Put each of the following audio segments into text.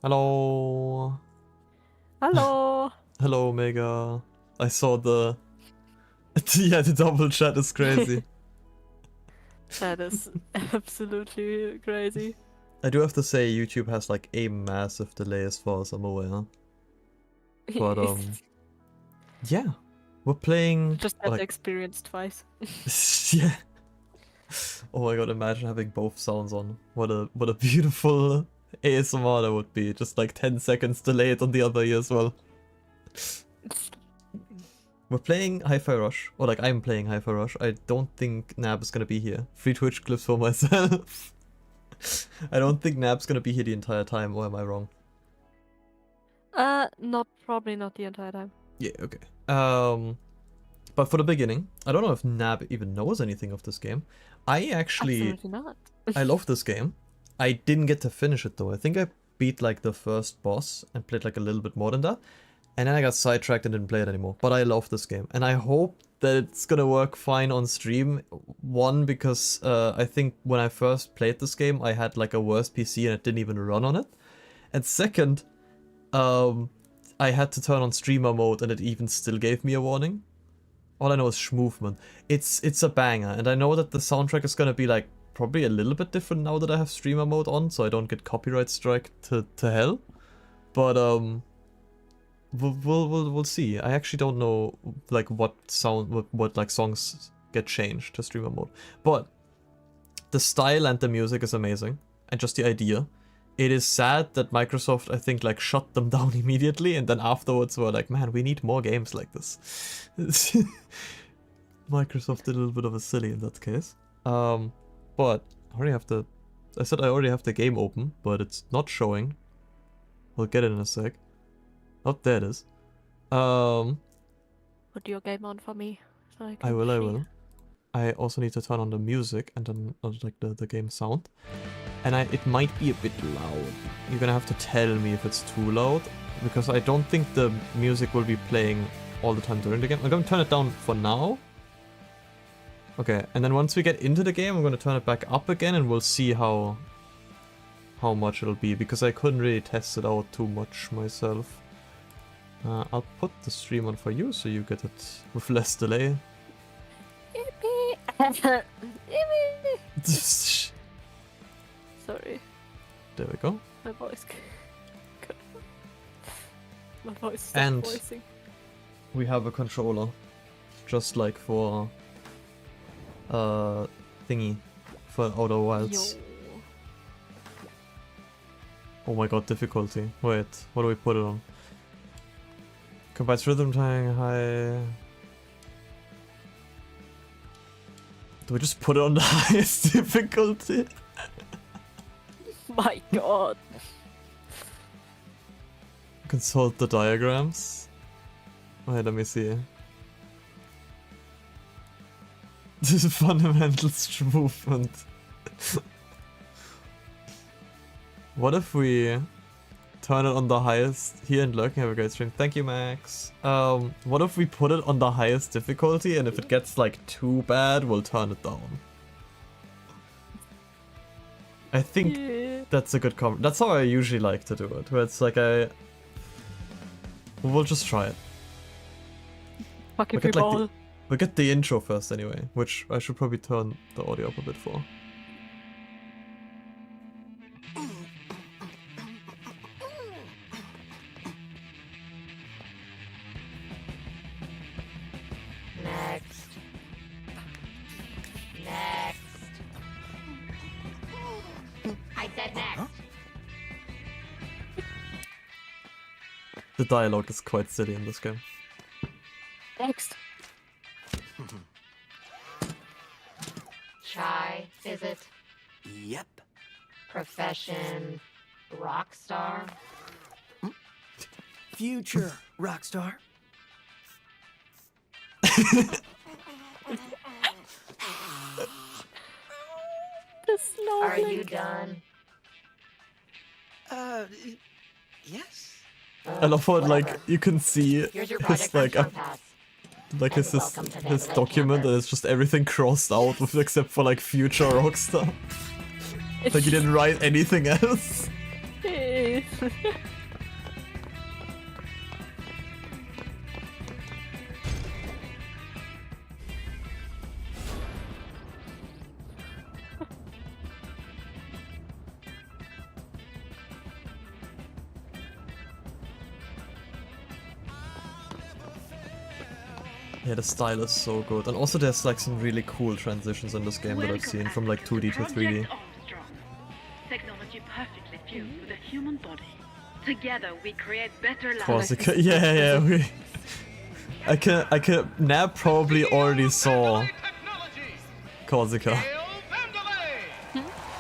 Hello. Hello. Hello, Omega. I saw the... yeah, the double chat is crazy. That is absolutely crazy. I do have to say, YouTube has like a massive delay as far as I'm aware. But, yeah. We're playing... Just had like, the experience twice. yeah. Oh my god, imagine having both sounds on. What a beautiful ASMR that would be. Just like 10 seconds delayed on the other ear as well. We're playing Hi-Fi Rush. Or like, I'm playing Hi-Fi Rush. I don't think Nab is gonna be here. Free Twitch clips for myself. I don't think Nab's gonna be here the entire time, or am I wrong? Probably not the entire time. Yeah, okay. But for the beginning, I don't know if Nab even knows anything of this game. I actually... Absolutely not. I love this game. I didn't get to finish it though. I think I beat like the first boss and played like a little bit more than that. And then I got sidetracked and didn't play it anymore. But I love this game. And I hope that it's gonna work fine on stream. One, because I think when I first played this game, I had like a worse PC and it didn't even run on it. And second, I had to turn on streamer mode and it even still gave me a warning. All I know is Schmovement. It's a banger. And I know that the soundtrack is gonna be like probably a little bit different now that I have streamer mode on, so I don't get copyright strike to hell. But we'll see. I actually don't know like what like songs get changed to streamer mode. But the style and the music is amazing, and just the idea. It is sad that Microsoft, I think, like shut them down immediately, and then afterwards were like, man, we need more games like this. Microsoft did a little bit of a silly in that case. But I already have the... I said I already have the game open, but it's not showing. We'll get it in a sec. Oh, there it is. Put your game on for me. So I will. I also need to turn on the music and then like the game sound. And it might be a bit loud. You're gonna have to tell me if it's too loud, because I don't think the music will be playing all the time during the game. I'm gonna turn it down for now. Okay, and then once we get into the game, I'm gonna turn it back up again and we'll see how much it'll be, because I couldn't really test it out too much myself. I'll put the stream on for you so you get it with less delay. Sorry. There we go. My voice. My voice stopped And voicing. we have a controller, just like for thingy for Outer Wilds. Yo. Oh my god, difficulty. Wait, what do we put it on? Combines rhythm time, high. Do we just put it on the highest difficulty? My god. Consult the diagrams. Wait, let me see. This is fundamental movement. What if we turn it on the highest here and lurking? Have a great stream. Thank you, Max. What if we put it on the highest difficulty, and if it gets like too bad, we'll turn it down? I think that's a good comment. That's how I usually like to do it, where it's like we'll just try it. Fucking people. We'll get the intro first anyway, which I should probably turn the audio up a bit for. Next. I said next. Huh? The dialogue is quite silly in this game. Next. Shy, is it? Yep. Profession, rock star. Future rock star. The slow Are you blink. done? Yes. I love how like you can see Here's your his project like pass. like And his welcome to his Vampire document, Camper. and it's just everything crossed out with except for like future rockstar. Like he didn't write anything else. Eh. it. Yeah, the style is so good. And also there's like some really cool transitions in this game that I've seen from like 2D to 3D. Technology perfectly fused with the human body. Together we create better lives. Corsica, yeah, I can now probably already saw Corsica.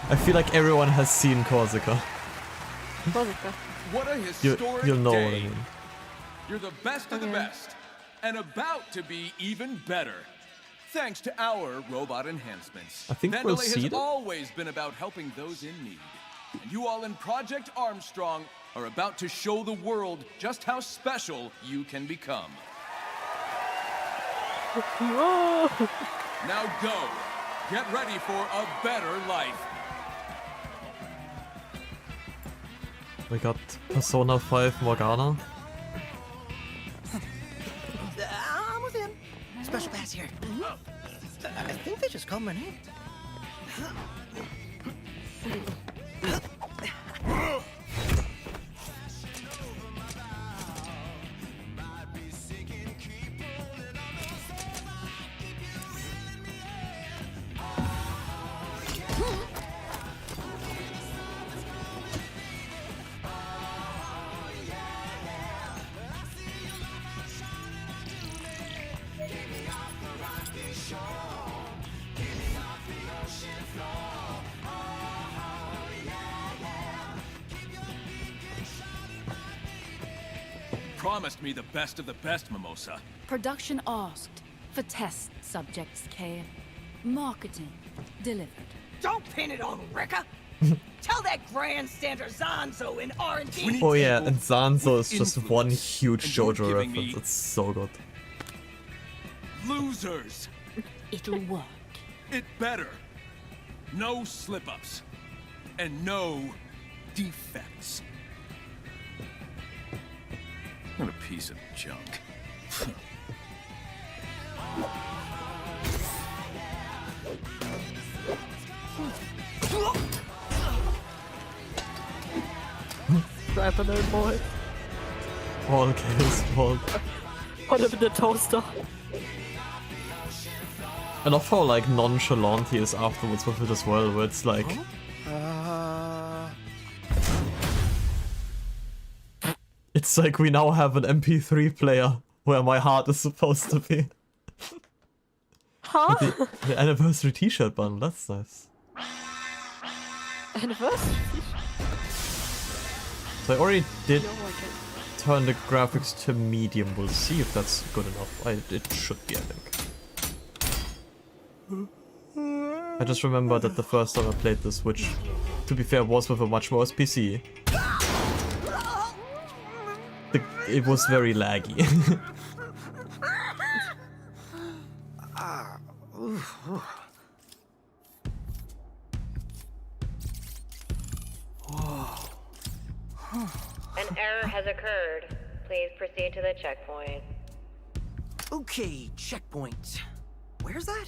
I feel like everyone has seen Corsica. Corsica. What a historic You'll know day. what I mean. You're the best of the best, and about to be even better. Thanks to our robot enhancements. I think we'll Mandalay see has them. always been about helping those in need. And you all in Project Armstrong are about to show the world just how special you can become. Whoa! Now go. Get ready for a better life. We got Persona 5 Morgana. I'm with him. Special pass here. I think they just called my name. Promised me the best of the best, Mimosa. Production asked for test subjects, Kale. Marketing delivered. Don't pin it on Rekka. Tell that grandstander Zanzo in R&D. Oh yeah, and Zanzo is just Influence. one huge And you're JoJo giving reference. me- It's so good. Losers. It'll work. It better. No slip-ups. And no defects. What a piece of junk. Drive an old boy. All Kale's fault. Put him in the toaster. I love how like nonchalant he is afterwards with it as well, where it's like it's like we now have an MP3 player where my heart is supposed to be. Huh? The anniversary t-shirt bundle, that's nice. Anniversary? So I already did No, I can't. turn the graphics to medium. We'll see if that's good enough. It should be, I think. I just remember that the first time I played this, which, to be fair, was with a much worse PC, it was very laggy. An error has occurred. Please proceed to the checkpoint. Okay, checkpoint. Where's that?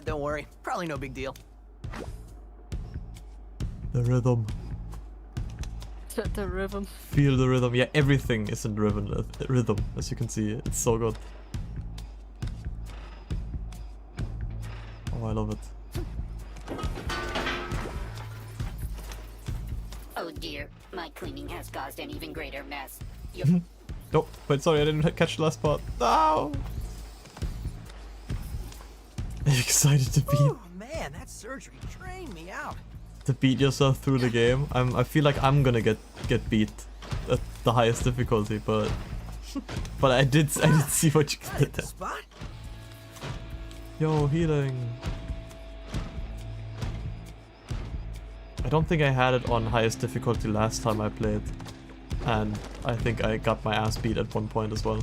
Don't worry. Probably no big deal. The rhythm. The rhythm. Feel the rhythm. Yeah, everything is in rhythm, as you can see. It's so good. Oh, I love it. Oh dear, my cleaning has caused an even greater mess. Oh, wait, sorry, I didn't catch the last part. No! Excited to beat Oh man, that surgery trained me out. yourself through the game. I feel like I'm gonna get beat at the highest difficulty, but I did see what you did there. Spot? Yo, healing. I don't think I had it on highest difficulty last time I played, and I think I got my ass beat at one point as well.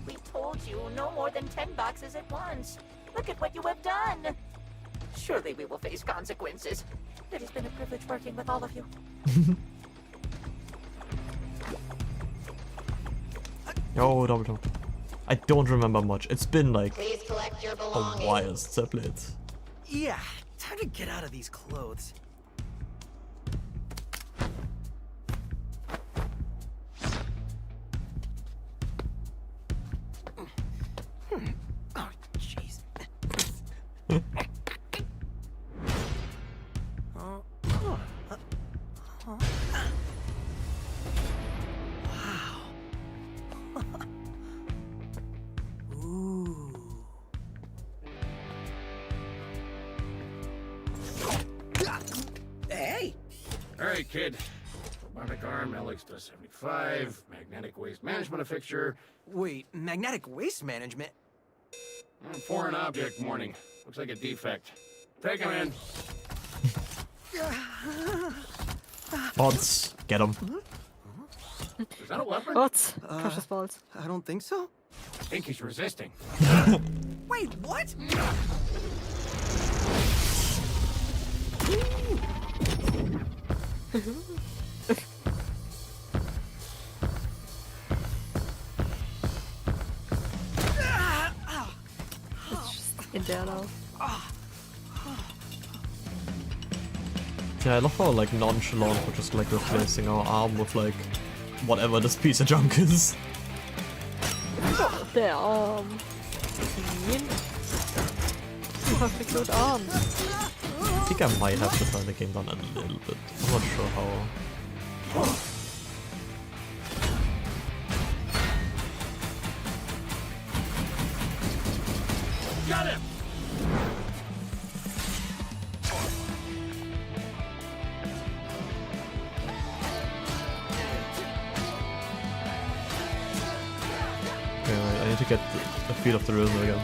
We told you no more than 10 boxes at once. Look at what you have done. Surely we will face consequences. It has been a privilege working with all of you. Oh, double jump. I don't remember much. It's been like Please collect your a belongings. while since I played. Yeah, time to get out of these clothes. Oh, jeez. Wow. Ooh. Hey! Alright, kid. Robotic arm, LX-75, magnetic waste management fixture. Wait, magnetic waste management? Foreign object warning. Looks like a defect. Take him in. Odds. Get him. Is that a leopard? What? Precious balls. I don't think so. I think he's resisting. Wait, what? In there now. Yeah, I love how like nonchalant we're just like replacing our arm with like whatever this piece of junk is. Der Arm. Nein. Du hast einen guten Arm. I think I might have to turn the game down a little bit. I'm not sure how. Got him! Okay, wait, I need to get the feel of the rhythm again.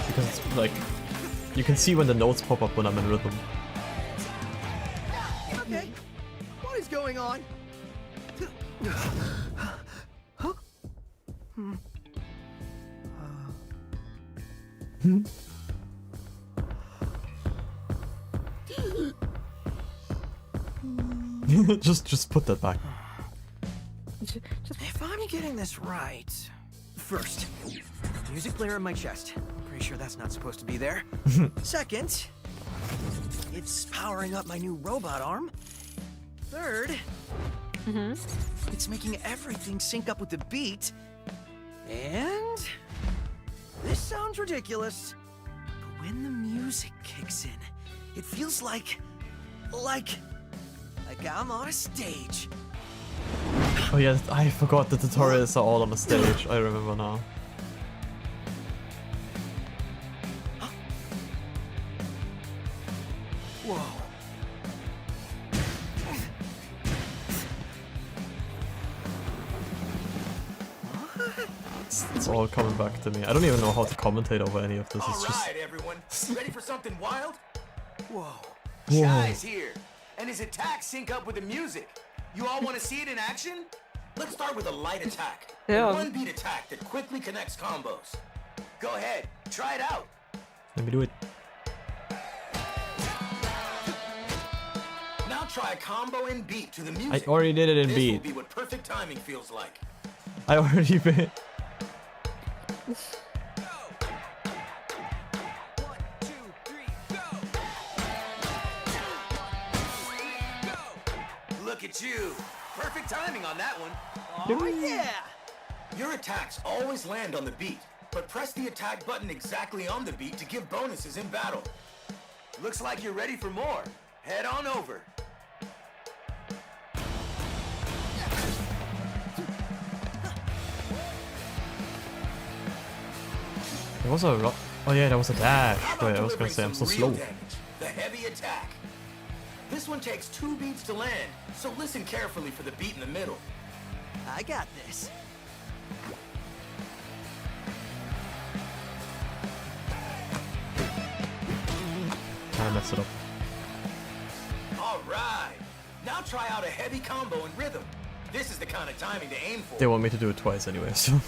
Because it's like, you can see when the notes pop up when I'm in rhythm. Okay, what is going on? Huh? just put that back. Just If I'm getting this right... First, music player in my chest. Pretty sure that's not supposed to be there. Second, it's powering up my new robot arm. Third, it's making everything sync up with the beat. And... this sounds ridiculous, but when the music kicks in, it feels like I'm on a stage. Oh yeah, I forgot the tutorials are all on the stage. I remember now. Whoa. It's all coming back to me. I don't even know how to commentate over any of this. It's just... Alright, everyone. Ready for something wild? Whoa. Shy's here, and his attacks sync up with the music. You all want to see it in action? Let's start with a light attack. Yeah. A one-beat attack that quickly connects combos. Go ahead, try it out. Let me do it. Now try a combo in beat to the I music. already did it in This beat. will be what perfect timing feels like. I already bit. Look at you. Perfect timing on that one. Oh, yeah! Your attacks always land on the beat, but press the attack button exactly on the beat to give bonuses in battle. Looks like you're ready for more. Head on over. There was a oh yeah, there was a dash. How about Wait, I was gonna delivering say I'm so some slow. real damage? The heavy attack. This one takes 2 beats to land, so listen carefully for the beat in the middle. I got this. I messed it up. All right. Now try out a heavy combo in rhythm. This is the kind of timing to aim for. They want me to do it twice anyway, so.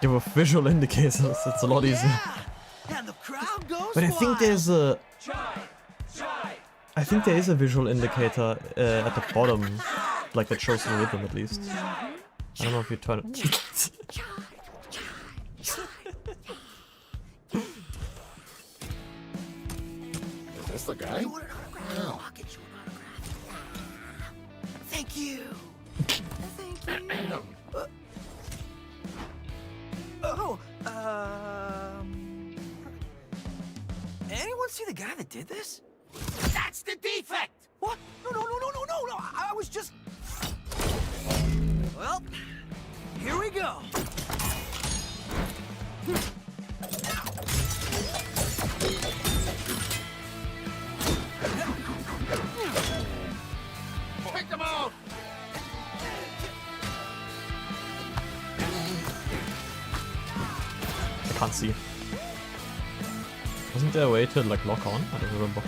Yeah, with visual indicators, it's a lot easier. And the crowd goes But I think there's a... Chai! Chai! I think there is a visual indicator at the bottom, like that shows the rhythm at least. I don't know if you turn it. Is this the guy? want an autograph? No. I'll get you an autograph. Thank you. Thank you. Anyone see the guy that did this? That's the defect! What? No, I was just... Well, here we go. Pick them out! I can't see. Wasn't there a way to like lock on? I don't remember.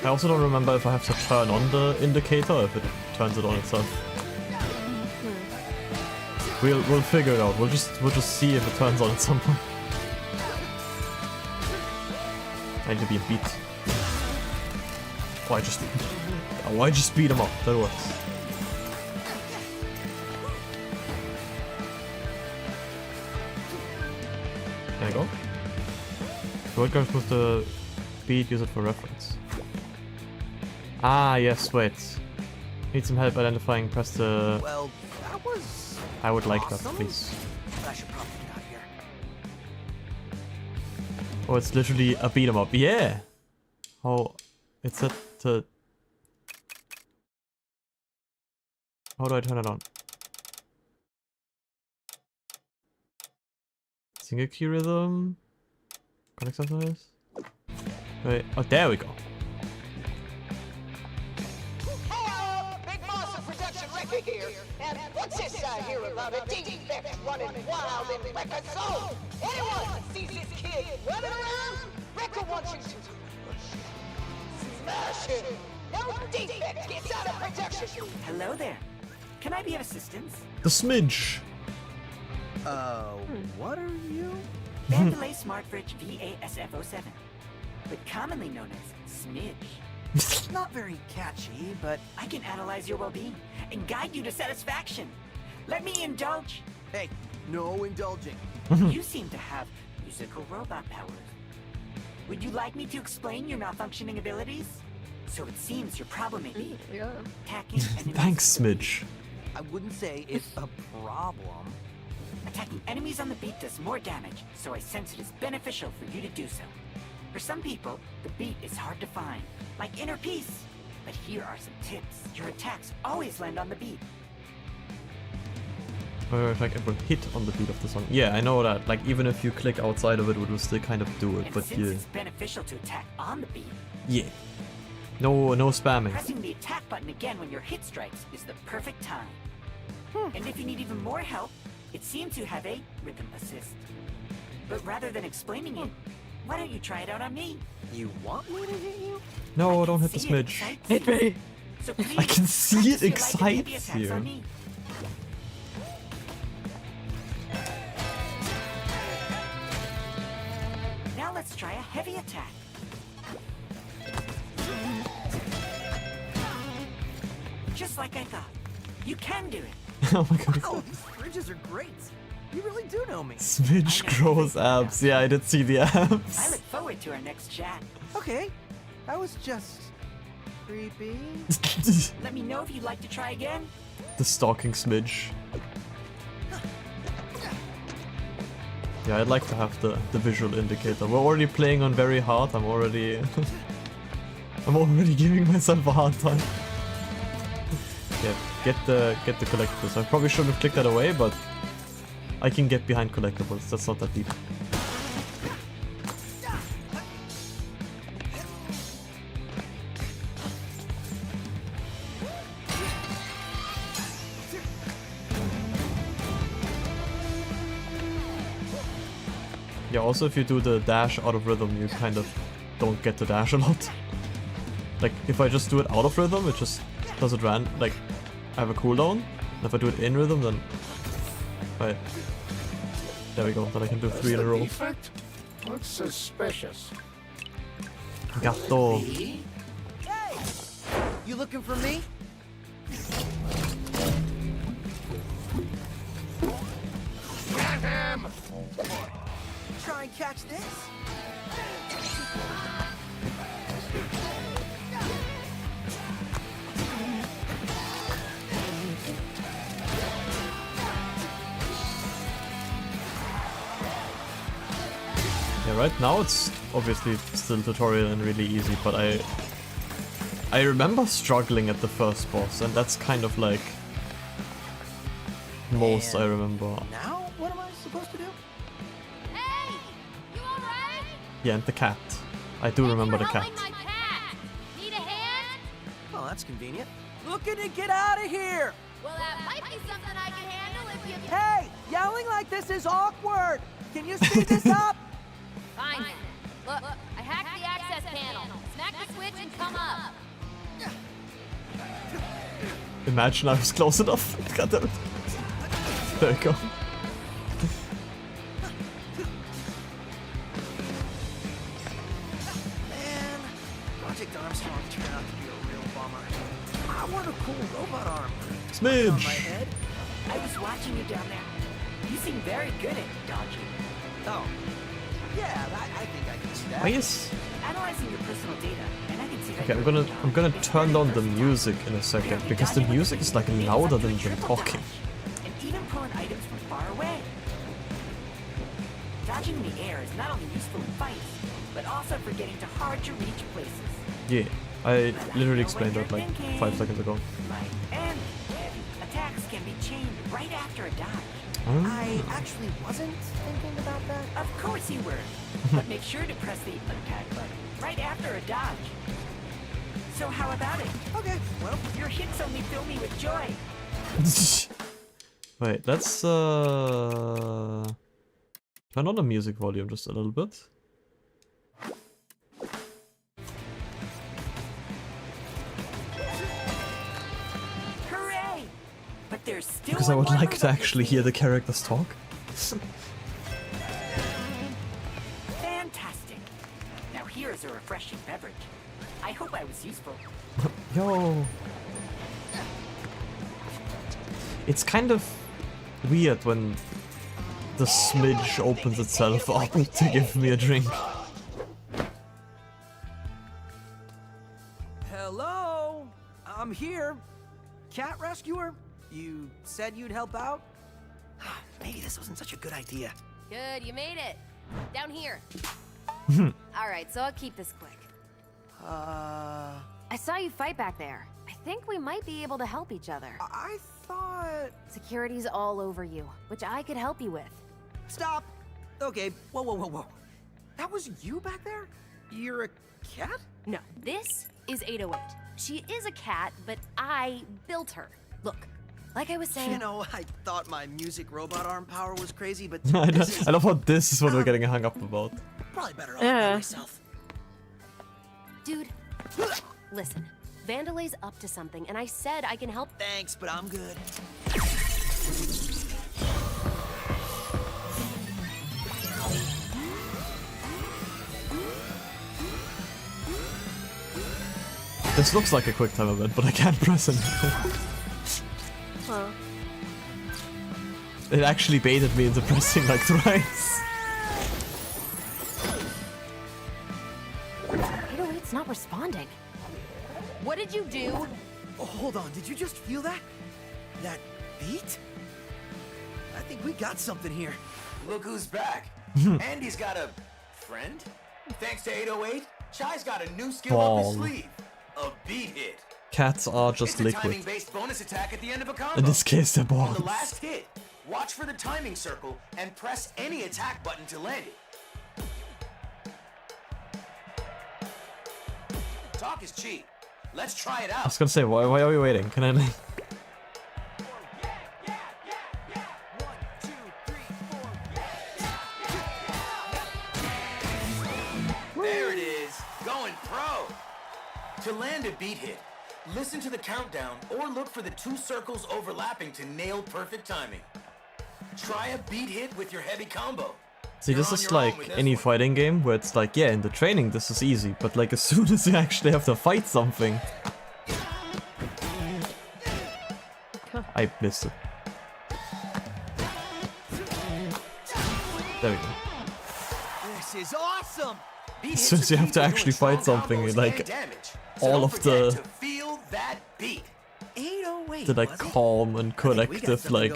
I also don't remember if I have to turn on the indicator or if it turns it on itself. We'll figure it out. We'll just see if it turns on at some point. I need to be a beat. Oh, I just beat him up. That works. Can I go? The word comes with the beat, use it for reference. Ah, yes, wait. Need some help identifying, press the... Well, that was... I would like awesome. that, please. I should probably get out here. Oh, it's literally a beat 'em up. Yeah! Oh, it's set to... How do I turn it on? Single key rhythm? Connect exercise? Wait, oh, there we go. Hello! Big Monster Production Record here. And what's this I hear about a defect running wild in Record Zone? Anyone sees this kid running around? Record wants you to smash him. No defect gets out of production. Hello there. Can I be of assistance? The smidge! What are you? Vandalay Smartfridge VASF07, but commonly known as Smidge. Not very catchy, but... I can analyze your well-being and guide you to satisfaction. Let me indulge. Hey, no indulging. You seem to have musical robot powers. Would you like me to explain your malfunctioning abilities? So it seems your problem may be Yeah. attacking enemies. Thanks, Smidge. I wouldn't say it's a problem. Attacking enemies on the beat does more damage, so I sense it is beneficial for you to do so. For some people, the beat is hard to find, like inner peace. But here are some tips. Your attacks always land on the beat. Like it will hit on the beat of the song. Yeah, I know that. Like even if you click outside of it, it will still kind of do it. And But since yeah, it's beneficial to attack on the beat, yeah. No spamming. pressing the attack button again when your hit strikes is the perfect time. And if you need even more help, it seems you have a rhythm assist. But rather than explaining it, why don't you try it out on me? You want me to hit you? No, don't hit the See it smidge. excites Hit you. me! So please, I can see it practice your light and heavy excites attacks you. on me. Now let's try a heavy attack. Just like I thought. You can do it. Oh my god. Wow, these fridges are great. You really do know me. Smidge grows abs. Yeah, I did see the I abs. look forward to our next chat. Okay, that was just... creepy. Let me know if you'd like to try again. The stalking Smidge. Yeah, I'd like to have the visual indicator. We're already playing on very hard. I'm already giving myself a hard time. Yeah, get the collectibles. I probably shouldn't have clicked that away, but I can get behind collectibles. That's not that deep. Yeah, also if you do the dash out of rhythm, you kind of don't get to dash a lot. Like, if I just do it out of rhythm, it just does it like, I have a cooldown. And if I do it in rhythm, then... Right. There we go, then I can do 3 in a row. Defect? Looks suspicious. Gatto. Hey! You looking for me? Get him! Try and catch this? Yeah, right now it's obviously still tutorial and really easy, but I remember struggling at the first boss, and that's kind of like most I remember. Now, what am I supposed to do? Hey! You alright? Yeah, and the cat. I do remember the cat. My cat. Need a hand? Oh, that's convenient. Looking to get out of here! Well, that might be something I can handle if you... Hey! Yelling like this is awkward! Can you speed this up? Fine. Look, I hacked the access panel. Smack the switch and come up. Imagine I was close enough. God damn it. There we go. Man, Project Armstrong turned out to be a real bummer. I want a cool robot arm. Smidge! On my head. I was watching you down there. You seem very good at dodging. Oh. Yeah, I think I can see that. Why is... Analyzing your personal data, and I can see that Okay, you're I'm gonna turn down the music in a second, because the music is like louder than the talking. and even pulling items from far away. Dodging in the air is not only useful in fights, but also for getting to hard-to-reach places. Yeah, I literally explained that like 5 seconds ago. Light and heavy attacks can be chained right after a dodge. I actually wasn't thinking about that. Of course you were. But make sure to press the attack button right after a dodge. So how about it? Okay, well, your hits only fill me with joy. Wait, let's turn on the music volume just a little bit. Hooray! But there's still Because I one would more like move to up your actually sleeve. hear the characters talk. Fantastic. Now here is a refreshing beverage. I hope I was useful. Yo! It's kind of weird when the smidge opens itself up to give me a drink. hello? I'm here. Cat rescuer? You said you'd help out? Maybe this wasn't such a good idea. Good, you made it. Down here. Alright, so I'll keep this quick. I saw you fight back there. I think we might be able to help each other. I thought... Security's all over you, which I could help you with. Stop! Okay, whoa. That was you back there? You're a cat? No, this is 808. She is a cat, but I built her. Look, like I was saying... You know, I thought my music robot arm power was crazy, but I this is love how this is what we're getting hung up about. probably better off by myself. Dude, listen. Vandelay's up to something, and I said I can help. Thanks, but I'm good. This looks like a quick time event, but I can't press anything. Huh. It actually baited me into pressing like thrice. 808's not responding. What did you do? Oh, hold on, did you just feel that? That beat? I think we got something here. Look who's back. Andy's got a friend? Thanks to 808, Chai's got a new skill up his Ball. sleeve. A beat hit. Cats are just It's a liquid. timing-based bonus attack at the end of a combo. In this case, they're On balls. the last hit, watch for the timing circle and press any attack button to land it. Talk is cheap. Let's try it I out. was gonna say, why are we waiting? Can I like... going pro. To land a beat hit, listen to the countdown or look for the 2 circles overlapping to nail perfect timing. Try a beat hit with your heavy combo. See, this is like any fighting game where it's like, yeah, in the training this is easy, but like as soon as you actually have to fight something... I missed it. There we go. This is awesome! As soon as you have to actually fight something, like, all of the like calm and collective, like,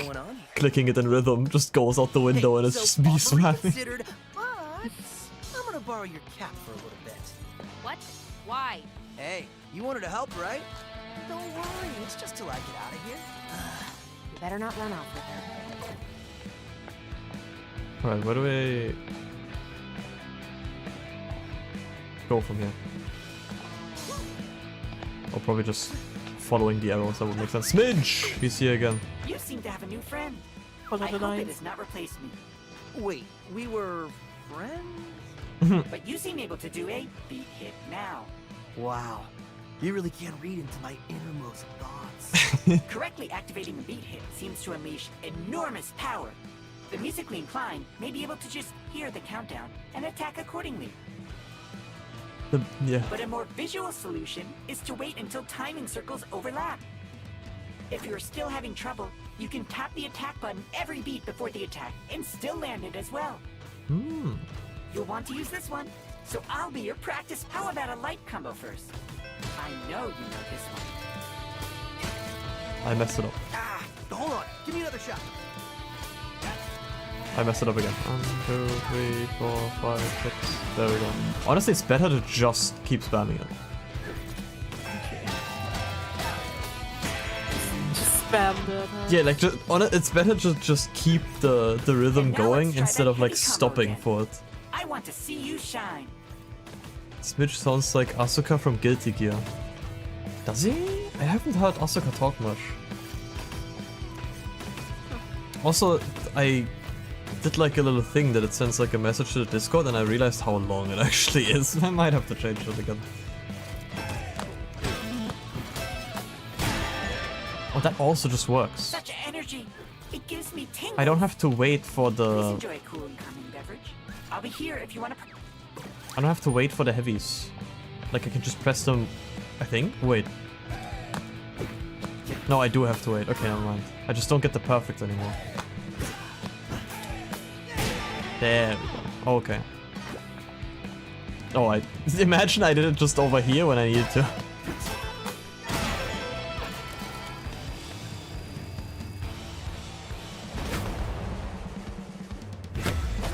clicking it in rhythm just goes out the window and it's just me swapping. But I'm gonna borrow your cap for a little bit. What? Why? Hey, you wanted to help, right? Don't worry, it's just till I get out of here. You better not run off with her. Alright, where do we go from here? Or probably just following the arrows, that would make sense. Smidge! He's here again. You seem to have a new friend. Follow I the hope line. it does not replace me. Wait, we were friends? But you seem able to do a beat hit now. Wow, you really can't read into my innermost thoughts. Correctly activating a beat hit seems to unleash enormous power. The musically inclined may be able to just hear the countdown and attack accordingly. Yeah. But a more visual solution is to wait until timing circles overlap. If you're still having trouble, you can tap the attack button every beat before the attack and still land it as well. Hmm. You'll want to use this one, so I'll be your practice. How about a light combo first? I know you know this one. I messed it up. Ah, hold on, give me another shot. I messed it up again. 1, 2, 3, 4, 5, 6. There we go. Honestly, it's better to just keep spamming it. Just spam the... Yeah, like, it's better to just keep the rhythm going instead of like stopping for it. I want to see you shine. Smidge sounds like Asuka from Guilty Gear. Does he? I haven't heard Asuka talk much. Also, I did like a little thing that it sends like a message to the Discord and I realized how long it actually is. I might have to change it again. Oh, that also just works. Such energy. It gives me tingles. I don't have to wait for Please the... enjoy a cool and calming beverage. I'll be here if you want to... I don't have to wait for the heavies. Like, I can just press them, I think? Wait. No, I do have to wait. Okay, never mind. I just don't get the perfect anymore. There we go. Okay. Oh, imagine I did it just over here when I needed to.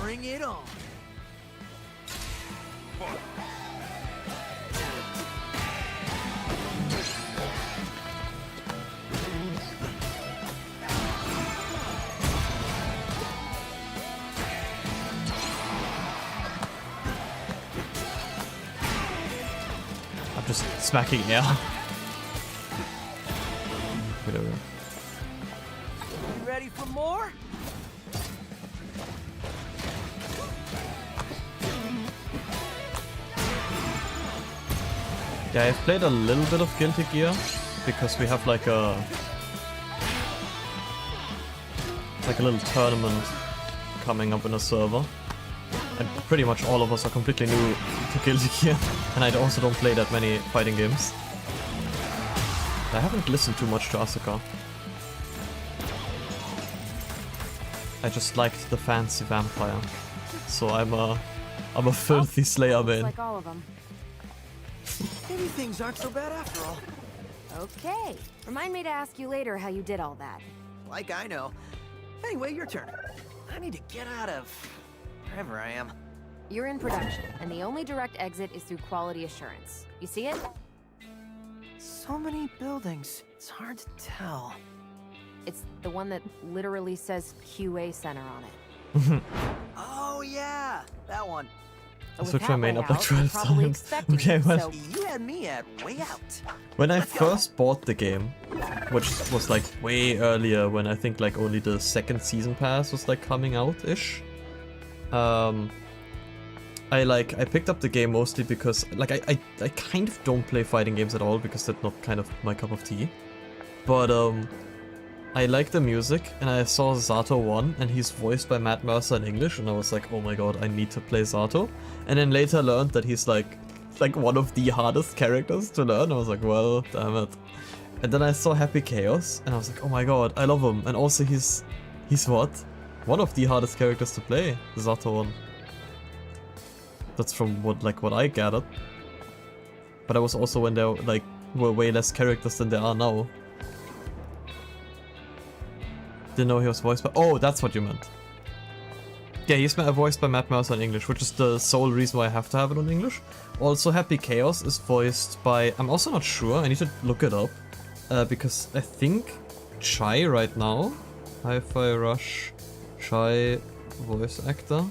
Bring it on. Just smacking it now. Whatever. You ready for more? Yeah, I've played a little bit of Guilty Gear because we have like a little tournament coming up in a server. And pretty much all of us are completely new to Guilty Gear, and I also don't play that many fighting games. I haven't listened too much to Asuka. I just liked the fancy vampire, so I'm a filthy Slayer main. Like all of them. Maybe things aren't so bad after all. Okay. Remind me to ask you later how you did all that. Like I know. Anyway, your turn. I need to get out of wherever I am. You're in production, and the only direct exit is through quality assurance. You see it? So many buildings. It's hard to tell. It's the one that literally says QA Center on it. Oh yeah, that one. I switched my main up like 12 times. Okay, well, You had me at way out. when I first bought the game, which was like way earlier when I think like only the second season pass was like coming out-ish, I picked up the game mostly because like I kind of don't play fighting games at all because that's not kind of my cup of tea. But I like the music, and I saw Zato 1, and he's voiced by Matt Mercer in English, and I was like, oh my god, I need to play Zato. And then later learned that he's like one of the hardest characters to learn. I was like, well, damn it. And then I saw Happy Chaos, and I was like, oh my god, I love him. And also he's what? One of the hardest characters to play, Zato 1. That's from what I gathered. But that was also when there were way less characters than there are now. Didn't know he was voiced by... Oh, that's what you meant. Yeah, he's voiced by Matt Mercer in English, which is the sole reason why I have to have it in English. Also, Happy Chaos is voiced by... I'm also not sure, I need to look it up. Because I think Chai right now, Hi-Fi Rush, Chai voice actor.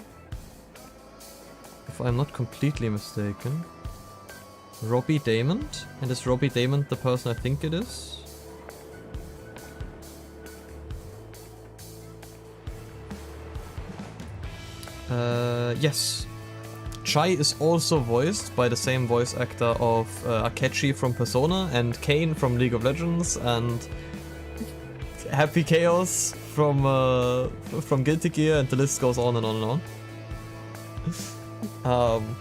If I'm not completely mistaken. Robbie Damon? And is Robbie Damon the person I think it is? Yes. Chai is also voiced by the same voice actor of Akechi from Persona and Kane from League of Legends and Happy Chaos from Guilty Gear, and the list goes on and on and on.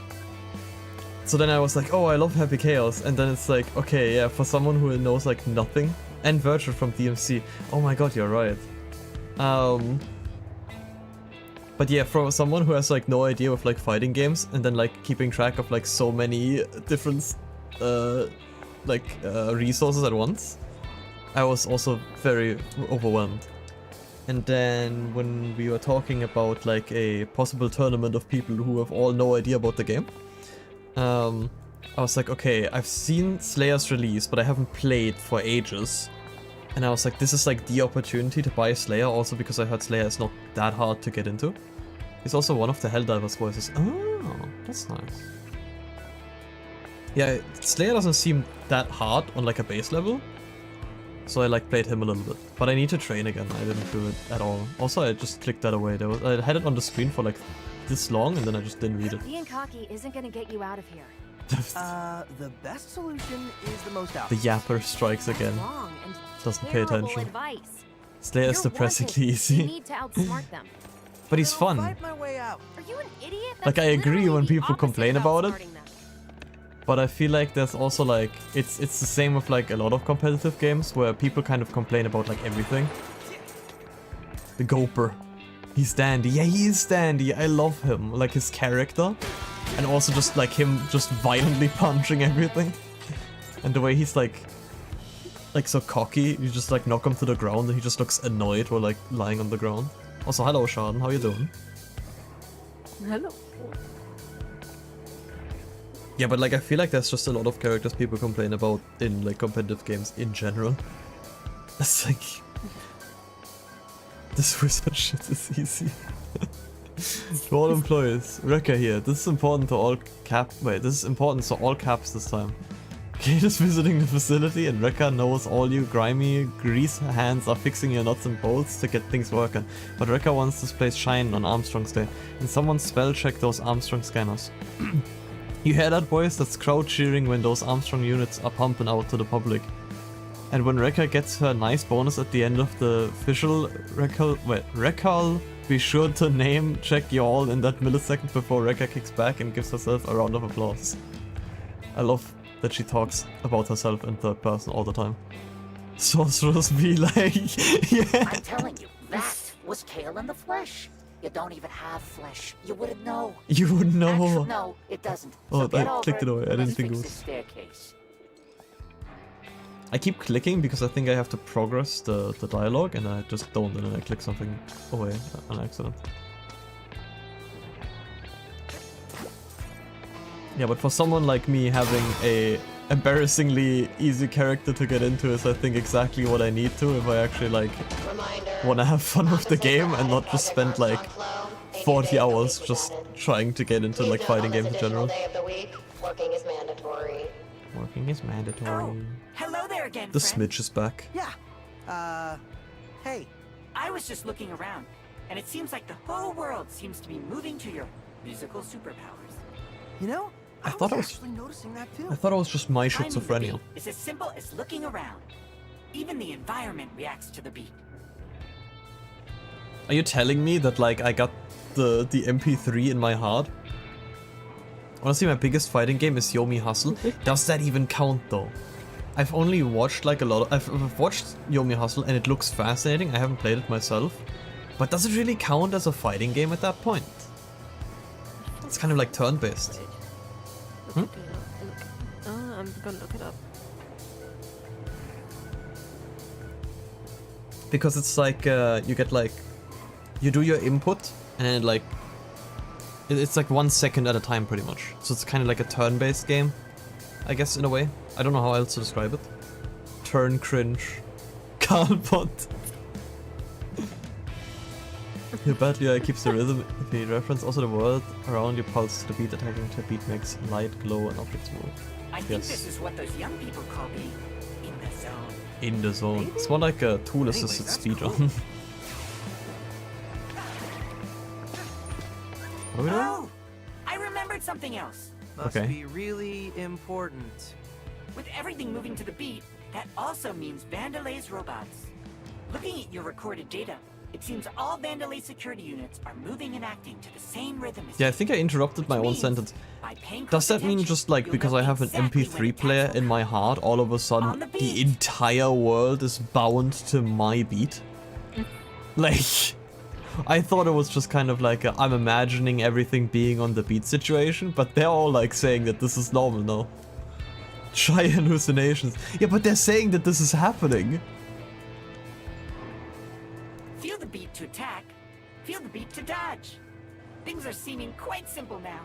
So then I was like, oh, I love Happy Chaos, and then it's like, okay, yeah, for someone who knows like nothing, and Virgil from DMC, oh my god, you're right. But yeah, for someone who has like no idea of like fighting games, and then like keeping track of like so many different resources at once, I was also very overwhelmed. And then when we were talking about like a possible tournament of people who have all no idea about the game, I was like, okay, I've seen Slayer's release, but I haven't played for ages. And I was like, this is like the opportunity to buy Slayer, also because I heard Slayer is not that hard to get into. He's also one of the Helldivers voices. Oh, that's nice. Yeah, Slayer doesn't seem that hard on like a base level. So I like played him a little bit. But I need to train again, I didn't do it at all. Also, I just clicked that away. I had it on the screen for like this long, and then I just didn't read it. Being cocky isn't gonna get you out of here. The best solution is the most out. The yapper strikes again. Doesn't pay attention. Slayer is depressingly easy. You need to outsmart them. But he's fun. Are you an idiot? Like, I agree when people complain about it. But I feel like there's also like, it's the same with like a lot of competitive games where people kind of complain about like everything. The Goper. He's dandy. Yeah, he is dandy. I love him. Like his character. And also just like him just violently punching everything. And the way he's like so cocky, you just like knock him to the ground and he just looks annoyed while like lying on the ground. Also, hello Shaden, how you doing? Hello. Yeah, but like I feel like there's just a lot of characters people complain about in like competitive games in general. It's like... This wizard shit is easy. To all employees, Rekka here. This is important to all this is important to all caps this time. Kate is visiting the facility and Rekka knows all you grimy grease hands are fixing your nuts and bolts to get things working. But Rekka wants this place shine on Armstrong's day. And someone spell check those Armstrong scanners. You hear that, boys? That's crowd cheering when those Armstrong units are pumping out to the public. And when Rekka gets her nice bonus at the end of the official Rekka, be sure to name check you all in that millisecond before Rekka kicks back and gives herself a round of applause. I love that she talks about herself in third person all the time. Sorcerers be like, yeah. I'm telling you, that was Kale in the flesh. You don't even have flesh. You wouldn't know. You would know. Actually, no, it doesn't. Oh, So I clicked it away. I didn't think it was. Staircase. I keep clicking because I think I have to progress the dialogue, and I just don't, and then I click something away on accident. Yeah, but for someone like me, having a embarrassingly easy character to get into is I think exactly what I need to if I actually like want to have fun with the game and not just spend like 40 hours just trying to get into like fighting games in general. Working is mandatory. Working is mandatory. Oh, hello there again, The friend. Smidge is back. Yeah. Hey. I was just looking around, and it seems like the whole world seems to be moving to your musical superpowers. You know, I thought it was actually noticing that too. I thought it was just my Timing the schizophrenia. beat is as simple as looking around. Even the environment reacts to the beat. Are you telling me that like I got the MP3 in my heart? Honestly, my biggest fighting game is Yomi Hustle. Does that even count though? I've only watched like a lot of, I've watched Yomi Hustle and it looks fascinating. I haven't played it myself. But does it really count as a fighting game at that point? It's kind of like turn-based. I'm gonna look it up. Because it's like, you get like, you do your input and then like, it's like 1 second at a time pretty much. So it's kind of like a turn-based game, I guess, in a way. I don't know how else to describe it. Turn cringe. Cardboard. Your battle AI keeps the rhythm if you reference also the world around you pulse to the beat, attacking to beat makes light glow and objects move. I think this is what those young people call being in the zone. In the zone. It's more like a tool assisted speedrun. What are we doing? Oh! I remembered something else. Must Okay. be really important. With everything moving to the beat, that also means Vandelay's robots. Looking at your recorded data, it seems all Vandelay security units are moving and acting to the same rhythm as Yeah, I think I interrupted my own sentence. Does that mean just like because I have an MP3 player in my heart, all of a sudden the entire world is bound to my beat? Like, I thought it was just kind of like I'm imagining everything being on the beat situation, but they're all like saying that this is normal now. Try hallucinations. Yeah, but they're saying that this is happening. Feel the beat to attack, feel the beat to dodge. Things are seeming quite simple now.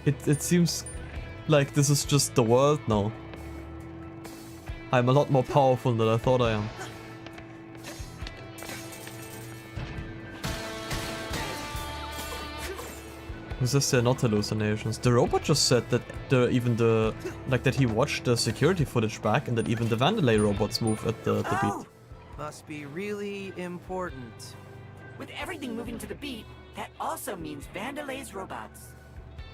It seems like this is just the world now. I'm a lot more powerful than I thought I am. Who says they're not hallucinations? The robot just said that that he watched the security footage back and that even the Vandelay robots move at the beat. Must be really important. With everything moving to the beat, that also means Vandelay's robots.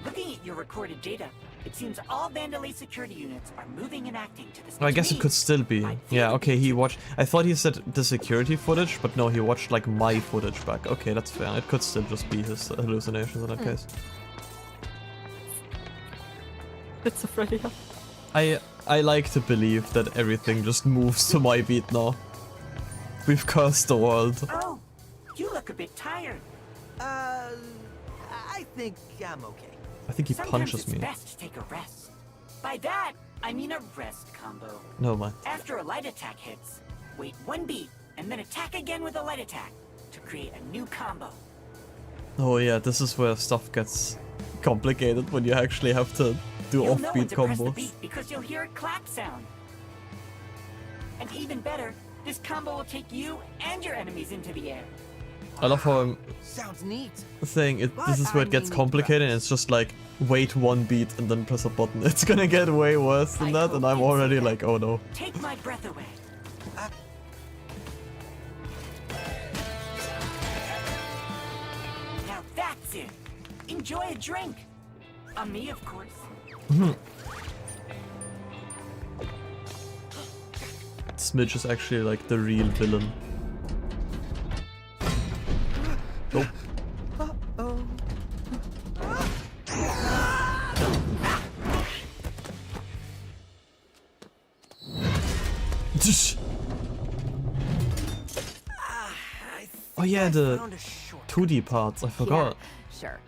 Looking at your recorded data, it seems all Vandelay security units are moving and acting to the same. I guess it could still be. Yeah, okay, he watched. I thought he said the security footage, but no, he watched like my footage back. Okay, that's fair. It could still just be his hallucinations in that case. Schizophrenia. I like to believe that everything just moves to my beat now. We've cursed the world. Oh, you look a bit tired. I think I'm okay. I think he Sometimes punches it's me. best to take a rest. By that, I mean a rest combo. No, man. After a light attack hits, wait 1 beat, and then attack again with a light attack to create a new combo. Oh yeah, this is where stuff gets complicated when you actually have to do You'll know when offbeat to press the combos. beat because you'll hear a clap sound. And even better, this combo will take you and your enemies into the air. I love how I'm Sounds neat. saying this is where it gets complicated and it's just like wait 1 beat and then press a button. It's gonna get way worse than that and I'm already like, oh no. Take my breath away. Now that's it. Enjoy a drink. On me, of course. Smidge is actually like the real villain. Oh. Uh-oh. Oh yeah, the 2D parts, I forgot. Sure.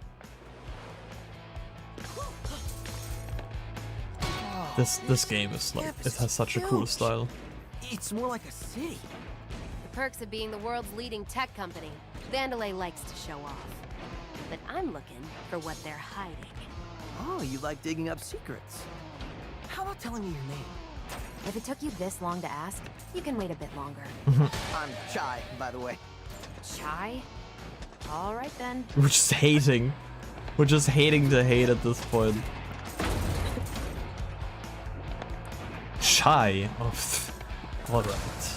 This game is like, it has such a cool style. It's more like a city. The perks of being the world's leading tech company. Vandelay likes to show off. But I'm looking for what they're hiding. Oh, you like digging up secrets. How about telling me your name? If it took you this long to ask, you can wait a bit longer. I'm Chai, by the way. Chai? All right then. We're just hating. We're just hating to hate at this point. Shy. Oh, alright.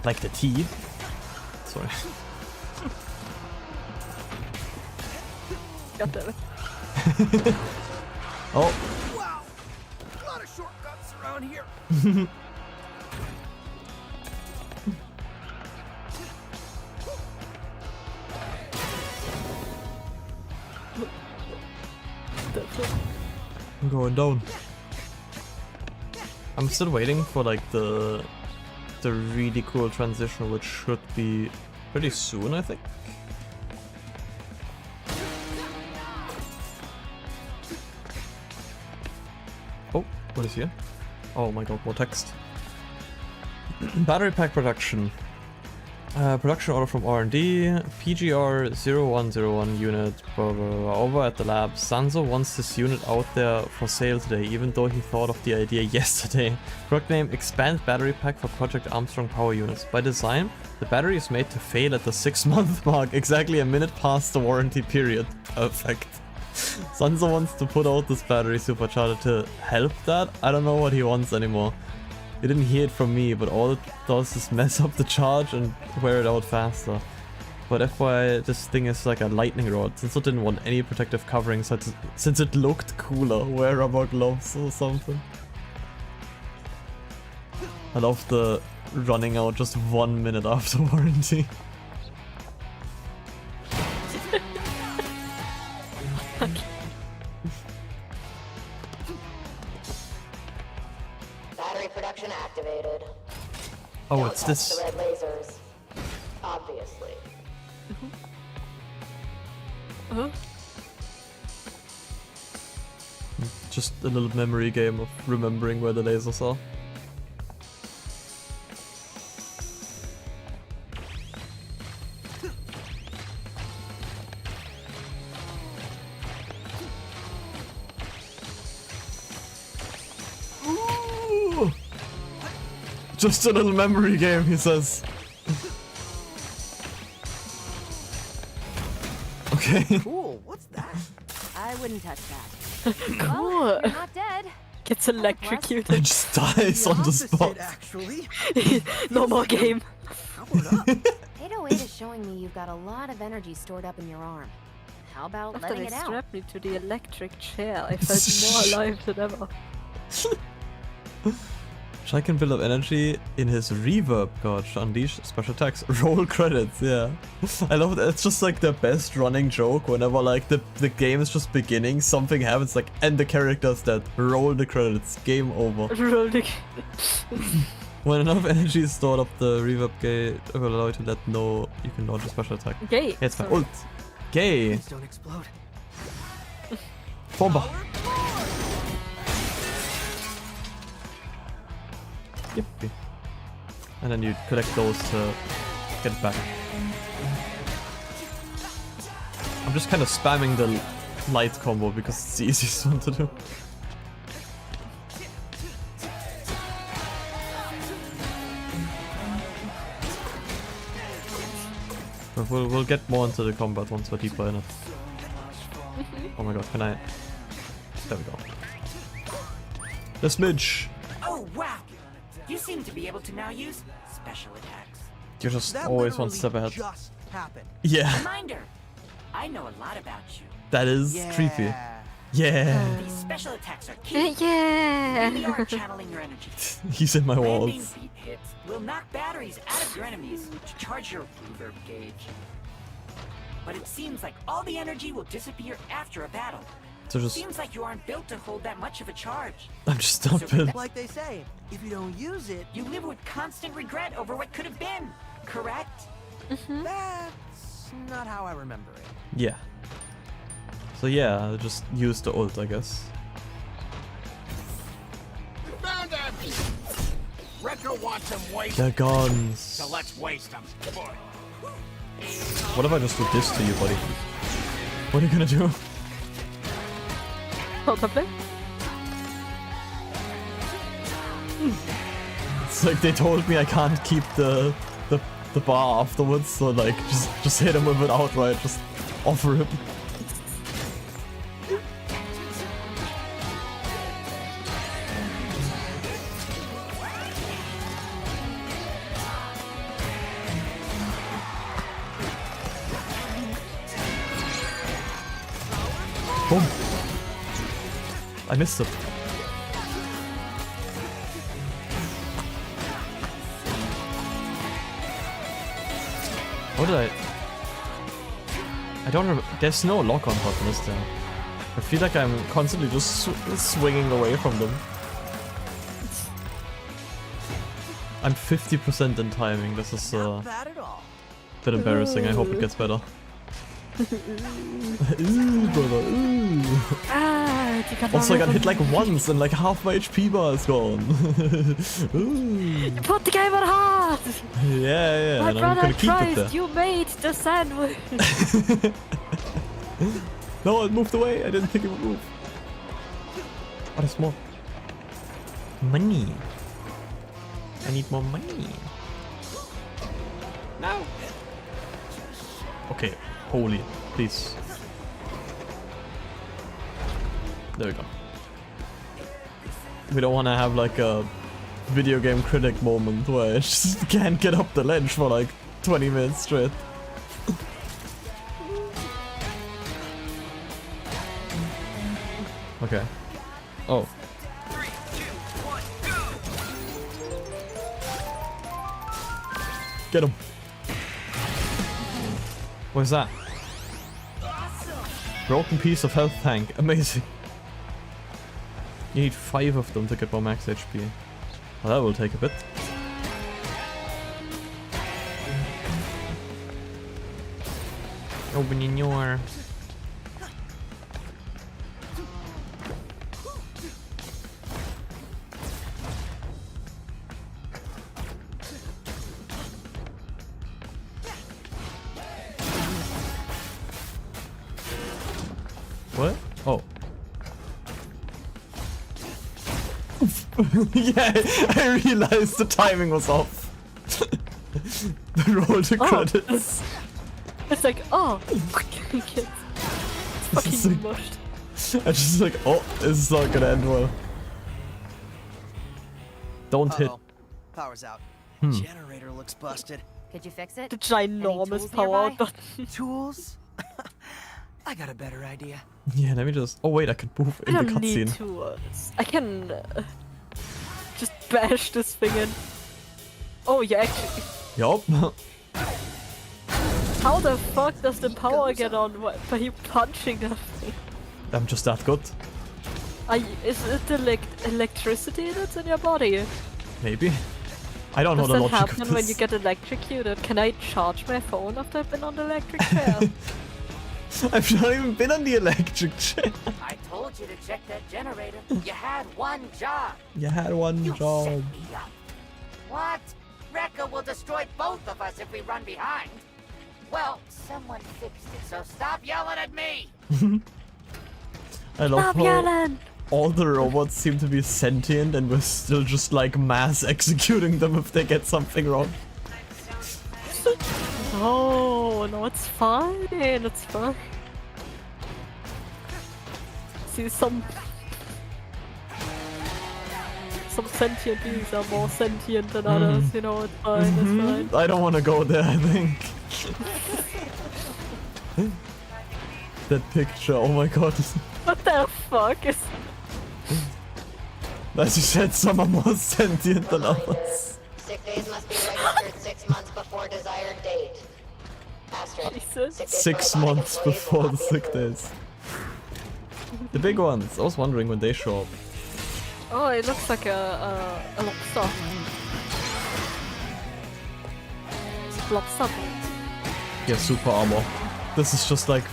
Like the tea? Sorry. God damn it. Oh. Wow! A lot of shortcuts around here. I'm going down. I'm still waiting for like the really cool transition, which should be pretty soon, I think. Oh, what is here? Oh my god, more text. Battery pack production. Production order from R&D, PGR 0101 unit, blah, blah, blah, over at the lab. Sanzo wants this unit out there for sale today, even though he thought of the idea yesterday. Product name, Expand Battery Pack for Project Armstrong Power Units. By design, the battery is made to fail at the 6-month mark, exactly a minute past the warranty period. Perfect. Sanzo wants to put out this battery supercharger to help that. I don't know what he wants anymore. You didn't hear it from me, but all it does is mess up the charge and wear it out faster. But FYI, this thing is like a lightning rod, since I didn't want any protective covering since it looked cooler. Wear rubber gloves or something. I love the running out just 1 minute after warranty. Battery production activated. Oh, Don't it's touch this. the red lasers. Obviously. Just a little memory game of remembering where the lasers are. Ooh. Just a little memory game, he says. Okay. Cool, what's that? I wouldn't touch that. Cool. Well, you're not dead. Gets electrocuted. It just dies on the spot. Actually. No more game. How about up? 808 is showing me you've got a lot of energy stored up in your arm. How about After letting they it out? strapped me to the electric chair, I felt more alive than ever. Shai can build up energy in his reverb gauge to unleash special attacks. Roll credits, yeah. I love that. It's just like the best running joke whenever like the game is just beginning, something happens like, and the character's dead. Roll the credits, game over. Roll the When enough energy is stored up, the reverb gate will allow you to let know you can launch a special attack. Okay. Yeah, it's my ult. Okay. Please don't explode. Bomba. Yippee. And then you collect those to get it back. I'm just kind of spamming the light combo because it's the easiest one to do. But we'll get more into the combat once we're deeper in it. Oh my god, can I... There we go. The smidge! Oh, wow! You seem to be able to now use special attacks. You're just That always one literally step ahead. just happened. Yeah, Reminder, I know a lot about you. that is creepy. Yeah. These special attacks are key. Yeah. Really are channeling your energy. He's in my Landing walls. beat hits will knock batteries out of your enemies to charge your reverb gauge. But it seems like all the energy will disappear after a battle. So just... Seems like you aren't built to hold that much of a charge. I'm just not So built. Like they say, if you don't use it, You live with constant regret over what could have been, correct? that's not how I remember it. Yeah. So yeah, I just use the ult, I guess. Found him! Wrecker wants him wasted. They're guns. So let's waste him. What if I just do this to you, buddy? What are you gonna do? Probably. It's like they told me I can't keep the bar afterwards, so like just hit him with it outright, just offer it. Boom. I missed it. What did I don't remember. There's no lock on button, is there? I feel like I'm constantly just swinging away from them. I'm 50% in timing. This is a bit embarrassing. I hope it gets better. Ooh, brother, ooh. Also, I got hit like once and like half my HP bar is gone. Ooh. You put the game on hard! Yeah, My and I'm gonna keep it there. You made the sandwich! No, it moved away. I didn't think it would move. Oh, there's more. Money. I need more money. No. Okay, holy, please. There we go. We don't want to have like a video game critic moment where I just can't get up the ledge for like 20 minutes straight. Okay. Oh. 3, 2, 1, go! Get him. What is that? Broken piece of health tank. Amazing. You need 5 of them to get more max HP. Well, that will take a bit. Opening your... What? Oh. Yeah, I realized the timing was off. Roll the credits. It's like, oh, it's fucking like, mushed. I just like, oh, this is not gonna end well. Don't hit. Power's out. Generator looks busted. Could you fix it? The ginormous power button. Tools? I got a better idea. Yeah, let me just... Oh wait, I can move in the I don't need cutscene. tools. I can just bash this thing in. Oh, yeah, actually. Yup. How the fuck does the power get on by you punching that thing? I'm just that good. Is it the electricity that's in your body? Maybe. I don't know the Does that logic of happen when this. you get electrocuted? Can I charge my phone after I've been on the electric chair? I've not even been on the electric chair. I told you to check that generator. You had one job. You had one job. Set me up. What? Rekka will destroy both of us if we run behind. Well, someone fixed it, so stop yelling at me. I love Stop how yelling! all the robots seem to be sentient and we're still just like mass executing them if they get something wrong. No, it's fine. It's fine. See, some sentient beings are more sentient than others, you know, it's fine, it's fine. I don't want to go there, I think. That picture, oh my god. What the fuck is... As you said, some are more sentient than others. Sick days must be registered 6 months before desired date. Asterisk. 6 months before the sick days. The big ones. I was wondering when they show up. Oh, it looks like a lobster. Lobster. Yeah, super armor. This is just like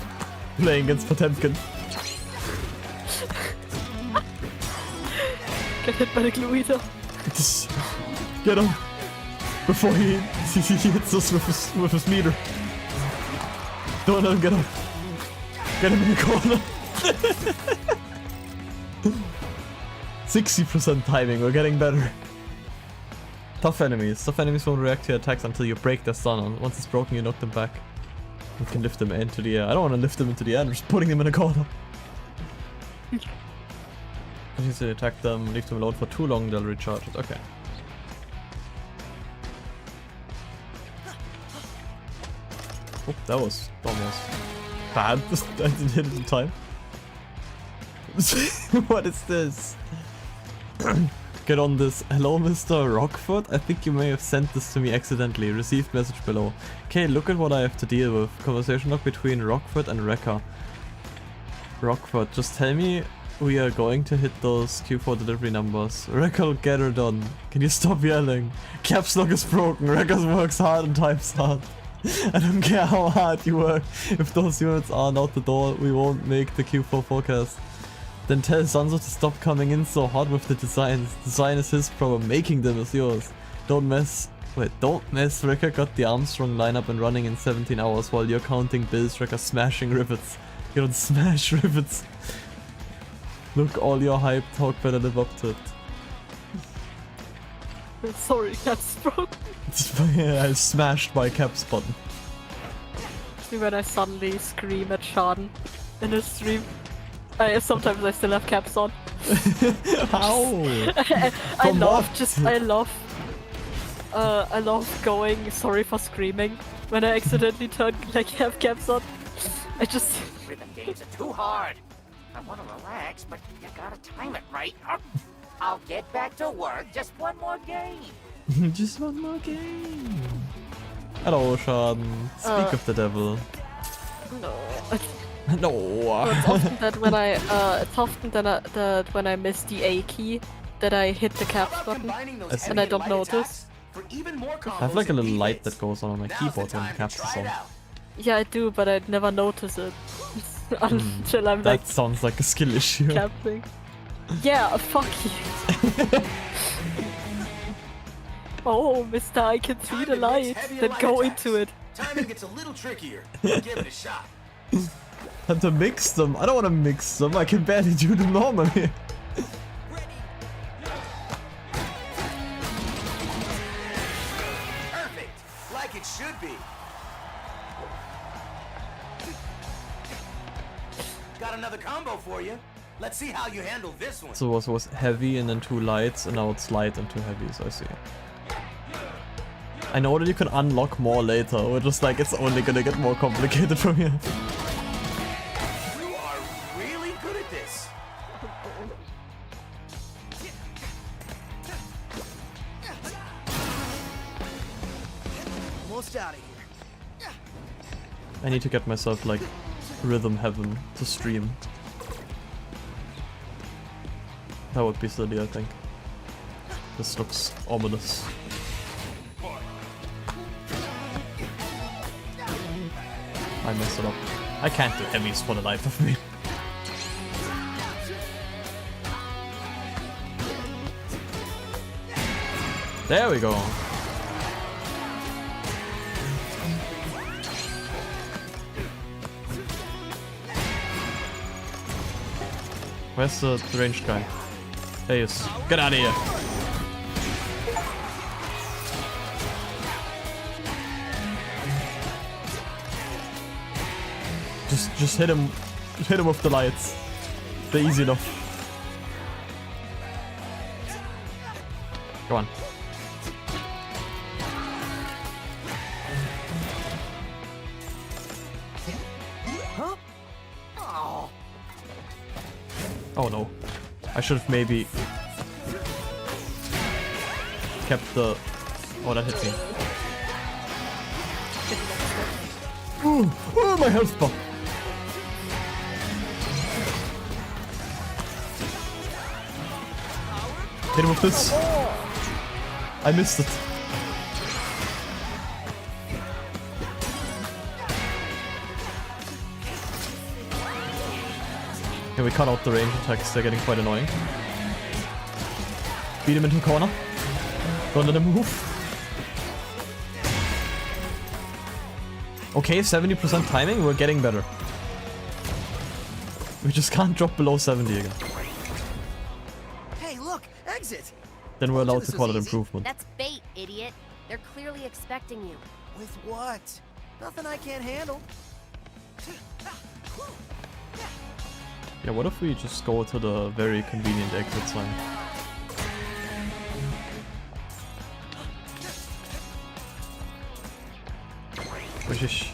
playing against Potemkin. Get hit by the glue eater. Get him! Before he hits us with his meter. Don't let him get up. Get him in the corner. 60% timing, we're getting better. Tough enemies. Tough enemies won't react to your attacks until you break their stun on. Once it's broken, you knock them back. You can lift them into the air. I don't want to lift them into the air, I'm just putting them in a corner. If you attack them, leave them alone for too long, they'll recharge it. Okay. Oh, that was almost bad. I didn't hit it in time. What is this? Get on this. Hello, Mr. Rockford. I think you may have sent this to me accidentally. Received message below. Okay, look at what I have to deal with. Conversation log between Rockford and Wrecker. Rockford, just tell me we are going to hit those Q4 delivery numbers. Wrecker will get her done. Can you stop yelling? Caps lock is broken. Wrecker works hard and types hard. I don't care how hard you work. If those units aren't out the door, we won't make the Q4 forecast. Then tell Sanzo to stop coming in so hard with the designs. Design is his problem, making them is yours. Don't mess. Wait, don't mess. Wrecker got the Armstrong lineup and running in 17 hours while you're counting bills. Wrecker smashing rivets. You don't smash rivets. Look, all your hype talk better live up to it. Sorry, Caps broke. I smashed my Caps button. When I suddenly scream at Schaden in a stream. Sometimes I still have caps on. How? I love going sorry for screaming when I accidentally have caps on. I just Rhythm games are too hard. I want to relax, but you gotta time it right. I'll get back to work. Just one more game. Just one more game. Hello, Schaden. Speak of the devil. No. No. It's often that when I miss the A key, that I hit the caps button and I don't notice. I have like a little light that goes on my keyboard when the caps is on. Yeah, I do, but I never notice it until I'm like. That sounds like a skill issue. Capping. Yeah, fuck you. Oh, mister, I can see the light. Then go into it. Timing gets a little trickier. Give it a shot. Time to mix them. I don't want to mix them. I can barely do them normally. Perfect. Like it should be. Got another combo for you. Let's see how you handle this one. So it was heavy and then 2 lights, and now it's light and 2 heavies, I see. I know that you can unlock more later, we're just like, it's only gonna get more complicated from here. You are really good at this. Almost out of here. I need to get myself like rhythm heaven to stream. That would be silly, I think. This looks ominous. I messed it up. I can't do heavies for the life of me. There we go. Where's the ranged guy? There he is. Get out of here. Just hit him. Hit him with the lights. They're easy enough. Go on. Huh? Oh. Oh no. I should have maybe kept the... Oh, that hit me. Ooh, ooh, my health bar. Hit him with this. I missed it. Okay, we cut out the range attacks, they're getting quite annoying. Beat him into a corner. Don't let him move. Okay, 70% timing, we're getting better. We just can't drop below 70 again. Hey, look, exit. Then we're allowed to call it improvement. That's bait, idiot. They're clearly expecting you. With what? Nothing I can't handle. Yeah, what if we just go to the very convenient exit sign? British.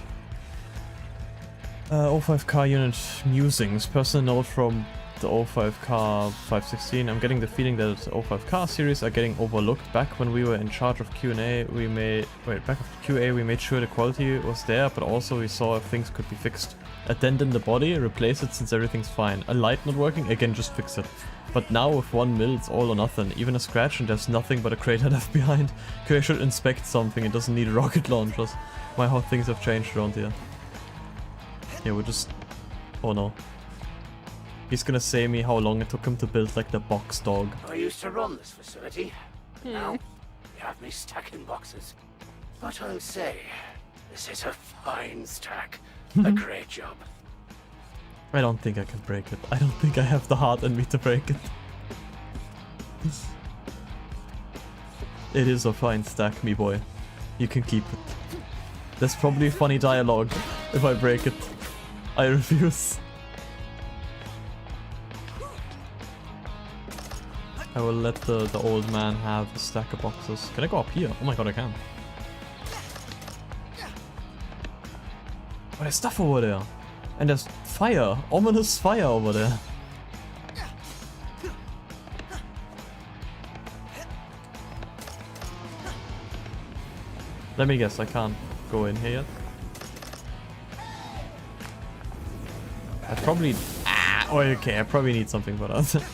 05 car unit musings. Personal note from the 05 car 516. I'm getting the feeling that the 05 car series are getting overlooked. Back when we were in charge of Q&A, we made QA, we made sure the quality was there, but also we saw if things could be fixed. A dent in the body, replace it since everything's fine. A light not working, again just fix it. But now with 1 mil, it's all or nothing. Even a scratch and there's nothing but a crater left behind. QA should inspect something, it doesn't need rocket launchers. My how things have changed around here. Yeah, we're just... Oh no. He's gonna say me how long it took him to build like the box dog. I used to run this facility. Now, you have me stacking boxes. But I'll say, this is a fine stack. A great job. I don't think I can break it. I don't think I have the heart in me to break it. It is a fine stack, me boy. You can keep it. There's probably funny dialogue if I break it. I refuse. I will let the old man have a stack of boxes. Can I go up here? Oh my god, I can. Oh, there's stuff over there. And there's fire. Ominous fire over there. Let me guess, I can't go in here yet. I probably... Oh, okay, I probably need something for that.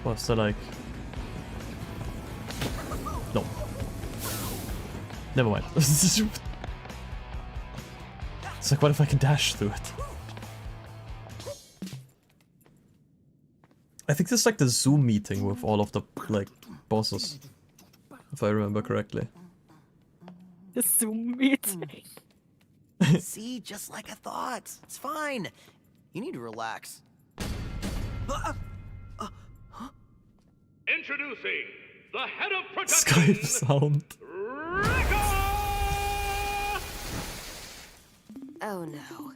What's the like... No. Never mind. It's like, what if I can dash through it? I think this is like the Zoom meeting with all of the, like, bosses. If I remember correctly. The Zoom meeting. See, just like I thought. It's fine. You need to relax. Introducing the head of production. Skype sound. Oh no.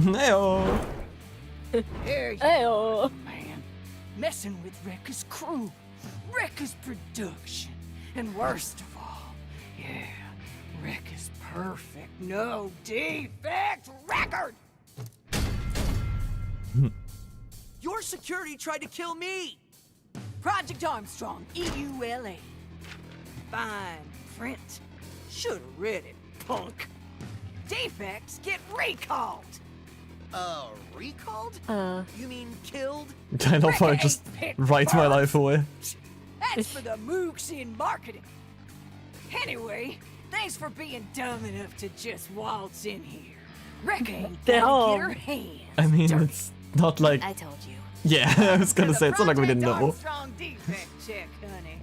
Heyo! There you Heyo! go, man. Messing with Rekka's crew. Rekka's production. And worst of all, yeah, Rekka's perfect, no defect record! Your security tried to kill me! Project Armstrong, EULA. Fine print. Should've read it, punk. Defects get recalled. Recalled? You mean killed? I love how I just write my life away. That's for the mooks in marketing. Anyway, thanks for being dumb enough to just waltz in here. Rekka ain't gotta get her hands. I mean, it's not like... I told you. Yeah, I was gonna say, it's not like we didn't know. Armstrong defect check, honey.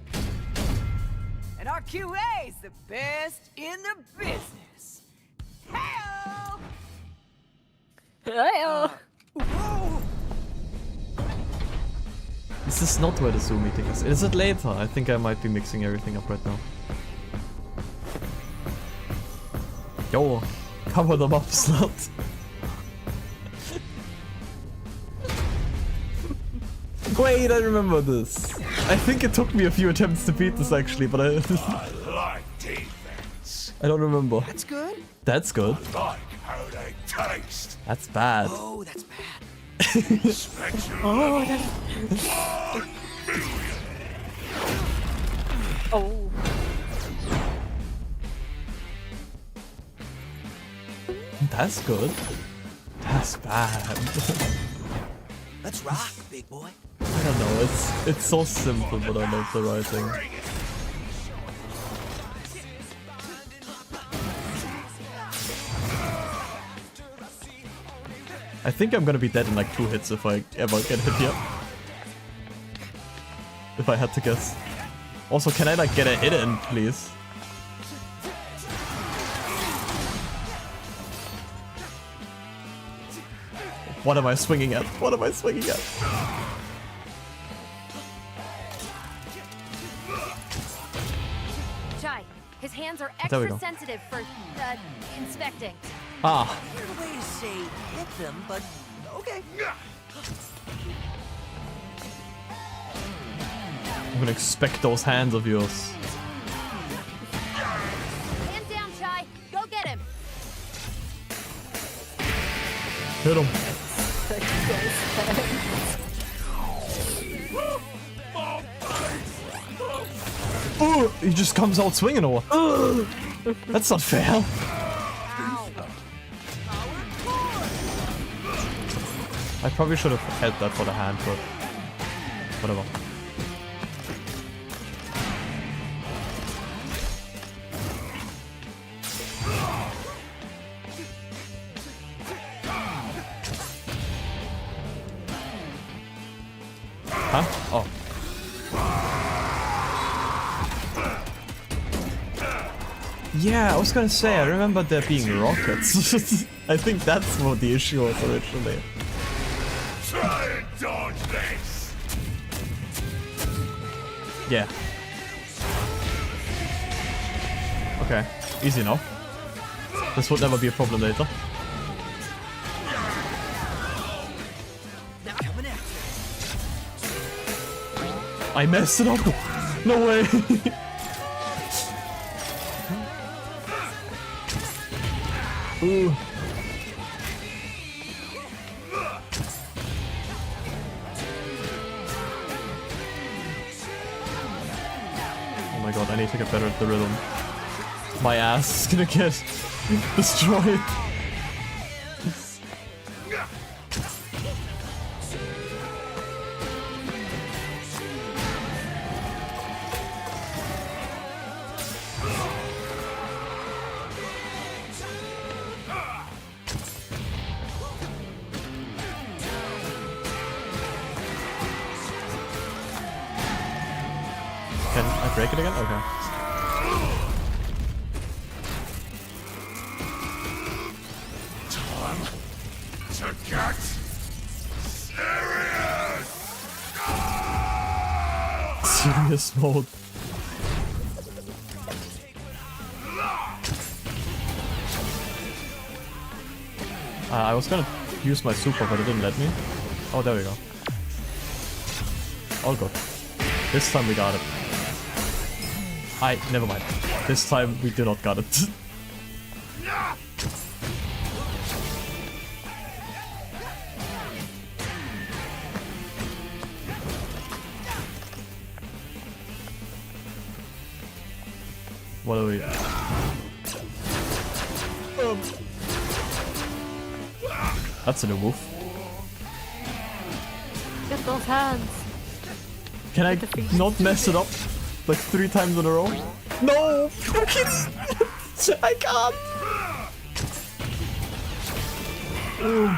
And our QA's the best in the business. Hell! Heyo! This is not where the Zoom meeting is. Is it later? I think I might be mixing everything up right now. Yo, cover them up, slut. Wait, I remember this. I think it took me a few attempts to beat this actually, but I like defense. I don't remember. That's good. That's good. Like how they taste. That's bad. Oh, that's bad. Oh, that's... Oh. That's good. That's bad. Let's rock, big boy. I don't know, it's so simple, but I love the writing. I think I'm gonna be dead in like 2 hits if I ever get hit here. If I had to guess. Also, can I like get a hit in, please? What am I swinging at? What am I swinging at? Chai, his hands are There we extra go. sensitive for, inspecting. Ah. Weird way to say hit them, but okay. I'm gonna expect those hands of yours. Hit him. Oh, he just comes out swinging or what? That's not fair. I probably should have had that for the hand, but whatever. Huh? Oh. Yeah, I was gonna say, I remember there being rockets. I think that's what the issue was originally. Try and dodge this. Yeah. Okay, easy enough. This would never be a problem later. I messed it up! No way! Ooh. Oh my god, I need to get better at the rhythm. My ass is gonna get destroyed. Can I break it again? Okay. Time to get serious. Serious mode. I was gonna use my super, but it didn't let me. Oh, there we go. All good. This time we got it. Never mind. This time we do not got it. What are we? That's a new move. Get those hands. Can I not mess it up like 3 times in a row? No! I'm kidding! I can't! Ooh.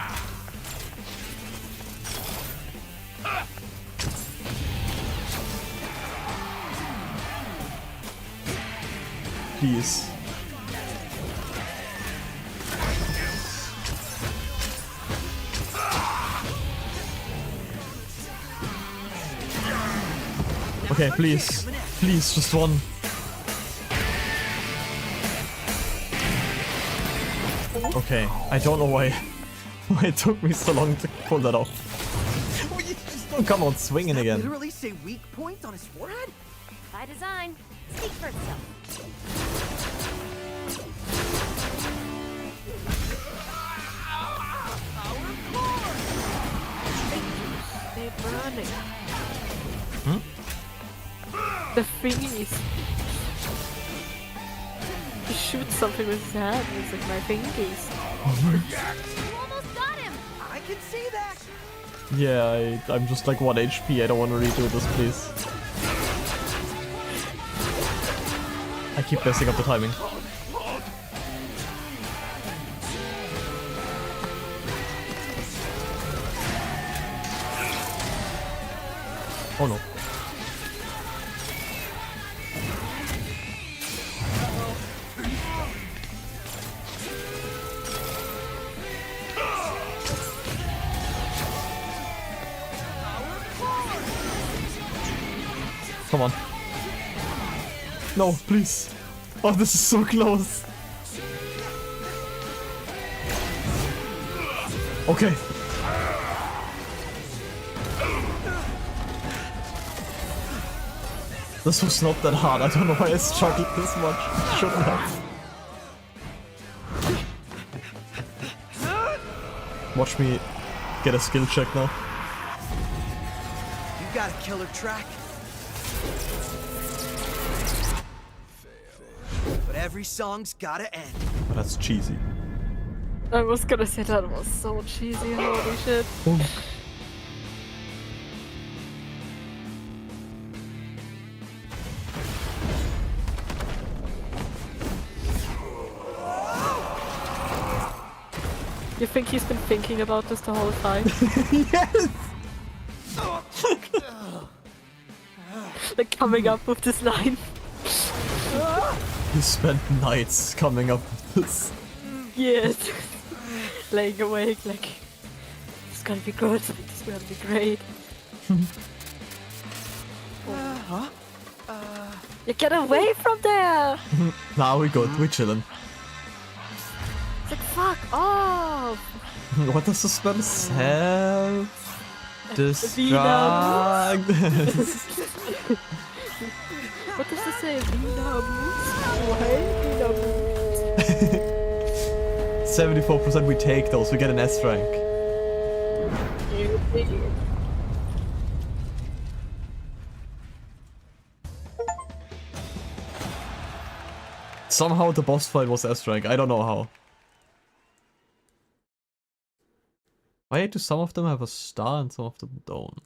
Please. Okay, please. Please, just one. Okay, I don't know why it took me so long to pull that off. You just don't come out swinging again. Literally say weak point on his forehead? By design. Speak for itself. They're burning. Hmm? The thingies. He shoots something with his hand. It's like my fingies. You almost got him. I can see that. Yeah, I'm just like 1 HP. I don't want to redo this, please. I keep messing up the timing. Oh no. Come on. No, please. Oh, this is so close. Okay. This was not that hard. I don't know why I struggled this much. Shouldn't have. Watch me get a skill check now. You got a killer track. But every song's gotta end. Oh, that's cheesy. I was gonna say that was so cheesy, holy shit. You think he's been thinking about this the whole time? Yes! Like coming up with this line. You spent nights coming up with this. Yes. Laying awake like, it's gonna be good, it's gonna be great. You get away from there! Now we good, we chillin'. It's like, fuck off! What does the spell say? Distract. What does it say? 74% we take those, we get an S rank. Somehow the boss fight was S rank, I don't know how. Why do some of them have a star and some of them don't?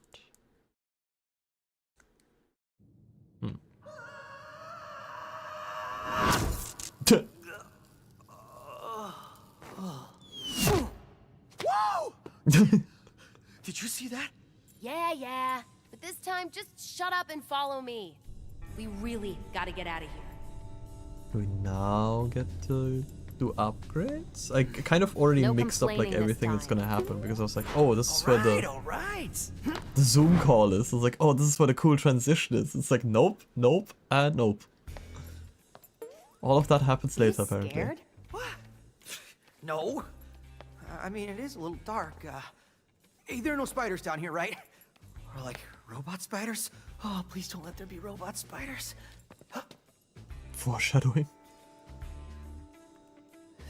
Whoa! Did you see that? Yeah. But this time, just shut up and follow me. We really gotta get out of here. Do we now get to do upgrades? I kind of already mixed up like everything that's gonna happen because I was like, oh, this is where the Zoom call is. I was like, oh, this is where the cool transition is. It's like, nope, and nope. All of that happens later, apparently. Scared? What? No. I mean, it is a little dark. Hey, there are no spiders down here, right? Or like robot spiders? Oh, please don't let there be robot spiders. Foreshadowing.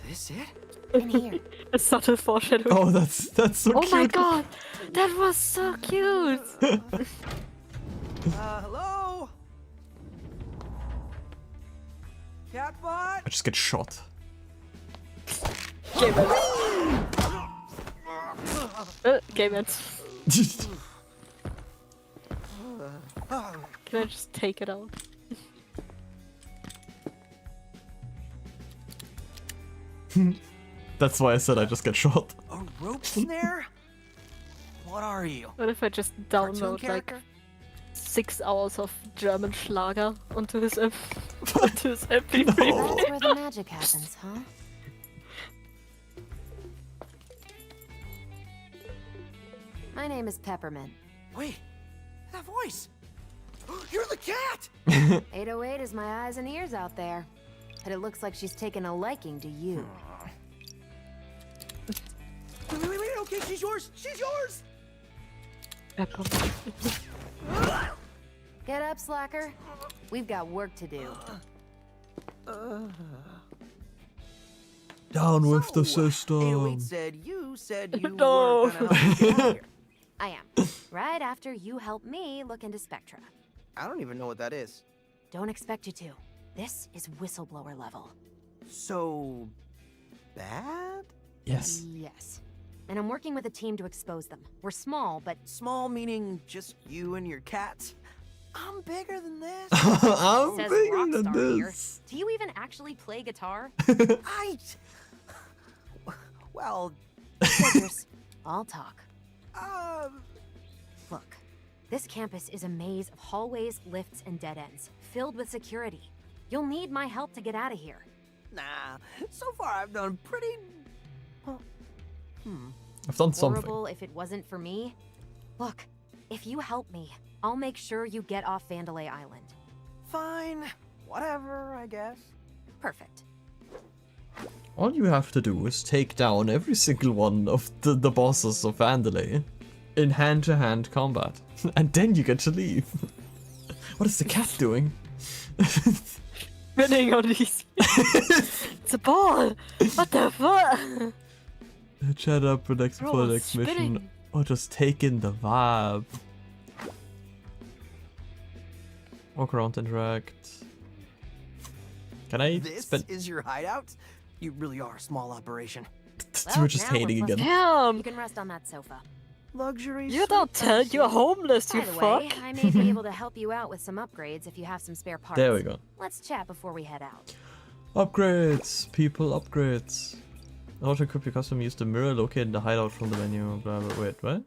This it? In here. A subtle foreshadowing. Oh, that's so cute. Oh my god! That was so cute! Hello? Catbot? I just get shot. Game end. Game end. Can I just take it out? That's why I said I just get shot. A rope snare? What are you? What if I just download like 6 hours of German Schlager onto his MP3? That's where the magic happens, huh? My name is Peppermint. Wait, that voice! You're the cat! 808 is my eyes and ears out there. But it looks like she's taken a liking to you. Wait, okay, she's yours! She's yours! Get up, slacker. We've got work to do. Down with the system. 808 said you No. were gonna help me get out of here. I am. Right after you help me look into Spectra. I don't even know what that is. Don't expect you to. This is whistleblower level. So... bad? Yes. Yes. And I'm working with a team to expose them. We're small, but... Small meaning just you and your cats? I'm bigger than this. I'm Says bigger Rockstar than here. this. Do you even actually play guitar? Well... Figures. I'll talk. Um... Look, this campus is a maze of hallways, lifts, and dead ends, filled with security. You'll need my help to get out of here. Nah, so far I've done pretty... well, I've done something. Horrible if it wasn't for me. Look, if you help me, I'll make sure you get off Vandalay Island. Fine. Whatever, I guess. Perfect. All you have to do is take down every single one of the bosses of Vandalay in hand-to-hand combat. And then you get to leave. What is the cat doing? Spinning on these. It's a ball! What the fuck? Chat up for next mission. Or just take in the vibe. Walk around, interact. Can I This is your hideout? You really are a small operation. We're just hating again. Damn! You can rest on that sofa. Luxury. You don't tell you're homeless, you By the fuck. way, I may be able to help you out with some upgrades if you have some spare parts. There we go. Let's chat before we head out. Upgrades! People, upgrades. In order to equip your custom, use the mirror located in the hideout from the menu. Blah, blah. Wait, what?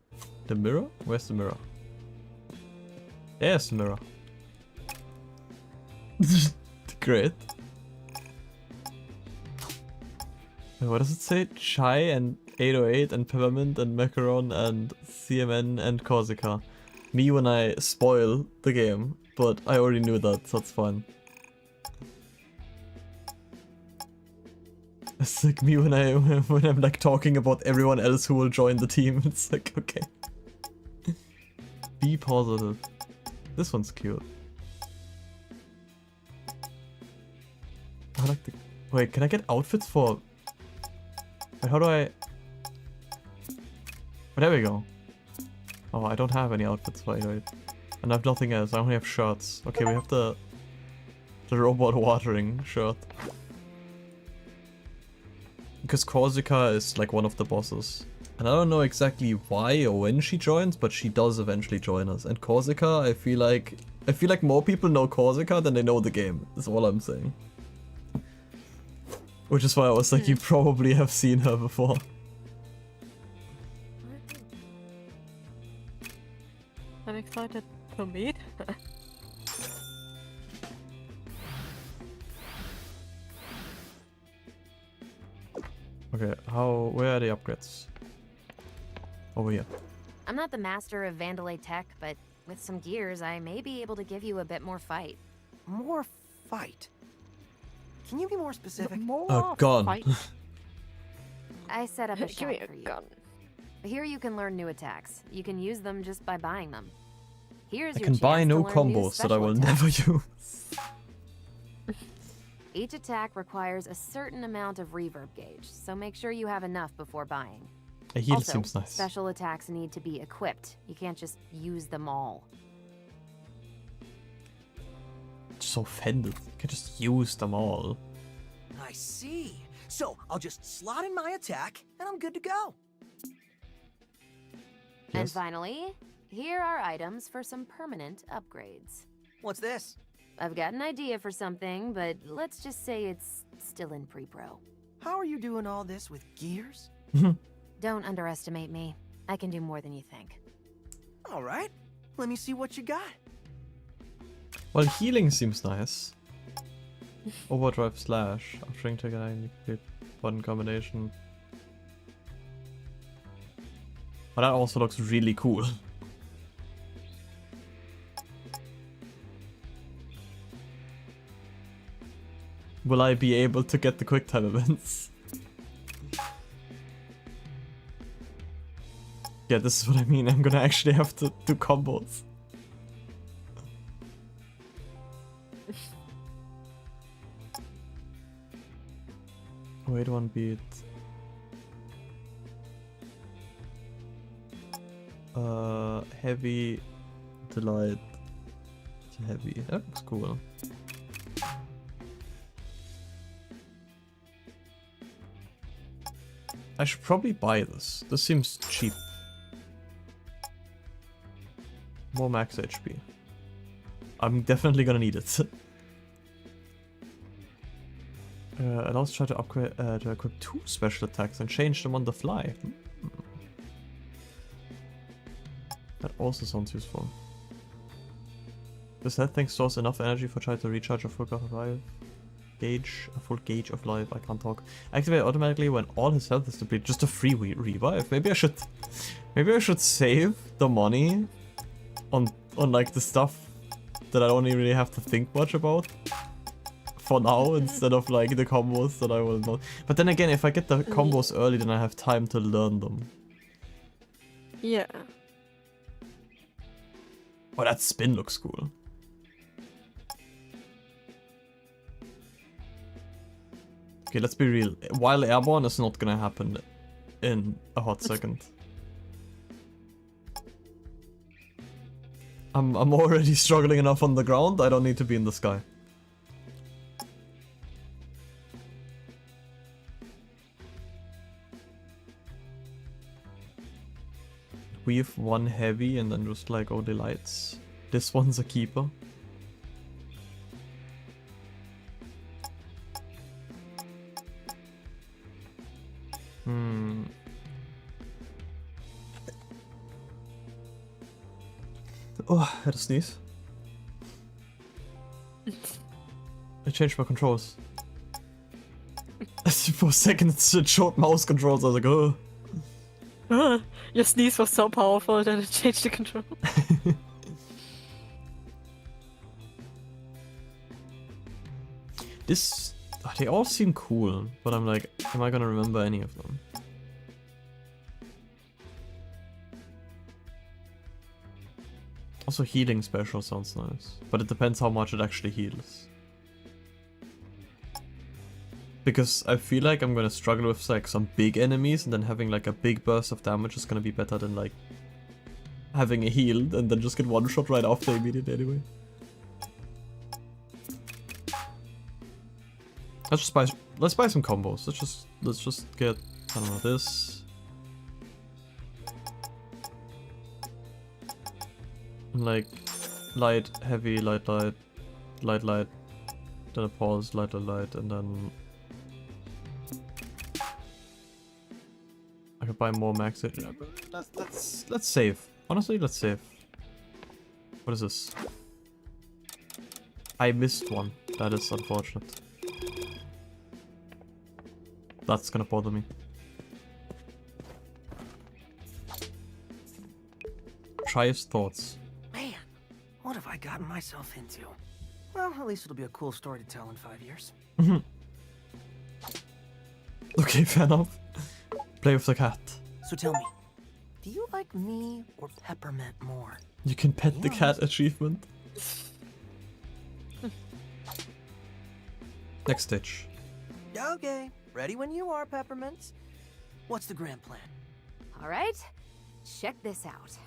The mirror? Where's the mirror? There's the mirror. Great. Wait, what does it say? Chai and 808 and peppermint and macaron and CMN and Corsica. Me when I spoil the game, but I already knew that, so that's fine. It's like me when I'm like talking about everyone else who will join the team. It's like, okay. Be positive. This one's cute. I like the... Wait, can I get outfits for... Wait, how do I... Oh, there we go. Oh, I don't have any outfits for 808. And I have nothing else. I only have shirts. Okay, we have the robot watering shirt. Because Corsica is like one of the bosses. And I don't know exactly why or when she joins, but she does eventually join us. And Corsica, I feel like more people know Corsica than they know the game. That's all I'm saying. Which is why I was like, you probably have seen her before. I'm excited to meet. Okay, where are the upgrades? Over here. I'm not the master of Vandalay tech, but with some gears, I may be able to give you a bit more fight. More fight? Can you be more specific? A gun. I set up a Give shop me a for you. gun. Here you can learn new attacks. You can use them just by buying them. Here's I your can buy chance to no learn combos that I will never use. Each attack requires a certain amount of reverb gauge, so make sure you have enough before buying. A heal Also, seems nice. special attacks need to be equipped. You can't just use them all. So offended. You can just use them all. I see. So I'll just slot in my attack, and I'm good to go. And Yes. finally, here are items for some permanent upgrades. What's this? I've got an idea for something, but let's just say it's still in pre-pro. How are you doing all this with gears? Don't underestimate me. I can do more than you think. All right. Let me see what you got. Well, healing seems nice. Overdrive slash. After taking a button combination. But that also looks really cool. Will I be able to get the quick time events? Yeah, this is what I mean. I'm gonna actually have to do combos. Wait one beat. Heavy delight. Heavy. That looks cool. I should probably buy this. This seems cheap. More max HP. I'm definitely gonna need it. Allows try to upgrade to equip 2 special attacks and change them on the fly. That also sounds useful. This health thing stores enough energy for trying to recharge a full gauge of life. I can't talk. Activate automatically when all his health is depleted. Just a free revive. Maybe I should save the money on like the stuff that I don't really have to think much about for now, instead of like the combos that I will not. But then again, if I get the combos early, then I have time to learn them. Yeah. Oh, that spin looks cool. Okay, let's be real. While airborne is not gonna happen in a hot second. I'm already struggling enough on the ground, I don't need to be in the sky. Weave one heavy and then just like all the lights. This one's a keeper. Oh, I had a sneeze. I changed my controls. For a second it showed mouse controls, I was like, oh. Your sneeze was so powerful that it changed the control. They all seem cool, but I'm like, am I gonna remember any of them? Also, healing special sounds nice, but it depends how much it actually heals. Because I feel like I'm gonna struggle with like some big enemies, and then having like a big burst of damage is gonna be better than like having a healed and then just get one shot right after immediately anyway. Let's buy some combos. Let's just get, I don't know, this. And like light, heavy, light, light, light, light, then a pause, light, light, light, and then I could buy more max. Let's save. Honestly, let's save. What is this? I missed one. That is unfortunate. That's gonna bother me. Try his thoughts. Man, what have I gotten myself into? Well, at least it'll be a cool story to tell in 5 years. Okay, fair enough. Play with the cat. So tell me, do you like me or Peppermint more? You can pet the cat achievement. Next stage. Okay, ready when you are, Peppermint. What's the grand plan? All right, check this out.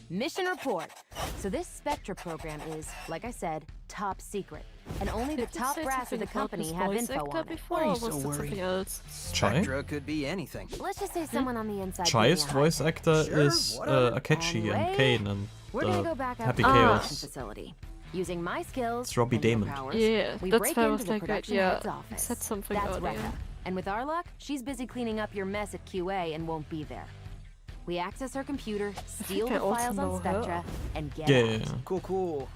Mission report. So this Spectra program is, like I said, top secret. And only the top brass of the company have info on it. Why are you so worried? Spectra could be anything. Let's just say someone on the inside. Chai's voice actor is Akechi and Kane and we're gonna go back Happy up to the Chaos. production facility. Using my skills, It's Robbie and your Damon. powers, Yeah, we that's break why I into was the like, production yeah, head's office. said something That's earlier. Rekka. And with our luck, she's busy cleaning up your mess at QA and won't be there. We access her computer, steal I the also files know on her. Spectra, and get Yeah. out. Cool.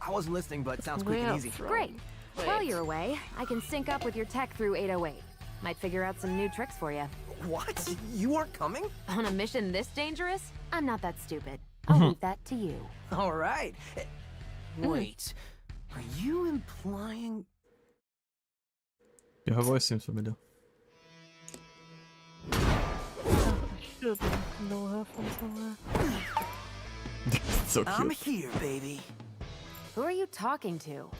I wasn't listening, but sounds quick and easy. Great. While you're away, I can sync up with your tech through 808. Might figure out some new tricks for you. What? You aren't coming? On a mission this dangerous? I'm not that stupid. I'll leave that to you. All right. Wait. Are you implying... Yeah, her voice seems familiar. Should know her from somewhere. So cute. I'm here, baby. Who are you talking to?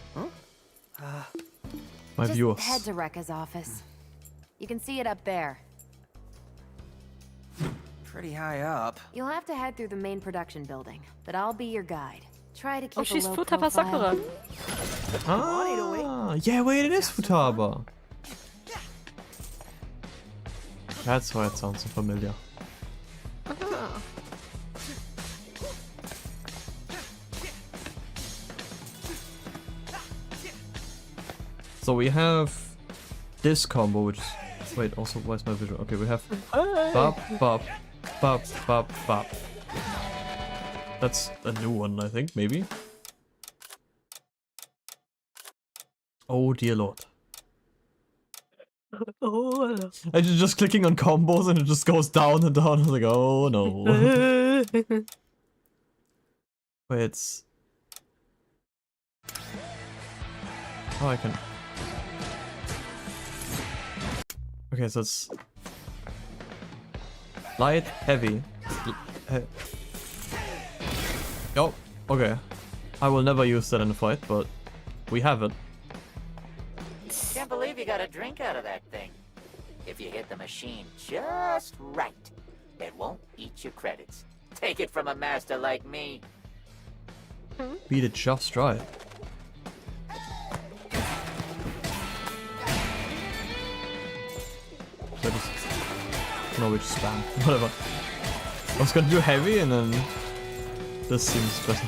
My Just viewers. head to Rekka's office. You can see it up there. Pretty high up. You'll have to head through the main production building, but I'll be your guide. Try to keep Oh, a she's low Futaba profile. Sakura. Ah, yeah, wait, it is Futaba. That's why it sounds so familiar. Ah. So we have this combo, which is... Wait, also, where's my visual? Okay, we have... Bop, bop, bop, bop, bop. That's a new one, I think, maybe? Oh dear lord. Oh, I just clicking on combos and it just goes down and down. I was like, oh no. Wait, it's... Oh, I can... Okay, so it's... Light, heavy. Oh, okay. I will never use that in a fight, but we have it. Can't believe you got a drink out of that thing. If you hit the machine just right, it won't eat your credits. Take it from a master like me. Beat it just right. That is... No, we just spam. Whatever. I was gonna do heavy and then... This seems better.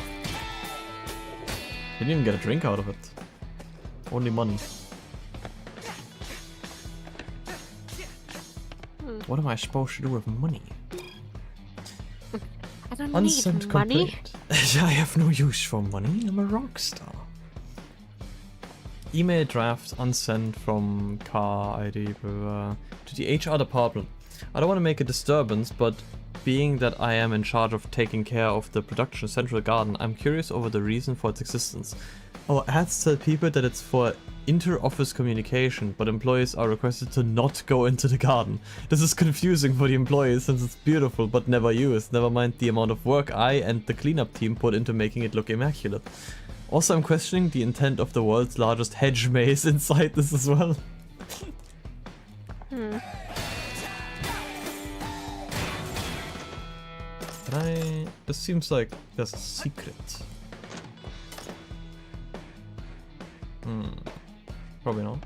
Didn't even get a drink out of it. Only money. What am I supposed to do with money? I don't Unsent need money. complete. I have no use for money. I'm a rock star. Email draft unsent from car ID to the HR department. I don't want to make a disturbance, but being that I am in charge of taking care of the production central garden, I'm curious over the reason for its existence. Our ads tell people that it's for inter-office communication, but employees are requested to not go into the garden. This is confusing for the employees since it's beautiful but never used, never mind the amount of work I and the cleanup team put into making it look immaculate. Also, I'm questioning the intent of the world's largest hedge maze inside this as well. This seems like there's a secret. Probably not.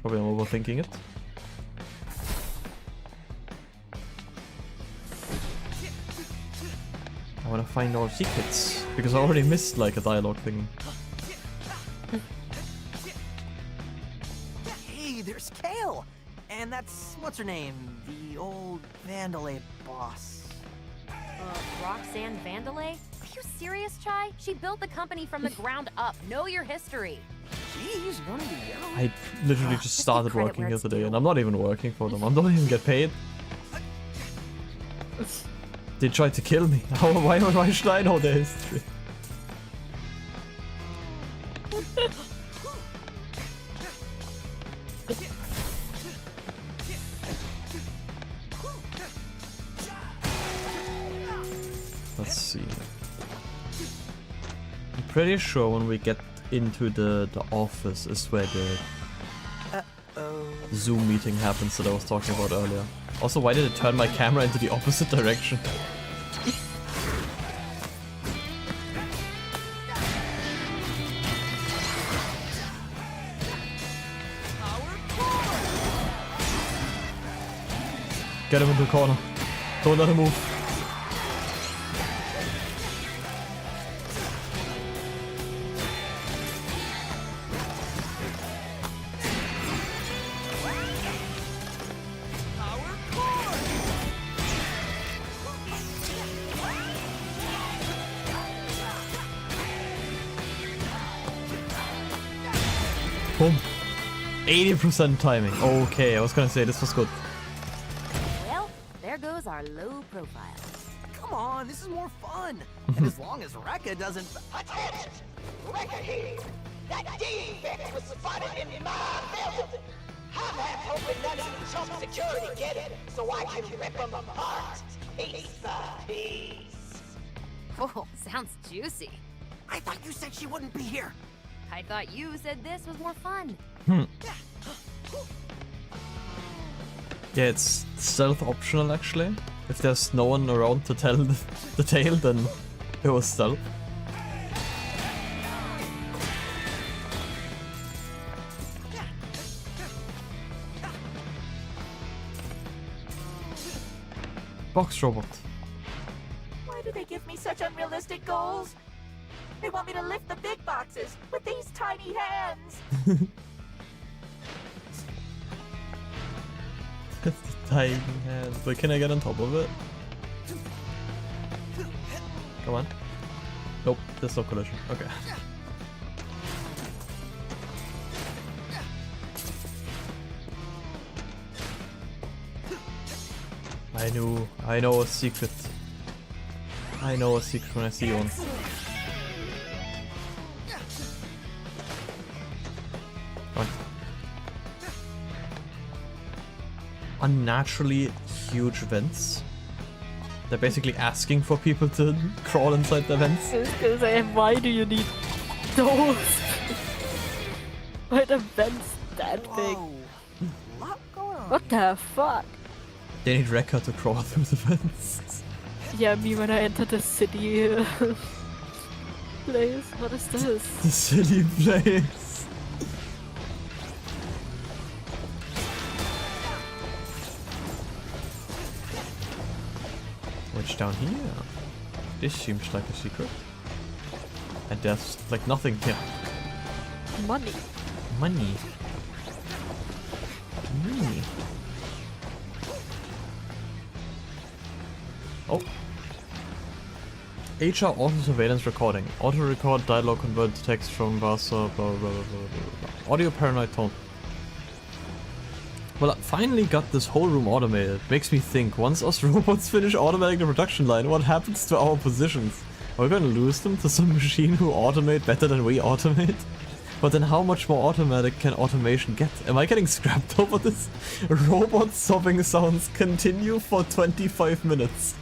Probably I'm overthinking it. I wanna find all secrets, because I already missed like a dialogue thing. Hey, there's Kale! And that's, what's her name? The old Vandalay boss. Roxanne Vandalay? Are you serious, Chai? She built the company from the ground up. Know your history. Jeez, you're only young. I literally just started working here today and I'm not even working for them. I don't even get paid. They tried to kill me. Why should I know their history? Let's see. I'm pretty sure when we get into the office is where the Zoom meeting happens that I was talking about earlier. Also, why did it turn my camera into the opposite direction? Get him into the corner. Don't let him move. Boom. 80% timing. Okay, I was gonna say this was good. Well, there goes our low profile. Come on, this is more fun. And as long as Rekka doesn't... Attention! Rekka here! That defect was spotted in my building! I'm half hoping none of you chump security get it, so I can rip them apart, piece by piece. Oh, sounds juicy. I thought you said she wouldn't be here. I thought you said this was more fun. Yeah, it's stealth optional actually. If there's no one around to tell the tale, then it was stealth. Box robot. Why do they give me such unrealistic goals? They want me to lift the big boxes with these tiny hands. The tiny hand. But can I get on top of it? Come on. Nope, there's no collision. Okay. I know a secret. I know a secret when I see one. Come on. Unnaturally huge vents. They're basically asking for people to crawl inside the vents. I was gonna say, why do you need those? Why are the vents that big? What the fuck? They need Rekka to crawl through the fence. Yeah, me when I entered the city place. What is this? The city place. Which down here? This seems like a secret. And there's like nothing here. Money. Money. Money. Oh. HR auto surveillance recording. Auto record dialogue convert text from Vasa, blah blah blah blah blah. Audio paranoid tone. Well, I finally got this whole room automated. Makes me think, once us robots finish automating the production line, what happens to our positions? Are we gonna lose them to some machine who automate better than we automate? But then how much more automatic can automation get? Am I getting scrapped over this? Robot sobbing sounds continue for 25 minutes.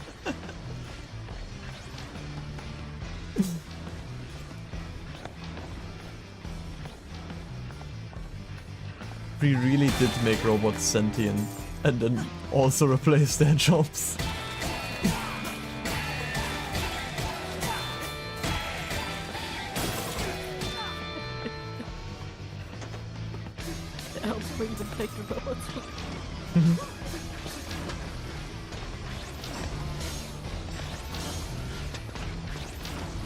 We really did make robots sentient and then also replace their jobs. Elves will even take the robots.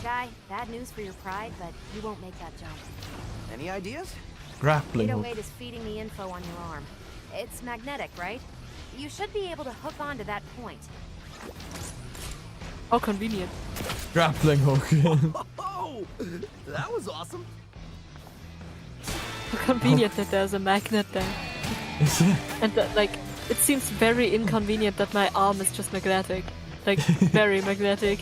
Guy, bad news for your pride, but you won't make that jump. Any ideas? Grappling hook. 808 is feeding the info on your arm. It's magnetic, right? You should be able to hook onto that point. How convenient. Grappling hook. Oh, that was awesome. How convenient that there's a magnet there. And that, like, it seems very inconvenient that my arm is just magnetic. Like, very magnetic.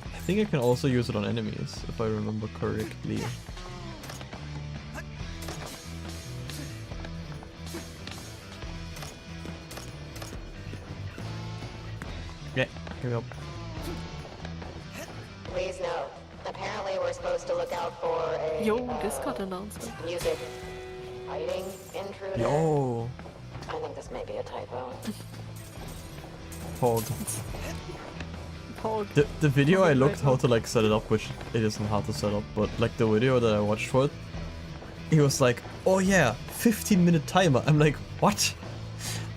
I think I can also use it on enemies, if I remember correctly. Yeah, here we go. Please note, apparently we're supposed to look out for a Yo, this got announced. music hiding intruder. Yo. I think this may be a typo. Pog. Pog. The video I looked how to like set it up, which it isn't hard to set up, but like the video that I watched for it, he was like, oh yeah, 15-minute timer. I'm like, what?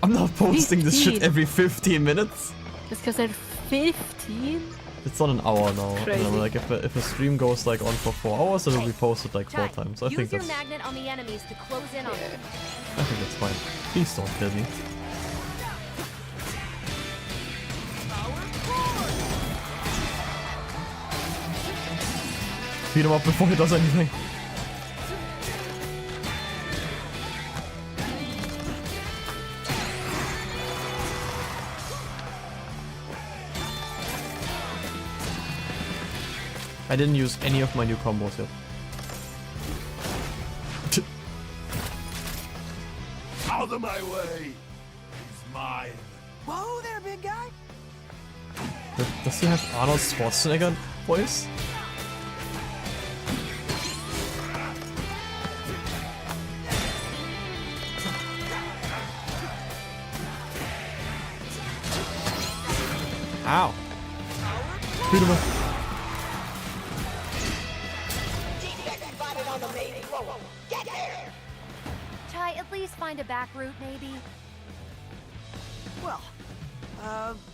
I'm not posting this shit 15. every 15 minutes. It's because they're 15? It's on an hour now. And Crazy. I'm like, if a stream goes like on for 4 hours, it'll be posted like 4 times. I Use think your that's, magnet on the enemies to close in on them. I think that's fine. Please don't kill me. Beat him up before he does anything. I didn't use any of my new combos yet. Out of my way! He's mine. Whoa there, big guy. Does he have Arnold Schwarzenegger voice? Ow! Beat him up. Spotted on the maid. Whoa, get there! Try at least find a back route, maybe. Well,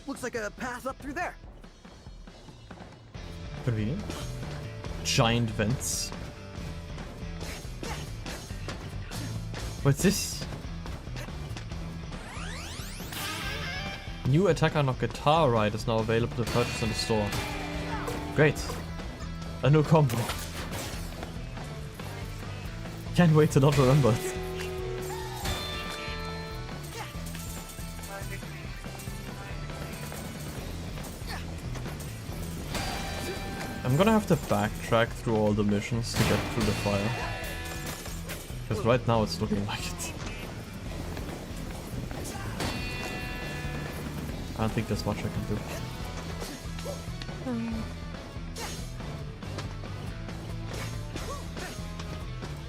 looks like a path up through there. Convenient. Giant vents. What's this? New attack unlock guitar ride is now available to purchase in the store. Great. A new combo. Can't wait to not remember it. I'm gonna have to backtrack through all the missions to get through the fire. Because right now it's looking like it. I don't think there's much I can do.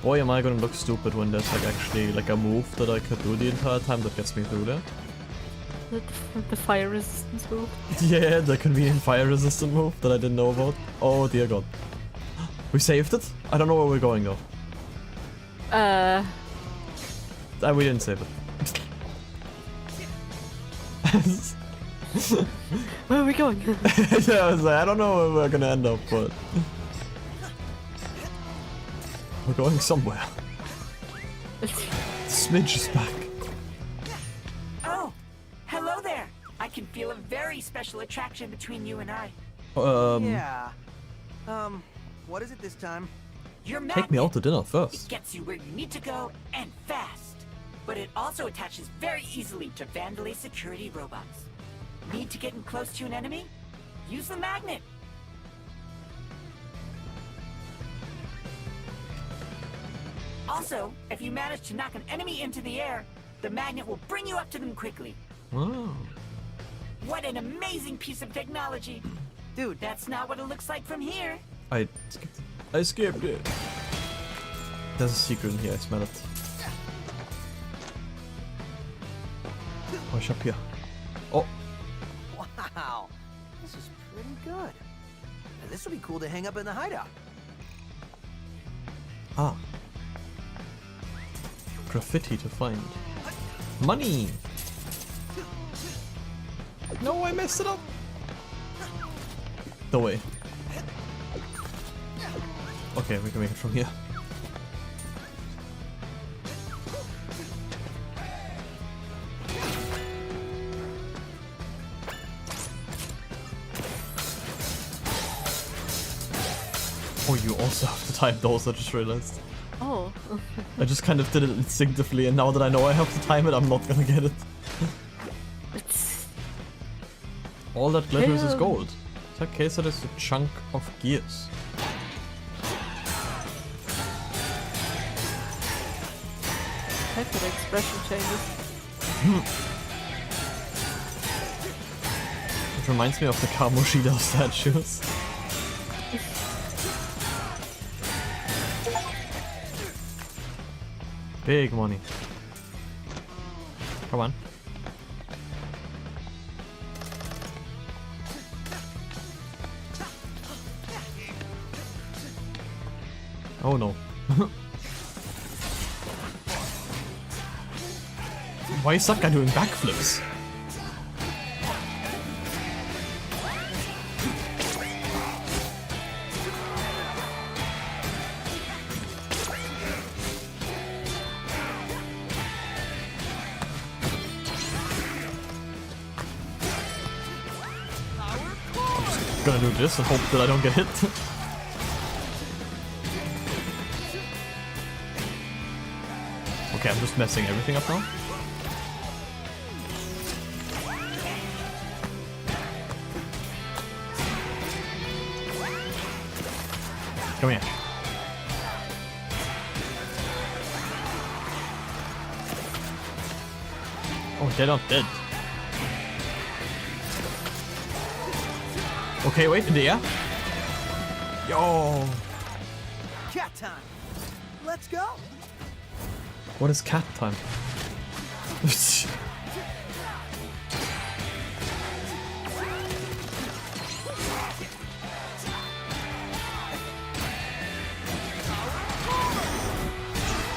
Boy, am I gonna look stupid when there's like actually like a move that I could do the entire time that gets me through there. The fire resistance move. Yeah, the convenient fire resistant move that I didn't know about. Oh dear god. We saved it? I don't know where we're going though. We didn't save it. Where are we going? Yeah, I was like, I don't know where we're gonna end up, but we're going somewhere. Smidge is back. Oh, hello there. I can feel a very special attraction between you and I. Yeah. What is it this time? Your Take me out to dinner It first. gets you where you need to go and fast. But it also attaches very easily to Vandalay security robots. Need to get in close to an enemy? Use the magnet. Also, if you manage to knock an enemy into the air, the magnet will bring you up to them quickly. Oh. What an amazing piece of technology. Dude, that's not what it looks like from here. I skipped it. There's a secret in here, I smell it. Push up here. Oh. Wow. This is pretty good. Now, this would be cool to hang up in the hideout. Ah. Graffiti to find. Money! No, I messed it up! No way. Okay, we can make it from here. Oh, you also have to time those, I just realized. Oh. I just kind of did it instinctively, and now that I know I have to time it, I'm not gonna get it. All that glitters is gold. That case, that is a chunk of gears. Heck, that expression changes. It reminds me of the Kamoshida statues. Big money. Come on. Oh no. Why is that guy doing backflips? Gonna do this and hope that I don't get hit. Okay, I'm just messing everything up now. Come here. Oh, they're not dead. Okay, wait, in the air? Yo! Cat time! Let's go! What is cat time?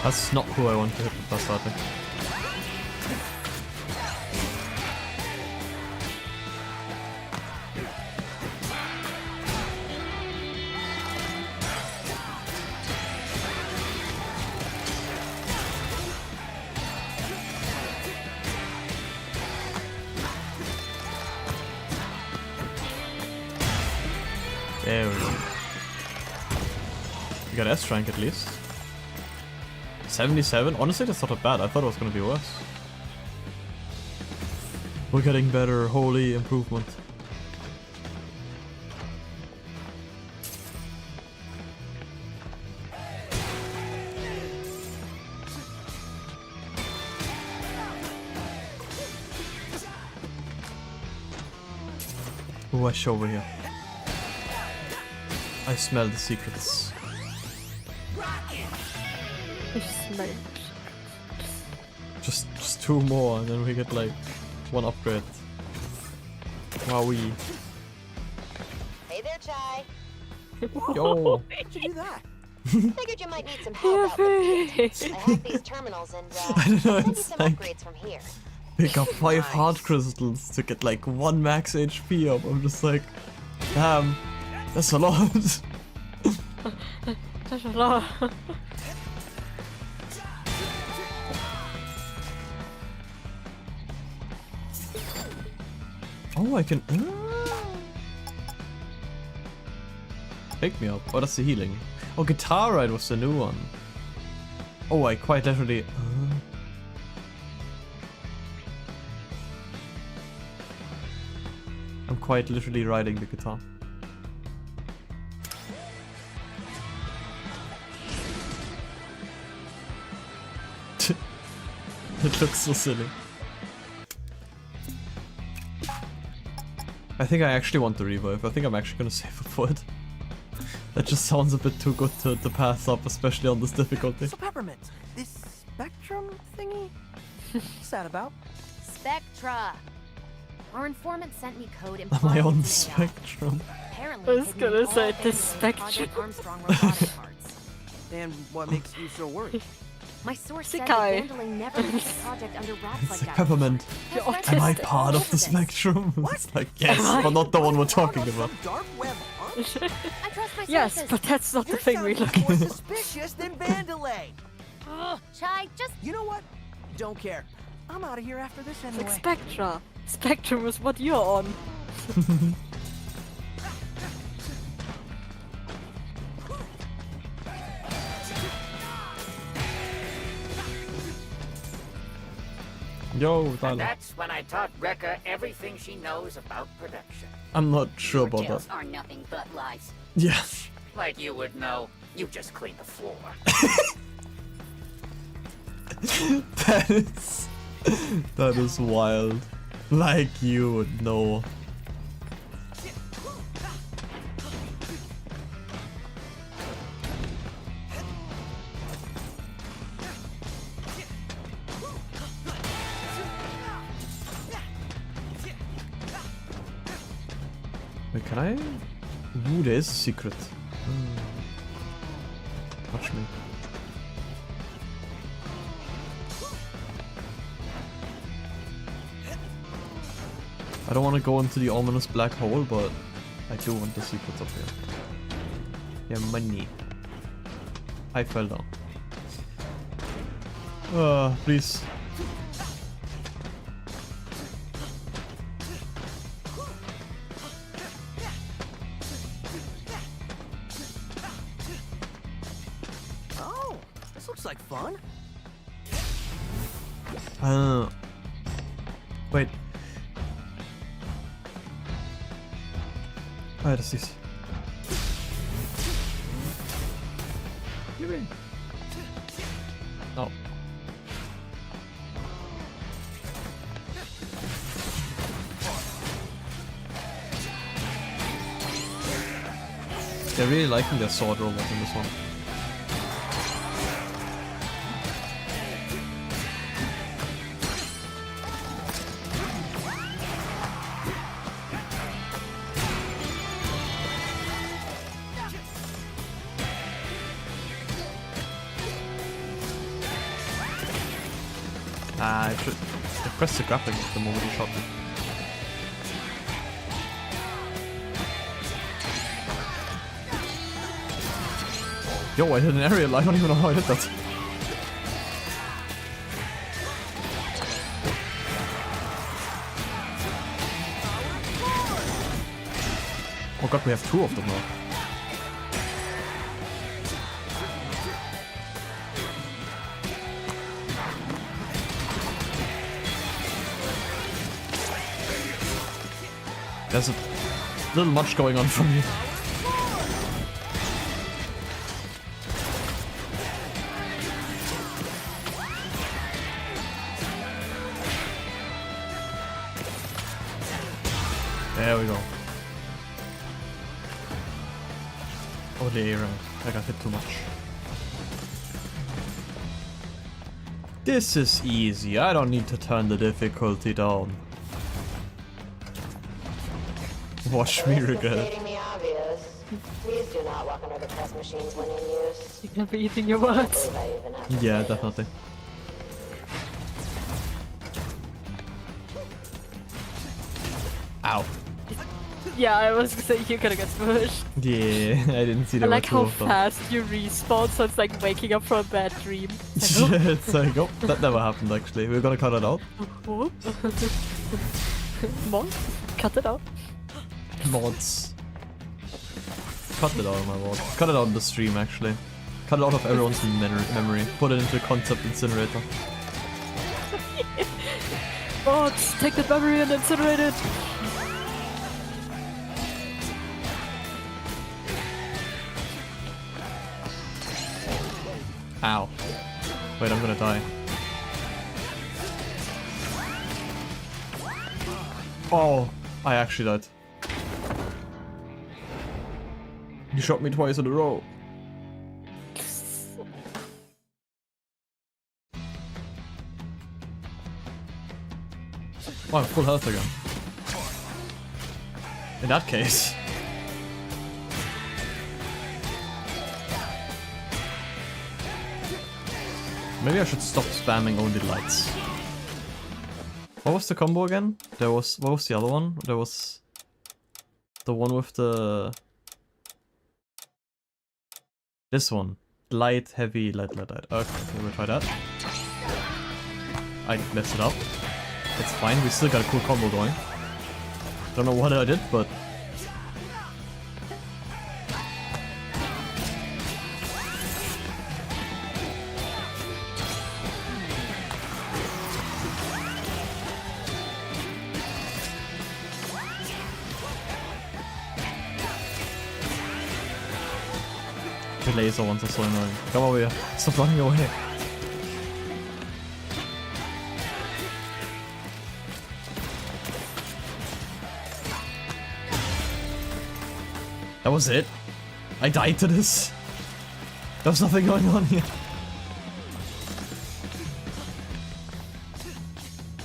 That's not who I want to hit with that, sadly. There we go. We got S rank at least. 77? Honestly, that's not that bad. I thought it was gonna be worse. We're getting better. Holy improvement. Ooh, over here. I smell the secrets. Just 2 more and then we get like 1 upgrade. Wowee. Hey there, Chai. Yo. How'd you do that? Figured you might need some help out with it. I hacked these terminals and I don't know, send you it's some like- upgrades from here. Pick up 5 heart crystals to get like 1 max HP up. I'm just like, damn, that's a lot. That's a lot. Oh, I can. Pick me up. Oh, that's the healing. Oh, Guitar Ride was the new one. Oh, I quite literally. I'm quite literally riding the guitar. It looks so silly. I think I actually want to revive. I think I'm actually gonna save up for it. That just sounds a bit too good to pass up, especially on this difficulty. So Peppermint, this spectrum thingy? What's that about? Spectra. Our informant sent me code Am I on the it's an AI. spectrum? Apparently, I was hidden in gonna all say things the in spectrum. Project Armstrong robotic parts. And what makes you so worried? My source said that Sikai. Vandalay never keeps the project under wraps like that. Peppermint. Has read Am I this part of the this. spectrum? It's like, yes, but not the one we're talking about. Dark web I trust my Yes, sources. but that's not the You're thing we sounding look more at. suspicious than Vandalay. Chai, just You know what? Don't care. I'm out of here after this Like anyway. Spectra. Spectrum is what you're on. Yo, And Tyler. that's when I taught Rekka everything she knows about production. I'm not sure about Tales that. are nothing but lies. Yeah. Like you would know, you just cleaned the floor. That is wild. Like you would know. Wait, can I? Ooh, there is a secret. Watch me. I don't want to go into the ominous black hole, but I do want the secrets up here. Yeah, money. I fell down. Please. Oh, this looks like fun. Wait. Ah, das ist. Oh. They're really liking their sword robot in this one. I pressed the grappling hook the moment he shot me. Yo, I hit an aerial, I don't even know how I did that. Oh god, we have 2 of them now. There's a little much going on for me. There we go. Oh, the air. I got hit too much. This is easy. I don't need to turn the difficulty down. Watch me regret it. Stating the obvious. Please do not walk under the press machines when in use. You're gonna be eating your words. Yeah, definitely. Ow. Yeah, I was gonna say you're gonna get smushed. Yeah, I didn't see I that. like how fast you respawn, so it's like waking up from a bad dream. It's like, Yeah, it's like, oh, that never happened actually. We're gonna cut it out. oh. Mods, cut it out. Mods. Cut it out of my mod. Cut it out of the stream actually. Cut it out of everyone's memory. Put it into a concept incinerator. Mods, take the memory and incinerate it. Ow. Wait, I'm gonna die. Oh, I actually died. You shot me twice in a row. Oh, I'm full health again. In that case. Maybe I should stop spamming only lights. What was the combo again? There was... What was the other one? There was... The one with the... This one. Light, heavy, light, light, light. Okay, we'll try that. I messed it up. That's fine, we still got a cool combo going. Don't know what I did, but... The laser ones are so annoying. Come over here. Stop running away. That was it? I died to this? There was nothing going on here.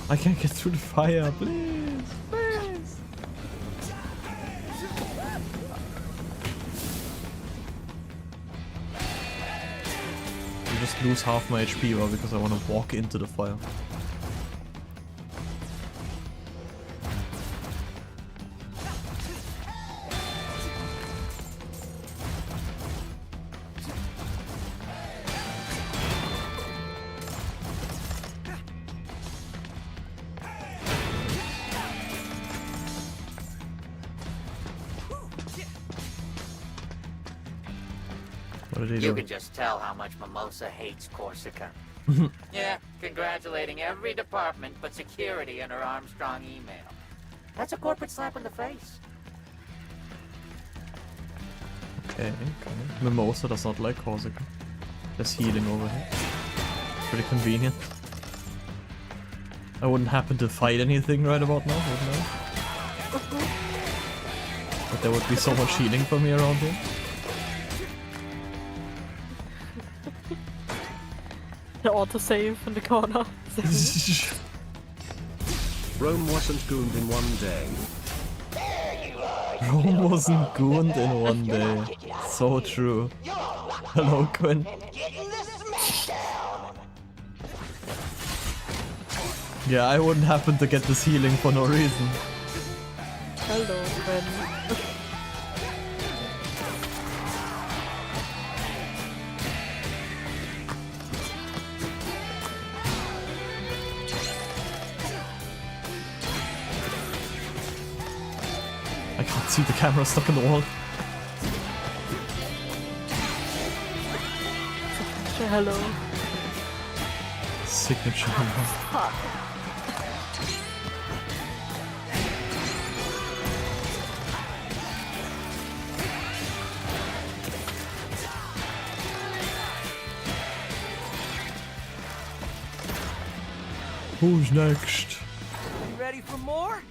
I can't get through the fire, please, please. I just lose half my HP well, because I want to walk into the fire. You can just tell how much Mimosa hates Corsica. Yeah, congratulating every department but security in her Armstrong email. That's a corporate slap in the face. Okay, okay. Mimosa does not like Corsica. There's healing over here. Pretty convenient. I wouldn't happen to fight anything right about now, wouldn't I? But there would be so much healing for me around here. The autosave in the corner. Rome wasn't gooned in one day. Rome wasn't gooned in one day. So true. Hello, Quinn. Yeah, I wouldn't happen to get this healing for no reason. Hello, Quinn. I can't see the camera stuck in the wall. Hello. Signature hello. Who's next? You ready for more?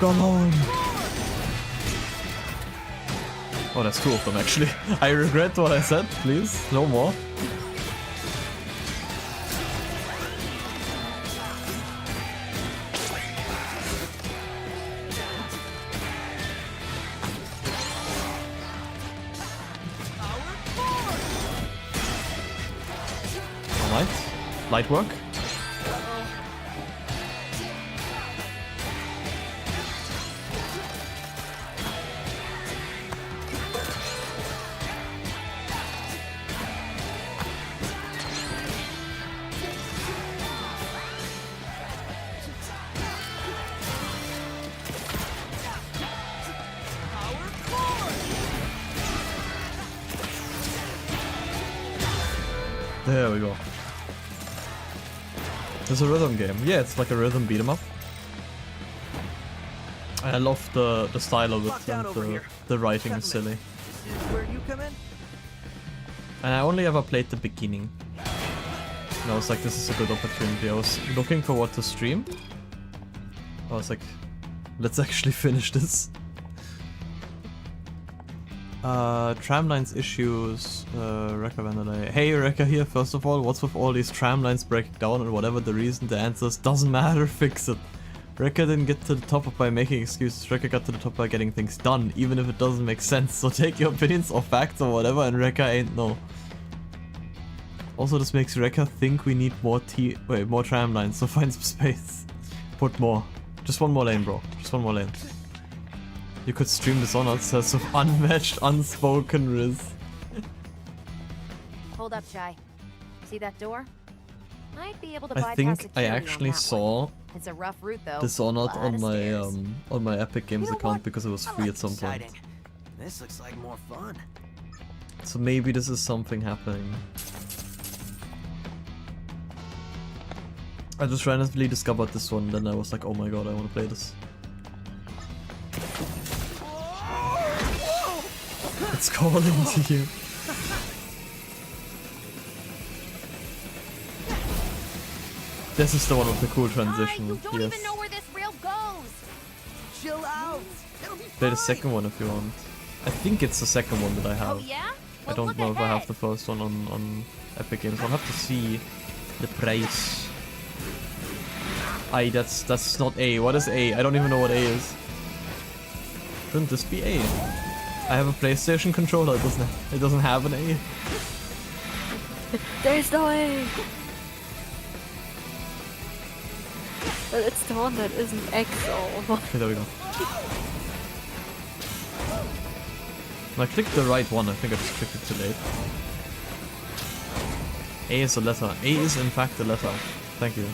Come on! Oh, that's 2 of them actually. I regret what I said, please. No more. Alright. Light work. There we go. It's a rhythm game. Yeah, it's like a rhythm beat 'em up. I love the style of it and the writing is silly. This is where you come in? And I only ever played the beginning. And I was like, this is a good opportunity. I was looking for what to stream. I was like, let's actually finish this. Tramlines issues, Rekka Vandelay. Hey, Rekka here, first of all, what's with all these tramlines breaking down and whatever the reason, the answers doesn't matter, fix it. Rekka didn't get to the top by making excuses, Rekka got to the top by getting things done, even if it doesn't make sense, so take your opinions or facts or whatever and Rekka ain't no. Also, this makes Rekka think we need more more tramlines, so find some space. Put more. Just one more lane, bro. Just one more lane. You could stream Dishonored, says with unmatched, unspoken riz. Hold up, Chai. See that door? Might be able to I bypass think I security on actually that saw one. It's a rough route though. Dishonored Lot of on my Epic Games account because it was free at some point. This looks like more fun. So maybe this is something happening. I just randomly discovered this one, then I was like, oh my god, I want to play this. It's calling to you. This is the one with the cool transition. You don't yes. even know where this rail goes. Chill out. It'll be Play the second one if you want. I think it's the second one that I have. Oh yeah? I don't know if I have the first one on Epic Games. I'll have to see the price. Aye, that's not A. What is A? I don't even know what A is. Shouldn't this be A? I have a PlayStation controller. It doesn't have an A. There's no A. But it's the one that isn't X or. Okay, there we go. I clicked the right one. I think I just clicked it too late. A is a letter. A is in fact a letter. Thank you.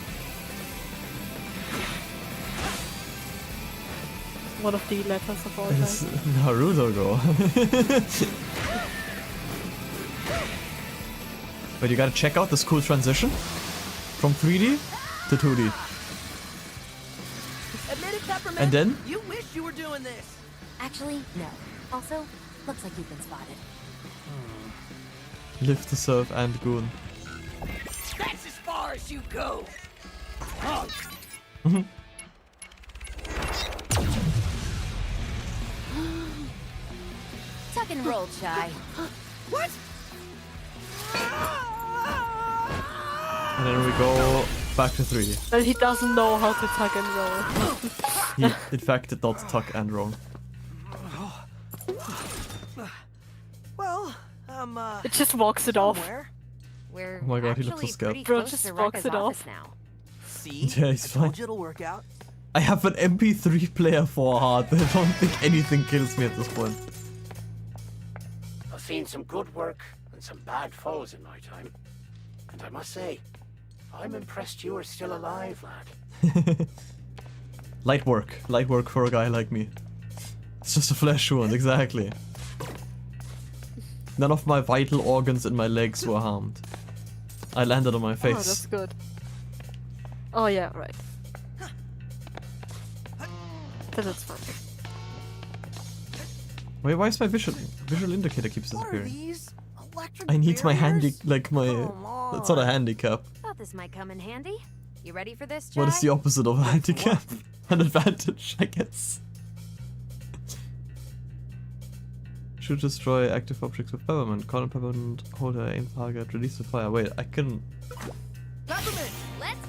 One of the letters of all time. It's Naruto go. But you gotta check out this cool transition from 3D to 2D. Admit it, Peppermint. And then? You wish you were doing this. Actually, no. Also, looks like you've been spotted. Live to serve and goon. That's as far as you go. Tuck and roll, Chai. What? And then we go back to 3D. But he doesn't know how to tuck and roll. He, in fact, did not tuck and roll. Well, it just walks it off. We're Oh my god, he looks so actually scared. pretty Bro, close just to walks Rekka's it office off. now. See? Yeah, he's I fine. told you it'll work out. I have an MP3 player for a heart. I don't think anything kills me at this point. I've seen some good work and some bad falls in my time. And I must say, I'm impressed you are still alive, lad. Light work for a guy like me. It's just a flesh wound, exactly. None of my vital organs in my legs were harmed. I landed on my Oh, face. that's good. Oh yeah, right. Then it's fine. Wait, why is my visual indicator keeps What are disappearing? these? Electric I need my barriers? it's not a handicap. Thought this might come in handy. You ready for this, Chai? What is the opposite of a handicap? An advantage, I guess. Should destroy active objects with peppermint. Call on peppermint, hold her aim target, release the fire. Wait, I can...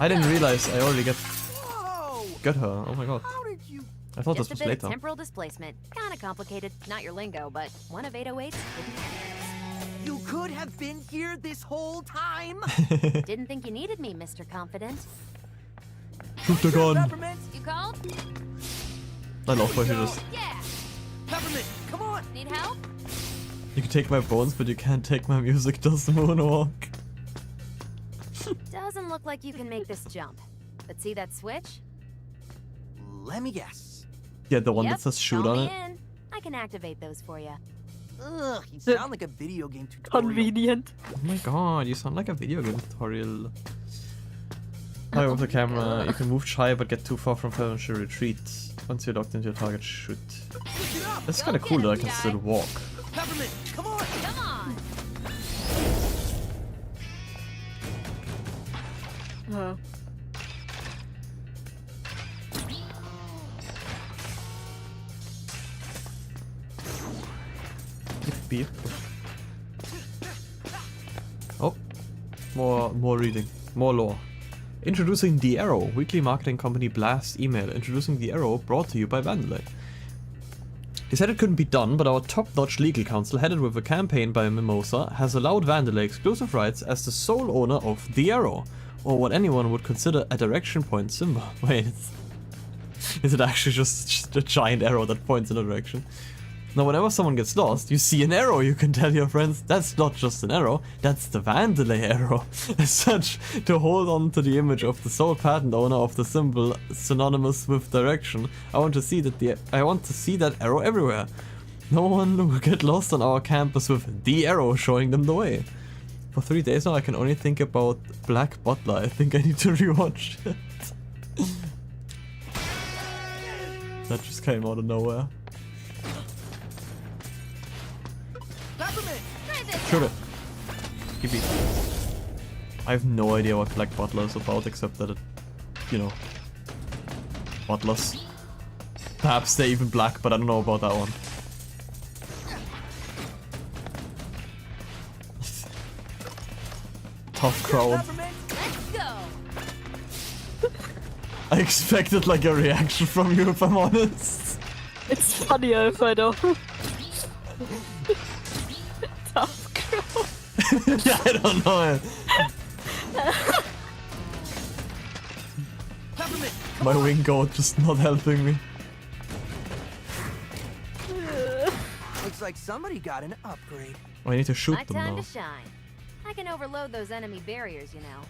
I didn't realize I already got her. Oh my god. I thought Just this was a bit later. of temporal displacement. Kinda complicated. Not your lingo, but one of 808's hidden techniques. You could have been here this whole time? Didn't think you needed me, Mr. Confident. Shoot the gun. You called? I love what you just... Yeah. Peppermint, come on! Need help? You can take my bones, but you can't take my music. Does the moonwalk. Doesn't look like you can make this jump. But see that switch? Let me guess. Yeah, the one Yep, that says shoot call on me it. in. I can activate those for you. Ugh, you sound like a video game tutorial. Convenient. Oh my god, you sound like a video game tutorial. Fire with the camera. You can move shy but get too far from her to retreat. Once you're locked into your target, shoot. That's kind of cool that I can still walk. Peppermint, come on! Come on! Oh. Beep. Oh, more reading, more lore. Introducing The Arrow, weekly marketing company blast email. Introducing The Arrow, brought to you by Vandalay. They said it couldn't be done, but our top-notch legal counsel, headed with a campaign by Mimosa, has allowed Vandalay exclusive rights as the sole owner of The Arrow, or what anyone would consider a direction point symbol. Wait, is it actually just a giant arrow that points in a direction? Now, whenever someone gets lost, you see an arrow, you can tell your friends, that's not just an arrow, that's the Vandalay arrow. As such, to hold on to the image of the sole patent owner of the symbol synonymous with direction, I want to see that arrow everywhere. No one will get lost on our campus with the arrow showing them the way. For 3 days now, I can only think about Black Butler. I think I need to rewatch it. That just came out of nowhere. Shoot it. Yippee. I have no idea what Black Butler is about, except that it, you know, butlers. Perhaps they're even black, but I don't know about that one. Tough crowd. Let's go! I expected like a reaction from you, if I'm honest. It's funnier if I don't. Tough crowd. Yeah, I don't know. My wing goat just not helping me. Looks like somebody got an upgrade. Oh, I need to shoot My them time now. to shine. I can overload those enemy barriers, you know.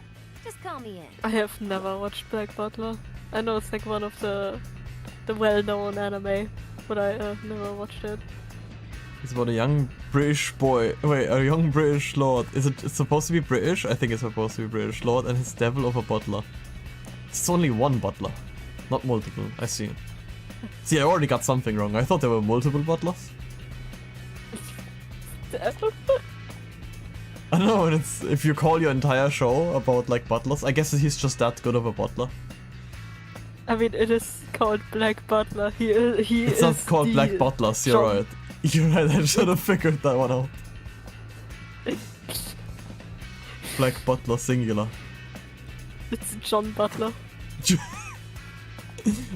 Just call me in. I have never watched Black Butler. I know it's like one of the well-known anime, but I never watched it. It's about a young British boy. Wait, a young British lord. Is it supposed to be British? I think it's supposed to be British lord and his devil of a butler. It's only one butler, not multiple. I see. See, I already got something wrong. I thought there were multiple butlers. I don't know, it's if you call your entire show about like butlers, I guess he's just that good of a butler. I mean, it is called Black Butler. He It's is not called the Black Butlers, you're John. right. You're right, I should have figured that one out. Black Butler singular. It's John Butler.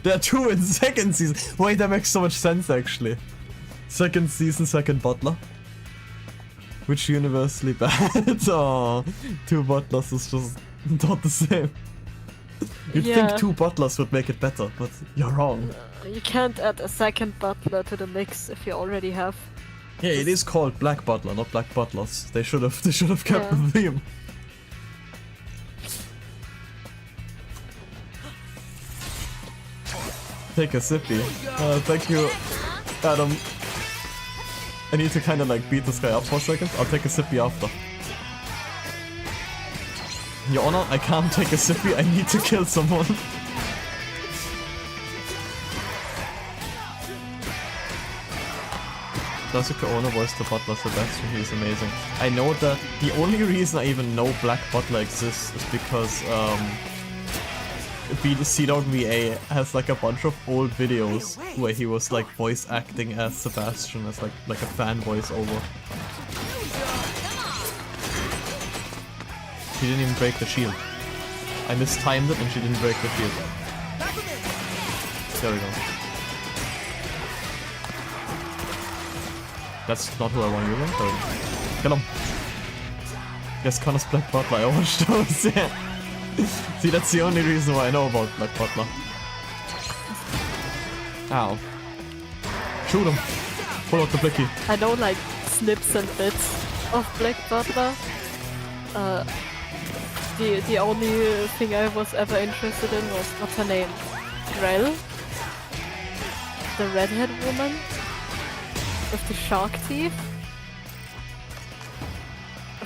There are two in second season. Wait, that makes so much sense actually. Second season, second butler. Which universally bad. Oh, two butlers is just not the same. You'd Yeah. think two butlers would make it better, but you're wrong. You can't add a second butler to the mix if you already have. Yeah, it is called Black Butler, not Black Butlers. They should have kept Yeah. the theme. Take a sippy. Thank you, Adam. I need to kind of like beat this guy up for a second. I'll take a sippy after. Your Honor, I can't take a sippy. I need to kill someone. Classic owner voiced the Butler Sebastian, he is amazing. I know that the only reason I even know Black Butler exists is because C-Dog VA has like a bunch of old videos where he was like voice acting as Sebastian as like a fan voiceover. She didn't even break the shield. I mistimed it and she didn't break the shield. There we go. That's not who I want you to run. Kill him. Yes, Connor's Black Butler. I watched those, yeah. See, that's the only reason why I know about Black Butler. Ow. Shoot him. Pull out the blicky. I know like snips and bits of Black Butler. The only thing I was ever interested in was, what's her name? Grell? The redhead woman? With the shark teeth?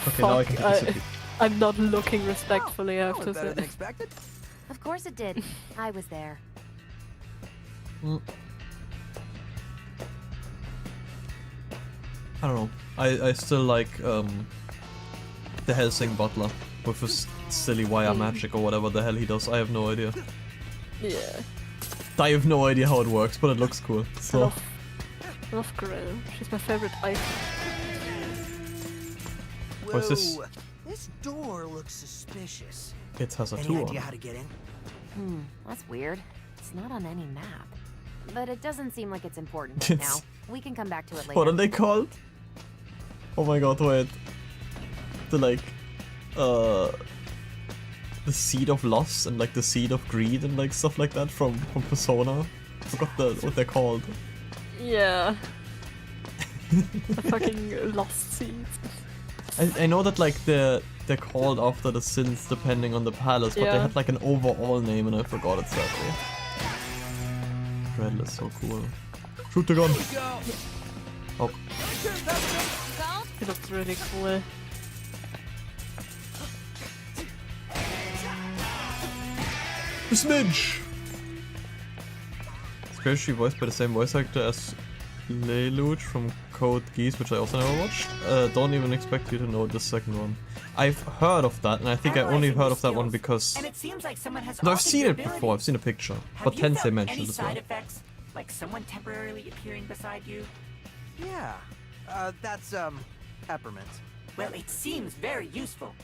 Okay, now I can take a city. I'm not looking respectfully, I have to say. Of course it did. I was there. I don't know. I still like the Helsing Butler with his silly wire magic or whatever the hell he does. I have no idea. Yeah. I have no idea how it works, but it looks cool. So. I love Grell. She's my favorite item. What's this? This door looks suspicious. It has a Any tour. idea how to get in? That's weird. It's not on any map. But it doesn't seem like it's important right It's- now. We can come back to it later. What are they called? Oh my god, wait. The like, the seed of loss and like the seed of greed and like stuff like that from Persona. I forgot what they're called. Yeah. The fucking lost seeds. I know that like they're called after the sins depending on the palace, but they Yeah. had like an overall name and I forgot it sadly. Dreadless, so cool. Shoot the gun! Oh. It looks really cool. The smidge! It's crazy voiced by the same voice actor as Lelouch from Code Geass, which I also never watched. Don't even expect you to know the second one. I've heard of that, and I think I only heard of that one because... And it seems like someone has No, I've altered seen your it before, I've seen a picture. But Have you Tensei felt mentioned any it as well. side effects? Like someone temporarily appearing beside you? Yeah. That's, peppermint. Well, it seems very useful.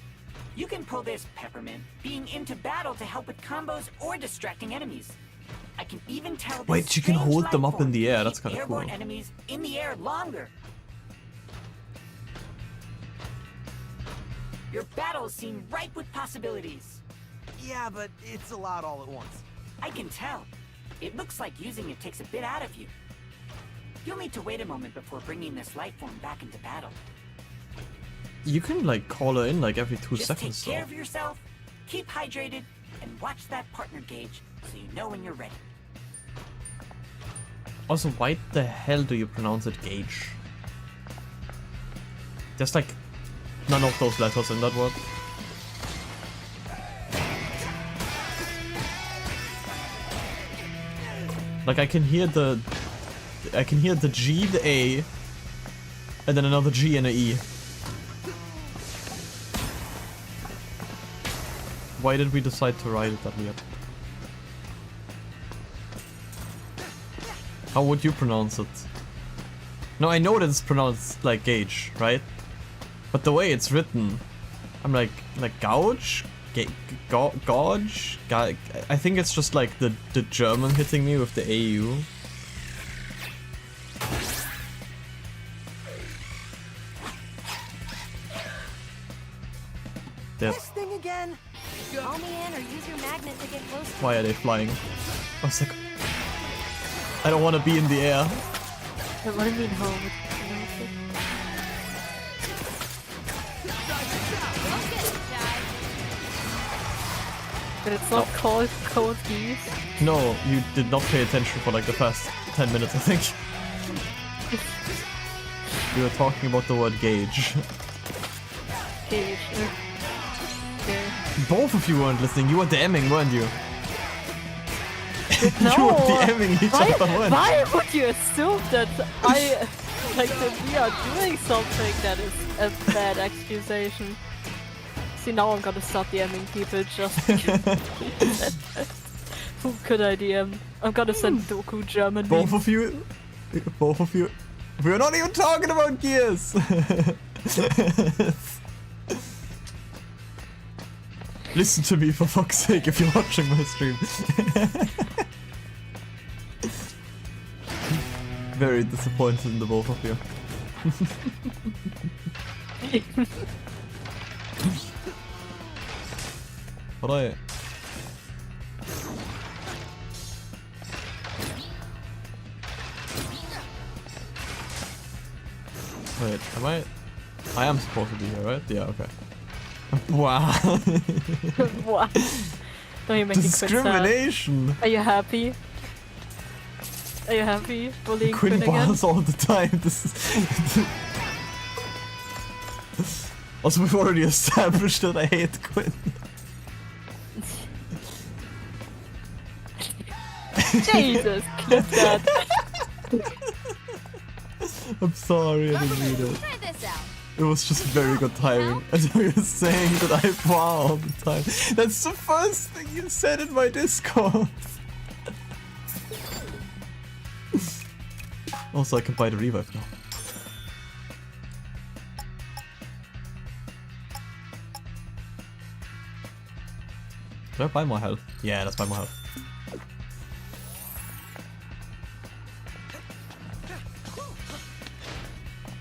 You can pull this peppermint being into battle to help with combos or distracting enemies. I can even tell this Wait, you can strange hold them life up in form the air, to that's keep kinda cool. airborne enemies in the air longer. Your battles seem ripe with possibilities. Yeah, but it's a lot all at once. I can tell. It looks like using it takes a bit out of you. You'll need to wait a moment before bringing this life form back into battle. You can like call her in like every 2 Just seconds take care though. of yourself, keep hydrated, and watch that partner gauge so you know when you're ready. Also, why the hell do you pronounce it gauge? There's like none of those letters in that word. Like I can hear the G, the A, and then another G and a E. Why did we decide to write it that weird? How would you pronounce it? No, I know that it's pronounced like gauge, right? But the way it's written, I'm like gouge? Gauge? I think it's just like the German hitting me with the AU. That. This thing again? Call me in or use your magnet to get close. Why are they flying? I was like, I don't want to be in the air. What do you mean home? But it's not called Code Geass. No, you did not pay attention for like the past 10 minutes, I think. We were talking about the word gauge. Gauge. Okay. Both of you weren't listening. You were DMing, weren't you? No. You were DMing each other, weren't you? Why would you assume that that we are doing something that is a bad accusation? See, now I'm gonna start DMing people just because. Who could I DM? I'm gonna send Doku German. Both of you. We're not even talking about Gears. Listen to me for fuck's sake if you're watching my stream. Very disappointed in the both of you. But wait, am I am supposed to be here, right? Yeah, okay. Wow. What? Don't you make me discrimination. Are you happy? Are you happy? Bullying Quinn again? bars all the time. This is also, we've already established that I hate Quinn. Jesus, clip that. I'm sorry, I didn't mean it. It was just very good timing. And you were saying that I wow all the time. That's the first thing you said in my Discord. Also, I can buy the revive now. Did I buy more health? Yeah, let's buy more health.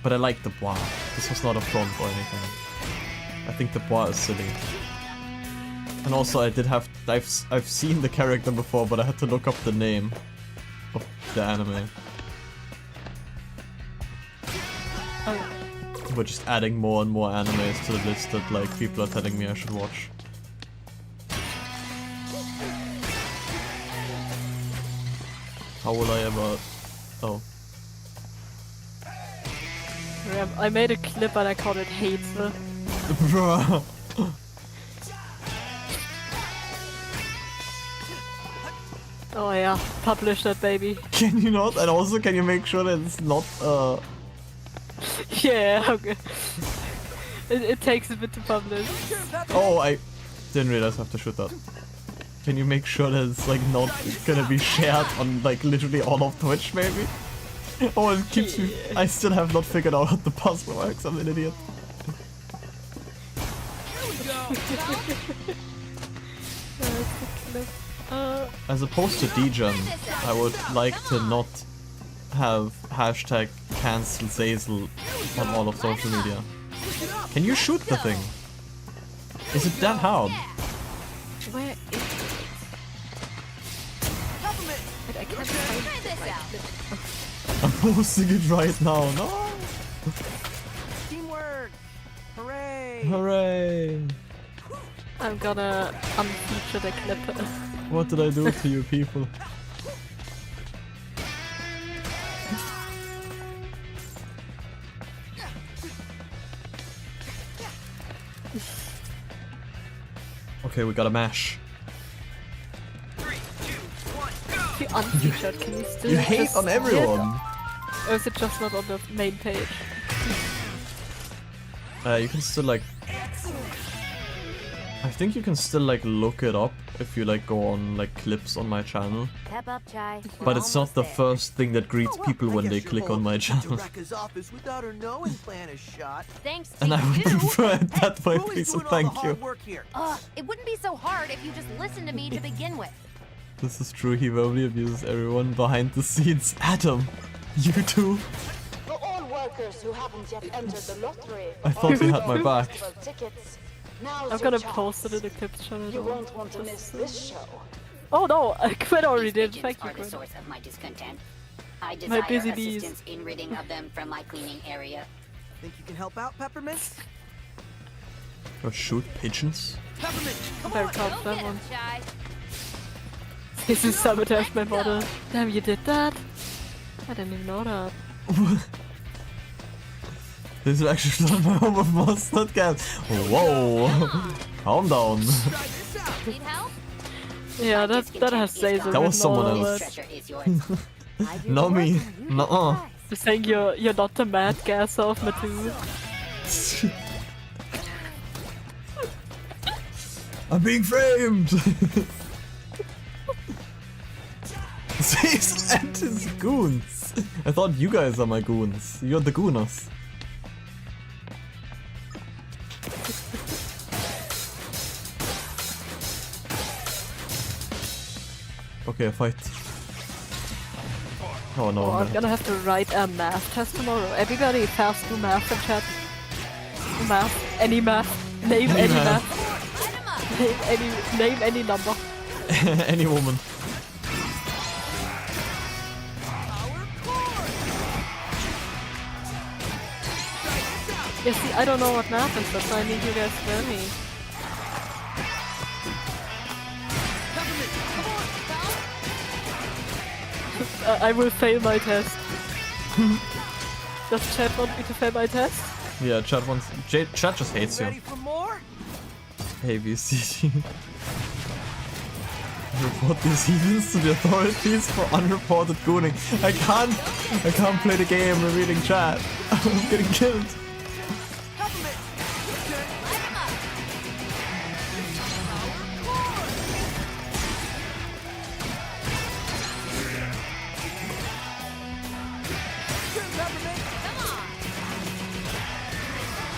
But I like the bois. This was not a front or anything. I think the bois is silly. And also I did have... I've seen the character before, but I had to look up the name of the anime. We're just adding more and more animes to the list that like people are telling me I should watch. How will I ever... Oh. I made a clip and I called it Hateful. Bruh. Oh yeah, publish that baby. Can you not? And also can you make sure that it's not Yeah, okay. It takes a bit to publish. Oh, I didn't realize I have to shoot that. Can you make sure that it's like not gonna be shared on like literally all of Twitch maybe? Oh, it keeps me... I still have not figured out how the puzzle works, I'm an idiot. As opposed to degen, I would like to not have hashtag cancel Zazel on all of social media. Can you shoot the thing? Is it that hard? Where is it? But I can't find it. I'm posting it right now. No! Teamwork! Hooray! Hooray! I'm gonna unfeature the clip. What did I do to you people? Okay, we got a mash. 3, 2, 1, go! If you unfeatured, can you still You hate just on everyone! Or is it just not on the main page? You can still like... I think you can still like look it up if you like go on like clips on my channel. Pep up, Chai. But it's not the first thing that greets people when they click on my channel. Rekka's office without her knowing plan is shot. Thanks to And I would you. prefer it that way, please, and thank you. It wouldn't be so hard if you just listened to me to begin with. This is true, he verbally abuses everyone behind the scenes. Adam, you too? For all workers who haven't yet entered the lottery, I thought you had my back. Now's I'm your gonna chance. post it in the clips channel. You won't want to miss this show. Oh no, Quinn already did. These Thank you, are the Quinn. source of my discontent. I My desire busy bees. assistance in ridding of them from my cleaning area. Think you can help out, Peppermint? Or shoot pigeons? Peppermint, come Very on! proud of that one. This is sabotage my model. Damn, you did that? I didn't even know that. This is actually not my home of mustard cat. Whoa! Calm down. Need help? Yeah, that has Zazel. That was someone else. Not me. Nuh-uh. You're saying you're not the mad gas of Matu. I'm being framed! Cecil and his goons. I thought you guys are my goons. You're the gooners. Okay, fight. Oh no. Oh, I'm gonna have to write a math test tomorrow. Everybody fast do math in chat. Math. Any math. Name any math. Name any number. Any woman. Yeah, see, I don't know what math is, that's why I need you guys to tell me. I will fail my test. Does chat want me to fail my test? Yeah, chat wants. Chat just hates you. Ready for more? ABCD. Report these heathens to the authorities for unreported gooning. I can't play the game and reading chat. I'm getting killed.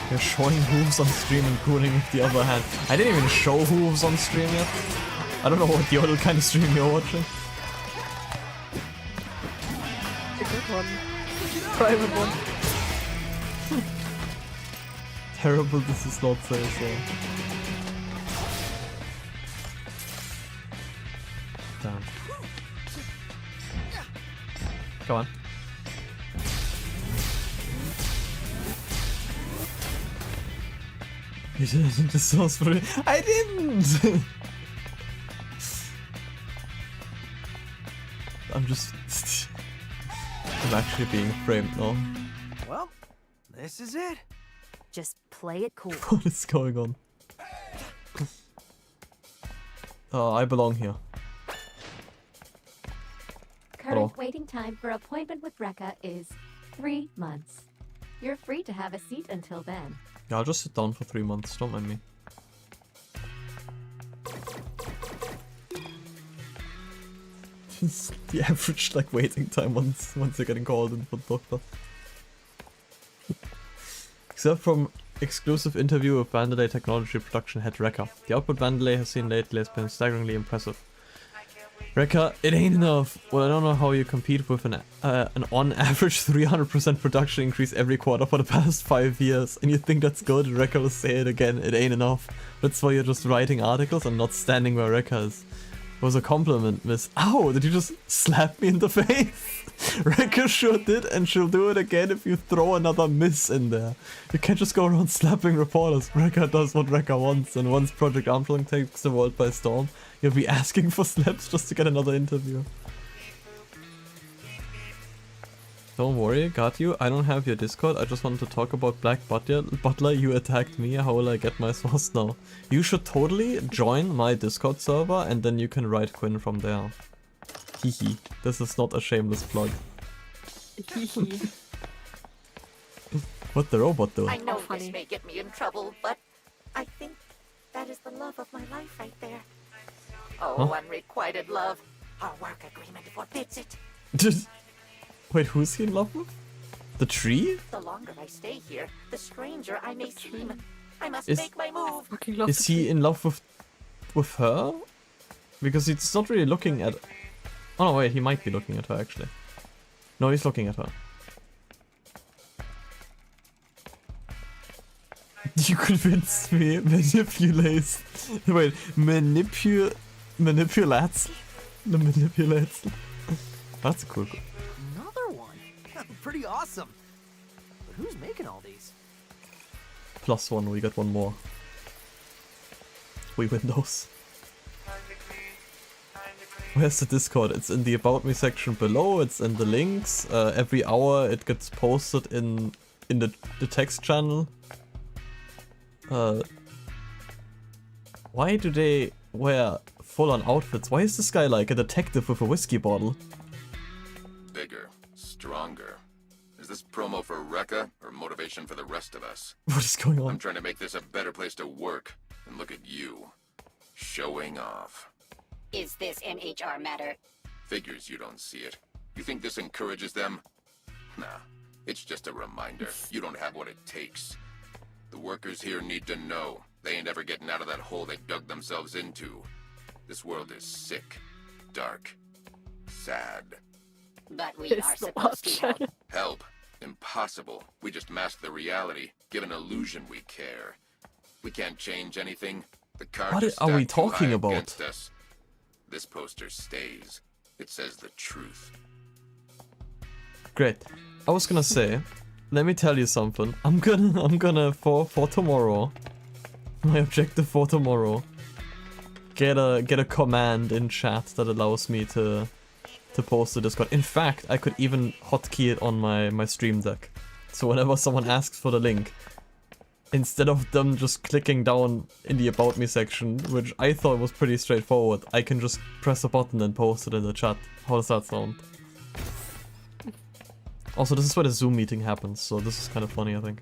You're showing hooves on stream and cooling with the other hand. I didn't even show hooves on stream yet. I don't know what the other kind of stream you're watching. A good one. Private one. Terrible this is not so so. Damn. Go on. You didn't the source for it. I didn't! I'm just... I'm actually being framed now. Well, this is it. Just play it cool. What is going on? I belong here. Current Hello. waiting time for appointment with Rekka is 3 months. You're free to have a seat until then. Yeah, I'll just sit down for 3 months, don't mind me. It's the average like waiting time once you're getting called in for doctor. Except from exclusive interview with Vandelay Technology Production head Rekka. The output Vandelay has seen lately has been staggeringly impressive. Rekka, it ain't enough. Well, I don't know how you compete with an on average 300% production increase every quarter for the past 5 years. And you think that's good? Rekka will say it again, it ain't enough. That's why you're just writing articles and not standing where Rekka is. It was a compliment, miss. Ow, did you just slap me in the face? Rekka sure did, and she'll do it again if you throw another miss in there. You can't just go around slapping reporters. Rekka does what Rekka wants, and once Project Armstrong takes the world by storm, you'll be asking for slaps just to get another interview. Don't worry, got you. I don't have your Discord. I just wanted to talk about Black Butler. You attacked me. How will I get my source now? You should totally join my Discord server and then you can write Quinn from there. Hehe. This is not a shameless plug. What the robot do? I know this may get me in trouble, but I think that is the love of my life right there. Oh, Huh? unrequited love. Our work agreement forbids it. Wait, who's he in love with? The tree? The longer I stay here, the stranger I may seem. I must Is- make my move. Is he in love with her? Because he's not really looking at... Oh no, wait, he might be looking at her actually. No, he's looking at her. You convinced me. Manipulates. Wait, manipulates. The manipulates. That's cool. Another one. Pretty awesome. But who's making all these? +1, we get one more. We win those. Where's the Discord? It's in the About Me section below, it's in the links. Every hour it gets posted in the text channel. Why do they wear full-on outfits? Why is this guy like a detective with a whiskey bottle? Bigger, stronger. Is this promo for Rekka or motivation for the rest of us? What is going on? I'm trying to make this a better place to work. And look at you. Showing off. Is this an HR matter? Figures you don't see it. You think this encourages them? Nah, it's just a reminder. You don't have what it takes. The workers here need to know. They ain't ever getting out of that hole they dug themselves into. This world is sick, dark, sad. But we are supposed to help. Help? Impossible. We just mask the reality, give an illusion we care. We can't change anything. The cards What are are we stacked too talking high about? against us. This poster stays. It says the truth. Great. I was gonna say, let me tell you something. I'm gonna for tomorrow, my objective for tomorrow, get a command in chat that allows me to post to Discord. In fact, I could even hotkey it on my stream deck. So whenever someone asks for the link, instead of them just clicking down in the About Me section, which I thought was pretty straightforward, I can just press a button and post it in the chat. How does that sound? Also, this is where the Zoom meeting happens, so this is kind of funny, I think.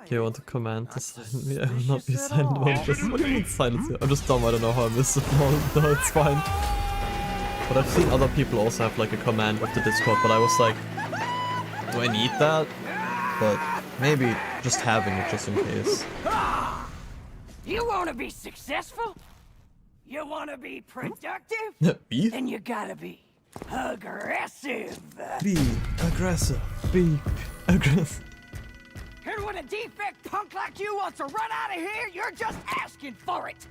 Okay, I want to command to silence me. I will not be silent about this. What do you mean silence here? I'm just dumb, I don't know how I missed it. No, it's fine. But I've seen other people also have like a command with the Discord, but I was like, do I need that? But maybe just having it just in case. You want to be successful? You want to be productive? Be? Then you gotta be aggressive. Be aggressive. Be aggressive. And when a defect punk like you wants to run out of here, you're just asking for it.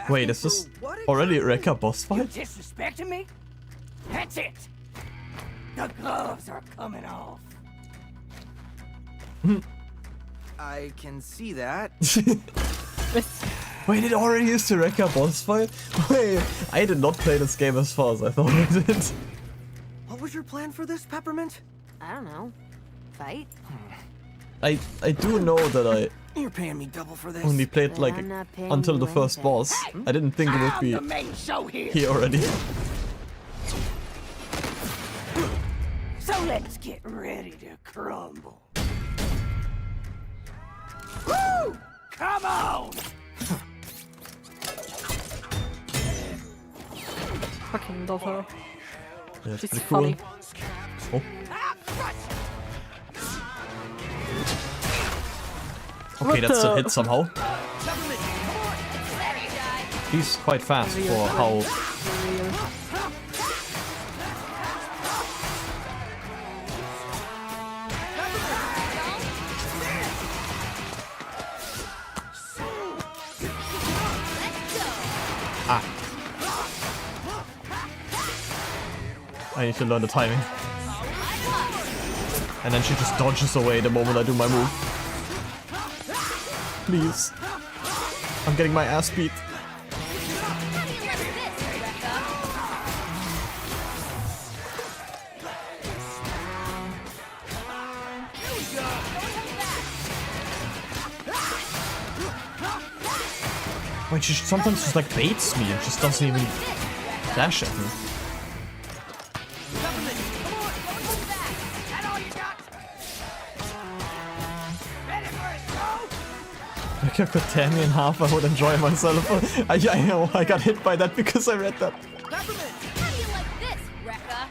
Wait, is this already a Rekka boss You fight? disrespecting me? That's it. The gloves are coming off. I can see that. Wait, it already is the Rekka boss fight? Wait, I did not play this game as far as I thought I did. What was your plan for this, Peppermint? I don't know. Fight? I do know that I You're paying me double for this. only played like I'm not paying until you the first anything. boss. I didn't think it would be The main show here. here already. So let's get ready to crumble. Woo! Come on! Fucking love her. Yeah, it's She's pretty cool. funny. Oh. Okay, that's a hit somehow. He's quite fast for how... Ah. I need to learn the timing. And then she just dodges away the moment I do my move. Please. I'm getting my ass beat. Wait, she sometimes just like baits me and just doesn't even dash at me. If I could tear me in half, I would enjoy myself. I got hit by that because I read that. How do you like this, Rekka?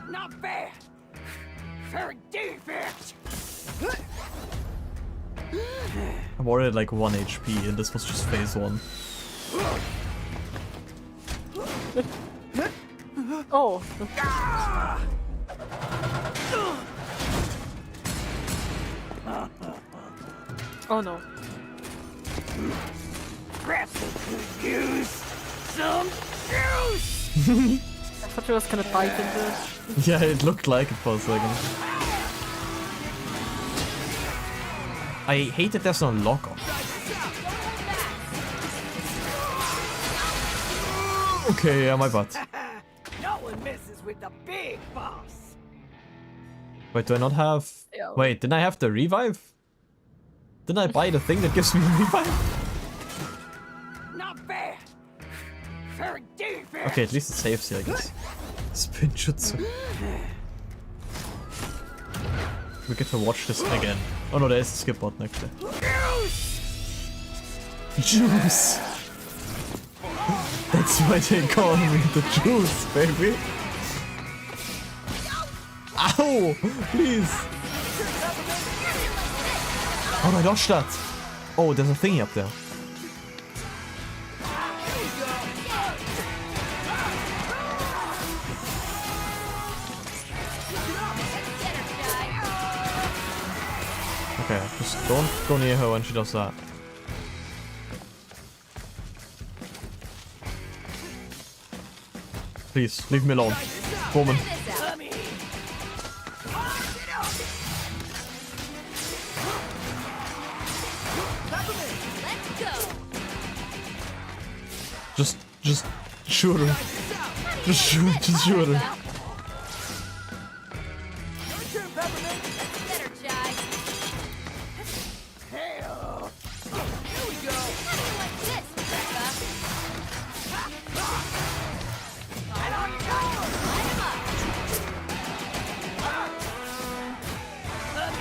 Not fair. For defense. I'm already at like 1 HP and this was just phase 1. Oh. Oh no. Grapple could use some juice. I thought she was gonna bite into it. Yeah, it looked like it for a second. I hate that there's no lock on. Okay, yeah, my butt. No one messes with the big boss. Wait, do I not have... Yeah. Wait, didn't I have the revive? Didn't I buy the thing that gives me a revive? Not fair. For defense. Okay, at least it saves here, I guess. Spin jutsu. We get to watch this again. Oh no, there is a skip button actually. Juice! That's why they call me the juice, baby. Ow! Please! How do I dodge that? Oh, there's a thingy up there. Okay, just don't go near her when she does that. Please, leave me alone. Woman. Just shoot her. Just shoot her.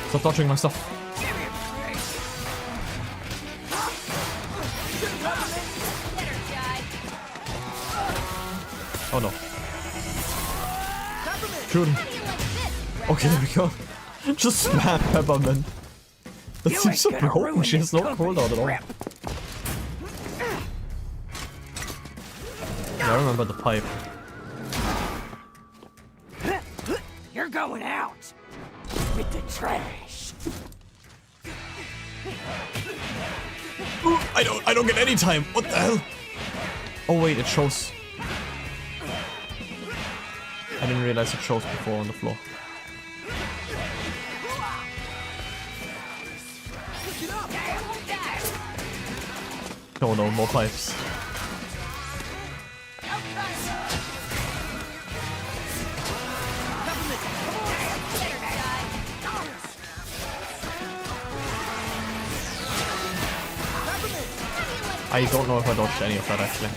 Stop dodging my stuff. Oh no. Shoot him. Okay, there we go. Just spam Peppermint. That seems so broken. She has no cooldown at all. Yeah, I remember the pipe. You're going out with the trash. Ooh, I don't get any time. What the hell? Oh wait, it shows. I didn't realize it shows before on the floor. Oh no, more pipes. I don't know if I dodged any of that actually.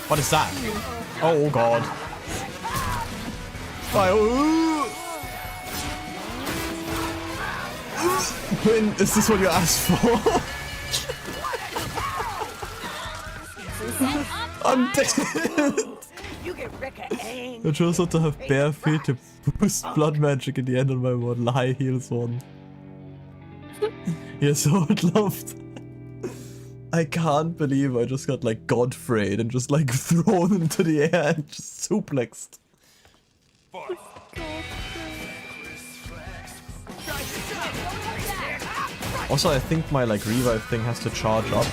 What is that? Oh god. When is this what you asked for? I'm dead! I chose not to have bare feet to boost blood magic in the end of my model high heels one. You're so loved. I can't believe I just got like Godfreyed and just like thrown into the air and just suplexed. Also, I think my like revive thing has to charge up.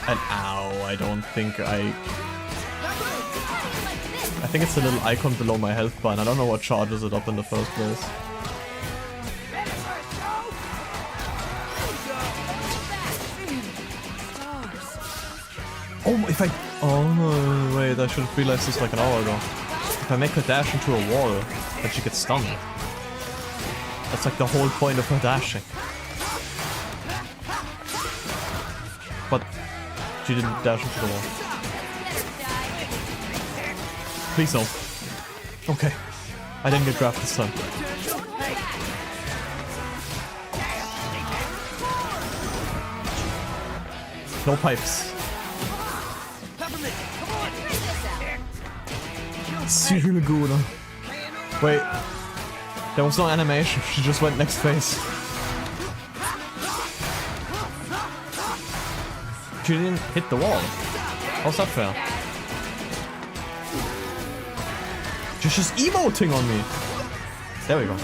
And ow, I don't think I think it's a little icon below my health bar and I don't know what charges it up in the first place. Oh, if I... Oh, wait, I should have realized this like an hour ago. If I make her dash into a wall, then she gets stunned. That's like the whole point of her dashing. But she didn't dash into the wall. Please no. Okay. I didn't get grabbed this time. No pipes. Serial Gouda. Wait. There was no animation. She just went next phase. She didn't hit the wall. How's that fair? She's just emoting on me. There we go.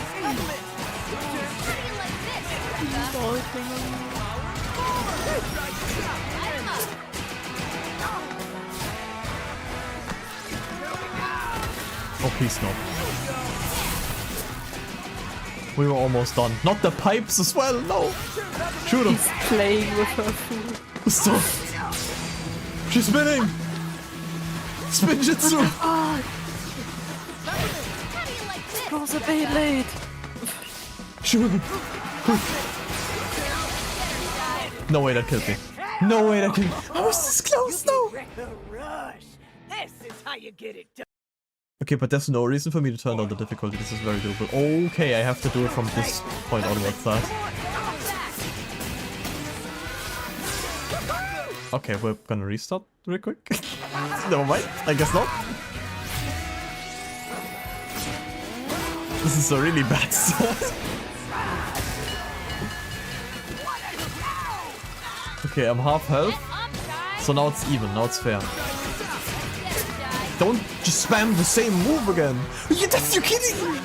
Oh, please no. We were almost done. Not the pipes as well, no! Shoot him! He's playing with her food. Stop! She's spinning! Spin Jitsu! Rose a Beyblade! Shoot him! No way that killed me. No way that killed me. I was this close though! This is how you get it done. Okay, but there's no reason for me to turn down the difficulty. This is very doable. Okay, I have to do it from this point onwards. Okay, we're gonna restart real quick. Never mind, I guess not. This is a really bad start. Okay, I'm half health. So now it's even, now it's fair. Don't just spam the same move again. You're kidding me!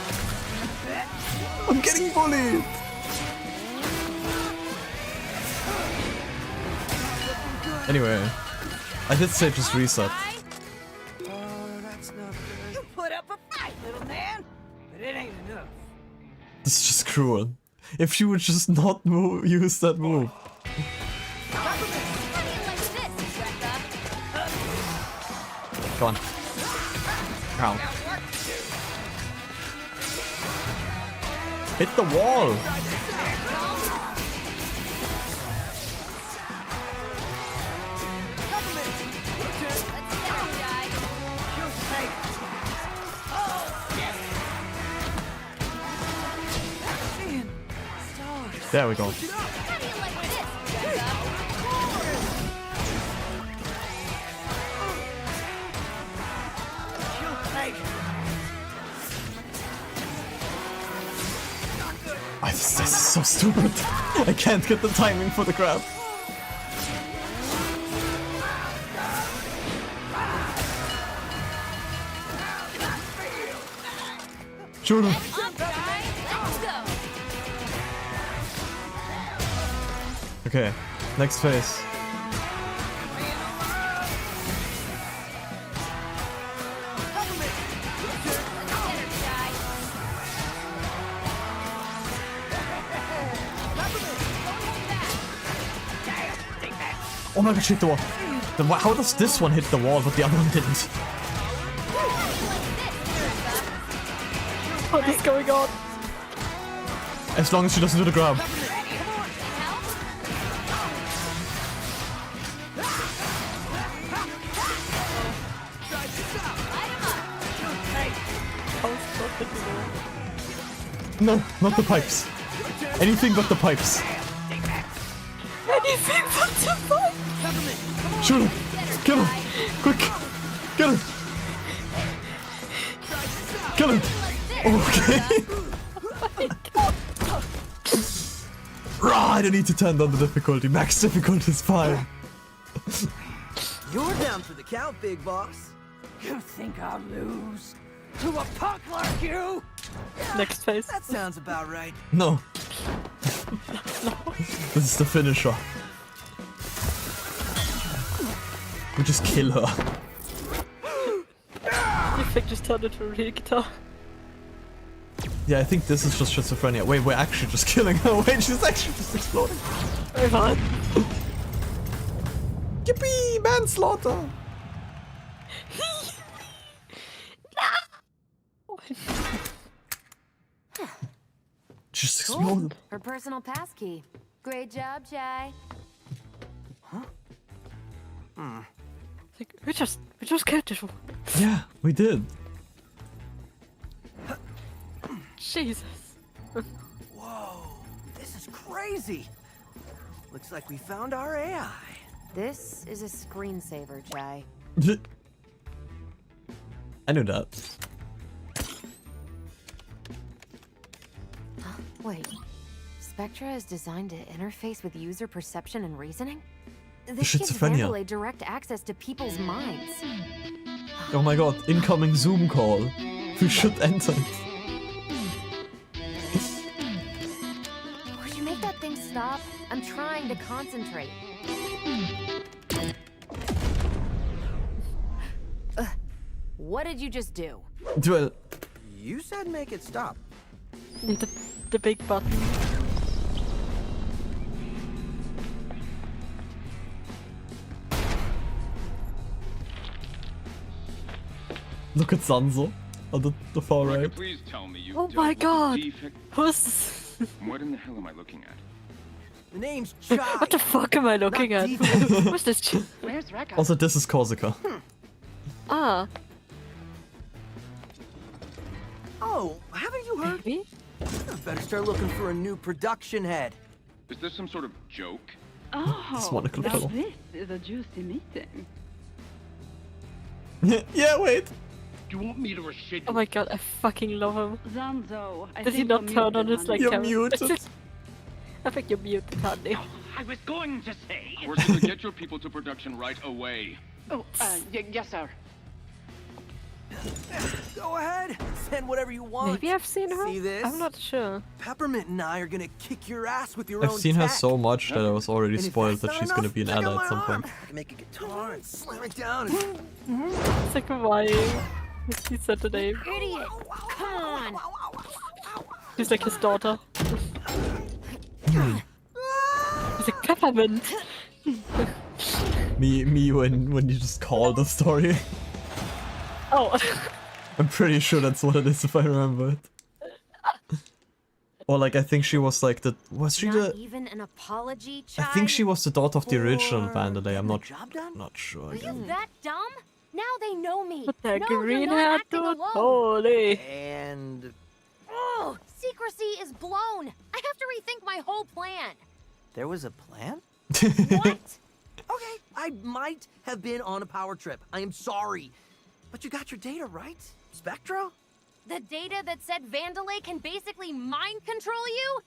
I'm getting bullied! Anyway, I did say just reset. Oh, that's not good. You put up a fight, little man, but it ain't enough. This is just cruel. If she would just not use that move. Go on. Ow. Hit the wall! There we go. This is so stupid. I can't get the timing for the grab. Shoot him. Okay, next phase. Oh my god, she hit the wall. How does this one hit the wall but the other one didn't? What is going on? As long as she doesn't do the grab. No, not the pipes. Anything but the pipes. Anything but the pipes. Shoot him! Kill him! Quick! Get him! Kill him! Okay. Right, I don't need to turn down the difficulty. Max difficulty is fine. You're down for the count, big boss. You think I'll lose to a punk like you? Next phase. That sounds about right. No. This is the finisher. We just kill her. You think just turned into a real guitar? Yeah, I think this is just schizophrenia. Wait, we're actually just killing her. Wait, she's actually just exploding. Very fun. Yippee! Manslaughter! Just exploded. Her personal passkey. Great job, Chai. We just killed this one. Yeah, we did. Jesus. Whoa, this is crazy. Looks like we found our AI. This is a screensaver, Chai. I knew that. Wait. Spectra is designed to interface with user perception and reasoning? This gives Vandalay direct access to people's minds. Oh my god, incoming Zoom call. We should enter it. Would you make that thing stop? I'm trying to concentrate. What did you just do? Well, you said make it stop. The big button. Look at Sansa on the far right. Please tell me you Oh my god! Who's... What in the hell am I looking at? The name's Chai. What the fuck am I looking at? What's this? Where's Rekka? Also, this is Corsica. Ah. Oh, haven't you heard? Maybe? Better start looking for a new production head. Is this some sort of joke? Oh, Monocle now fellow. this is a juicy meeting. Yeah, wait. You want me to reschedule? Oh my god, I fucking love him. Zanzo, I Does he think not you're turn on muted, his like honey. You're camera? muted. I think you're muted, honey. I was going to say. We're to get your people to production right away. Oh, yes, sir. Go ahead, send whatever you want. Maybe I've seen her? See this? I'm not sure. Peppermint and I are gonna kick your ass with your own I've seen her tech. so much that I was already And if spoiled that's that not she's gonna enough, be an check out ally my at some arm. point. I can make a guitar and slam it down. It's like crying. He said the name. Idiot! Come on! She's like his daughter. He's like Peppermint. Me when you just call the story. Oh. I'm pretty sure that's what it is if I remember it. Or like I think she was like the Not even an apology, I child? think she was the daughter of the original Vandalay. I'm not sure. Are Again. you that dumb? Now they know me. With that no, green you're not hat, acting dude. alone. Holy. And Oh, secrecy is blown. I have to rethink my whole plan. there was a plan? What? Okay, I might have been on a power trip. I am sorry. But you got your data right, Spectra? The data that said Vandalay can basically mind control you?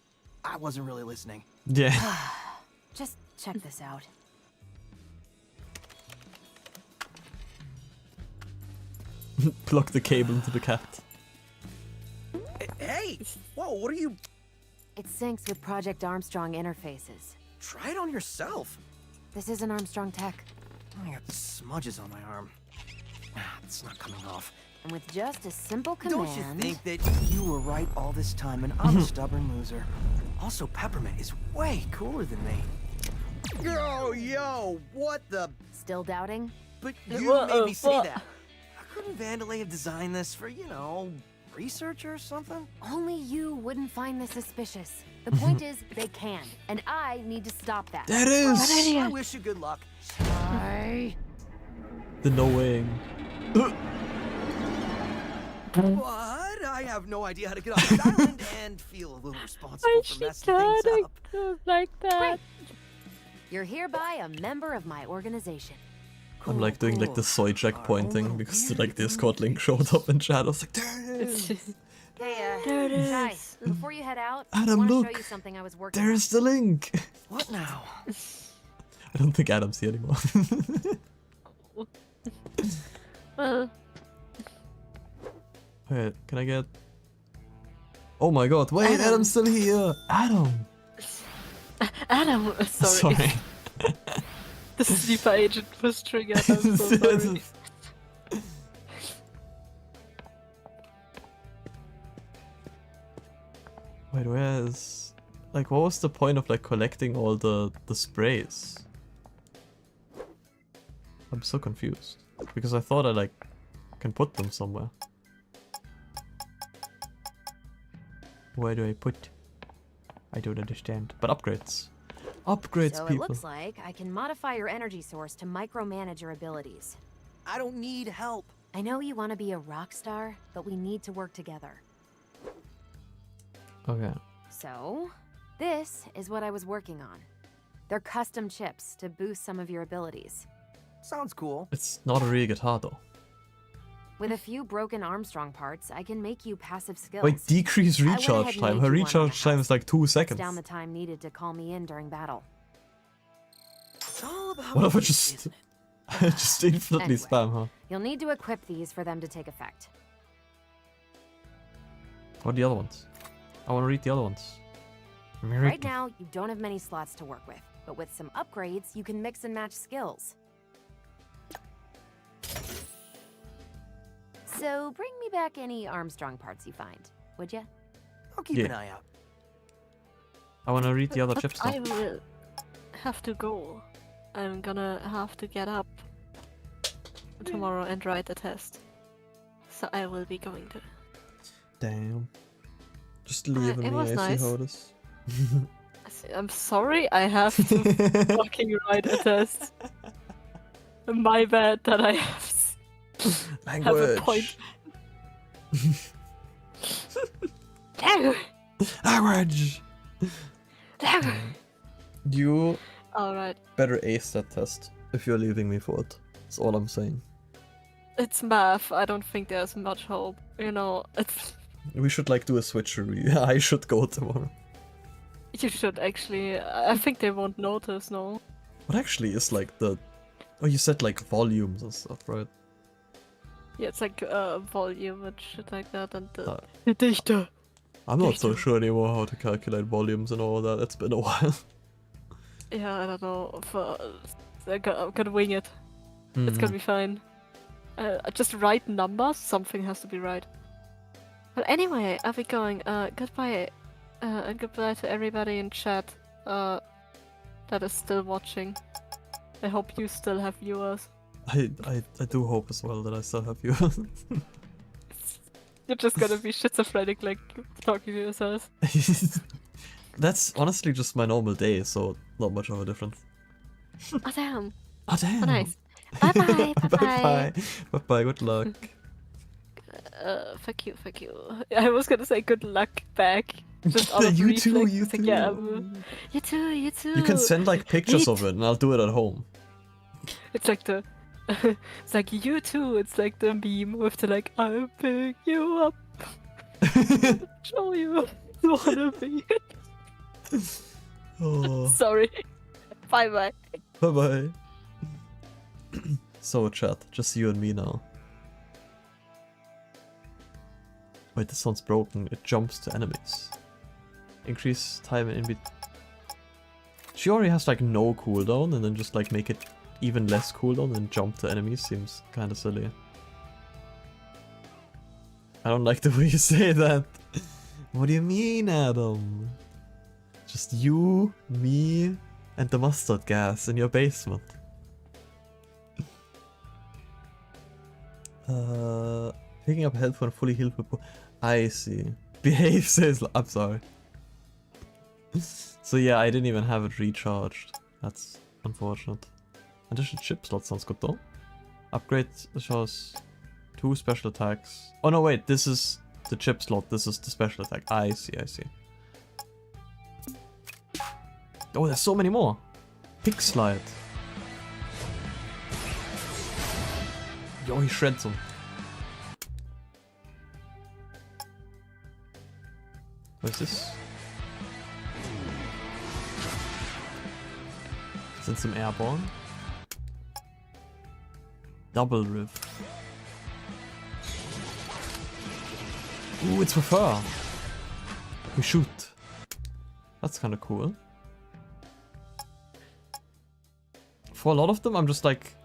I wasn't really listening. Yeah. Just check this out. Plug the cable into the cat. Hey! Whoa, what are you... It syncs with Project Armstrong interfaces. Try it on yourself. This isn't Armstrong tech. I got smudges on my arm. It's not coming off. And with just a simple command... Don't you think that you were right all this time and I'm a stubborn loser? Also, Peppermint is way cooler than me. Yo, what the... Still doubting? But you made me say that. Couldn't Vandalay have designed this for, you know, research or something? Only you wouldn't find this suspicious. The point is, they can, and I need to stop that. That is I wish you good luck. Bye. the knowing. What? I have no idea how to get off this island and feel a little responsible for messing things up. Like that. You're hereby a member of my organization. I'm like doing like the soy checkpoint thing because the like Discord link showed up in chat. I was like, there it is. Hey, There it is. guys, before you head out, I Adam, want to look. show you something I was working There's the link. What now? I don't think Adam's here anymore. Well, Wait, can I get... Oh my god, wait, Adam's still here! Adam! Adam, sorry. Sorry. The sleeper agent was triggered. I'm so sorry. Wait, where is... Like, what was the point of like collecting all the sprays? I'm so confused. Because I thought I like can put them somewhere. Where do I put? I don't understand. But upgrades. Upgrades, So people. it looks like I can modify your energy source to micromanage your abilities. I don't need help. I know you want to be a rock star, but we need to work together. Okay. So, this is what I was working on. They're custom chips to boost some of your abilities. Sounds cool. It's not a real guitar though. With a few broken Armstrong parts, I can make you passive skills. Wait, decrease I went recharge ahead and time. made Her you one on the recharge time house. is like 2 Cuts seconds. down the time needed to call me in during battle. It's all about What if I money, just... isn't just infinitely Anyway. spam her? You'll need to equip these for them to take effect. What are the other ones? I want to read the other ones. Let me read Right them. now, you don't have many slots to work with, but with some upgrades, you can mix and match skills. So bring me back any Armstrong parts you find, would ya? I'll keep an eye out. I want to read the other But chips I now. will have to go. I'm gonna have to get up tomorrow and write the test. So I will be going to. Damn. Just leave it me, was I nice. see how it is. I'm sorry, I have to fucking write a test. My bad that I have a point. Language! You Alright. better ace that test if you're leaving me for it. That's all I'm saying. It's math. I don't think there's much hope. You know, it's... We should like do a switcheroo. I should go tomorrow. You should actually. I think they won't notice, no? What actually is like the... Oh, you said like volumes and stuff, right? Yeah, it's like volume and shit like that, and the Dichte. I'm not so sure anymore how to calculate volumes and all that. It's been a while. Yeah, I don't know. I'm gonna wing it. It's gonna be fine. Just write numbers. Something has to be right. But anyway, I'll be going. Goodbye, and goodbye to everybody in chat that is still watching. I hope you still have viewers. I do hope as well that I still have viewers. You're just gonna be schizophrenic, like talking to yourself. That's honestly just my normal day, so not much of a difference. Oh damn. Oh damn. Oh, nice. Bye bye. Bye bye. Bye bye. Good luck. Fuck you. Fuck you. I was gonna say good luck back. Just out of You too. reflex. You It's like, too. yeah, you too. You too. You can send like pictures of it, and I'll do it at home. It's like the. It's like you too. It's like the meme with the like I'll pick you up. Show you wanna be. Oh. Sorry. Bye bye. Bye bye. So chat, just you and me now. Wait, this sounds broken. It jumps to enemies. Increase time in between. She already has like no cooldown, and then just like make it even less cooldown and jump to enemies seems kind of silly. I don't like the way you say that. What do you mean, Adam? Just you, me, and the mustard gas in your basement. Picking up health when fully healed with... I see. Behave says... I'm sorry. So yeah, I didn't even have it recharged. That's unfortunate. Additional chip slot sounds good though. Upgrade shows 2 special attacks. Oh no, wait, this is the chip slot. This is the special attack. I see, I see. Oh, there's so many more. Pick slide. Yo, he shreds them. What is this? Send some airborne. Double riff. Ooh, it's with her. We shoot. That's kind of cool. For a lot of them, I'm just like,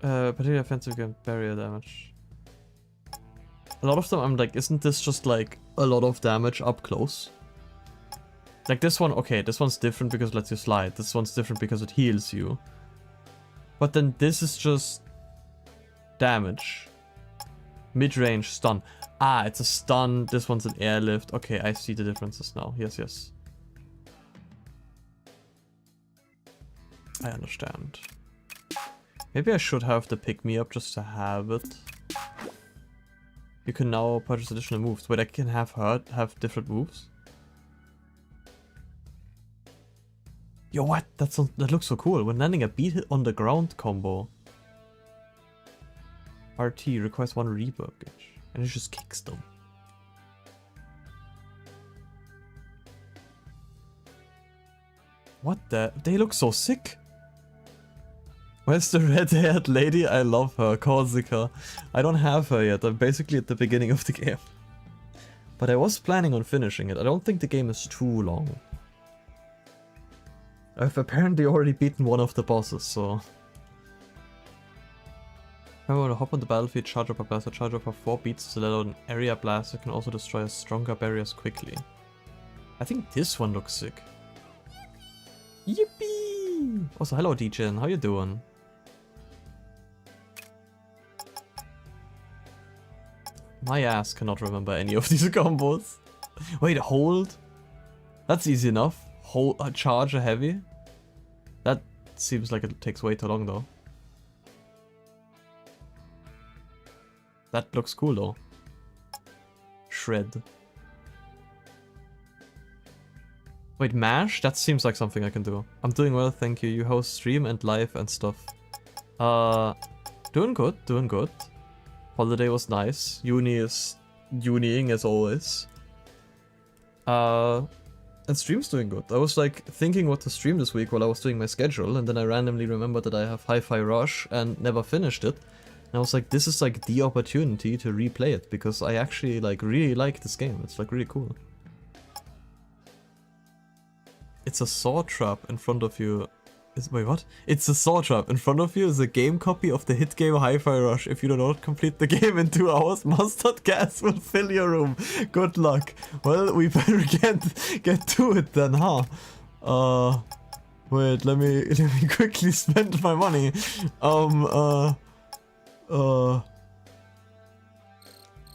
particularly offensive against barrier damage. A lot of them, I'm like, isn't this just like a lot of damage up close? Like this one, okay, this one's different because it lets you slide. This one's different because it heals you. But then this is just damage. Mid-range stun. Ah, it's a stun. This one's an airlift. Okay, I see the differences now. Yes, yes. I understand. Maybe I should have the pick-me-up just to have it. You can now purchase additional moves. Wait, I can have her have different moves? Yo, what? That looks so cool. When landing a beat hit on the ground combo. RT requires 1 reburgage. And it just kicks them. What the? They look so sick. Where's the red-haired lady? I love her, Corsica. I don't have her yet. I'm basically at the beginning of the game. But I was planning on finishing it. I don't think the game is too long. I've apparently already beaten one of the bosses, so... Remember to hop on the battlefield, charge up a blaster, charge up for 4 beats to let out an area blast that can also destroy stronger barriers quickly. I think this one looks sick. Yippee! Also, hello D-Gen, how you doing? My ass cannot remember any of these combos. Wait, hold? That's easy enough. Hold, charge a heavy? That seems like it takes way too long though. That looks cool though. shred. Wait, mash? That seems like something I can do. I'm doing well, thank you. You host stream and live and stuff. Doing good, doing good. Holiday was nice. Uni is uniing as always. And stream's doing good. I was like thinking what to stream this week while I was doing my schedule, and then I randomly remembered that I have Hi-Fi Rush and never finished it. And I was like, this is like the opportunity to replay it, because I actually like really like this game. It's like really cool. It's a saw trap in front of you. Wait, what? It's a saw trap in front of you is a game copy of the hit game Hi-Fi Rush. If you do not complete the game in 2 hours, mustard gas will fill your room. Good luck. Well, we better get to it then, huh? Wait, let me quickly spend my money.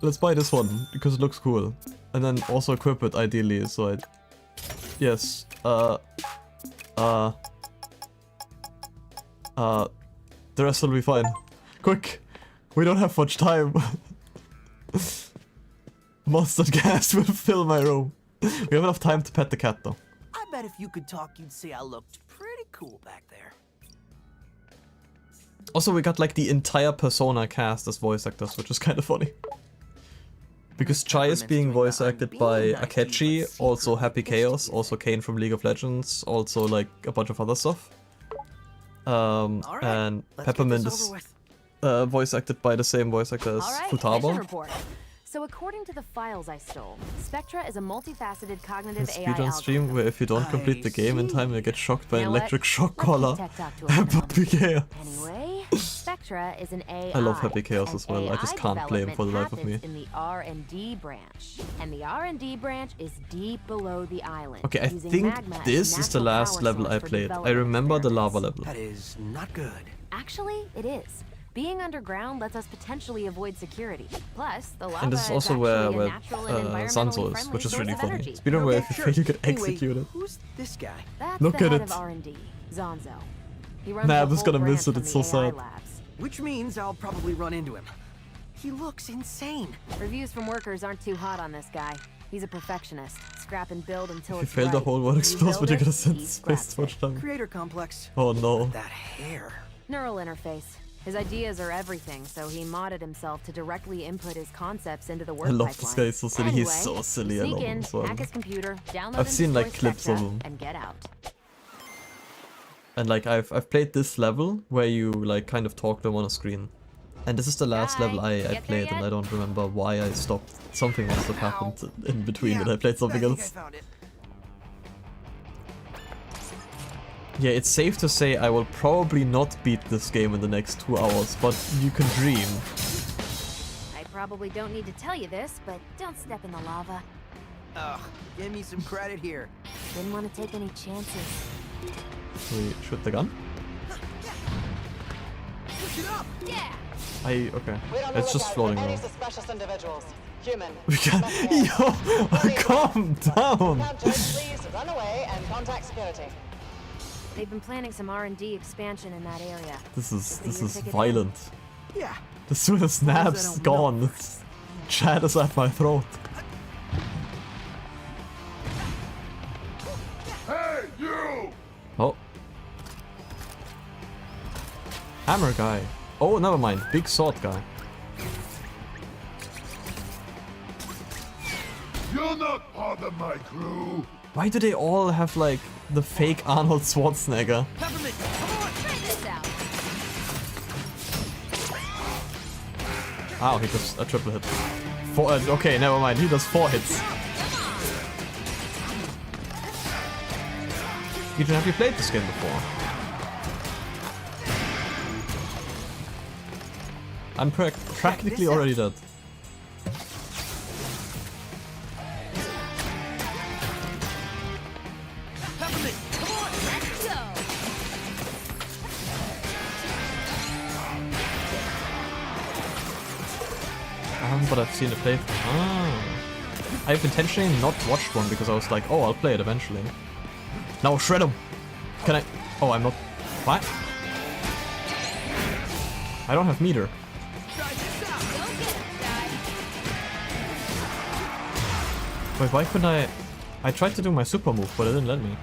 Let's buy this one because it looks cool, and then also equip it ideally. So I, yes. The rest will be fine. Quick! We don't have much time. Mustard gas will fill my room. We have enough time to pet the cat though. I bet if you could talk, you'd say I looked pretty cool back there. Also, we got like the entire Persona cast as voice actors, which is kind of funny. Because Chai is being voice acted by Akechi, also Happy Chaos, also Kane from League of Legends, also like a bunch of other stuff. And Peppermint is voice acted by the same voice actor as Futaba. So according to the files I stole, Spectra is a multifaceted cognitive AI Speedrun stream where if you don't complete the game in time, you get shocked by an electric shock collar. Happy Chaos. Anyway, Spectra is an AI. I love Happy Chaos as well. I just can't play him for the life of me. In the R&D branch, and the R&D branch is deep below the island. Okay, I think this is the last level I played. I remember the lava level. That is not good. Actually, it is. Being underground lets us potentially avoid security. Plus, the lava And this is also where Sanzo is, which is really funny. Speedrun where if you fail you get executed. Who's this guy? That's Look the at head it. of R&D, Zanzo. He runs Nah, the I'm just whole gonna miss branch it, it's from so the AI sad. labs. Which means I'll probably run into him. He looks insane. Reviews from workers aren't too hot on this guy. He's a perfectionist. Scrap and build until If you it's fail right. the whole world explodes, but you're gonna send he space scraps much time. Creator complex. Oh no. That hair. Neural interface. His ideas are everything, so he modded himself to directly input his concepts into the work I love pipeline. this guy, he's so silly. Anyway, He's so silly. I sneak love him in, as well. hack his computer, download I've and seen like destroy clips of Spectra, him. and get out. And like I've played this level where you like kind of talk to him on a screen. And this is the last level I played, and I don't remember why I stopped. Something must have happened in between and I played something else. Yeah, it's safe to say I will probably not beat this game in the next 2 hours, but you can dream. I probably don't need to tell you this, but don't step in the lava. Ugh, give me some credit here. Didn't want to take any chances. We shoot the gun? Push it up! Yeah! Okay. It's just floating Any around. suspicious individuals. Human. We can Yo, calm down! Please run away and contact security. They've been planning some R&D expansion in that area. This is ticket violent. Yeah. As soon as Snap's gone, Chad is at my throat. Hey, you! Oh. Hammer guy. Oh, never mind. Big sword guy. You're not part of my crew. Why do they all have like the fake Arnold Schwarzenegger? Peppermint, come on! Try this out. Ow, he does a triple hit. Okay, never mind. He does 4 hits. Gideon, have you played this game before? I'm practically already dead. Peppermint, come on! Let's go! But I've seen it played. I've intentionally not watched one because I was like, oh, I'll play it eventually. Now shred him! Can I? Oh, I'm not. What? I don't have meter. Wait, why couldn't I... I tried to do my super move, but it didn't let me.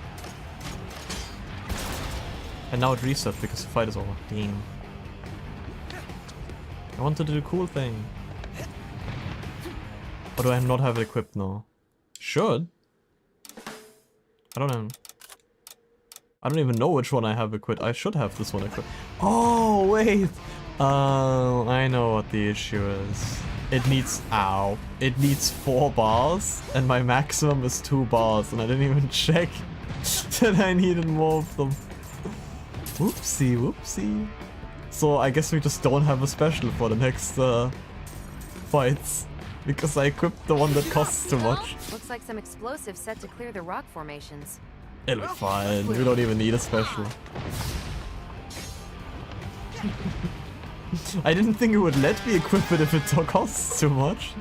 And now it reset because the fight is over. Dang. I wanted to do a cool thing. Or do I not have it equipped now? Should. I don't even know which one I have equipped. I should have this one equipped. Oh, wait! I know what the issue is. It needs... Ow. It needs 4 bars, and my maximum is 2 bars, and I didn't even check that I needed more of them. Whoopsie, whoopsie. So I guess we just don't have a special for the next fights. Because I equipped the one that costs too much. Looks like some explosives set to clear the rock formations. It'll be fine. We don't even need a special. I didn't think it would let me equip it if it costs too much.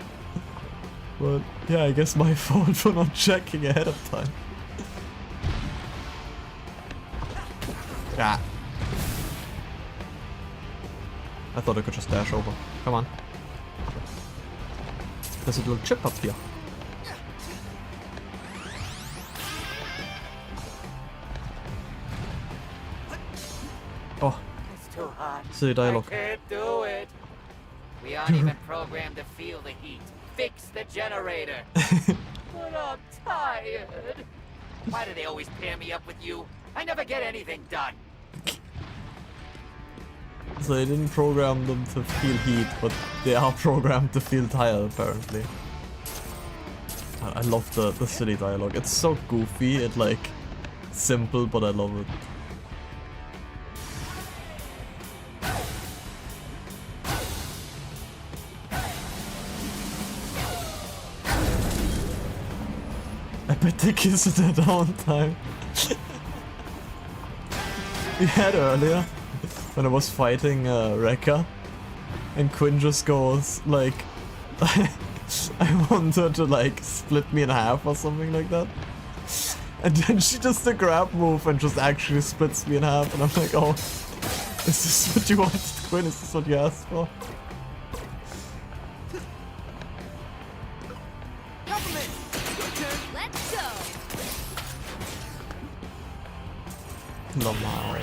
But yeah, I guess my fault for not checking ahead of time. Ah. I thought I could just dash over. Come on. There's a little chip up here. Oh. It's too hot. Silly dialogue. I can't do it. We aren't even programmed to feel the heat. Fix the generator. But I'm tired. Why do they always pair me up with you? I never get anything done. So they didn't program them to feel heat, but they are programmed to feel tired, apparently. I love the silly dialogue. It's so goofy, it's like simple, but I love it. I bet they kissed at their downtime. We had earlier when I was fighting Rekka, and Quinn just goes like, I want her to like split me in half or something like that. And then she does the grab move and just actually splits me in half, and I'm like, oh, is this what you wanted, Quinn? Is this what you asked for? Let's go. Normal.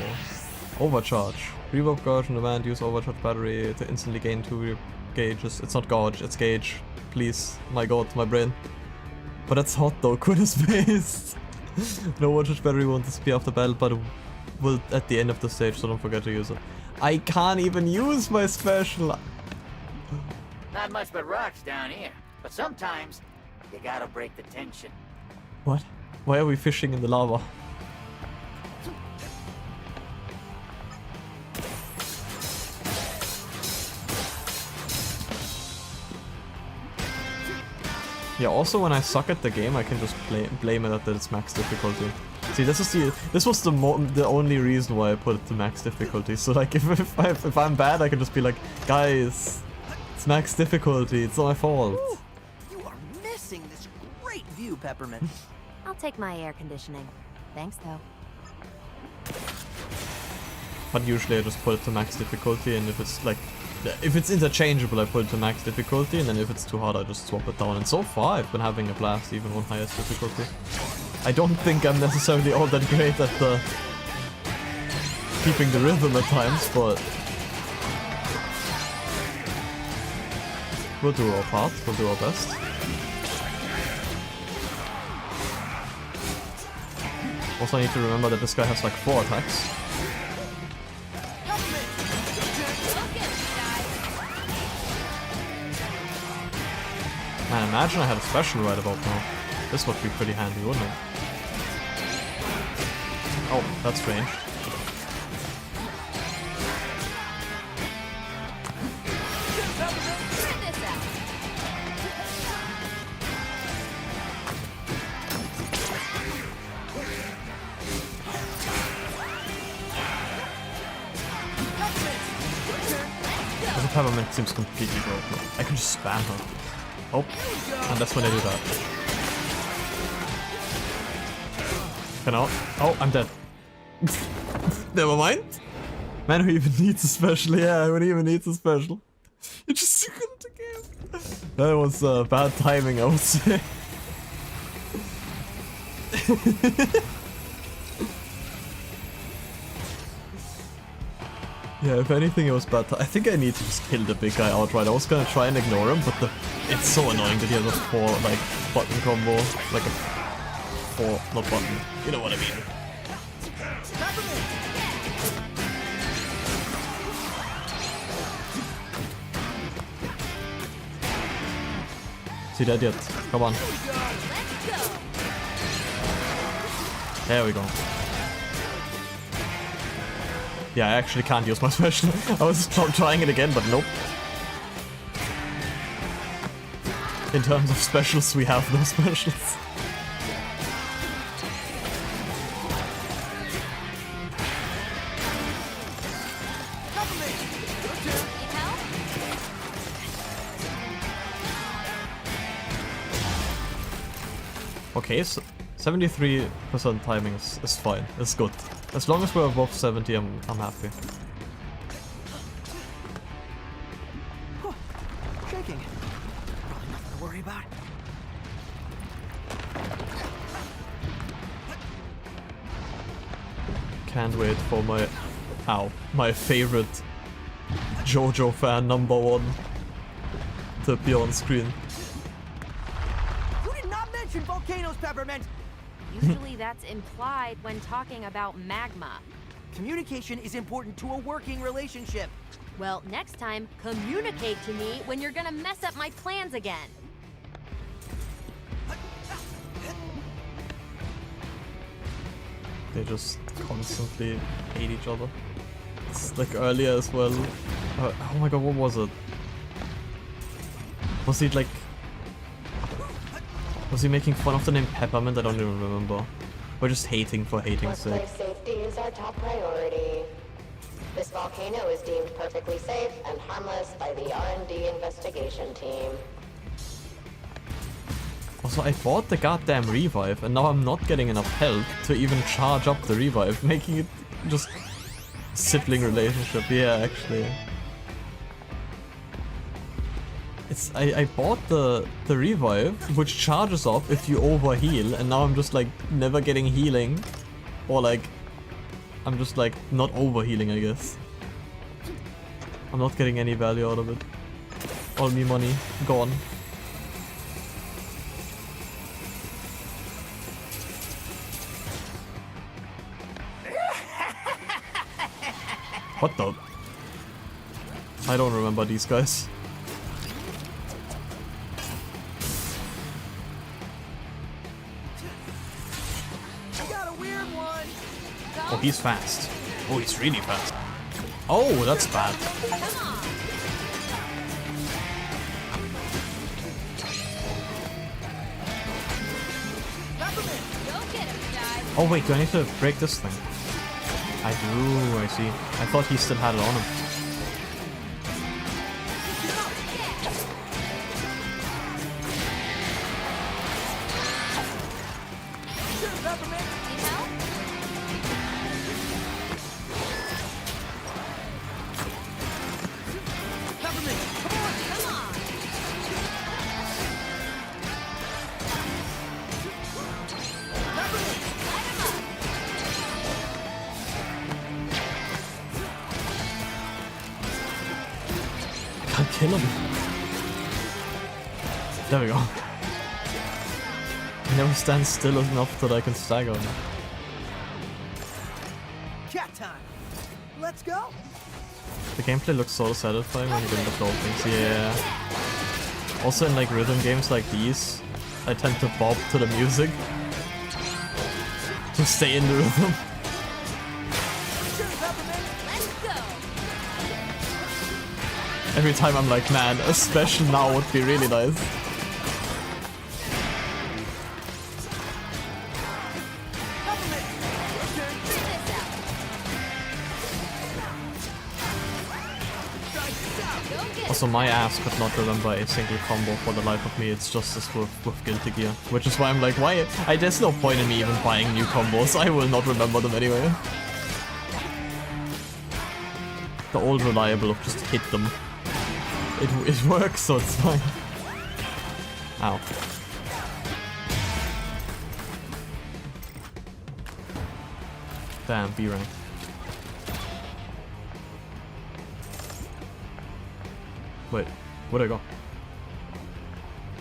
Overcharge. Reverb gauge on demand, use overcharge battery to instantly gain 2 gauges. It's not gauge, it's gauge. Please. My god, my brain. But that's hot though, Quinn is based. No overcharge battery won't disappear after battle, but it will at the end of the stage, so don't forget to use it. I can't even use my special. Not much but rocks down here. But sometimes, you gotta break the tension. What? Why are we fishing in the lava? Yeah, also when I suck at the game, I can just blame it that it's max difficulty. See, this was the only reason why I put it to max difficulty. So like, if I'm bad, I can just be like, guys, it's max difficulty. It's not my fault. Ooh, you are missing this great view, Peppermint. I'll take my air conditioning. Thanks, though. But usually I just put it to max difficulty, and if it's like, if it's interchangeable, I put it to max difficulty, and then if it's too hard, I just swap it down. And so far, I've been having a blast even on highest difficulty. I don't think I'm necessarily all that great at the keeping the rhythm at times, but we'll do our part. We'll do our best. Also, I need to remember that this guy has like 4 attacks. Man, imagine I had a special right about now. This would be pretty handy, wouldn't it? Oh, that's strange. The Peppermint seems completely broken. I can just spam her. Oh, and that's when I do that. Genau. Oh, I'm dead. Never mind. Man, who even needs a special? Yeah, who even needs a special? You just couldn't again. That was bad timing, I would say. Yeah, if anything it was bad. I think I need to just kill the big guy outright. I was gonna try and ignore him, but it's so annoying that he has a 4 like button combo. Like a 4, not button. You know what I mean. See that yet? Come on. There we go. Yeah, I actually can't use my special. I was trying it again, but nope. In terms of specials, we have no specials. Okay, so 73% timing is fine. It's good. As long as we're above 70, I'm happy. Shaking. Probably nothing to worry about. Can't wait for my favorite JoJo fan #1 to appear on screen. You did not mention volcanoes, Peppermint! Usually that's implied when talking about magma. Communication is important to a working relationship. Well, next time, communicate to me when you're gonna mess up my plans again. They just constantly hate each other. It's like earlier as well. Oh my god, what was it? Was he like... Was he making fun of the name Peppermint? I don't even remember. Or just hating for hating's sake. Workplace safety is our top priority. This volcano is deemed perfectly safe and harmless by the R&D investigation team. Also, I bought the goddamn revive and now I'm not getting enough health to even charge up the revive, making it just sibling relationship. Yeah, actually. It's I bought the revive, which charges up if you overheal, and now I'm just like never getting healing. Or like I'm just like not overhealing, I guess. I'm not getting any value out of it. All me money gone. What the? I don't remember these guys. Oh, he's fast. Oh, he's really fast. Oh, that's bad. Oh wait, do I need to break this thing? I do, I see. I thought he still had it on him. Kill him. There we go. He never stands still enough that I can stagger him. Chat time. Let's go. The gameplay looks so satisfying when you get the flow things. Yeah. Also in like rhythm games like these, I tend to bob to the music to stay in the rhythm. Every time I'm like, man, a special now would be really nice. Also, my ass could not remember a single combo for the life of me. It's just this with Guilty Gear. Which is why I'm like, why? There's no point in me even buying new combos. I will not remember them anyway. The old reliable of just hit them. It works, so it's fine. Ow. Damn, B rank. Wait, where'd I go?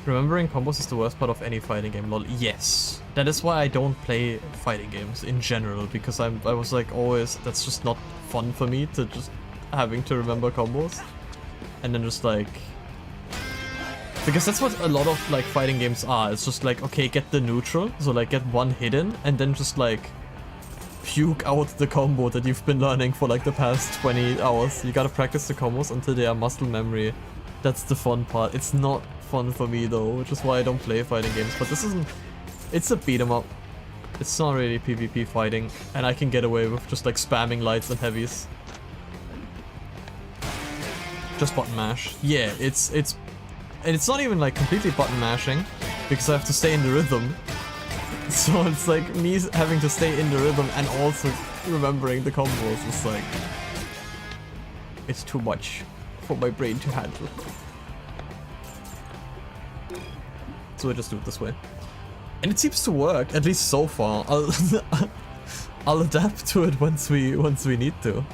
Remembering combos is the worst part of any fighting game, lol. Yes. That is why I don't play fighting games in general, because I was like always, that's just not fun for me to just having to remember combos. And then just like... Because that's what a lot of like fighting games are. It's just like, okay, get the neutral, so like get one hit in, and then just like puke out the combo that you've been learning for like the past 20 hours. You gotta practice the combos until they are muscle memory. That's the fun part. It's not fun for me though, which is why I don't play fighting games. But this isn't... It's a beat 'em up. It's not really PvP fighting, and I can get away with just like spamming lights and heavies. Just button mash. Yeah, and it's not even like completely button mashing, because I have to stay in the rhythm. So it's like me having to stay in the rhythm and also remembering the combos is like... It's too much for my brain to handle. So I just do it this way. And it seems to work, at least so far. I'll adapt to it once we need to.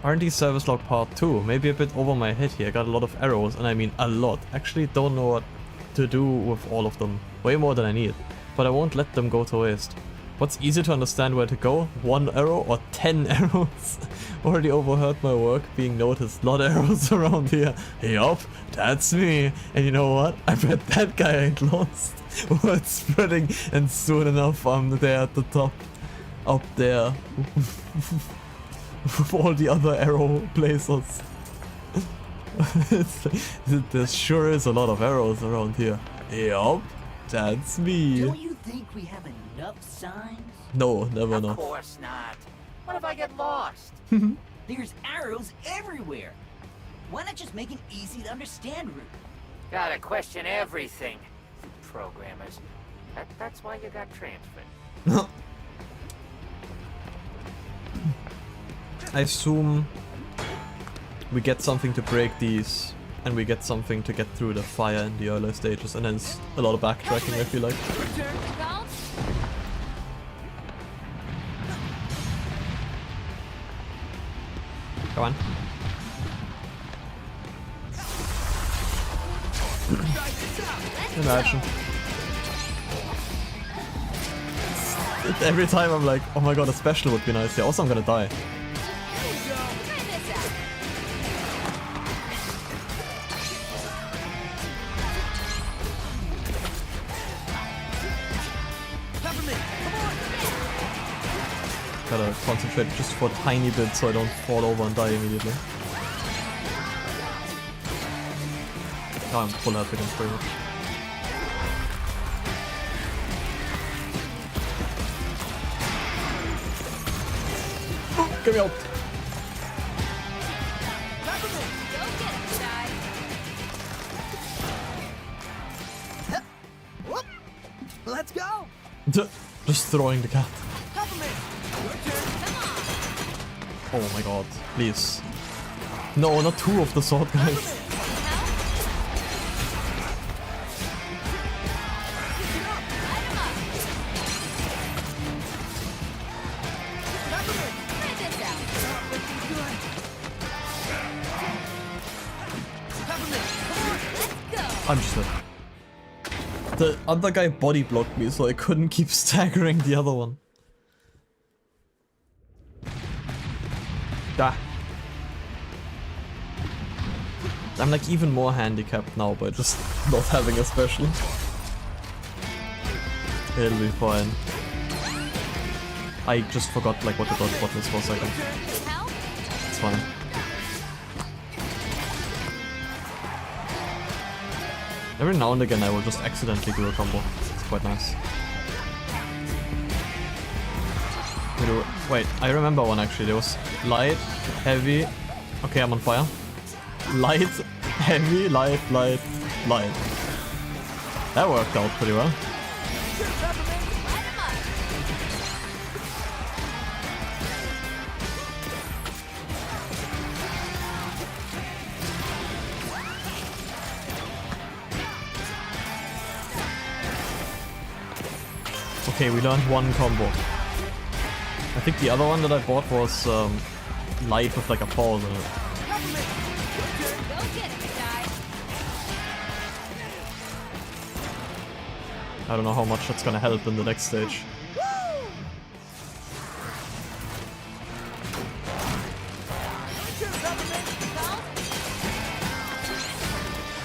R&D service log part 2. Maybe a bit over my head here. Got a lot of arrows, and I mean a lot. Actually don't know what to do with all of them. Way more than I need. But I won't let them go to waste. What's easy to understand where to go? 1 arrow or 10 arrows? Already overheard my work being noticed. Lot of arrows around here. Yup, that's me. And you know what? I bet that guy ain't lost. Word spreading, and soon enough I'm there at the top. Up there. With all the other arrow placers. There sure is a lot of arrows around here. Yup, that's me. Don't you think we have enough signs? No, never know. Of course not. What if I get lost? There's arrows everywhere. Why not just make an easy to understand route? Gotta question everything, programmers. That's why you got transferred. I assume we get something to break these, and we get something to get through the fire in the earlier stages, and then it's a lot of backtracking, I feel like. Come on. Imagine. Every time I'm like, oh my god, a special would be nice. Yeah, also I'm gonna die. Gotta concentrate just for a tiny bit so I don't fall over and die immediately. Oh, I'm full health again, pretty much. Get me out! Let's go! Just throwing the cat. Oh my god, please. No, not 2 of the sword guys. I'm just dead. The other guy body blocked me, so I couldn't keep staggering the other one. Da. I'm like even more handicapped now by just not having a special. It'll be fine. I just forgot like what the dodge button is for a second. It's fine. Every now and again I will just accidentally do a combo. It's quite nice. Wait, I remember one actually. There was light, heavy. Okay, I'm on fire. Light, heavy, light, light, light. That worked out pretty well. Okay, we learned one combo. I think the other one that I bought was light with like a pause in it. I don't know how much that's gonna help in the next stage.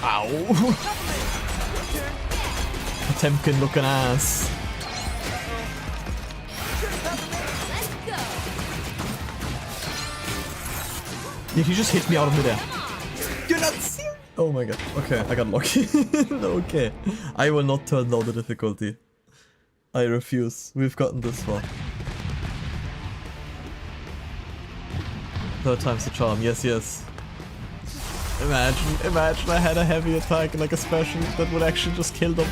Ow! Potemkin looking ass. Did he just hit me out of midair? You're not serious! Oh my god. Okay, I got lucky. Okay. I will not turn down the difficulty. I refuse. We've gotten this far. Third time's the charm. Yes, yes. Imagine I had a heavy attack and like a special that would actually just kill them.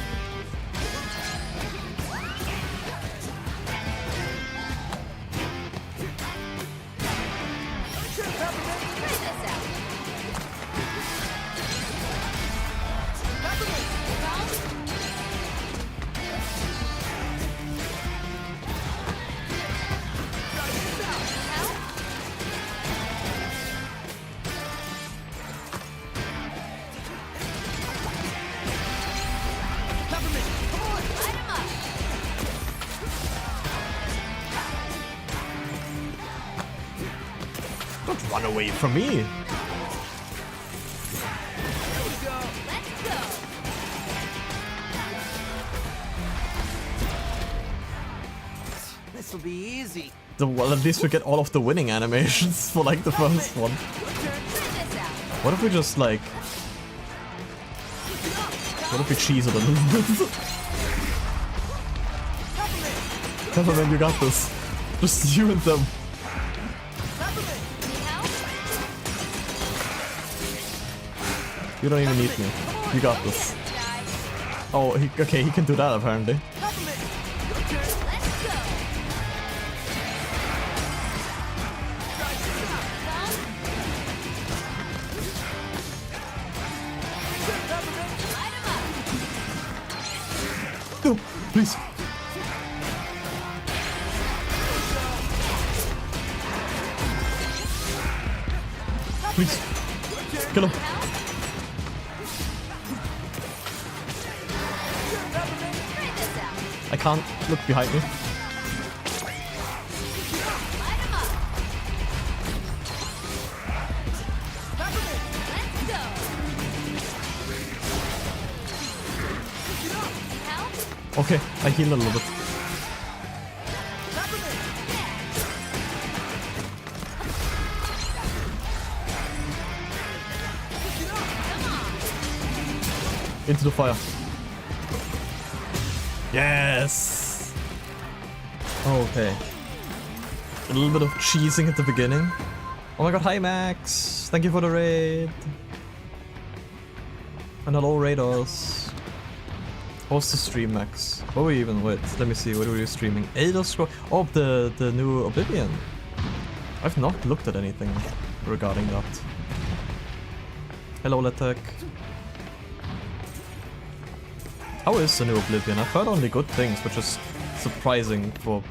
Don't run away from me! This'll be easy. Well, at least we get all of the winning animations for like the first one. What if we just like... What if we cheese it a little bit? Pepperman, you got this. Just you and them. You don't even need me. You got this. Oh, okay, he can do that apparently. No, please. Please. Kill him. I can't look behind me. Okay, I heal a little bit. Into the fire. Yes! Okay. A little bit of cheesing at the beginning. Oh my god, hi Max! Thank you for the raid! And hello raiders. What's the stream, Max? What were you even with? Let me see, what were you streaming? Elder Scrolls. Oh, the new Oblivion. I've not looked at anything regarding that. Hello, Letek. How is the new Oblivion? I've heard only good things, which is surprising for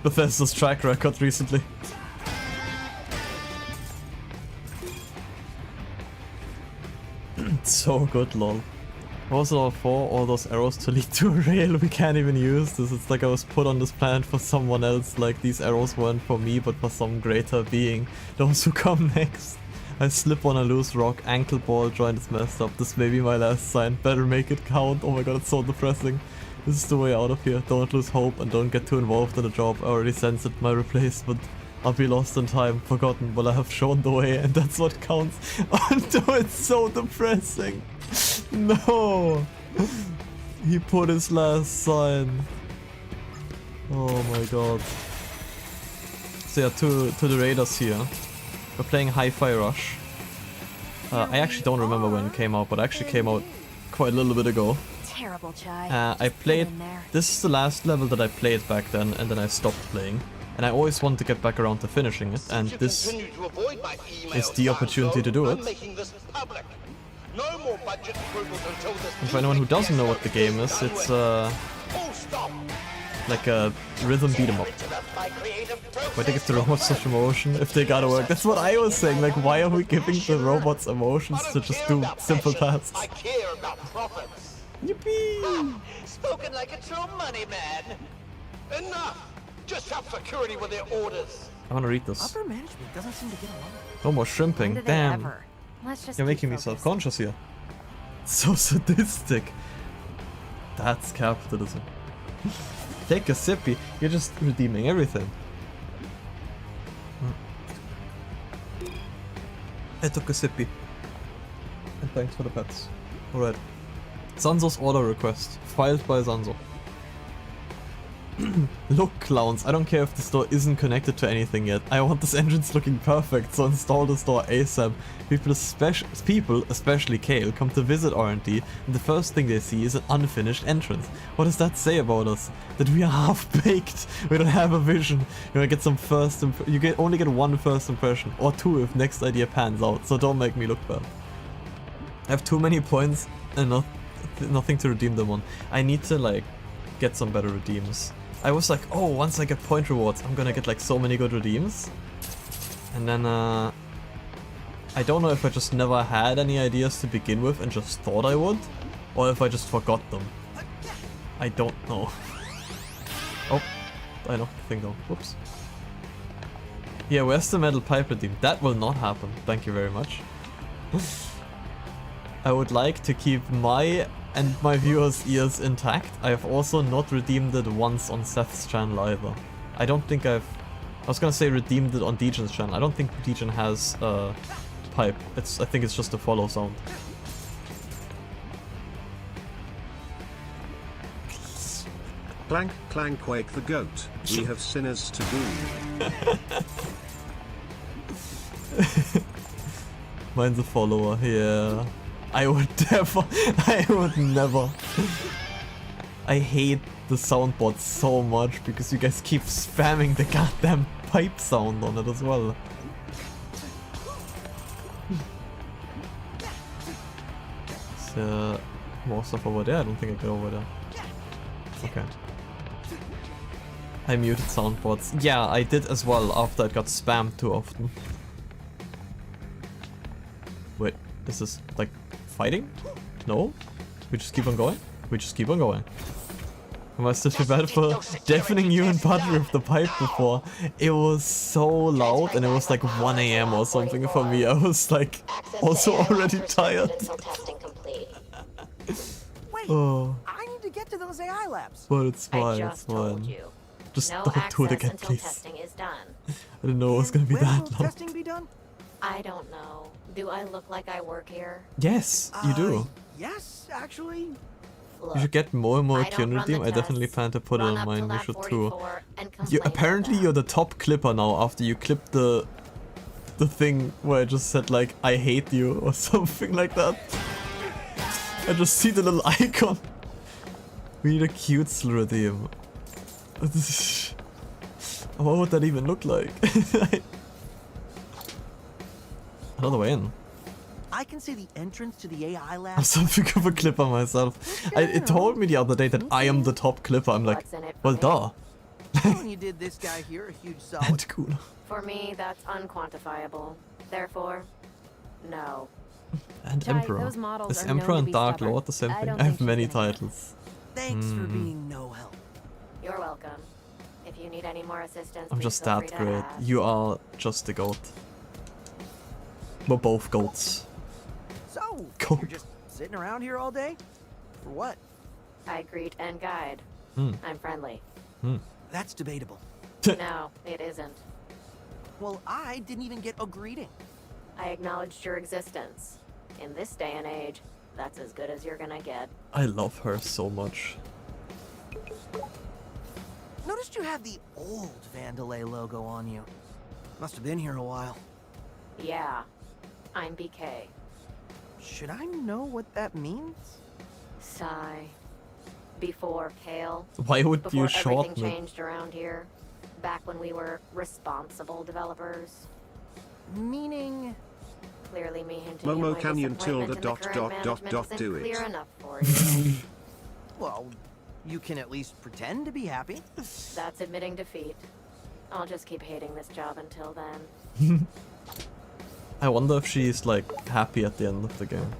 Bethesda's track record recently. So good, lol. What was it all for? All those arrows to lead to a rail we can't even use this. It's like I was put on this planet for someone else, like these arrows weren't for me but for some greater being. Those who come next. I slip on a loose rock, ankle ball, joint is messed up. This may be my last sign. Better make it count. Oh my god, it's so depressing. This is the way out of here. Don't lose hope and don't get too involved in the job. I already sensed it, my replacement. I'll be lost in time, forgotten, but I have shown the way and that's what counts. Oh no, it's so depressing. No! He put his last sign. Oh my god. So yeah, to the raiders here. We're playing Hi-Fi Rush. I actually don't remember when it came out, but it actually came out quite a little bit ago. Terrible, Chai. I played... This is the last level that I played back then, and then I stopped playing. And I always wanted to get back around to finishing it, and this is the opportunity to do it. And for anyone who doesn't know what the game is, it's Like a rhythm beat 'em up. Why they give the robots such emotion if they gotta work? That's what I was saying. Like, why are we giving the robots emotions to just do simple tasks? I care about profits. Yippee! Spoken like a true money man. Enough! Just have security with their orders. I wanna read this. Upper management doesn't seem to get along. No more shrimping. Damn. Let's just You're making me self-conscious here. So sadistic. That's capitalism. Take a sippy. You're just redeeming everything. I took a sippy. And thanks for the pets. Alright. Sanso's order request. Filed by Sanso. Look, clowns, I don't care if the store isn't connected to anything yet. I want this entrance looking perfect, so install the store ASAP. People, especially Kale, come to visit R&D, and the first thing they see is an unfinished entrance. What does that say about us? That we are half-baked. We don't have a vision. You wanna get some only get one first impression, or two if next idea pans out, so don't make me look bad. I have too many points and nothing to redeem them on. I need to, like, get some better redeems. I was like, oh, once I get point rewards, I'm gonna get like so many good redeems. And then, I don't know if I just never had any ideas to begin with and just thought I would, or if I just forgot them. I don't know. Oh, I know the thing though. Whoops. Yeah, where's the metal pipe redeem? That will not happen. Thank you very much. I would like to keep my and my viewers' ears intact. I have also not redeemed it once on Seth's channel either. I don't think I was gonna say redeemed it on Dejan's channel. I don't think Dejan has a pipe. I think it's just a follow sound. Clank, clank, quake the goat. We have sinners to do. Mine's a follower, yeah. I would never. I hate the soundboard so much because you guys keep spamming the goddamn pipe sound on it as well. So, more stuff over there? I don't think I get over there. Okay. I muted soundboards. Yeah, I did as well after it got spammed too often. Wait, is this like fighting? No? We just keep on going? We just keep on going. I must have feel bad for deafening you and Butter with the pipe before. It was so loud and it was like 1 AM or something for me. I was like also already tired. Oh. I need to get to those AI labs. But it's fine, it's fine. Just don't do it again, please. I didn't know it was gonna be that long. Testing be done? I don't know. Do I look like I work here? Yes, you do. Yes, actually. You should get more and more Kyun redeem. I definitely plan to put it on mine. You should too. Apparently you're the top clipper now after you clipped the thing where I just said like I hate you or something like that. I just see the little icon. We need a cute redeem. What would that even look like? Another way in. I can see the entrance to the AI lab. I'm something of a clipper myself. It told me the other day that I am the top clipper. I'm like, well, duh. You did this guy here a huge solid. And cool. For me, that's unquantifiable. Therefore, no. And Emperor. Is Emperor and Dark Lord the same thing? I have many titles. Thanks for being no help. You're welcome. If you need any more assistance, I'm just that great. You are just the goat. We're both goats. So, you're just sitting around here all day? For what? I greet and guide. I'm friendly. That's debatable. No, it isn't. Well, I didn't even get a greeting. I acknowledged your existence. In this day and age, that's as good as you're gonna get. I love her so much. Noticed you have the old Vandalay logo on you. Must have been here a while. Yeah, I'm BK. Should I know what that means? Sigh. Before Kale. Why would before you shorten everything it? changed around here. Back when we were responsible developers. Meaning? Clearly me hinting Momo at my Canyon disappointment tilde in the dot current dot management dot isn't do it. clear enough for you. Well, you can at least pretend to be happy. That's admitting defeat. I'll just keep hating this job until then. I wonder if she's like happy at the end of the game.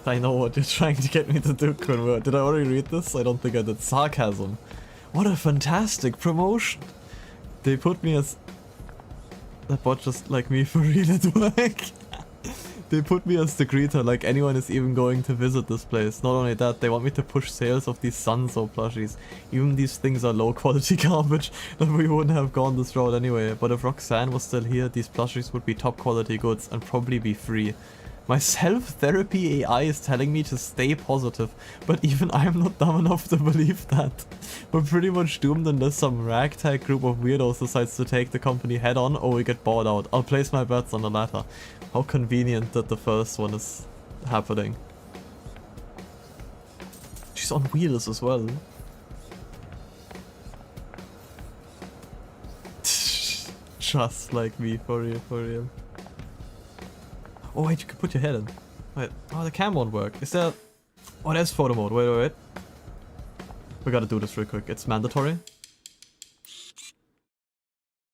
I know what you're trying to get me to do, Kunwa. Did I already read this? I don't think I did. Sarcasm. What a fantastic promotion! They put me as... That bot just like me for real at work. They put me as the greeter, like anyone is even going to visit this place. Not only that, they want me to push sales of these Sunso plushies. Even these things are low quality garbage that we wouldn't have gone this route anyway. But if Roxanne was still here, these plushies would be top quality goods and probably be free. My self-therapy AI is telling me to stay positive, but even I'm not dumb enough to believe that. We're pretty much doomed unless some ragtag group of weirdos decides to take the company head on or we get bought out. I'll place my bets on the latter. How convenient that the first one is happening. She's on wheels as well. Just like me, for real, for real. Oh wait, you can put your head in. Wait, oh the cam won't work. Is there... Oh, there's photo mode. Wait, wait, wait. We gotta do this real quick. It's mandatory.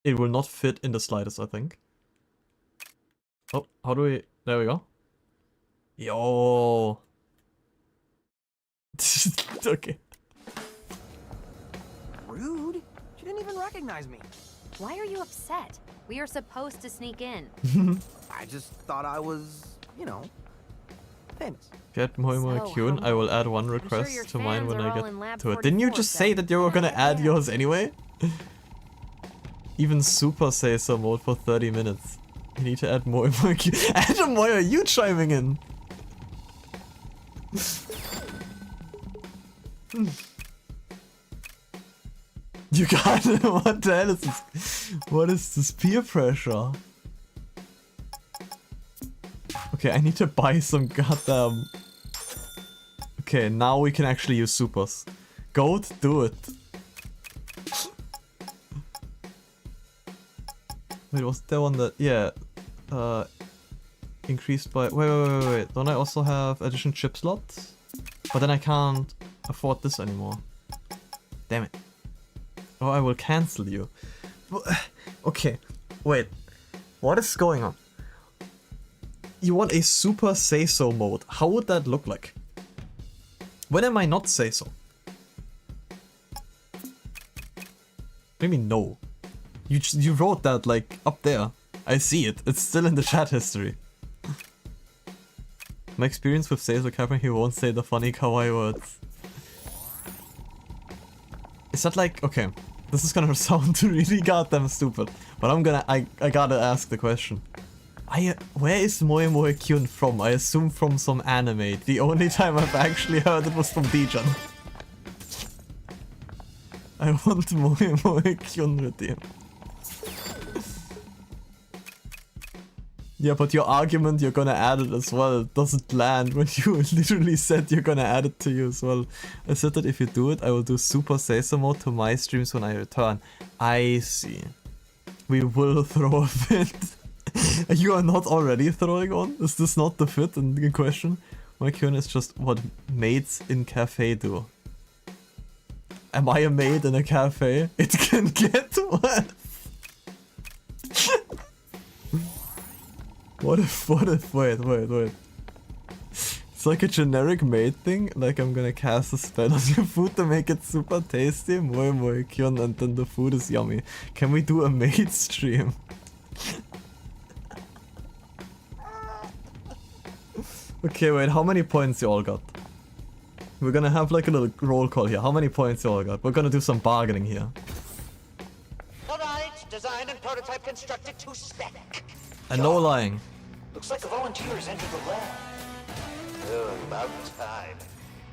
It will not fit in the sliders, I think. Oh, how do we... There we go. Yo. Okay. Rude. She didn't even recognize me. Why are you upset? We are supposed to sneak in. I just thought I was, you know, famous. Get more Kyun. I will add one request sure to mine when I get Lab to it. Didn't you just say that you were gonna add yours anyway? Even Super says so mode for 30 minutes. You need to add more Kyun. Adam, why are you chiming in? You got it. What the hell is this? What is this peer pressure? Okay, I need to buy some goddamn... Okay, now we can actually use supers. Goat, do it. Wait, was there one that... Yeah. Increased by... Wait. Don't I also have addition chip slots? But then I can't afford this anymore. Damn it. Oh, I will cancel you. Okay, wait. What is going on? You want a super say-so mode. How would that look like? When am I not say-so? Maybe no. You wrote that like up there. I see it. It's still in the chat history. My experience with say-so Captain, he won't say the funny kawaii words. Is that like... Okay. This is gonna sound really goddamn stupid, but I gotta ask the question. Where is Moe Moe Kyun from? I assume from some anime. The only time I've actually heard it was from Dijon. I want Moe Moe Kyun with you. Yeah, but your argument you're gonna add it as well doesn't land when you literally said you're gonna add it to you as well. I said that if you do it, I will do Super Say-So mode to my streams when I return. I see. We will throw a fit. You are not already throwing one? Is this not the fit in question? My Kyun is just what maids in cafe do. Am I a maid in a cafe? It can get worse. What if, wait. It's like a generic maid thing, like I'm gonna cast a spell on your food to make it super tasty, Moe Moe Kyun, and then the food is yummy. Can we do a maid stream? Okay, wait, how many points you all got? We're gonna have like a little roll call here. How many points you all got? We're gonna do some bargaining here. Alright, design and prototype constructed to spec. And no lying. Looks like a volunteer's entered the lab. Oh, about time.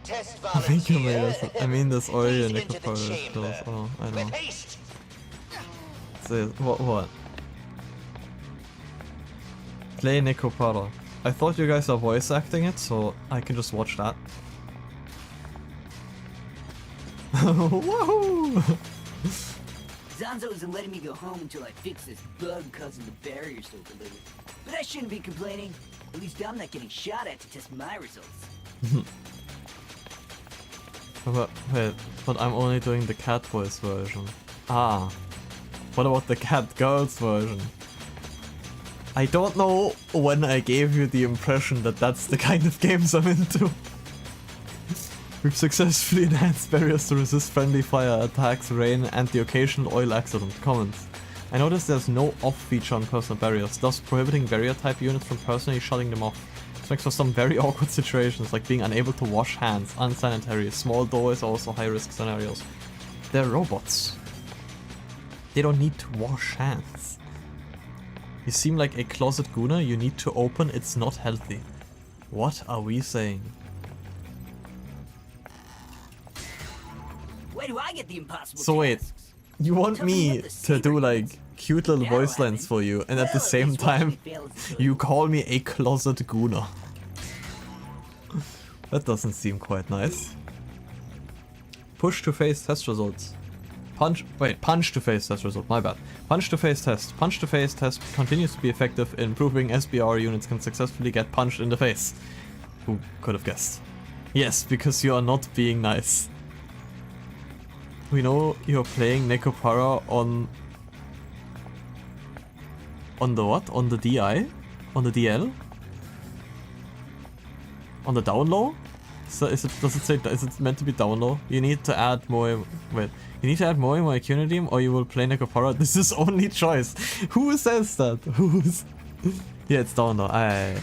Test volunteer. I mean, there's already a nickel powder close. Oh, I know. Say, what? Play nickel powder. I thought you guys are voice acting it, so I can just watch that. Woohoo! Zanzo isn't letting me go home until I fix this bug causing the barriers to deliver. But I shouldn't be complaining. At least I'm not getting shot at to test my results. Wait, but I'm only doing the cat voice version. Ah. What about the cat girls version? I don't know when I gave you the impression that that's the kind of games I'm into. We've successfully enhanced barriers to resist friendly fire attacks, rain, and the occasional oil accident. Comments. I noticed there's no off feature on personal barriers, thus prohibiting barrier type units from personally shutting them off. This makes for some very awkward situations, like being unable to wash hands, unsanitary, small doors, also high risk scenarios. They're robots. They don't need to wash hands. You seem like a closet gooner, you need to open, it's not healthy. What are we saying? Where do I get the impossible So wait, you want me to do like cute little voice lines for you, and at the same time you call me a closet gooner? That doesn't seem quite nice. Push to face test results. Punch to face test result, my bad. Punch to face test. Punch to face test continues to be effective in proving SBR units can successfully get punched in the face. Who could have guessed? Yes, because you are not being nice. We know you're playing Necopara on the what? On the DI? On the DL? On the down low? So does it meant to be down low? You need to add more. Wait, you need to add more in my Cunedium or you will play Necopara. This is only choice. Who says that? Who's? Yeah, it's down low. I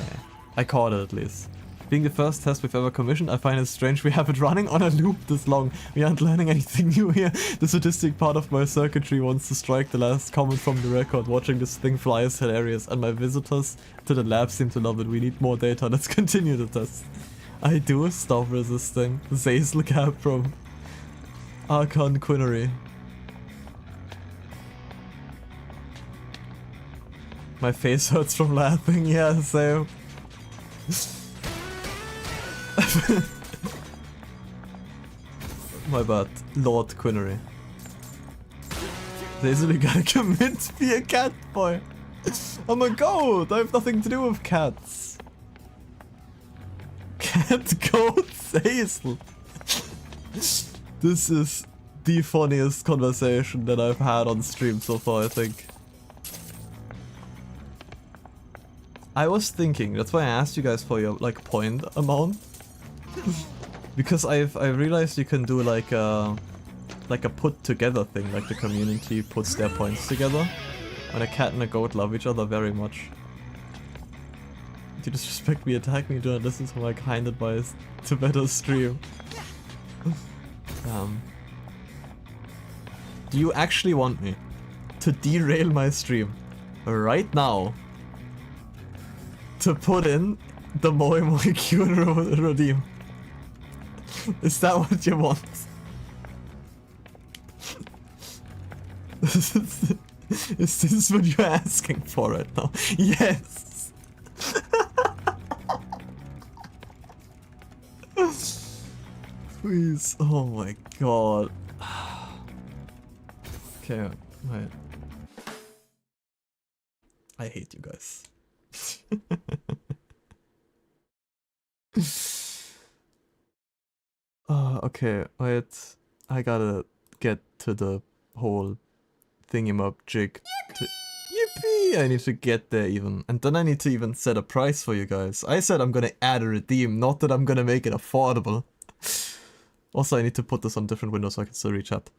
caught it at least. Being the first test we've ever commissioned, I find it strange we have it running on a loop this long. We aren't learning anything new here. The sadistic part of my circuitry wants to strike the last comment from the record. Watching this thing fly is hilarious, and my visitors to the lab seem to love it. We need more data. Let's continue the test. I do stop resisting. Zazel Cap from Archon Quinnery. My face hurts from laughing. Yeah, same. My bad, Lord Quinnery. They easily gotta commit to be a cat boy. I'm a goat, I have nothing to do with cats. Cat goat Hazel. This is the funniest conversation that I've had on stream so far, I think. I was thinking, that's why I asked you guys for your like point amount. Because I realized you can do like a put together thing, like the community puts their points together. When a cat and a goat love each other very much. Do you disrespect me, attack me, do not listen to my kind advice to better stream. Do you actually want me to derail my stream right now to put in the Moi Moi Q redeem? Is that what you want? Is this what you're asking for right now? Yes! Please, oh my god. Okay, wait. I hate you guys. Okay, wait. I gotta get to the whole thingy-mab jig. Yippee! I need to get there even. And then I need to even set a price for you guys. I said I'm gonna add a redeem, not that I'm gonna make it affordable. Also, I need to put this on different windows so I can still reach chat.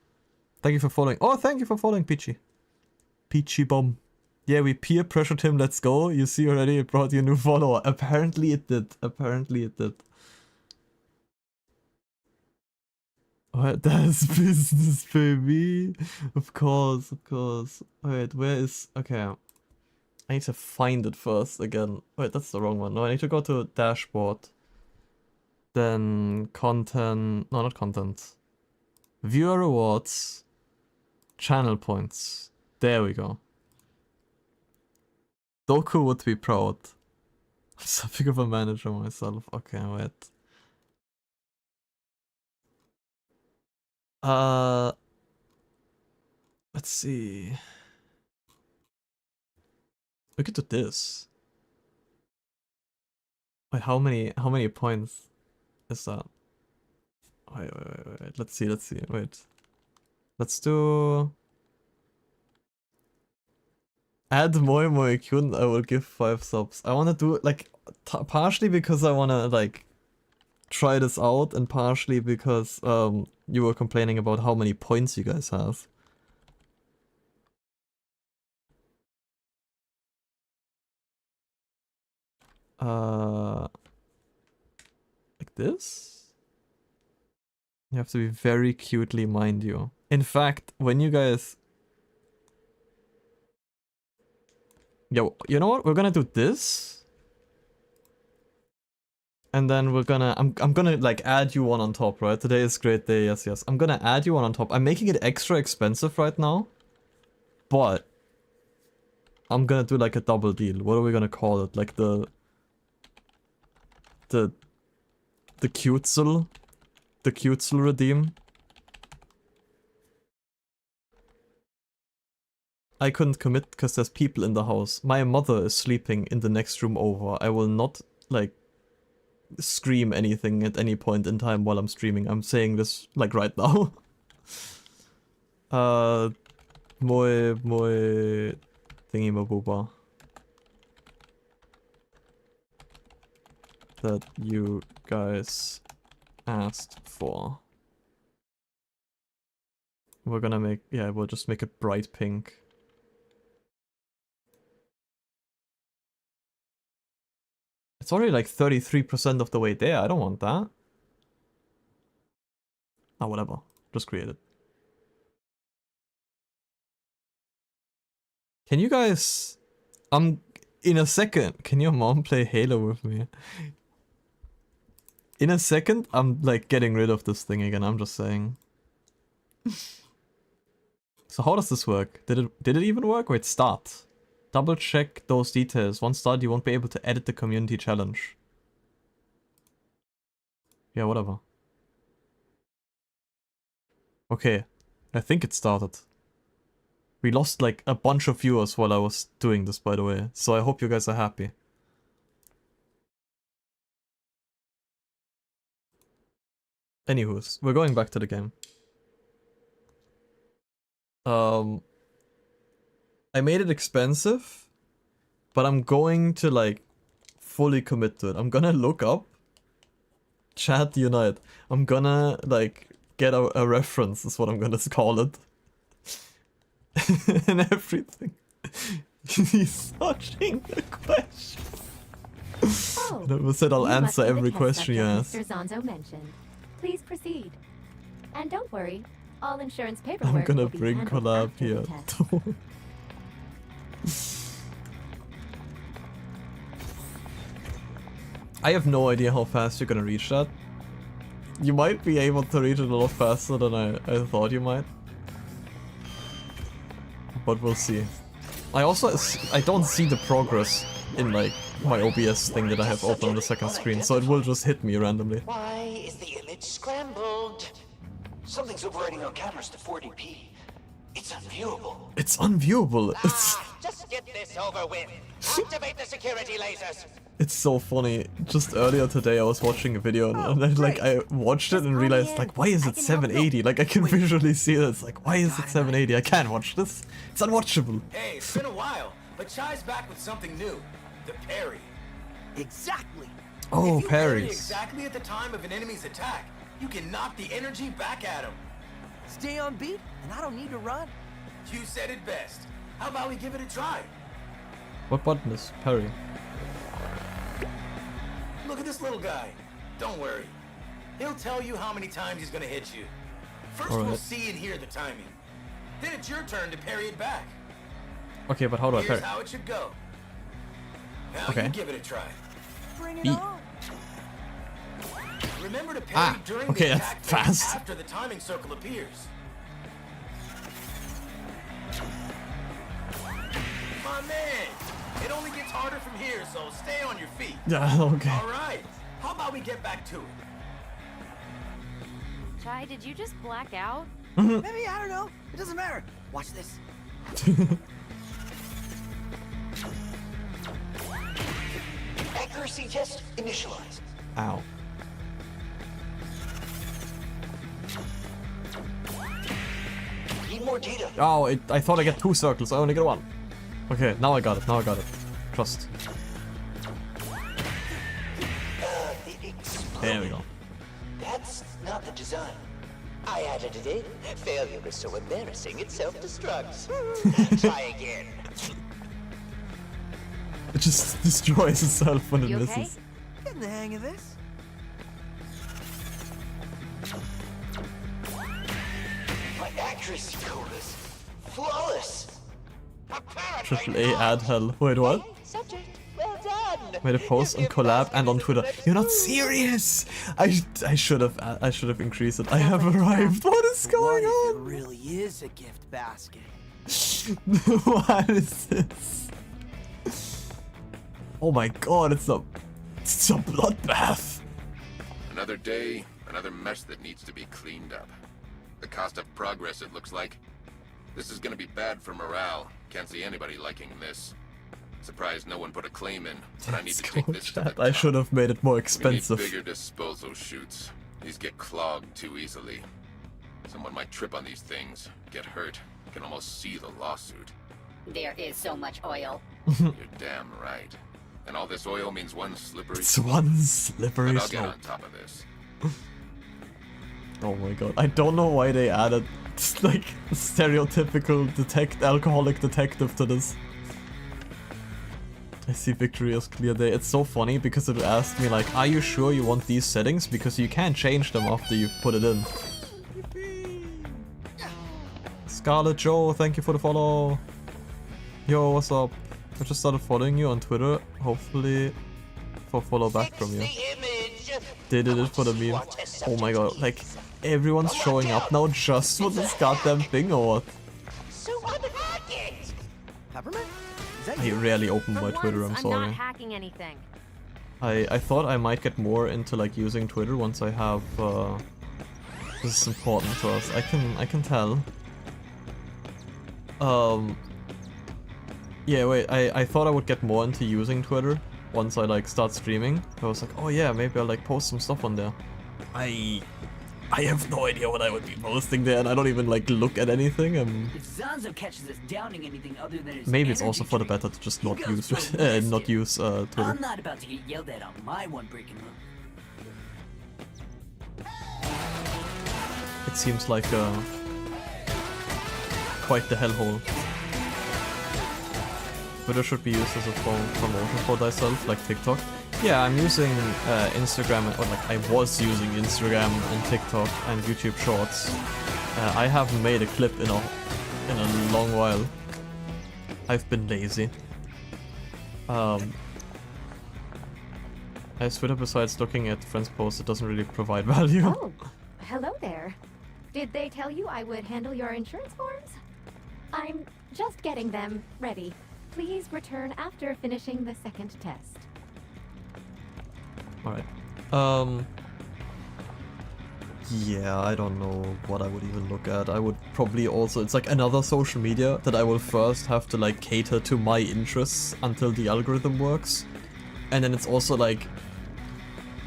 Thank you for following. Oh, thank you for following, Peachy. Peachy Bomb. Yeah, we peer pressured him, let's go. You see already, it brought you a new follower. Apparently it did. Apparently it did. What? That's business, baby. Of course, of course. Wait, where is... Okay. I need to find it first again. Wait, that's the wrong one. No, I need to go to dashboard. Then content... No, not content. Viewer rewards. Channel points. There we go. Doku would be proud. I'm something of a manager myself. Okay, wait. Let's see. Look at this. Wait, how many points is that? Wait. Let's see. Wait. Let's do... Add Moi Kyun, I will give 5 subs. I wanna do it, like, partially because I wanna, like, try this out, and partially because, you were complaining about how many points you guys have. Like this? You have to be very cutely, mind you. In fact, when you guys... Yo, you know what? We're gonna do this. And then we're gonna... I'm gonna, like, add you one on top, right? Today is a great day, yes. I'm gonna add you one on top. I'm making it extra expensive right now. But... I'm gonna do, like, a double deal. What are we gonna call it? Like, the Cutesel? The Cutesel redeem? I couldn't commit because there's people in the house. My mother is sleeping in the next room over. I will not, like, scream anything at any point in time while I'm streaming. I'm saying this, like, right now. Moi thingy-ma-booba. That you guys asked for. We're gonna make... Yeah, we'll just make it bright pink. It's already like 33% of the way there. I don't want that. Oh, whatever. Just create it. Can you guys... in a second, can your mom play Halo with me? In a second, I'm like getting rid of this thing again, I'm just saying. So how does this work? Did it even work? Wait, start. Double check those details. Once started, you won't be able to edit the community challenge. Yeah, whatever. Okay, I think it started. We lost like a bunch of viewers while I was doing this, by the way, so I hope you guys are happy. Anywho's, we're going back to the game. I made it expensive, but I'm going to like fully commit to it. I'm gonna look up Chat Unite. I'm gonna like get a reference is what I'm gonna call it. And everything. He's searching the question. Oh, I said I'll answer every question you ask. Mr. Zonzo mentioned. Please proceed. And don't worry, all insurance paperwork I'm gonna will be bring handled collab after here. the test. I have no idea how fast you're gonna reach that. You might be able to reach it a lot faster than I thought you might. But we'll see. I don't see the progress in like my OBS thing that I have open on the second screen, so it will just hit me randomly. Why is the image scrambled? Something's overriding our cameras to 40p. It's unviewable. It's unviewable. Just get this over with. Activate the security lasers. It's so funny. Just earlier today I was watching a video and then like I watched it and realized like, why is it 780? Like I can visually see it. It's like, why is it 780? I can't watch this. It's unwatchable. Hey, it's been a while, but Chai's back with something new. The parry. Exactly. Oh, if you parry parries. exactly at the time of an enemy's attack, you can knock the energy back at him. Stay on beat, and I don't need to run. You said it best. How about we give it a try? What button is parry? Look at this little guy. Don't worry. He'll tell you how many times he's gonna hit you. First All right. we'll see and hear the timing. Then it's your turn to parry it back. Okay, but how do I Here's parry? how it should go. Now Okay. you give it a try. Bring it E. on. Remember to parry during okay, the that's attack phase fast. after the timing circle appears. My man, it only gets harder from here, so stay on your feet. Yeah, okay. All right, how about we get back to it? Chai, did you just black out? Maybe, I don't know. It doesn't matter. Watch this. Accuracy test initialized. Ow. more data. Oh, I thought I get 2 circles. I only get 1. Okay, now I got it. Now I got it. Trust. There we go. That's not the design. I added it in. Failure is so embarrassing, it self-destructs. Try again. It just destroys itself when it You misses. okay? Getting the hang of this. My accuracy code is flawless. AAA ad hell. Wait, what? Subject, well done. Made a post on collab and on Twitter. You're not serious! I should have increased it. I have arrived. What is going on? It really is a gift basket. What is this? Oh my god, it's a bloodbath. Another day, another mess that needs to be cleaned up. The cost of progress, it looks like. This is gonna be bad for morale. Can't see anybody liking this. Surprised no one put a claim in, but I need to take this to the top. I should have made it more We expensive. need bigger disposal chutes. These get clogged too easily. Someone might trip on these things, get hurt, can almost see the lawsuit. There is so much oil. You're damn right. And all this oil means one slippery It's slope. one slippery But I'll get slope. on top of this. Oh my god, I don't know why they added like stereotypical alcoholic detective to this. I see victory as clear day. It's so funny because it asked me like, are you sure you want these settings? Because you can't change them after you've put it in. Scarlet Joe, thank you for the follow. Yo, what's up? I just started following you on Twitter. Hopefully for follow back from you. They did it for the meme. Oh my god, like everyone's showing up now just for this goddamn thing or what? So unhack it. Peppermint? Is that I you? rarely open my Twitter, I'm I'm sorry. not hacking anything. I thought I might get more into like using Twitter once I have this is important to us. I can tell. Yeah, wait, I thought I would get more into using Twitter once I like start streaming. I was like, oh yeah, maybe I'll like post some stuff on there. I have no idea what I would be posting there, and I don't even like look at anything. If Zanzo catches us downing anything other than his Maybe it's energy also for the drink, better to just he not goes use ballistic. not use Twitter. I'm not about to get yelled at on my one breaking room. It seems like quite the hellhole. Twitter should be used as a promotion for thyself, like TikTok. Yeah, I'm using Instagram, or like I was using Instagram and TikTok and YouTube Shorts. I haven't made a clip in a long while. I've been lazy. As Twitter, besides looking at friends' posts, it doesn't really provide value. Oh, hello there. Did they tell you I would handle your insurance forms? I'm just getting them ready. Please return after finishing the second test. Alright. Yeah, I don't know what I would even look at. I would probably also... It's like another social media that I will first have to like cater to my interests until the algorithm works. And then it's also like...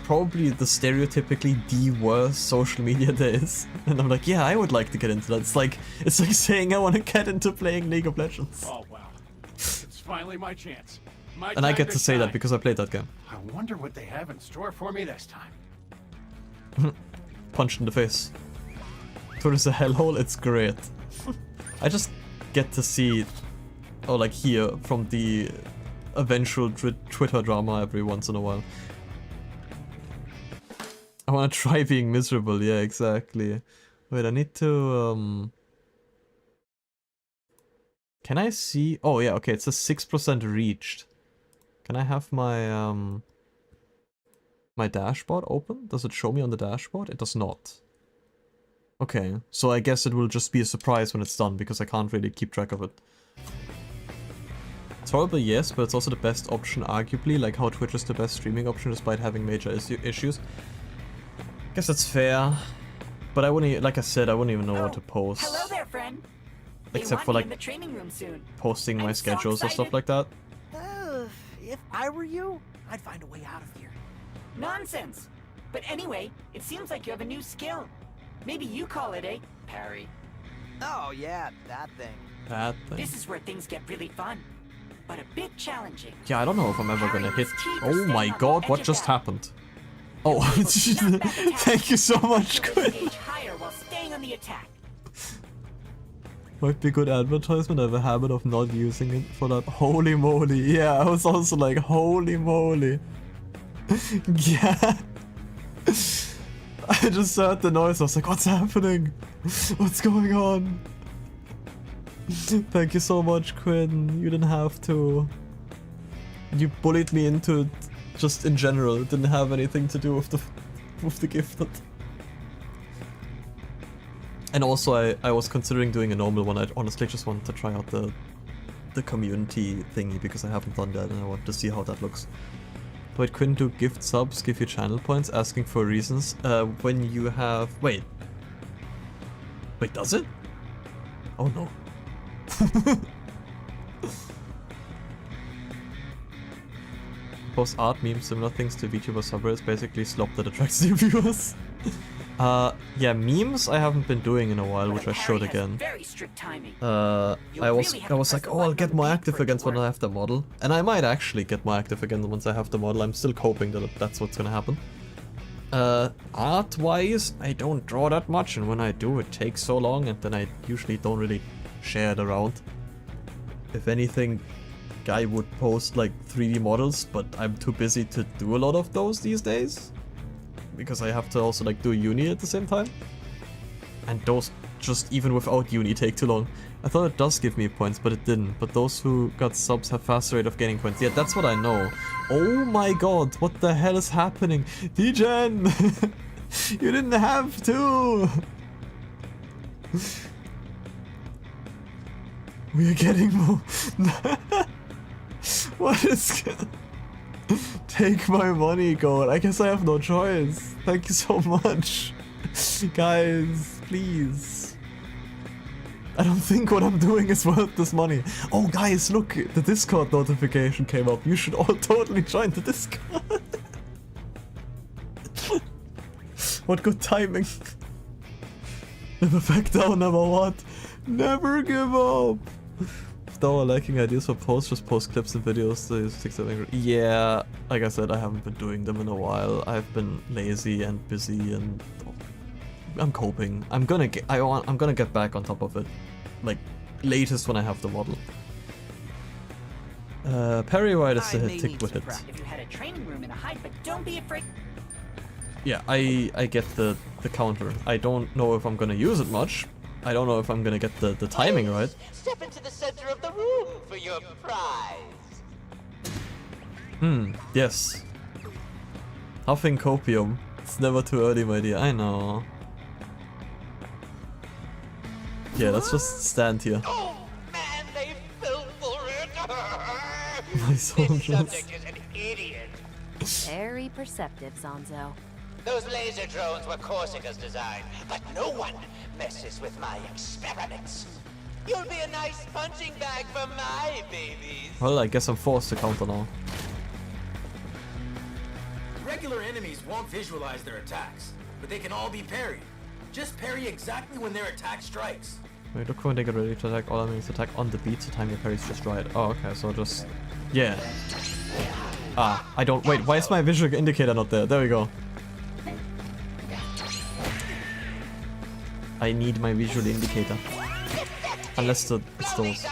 probably the stereotypically the worst social media there is. And I'm like, yeah, I would like to get into that. It's like saying I want to get into playing League of Legends. Oh, wow. It's finally my chance. My And I time get to say shine. that because I played that game. I wonder what they have in store for me this time. Punched in the face. Twitter's a hellhole, it's great. I just get to see, or like hear from the eventual Twitter drama every once in a while. I wanna try being miserable, yeah, exactly. Wait, I need to, Can I see? Oh yeah, okay, it's a 6% reached. Can I have my, my dashboard open? Does it show me on the dashboard? It does not. Okay, so I guess it will just be a surprise when it's done, because I can't really keep track of it. It's probably yes, but it's also the best option arguably, like how Twitch is the best streaming option despite having major issues. Guess that's fair. But I wouldn't, like I said, I wouldn't even know what to post. Hello there, friend. They Except want for me like in the training room soon. posting my I'm so schedules or stuff excited. like that. If I were you, I'd find a way out of here. Nonsense. But anyway, it seems like you have a new skill. Maybe you call it a parry. Oh yeah, that thing. That thing. This is where things get really fun, but a bit challenging. Yeah, I don't know if I'm ever gonna hit. Oh my god, what just happened? Oh, thank you so much, Quinn. Higher while staying on the attack. Might be good advertisement. I have a habit of not using it for that. Holy moly. Yeah, I was also like, holy moly. Yeah. I just heard the noise. I was like, what's happening? What's going on? Thank you so much, Quinn. You didn't have to. You bullied me into it just in general. It didn't have anything to do with the gifted. And also, I was considering doing a normal one. I honestly just wanted to try out the community thingy because I haven't done that and I want to see how that looks. Wait, Quinn, do gift subs give you channel points? Asking for reasons. When you have... Wait, does it? Oh no. Post art, memes, similar things to VTuber subreddits, basically slop that attracts new viewers. Yeah, memes I haven't been doing in a while, which I should again. I was like, oh, I'll get more active again when I have the model. And I might actually get more active again once I have the model. I'm still hoping that that's what's gonna happen. Art-wise, I don't draw that much, and when I do, it takes so long, and then I usually don't really share it around. If anything, I would post like 3D models, but I'm too busy to do a lot of those these days. Because I have to also like do uni at the same time. And those, just even without uni, take too long. I thought it does give me points, but it didn't. But those who got subs have faster rate of gaining points. Yeah, that's what I know. Oh my god, what the hell is happening? D-Gen! You didn't have to! We are getting more... What is... Take my money, God. I guess I have no choice. Thank you so much. Guys, please. I don't think what I'm doing is worth this money. Oh, guys, look. The Discord notification came up. You should all totally join the Discord. What good timing. Never back down, never what? Never give up. If they are liking ideas for posts, just post clips and videos. Yeah, like I said, I haven't been doing them in a while. I've been lazy and busy, and I'm coping. I'm gonna get back on top of it, like latest when I have the model. Parry Ride is a tick with it. If you had a training room in a hide, but don't be afraid. Yeah, I get the counter. I don't know if I'm gonna use it much. I don't know if I'm gonna get the timing right. Step into the center of the room for your prize. Yes. Huffing copium. It's never too early, my dear. I know. Yeah, let's just stand here. Oh man, they fell for it. My soldiers. This subject is an idiot. Very perceptive, Zanzo. Those laser drones were Corsica's design, but no one messes with my experiments. You'll be a nice punching bag for my babies. Well, I guess I'm forced to counter now. Regular enemies won't visualize their attacks, but they can all be parried. Just parry exactly when their attack strikes. Wait, look when they get ready to attack. All enemies attack on the beat, so time your parry's just right. Oh, okay, so just... Yeah. Ah, I don't... Wait, why is my visual indicator not there? There we go. I need my visual indicator. Unless it's those.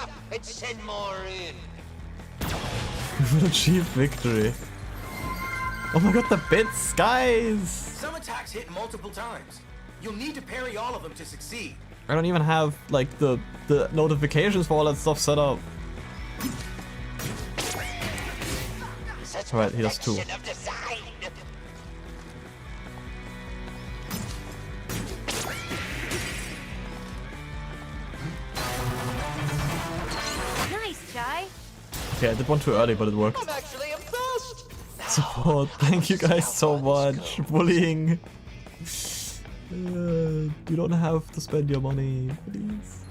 We've achieved victory. Oh my god, the bits, guys! Some attacks hit multiple times. You'll need to parry all of them to succeed. I don't even have like the notifications for all that stuff set up. Alright, he does 2. Okay, I did one too early, but it worked. I'm actually impressed. Support, thank you guys so much. Bullying. You don't have to spend your money, please.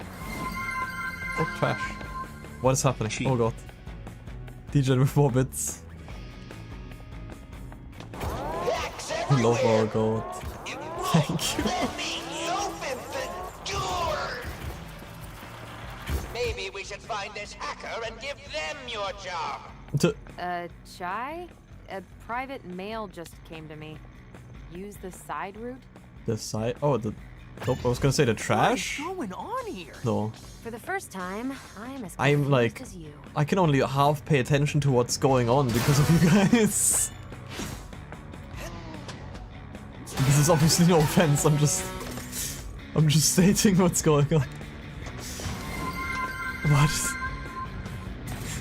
Oh, trash. What is happening? Oh god. DJ with more bits. Love our god. Thank you. find this hacker and give them your job. Chai? A private mail just came to me. Use the side route? The side? Oh, the... Nope, I was gonna say the trash? What is going on here? No. For the first time, I'm like... as you. I can only half pay attention to what's going on because of you guys. This is obviously no offense, I'm just stating what's going on. What?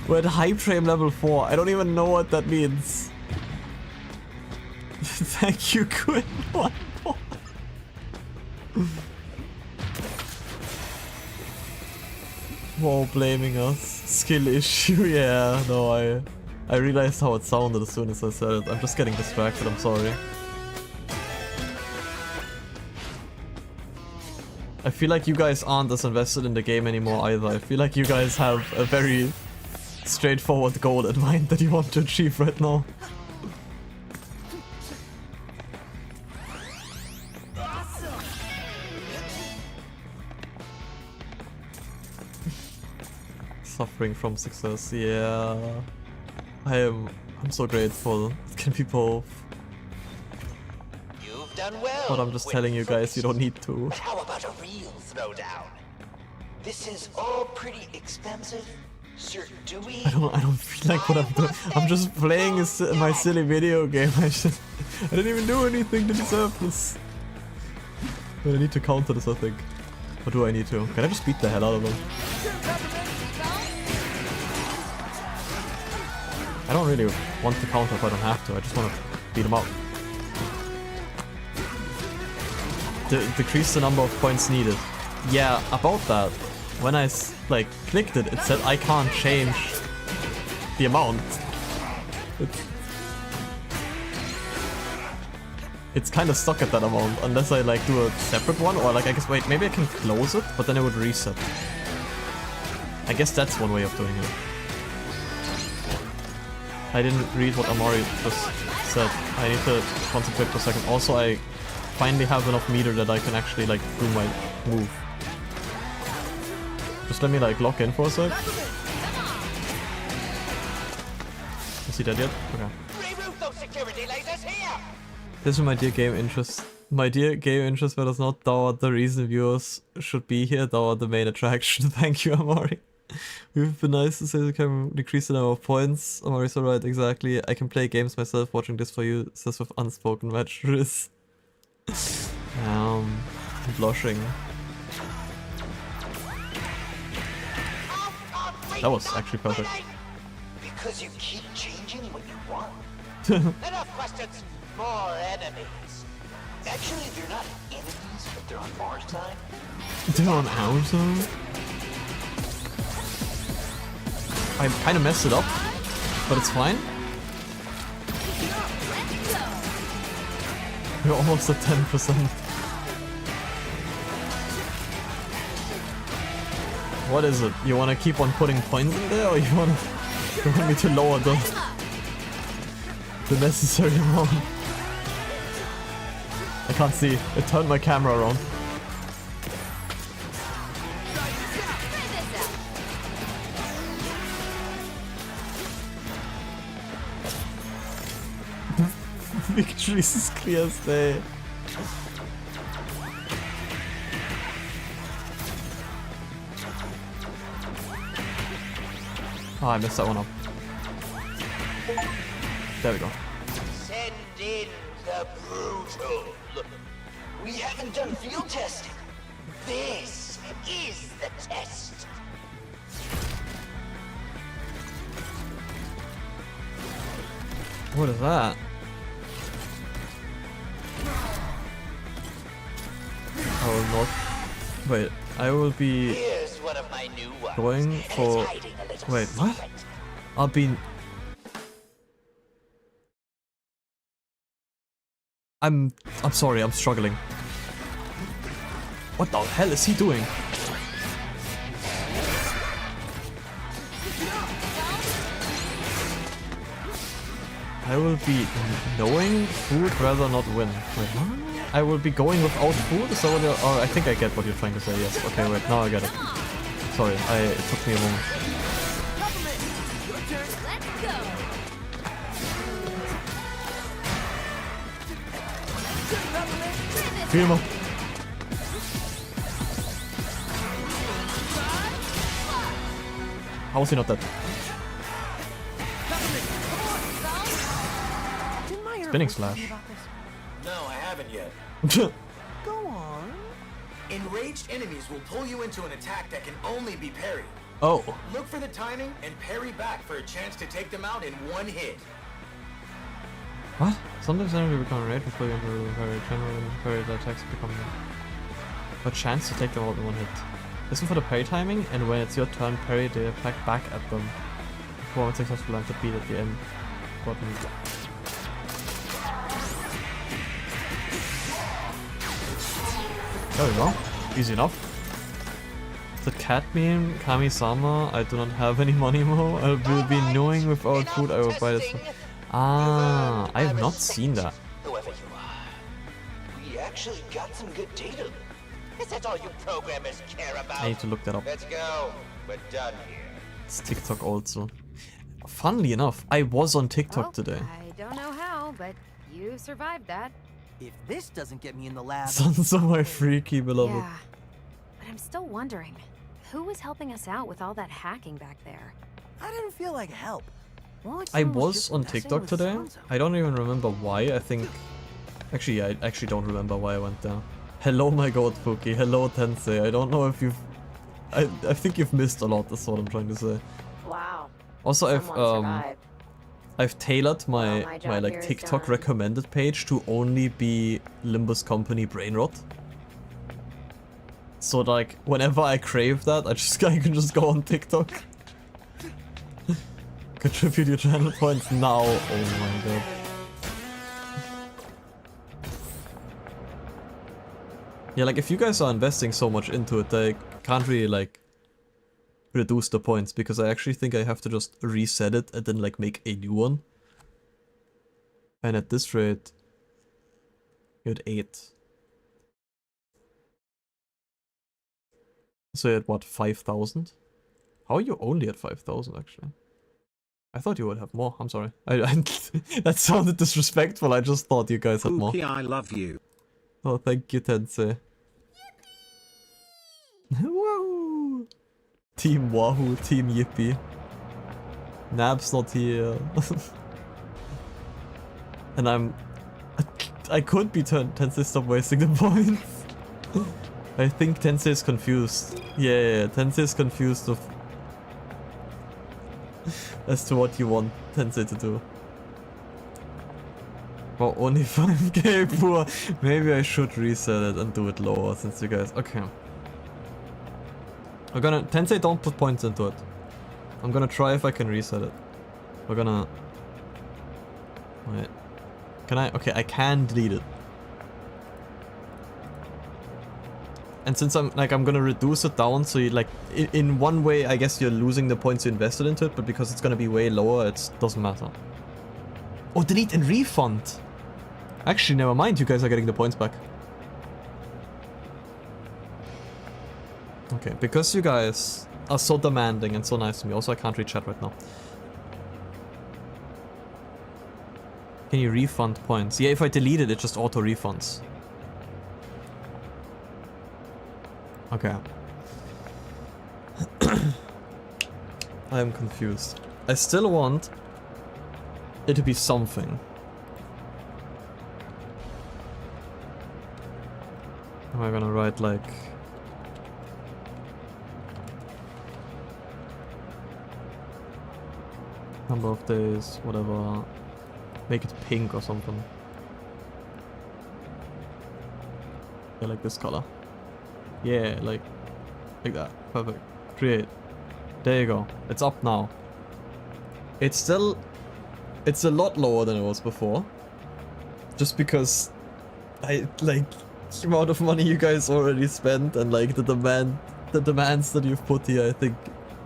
We're at hype train level 4. I don't even know what that means. Thank you, Quinn. What? Whoa, blaming us. Skill issue, yeah, no, I realized how it sounded as soon as I said it. I'm just getting distracted, I'm sorry. I feel like you guys aren't as invested in the game anymore either. I feel like you guys have a very straightforward goal in mind that you want to achieve right now. Suffering from success, yeah. I'm so grateful. It can be both. You've done well. But I'm just telling you guys, you don't need to. But how about a real throwdown? This is all pretty expensive, Sir Dewey. I don't feel like what I'm doing. I'm just playing my silly video game. I didn't even do anything to deserve this. But I need to counter this, I think. Or do I need to? Can I just beat the hell out of them? I don't really want to counter if I don't have to. I just want to beat them up. Decrease the number of points needed. Yeah, about that. When I like clicked it, it said I can't change the amount. It's kind of stuck at that amount unless I like do a separate one, or like I guess wait, maybe I can close it, but then it would reset. I guess that's one way of doing it. I didn't read what Amari just said. I need to concentrate for a second. Also, I finally have enough meter that I can actually like do my move. Just let me like lock in for a sec. Is he dead yet? Okay. This is my dear game interest. My dear game interest, but it's not thou the reason viewers should be here, thou the main attraction. Thank you, Amari. It would be nice to say we can decrease the number of points. Amari's alright, exactly. I can play games myself, watching this for you, says with unspoken matches. I'm blushing. That was actually perfect. Because you keep changing what you want. Enough questions, more enemies. Actually, they're not enemies, but they're on Mars time. They're on our side? I kind of messed it up, but it's fine. We're almost at 10%. What is it? You want to keep on putting points in there, or you want me to lower the necessary amount? I can't see. It turned my camera around. Victories is clear as day. Oh, I messed that one up. There we go. Send in the brutal. We haven't done field testing. This is the test. What is that? I will not. Wait, I will be Here's one of my new ones. going for. Wait, what? I'll be. I'm sorry, I'm struggling. What the hell is he doing? I will be knowing food rather not win. Wait, what? I will be going without food? Is that what you're... Oh, I think I get what you're trying to say, yes. Okay, wait, now I get it. Sorry, it took me a moment. Let's go. Viel mal. How was he not dead? Spinning slash. No, I haven't yet. Go on. Enraged enemies will pull you into an attack that can only be parried. Oh. Look for the timing and parry back for a chance to take them out in one hit. What? Sometimes enemy become enraged before you enter the very general and parry attacks become a chance to take them out in one hit. Listen for the parry timing, and when it's your turn, parry the attack back at them. Before one successful line to beat at the end button. There we go. Easy enough. The cat meme, Kami-sama, I do not have any money more. I will be knowing without food, I will buy this. Ah, I have not seen that. Whoever you are, we actually got some good data. Is that all you programmers care about? I need to look that up. Let's go. We're done here. It's TikTok also. Funnily enough, I was on TikTok today. I don't know how, but you survived that. If this doesn't get me in the lab... Sons of my freaky beloved. Yeah, but I'm still wondering, who was helping us out with all that hacking back there? I didn't feel like help. I was on TikTok today. I don't even remember why. I think... Actually, I actually don't remember why I went there. Hello, my god, Fuki. Hello, Tensei. I don't know if you've... I think you've missed a lot, that's what I'm trying to say. Wow. Also, Someone I've tailored my my job like here is TikTok done. recommended page to only be Limbus Company brain rot. So like whenever I crave that, I can just go on TikTok. Contribute your channel points now. Oh my god. Yeah, like if you guys are investing so much into it, I can't really like reduce the points, because I actually think I have to just reset it and then like make a new one. And at this rate, you're at 8. So you're at what, 5,000? How are you only at 5,000 actually? I thought you would have more, I'm sorry. That sounded disrespectful, I just thought you guys had more. Pookie, I love you. Oh, thank you, Tensei. Woo! Team Wahoo, Team Yippee. Nab's not here. And I could be Tensei, stop wasting the points. I think Tensei is confused. Yeah, Tensei is confused of as to what you want Tensei to do. Well, only 5k poor. Maybe I should reset it and do it lower since you guys... Okay. We're gonna... Tensei, don't put points into it. I'm gonna try if I can reset it. We're gonna... Wait. Can I... Okay, I can delete it. And since I'm gonna reduce it down, so you like... In one way, I guess you're losing the points you invested into it, but because it's gonna be way lower, it doesn't matter. Oh, delete and refund! Actually, never mind, you guys are getting the points back. Okay, because you guys are so demanding and so nice to me. Also, I can't read chat right now. Can you refund points? Yeah, if I delete it, it just auto-refunds. Okay. I am confused. I still want it to be something. Am I gonna write like... number of days, whatever. Make it pink or something. Yeah, like this color. Yeah, like that. Perfect. Create. There you go. It's up now. It's still... It's a lot lower than it was before. Just because I like the amount of money you guys already spent and like the demands that you've put here, I think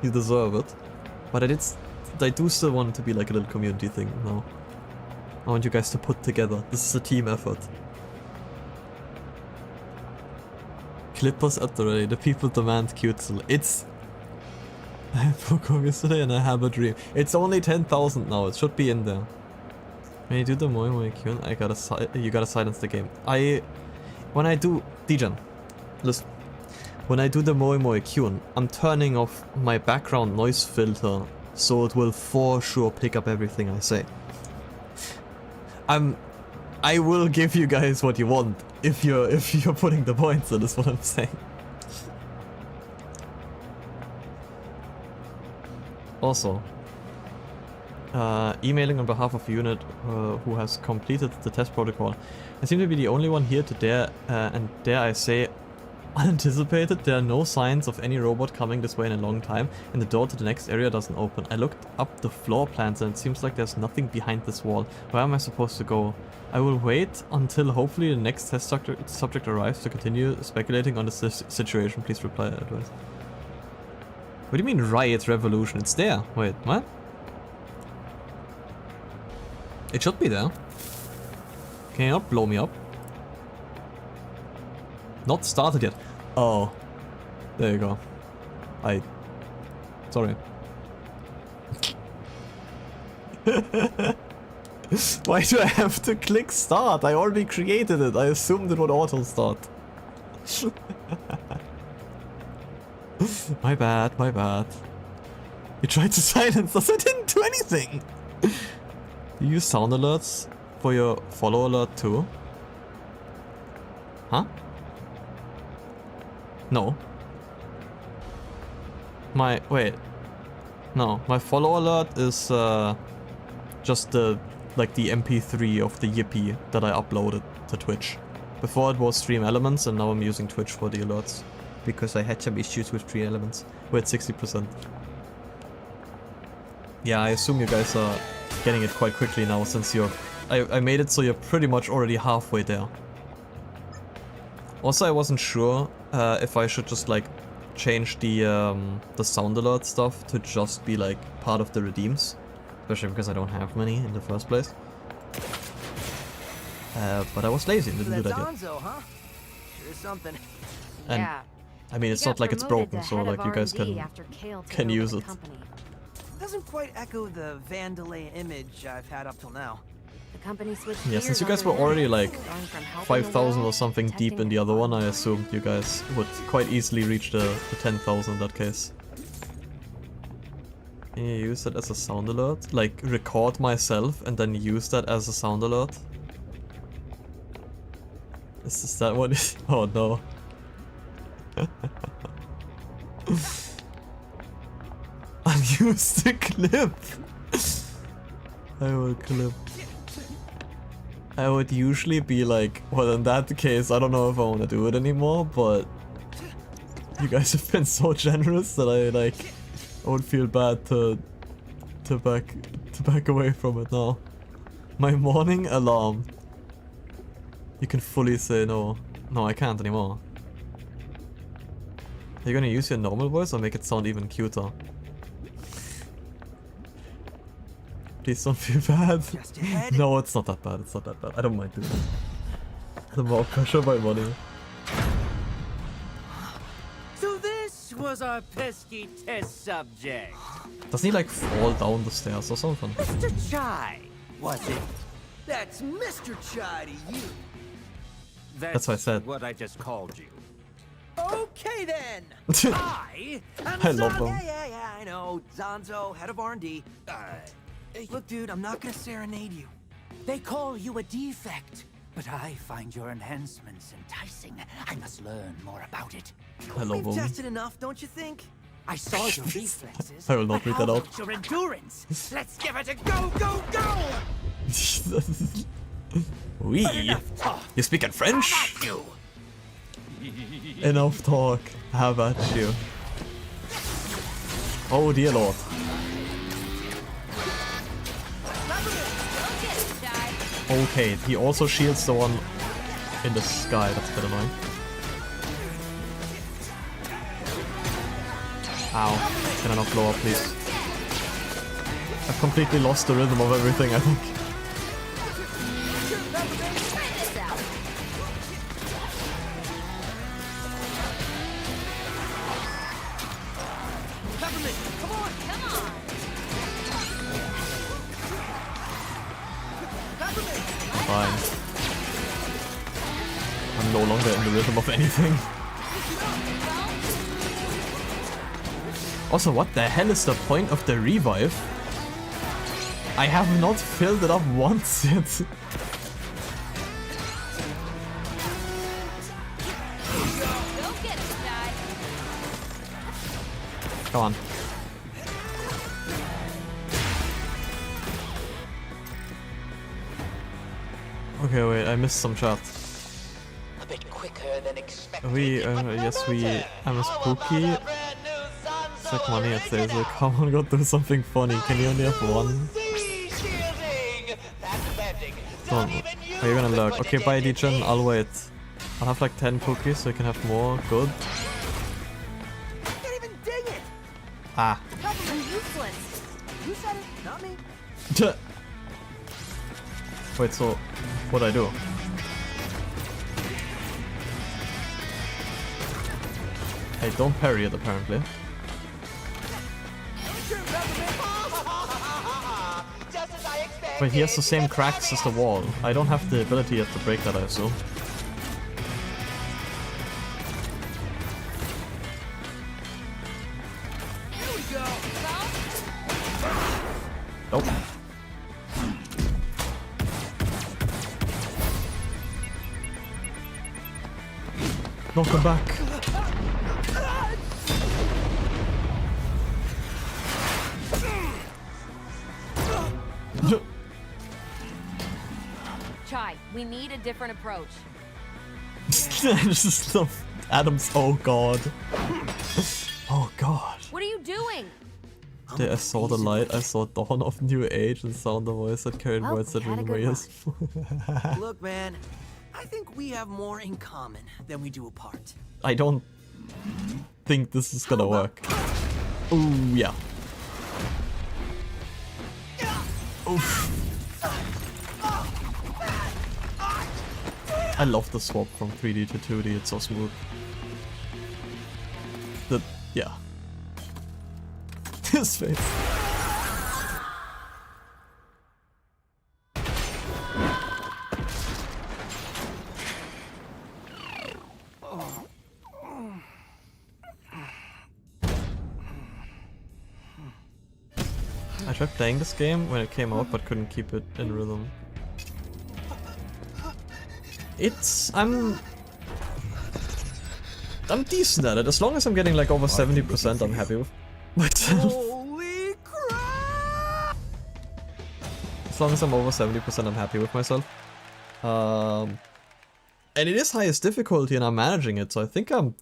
you deserve it. But I do still want it to be like a little community thing now. I want you guys to put together. This is a team effort. Clippers at the ready. The people demand Qtl. It's I broke off yesterday and I have a dream. It's only 10,000 now, it should be in there. When you do the moi moi Kyun, you gotta silence the game. When I do, Dijan, listen. When I do the moi moi Kyun, I'm turning off my background noise filter so it will for sure pick up everything I say. I will give you guys what you want if you're putting the points in, is what I'm saying. Also, emailing on behalf of a unit who has completed the test protocol. I seem to be the only one here to dare, and dare I say, unanticipated. There are no signs of any robot coming this way in a long time, and the door to the next area doesn't open. I looked up the floor plans and it seems like there's nothing behind this wall. Where am I supposed to go? I will wait until hopefully the next test subject arrives to continue speculating on the situation. Please reply advice. What do you mean riot revolution? It's there. Wait, what? It should be there. Can you not blow me up? Not started yet. Oh. There you go. Sorry. Why do I have to click start? I already created it. I assumed it would auto start. My bad, my bad. You tried to silence us. I didn't do anything. You use sound alerts for your follow alert too? Huh? No. Wait. No, my follow alert is just the MP3 of the Yippee that I uploaded to Twitch. Before it was Stream Elements and now I'm using Twitch for the alerts. Because I had some issues with Stream Elements. We're at 60%. Yeah, I assume you guys are getting it quite quickly now since I made it so you're pretty much already halfway there. Also, I wasn't sure if I should just like change the sound alert stuff to just be like part of the redeems, especially because I don't have many in the first place. But I was lazy and didn't do that yet. Donzo, huh? Sure something. And Yeah. I mean, it's not like it's broken, so like you guys can use it. Doesn't quite echo the Vandalay image I've had up till now. The company switched Yeah, since you gears guys were on their already own, like going from helping the 5,000 or world, something deep protecting in the the other one, I colony. assumed you guys would quite easily reach the 10,000 in that case. Can you use that as a sound alert? Like record myself and then use that as a sound alert? Is that what it is? Oh no. Unuse the clip. I will clip. I would usually be like, well in that case I don't know if I want to do it anymore, but you guys have been so generous that I would feel bad to back away from it now. My morning alarm. You can fully say no. No, I can't anymore. Are you gonna use your normal voice or make it sound even cuter? Please don't feel bad. No, it's not that bad. It's not that bad. I don't mind doing it. The more pressure by money. So this was our pesky test subject. Doesn't he like fall down the stairs or something? Mr. Chai, was it? That's Mr. Chai to you. That's what I said. What I just called you. Okay then. I love them. Yeah, I know. Zanzo, head of R&D. Look, dude, I'm not gonna serenade you. They call you a defect, but I find your enhancements enticing. I must learn more about it. I love We've them. tested enough, don't you think? I saw your reflexes. I will not but read how that out. about your endurance? Let's give it a go, go, go! Oui. You speak in French? Enough talk. How about you? Oh dear lord. Okay, he also shields the one in the sky. That's a bit annoying. Ow. Can I not blow up, please? I've completely lost the rhythm of everything, I think. fine. I'm no longer in the rhythm of anything. Also, what the hell is the point of the revive? I have not filled it up once yet. Come on. Okay, wait, I missed some shots. A bit quicker than expected. I'm a spooky. Suck money at Zazel. Come on, go do something funny. Can you only have one? Come on. Are you gonna lurk? Okay, bye, Dejan. I'll wait. I'll have like 10 cookies so I can have more. Good. Can't even dig it. Ah. Useless. You said it, not me. Wait, so what'd I do? I don't parry it apparently. Wait, he has the same cracks as the wall. I don't have the ability yet to break that, I assume. Nope. Knock him back. Chai, we need a different approach. I just love Adam's. Oh god. Oh god. What are you doing? I saw the light, I saw Dawn of New Age and saw the voice that carried words that ring ears. Look, man, I think we have more in common than we do apart. I don't think this is gonna work. Ooh, yeah. Oof. I love the swap from 3D to 2D, it's so smooth. Yeah. His face. I tried playing this game when it came out, but couldn't keep it in rhythm. I'm decent at it. As long as I'm getting like over 70%, I'm happy with myself. Holy crap! As long as I'm over 70%, I'm happy with myself. And it is highest difficulty, and I'm managing it, so I think I'm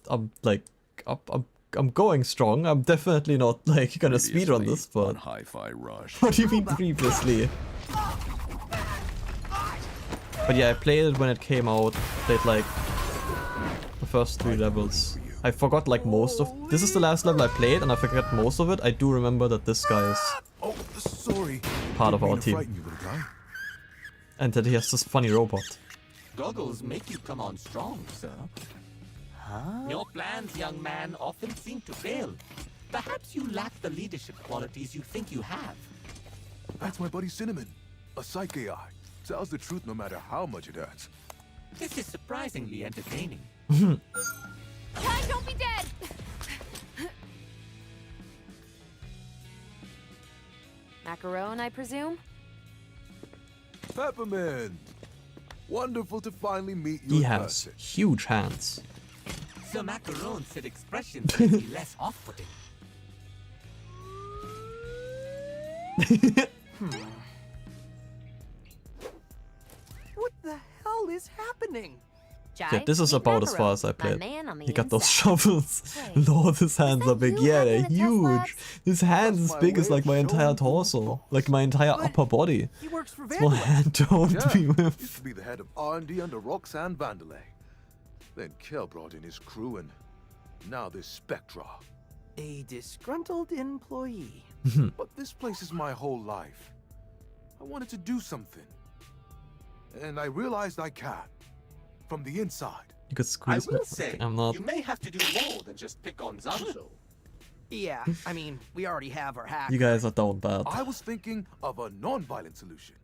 going strong. I'm definitely not like gonna speedrun this, but Hi-Fi Rush. What do you mean previously? But yeah, I played it when it came out. Played like the first 3 levels. I forgot like most of. This is the last level I played, and I forgot most of it. I do remember that this guy is part of our team, and that he has this funny robot. Goggles make you come on strong, sir. Huh? Your plans, young man, often seem to fail. Perhaps you lack the leadership qualities you think you have. That's my buddy Cinnamon, a psych AI. Tells the truth no matter how much it hurts. This is surprisingly entertaining. Kai, don't be dead! Macaron, I presume? Peppermint! Wonderful to finally meet you. He has huge hands. So Macaron said expressions may be less off-putting. What the hell is happening? Yeah, this is about as far as I played. He got those shovels. Lord, his hands are big. Yeah, they're huge. His hands as big as like my entire torso, like my entire upper body. He works for Small hand don't be with. Used to be the head of R&D under Roxanne Vanderlei. Then Kel brought in his crew, and now this Spectra. A disgruntled employee. But this place is my whole life. I wanted to do something, and I realized I can. From the inside. You could squeeze me. I'm not. You may have to do more than just pick on Zanzo. Yeah, I mean, we already have our hack. You guys are down bad. I was thinking of a non-violent solution.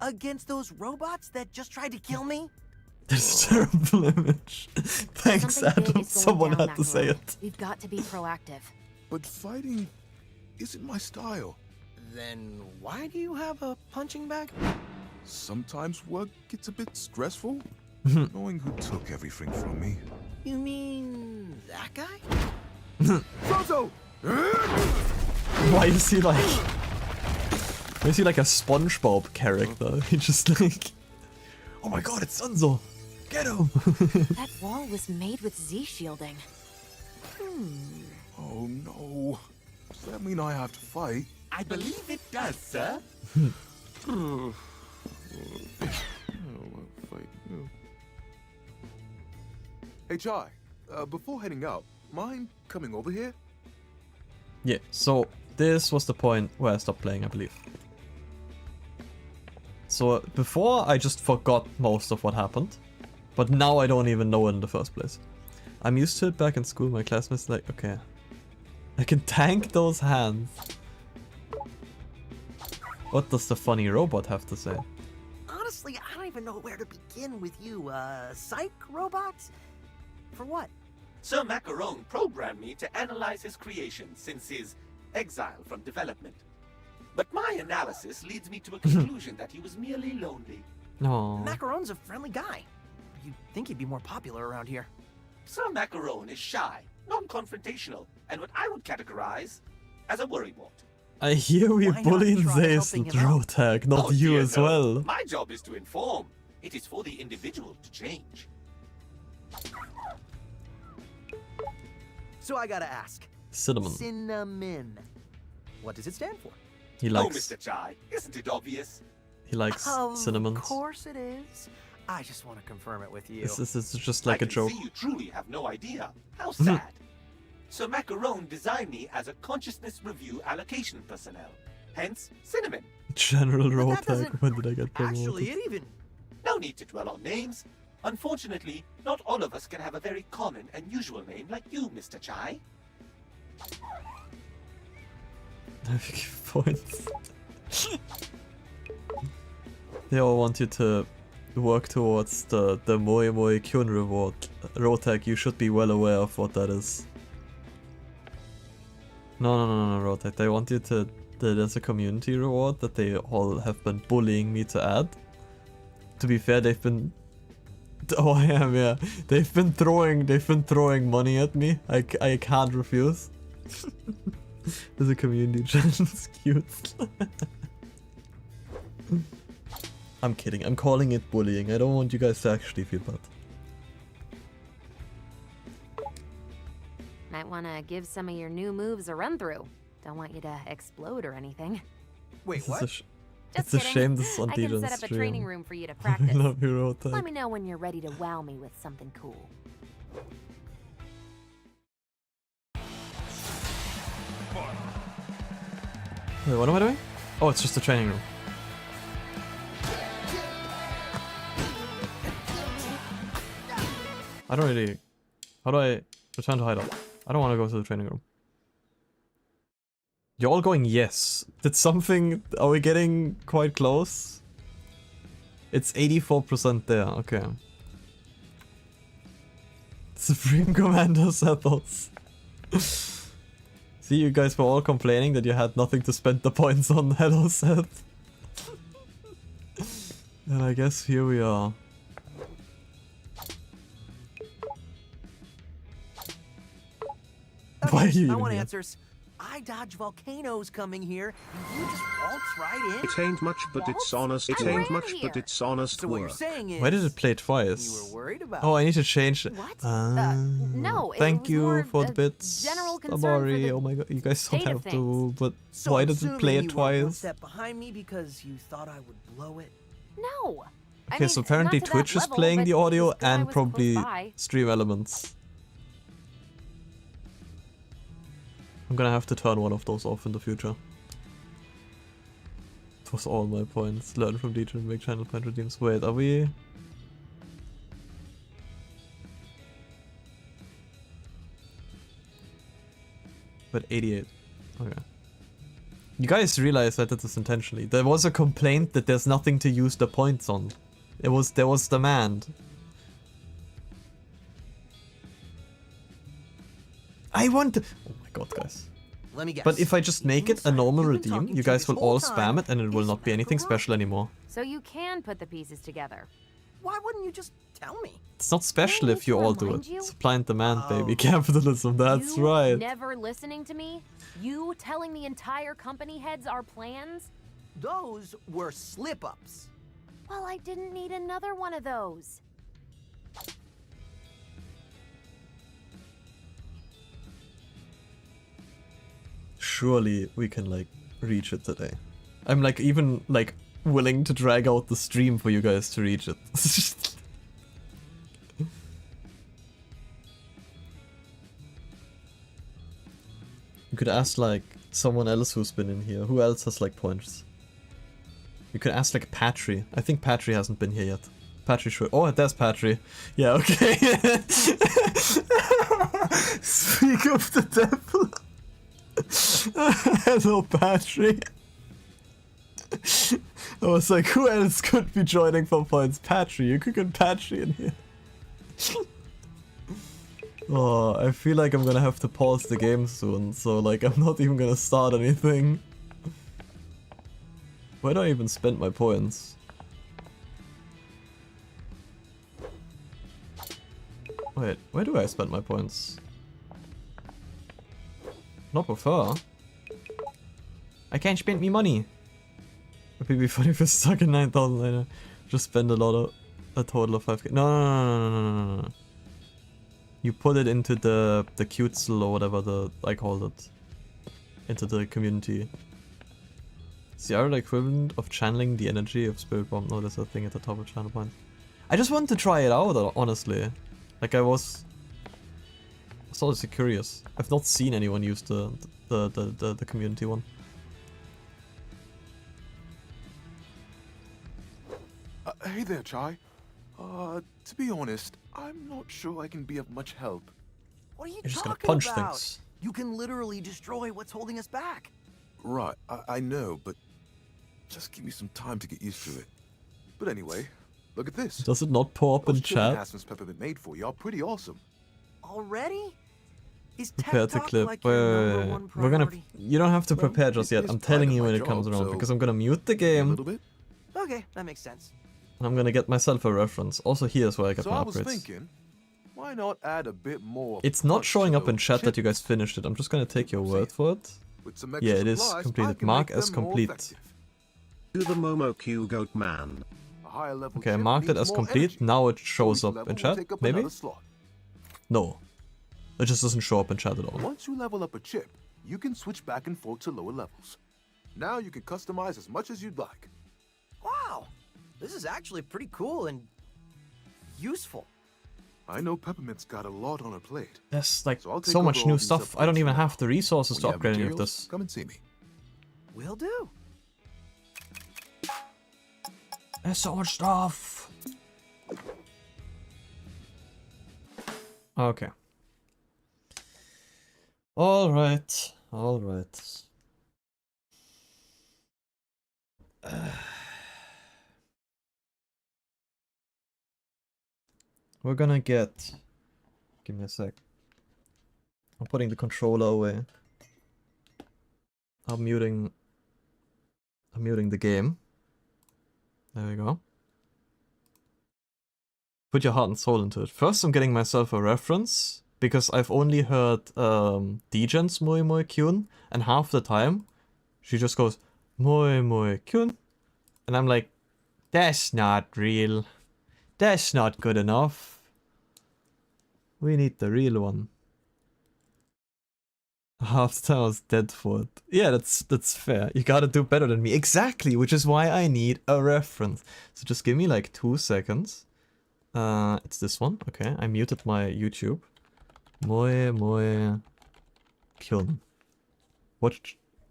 Against those robots that just tried to kill me? That's a terrible image. Thanks, Adam. Someone had to say it. We've got to be proactive. But fighting isn't my style. Then why do you have a punching bag? Sometimes work gets a bit stressful, knowing who took everything from me. You mean that guy? Frozo! Why is he like... Why is he like a SpongeBob character? He just like... Oh my god, it's Sunzo! Get him! That wall was made with Z-shielding. Oh no. Does that mean I have to fight? I believe it does, sir. Hey Chai, before heading out, mind coming over here? Yeah, so this was the point where I stopped playing, I believe. So before I just forgot most of what happened, but now I don't even know it in the first place. I'm used to it back in school, my classmates like, okay, I can tank those hands. What does the funny robot have to say? Honestly, I don't even know where to begin with you. Psych robots? For what? Sir Macaron programmed me to analyze his creation since his exile from development. But my analysis leads me to a conclusion that he was merely lonely. No. Macaron's a friendly guy. You'd think he'd be more popular around here. Sir Macaron is shy, non-confrontational, and what I would categorize as a worrywart. I hear we bullying Zace and Drotag, not you dear, as no. well. My job is to inform. It is for the individual to change. So I gotta ask. Cinnamon. Cinnamon. What does it stand for? He likes... Oh, Mr. Chai, isn't it obvious? He likes cinnamons. Of course it is. I just want to confirm it with you. This is just like a joke. I can see you truly have no idea. How sad. Sir Macaron designed me as a consciousness review allocation personnel. Hence, Cinnamon. General Rotag, when did I get promoted? Actually, it even... No need to dwell on names. Unfortunately, not all of us can have a very common and usual name like you, Mr. Chai. I give points. They all want you to work towards the Moi Moi Kyun reward. Rotag, you should be well aware of what that is. No, Rotag. They want you to... There's a community reward that they all have been bullying me to add. To be fair, they've been... Oh, I am, yeah. They've been throwing money at me. I can't refuse. There's a community channel. It's cute. I'm kidding. I'm calling it bullying. I don't want you guys to actually feel bad. Might want to give some of your new moves a run through. Don't want you to explode or anything. Wait, This what? is Just it's a kidding. shame this is on I can Dijon's set up a stream. training room for you to I practice. love you, Rotag. Let me know when you're ready to wow me with something cool. Wait, what am I doing? Oh, it's just a training room. I don't really... How do I return to hideout? I don't want to go to the training room. You're all going yes. Did something... Are we getting quite close? It's 84% there, okay. Supreme Commander Sethos. See, you guys were all complaining that you had nothing to spend the points on. Hello, Seth. And I guess here we are. Why are you I even want here? answers. I dodge volcanoes coming here, and you just waltz right in. It ain't much, but it's honest. It ain't much, but it's honest So what you're work. saying is... Why did it play twice? You were worried about Oh, I need to change it. What? No, it thank was you more for the a bits. general concern for Amari, the oh my god, you guys don't state of have to, but So why I'm did it assuming play it you were one twice? step behind me because you thought I would blow it. No. I Okay, mean, so apparently not to that Twitch is level, playing but the audio just 'cause I and was probably close by. Stream Elements. I'm gonna have to turn one of those off in the future. It was all my points. Learn from DJ and make channel point redeems. Wait, are we... But 88. Okay. You guys realize I did this intentionally. There was a complaint that there's nothing to use the points on. There was demand. I want to... Oh my god, guys. Let me guess. But if I just make it a normal redeem, you guys will all spam it and it will not be anything special anymore. So you can put the pieces together. Why wouldn't you just tell me? It's not special if you all do it. Supply and demand, baby. Capitalism, that's right. Never listening to me? You telling the entire company heads our plans? Those were slip-ups. Well, I didn't need another one of those. Surely we can, like, reach it today. I'm, like, even, like, willing to drag out the stream for you guys to reach it. You could ask, like, someone else who's been in here. Who else has, like, points? You could ask, like, Patry. I think Patry hasn't been here yet. Patry should. Oh, there's Patry. Yeah, okay. Speak of the devil. Hello, Patry. I was like, who else could be joining for points? Patry, you could get Patry in here. Oh, I feel like I'm gonna have to pause the game soon, so like I'm not even gonna start anything. Where do I even spend my points? Wait, where do I spend my points? Not before. I can't spend me money. It would be funny if it's stuck in 9,000 later. Just spend a total of 5k. No. You put it into the Qtsel or whatever I called it. Into the community. It's the other equivalent of channeling the energy of Spirit Bomb. No, there's a thing at the top of channel point. I just wanted to try it out, honestly. Like I was honestly curious. I've not seen anyone use the community one. Hey there, Chai. To be honest, I'm not sure I can be of much help. What are you You're just talking gonna punch about? things. You can literally destroy what's holding us back. Right, I know, but just give me some time to get used to it. But anyway, look at this. Does it not pop up in Those chili chat? enhancements Peppermint made for you are pretty awesome. Already? Is Prepare tech the talk clip. like your number Wait. one We're gonna. priority? You don't have to Well, prepare just it yet. is I'm telling part of you my when it comes job, around so because I'm gonna mute the a game little bit. Okay, that makes sense. and I'm gonna get myself a reference. Also, here's where I get So my I was upgrades. thinking, why not add a bit more? It's not punch showing to up in those chat that you guys chips? finished it. I'm just gonna take your word for it. With some extra Yeah, it is supplies, I completed. can Mark make as them more complete. effective. To the Momoq Goat Man. A higher level Okay, I chip marked it needs as more complete. energy. Now it So shows each up level in will chat. take up Maybe? another slot. No. It just doesn't show up in chat at all. Once you level up a chip, you can switch back and forth to lower levels. Now you can customize as much as you'd like. Wow, this is actually pretty cool and useful. I know Peppermint's got a lot on her plate. There's like I'll take so over much all new these stuff. I don't upgrades even for now. have the resources When to you have upgrade any of materials, this. come and see me. Will do. There's so much stuff. Okay. Alright. Alright. We're gonna get... Give me a sec. I'm putting the controller away. I'm muting the game. There we go. Put your heart and soul into it. First I'm getting myself a reference, because I've only heard Degen's Moi Moi Kyun, and half the time she just goes Moi Moi Kyun, and I'm like, that's not real. That's not good enough. We need the real one. Half the time I was dead for it. Yeah, that's fair. You gotta do better than me. Exactly, which is why I need a reference. So just give me like 2 seconds. It's this one. Okay, I muted my YouTube. Moi Moi Kyun. What?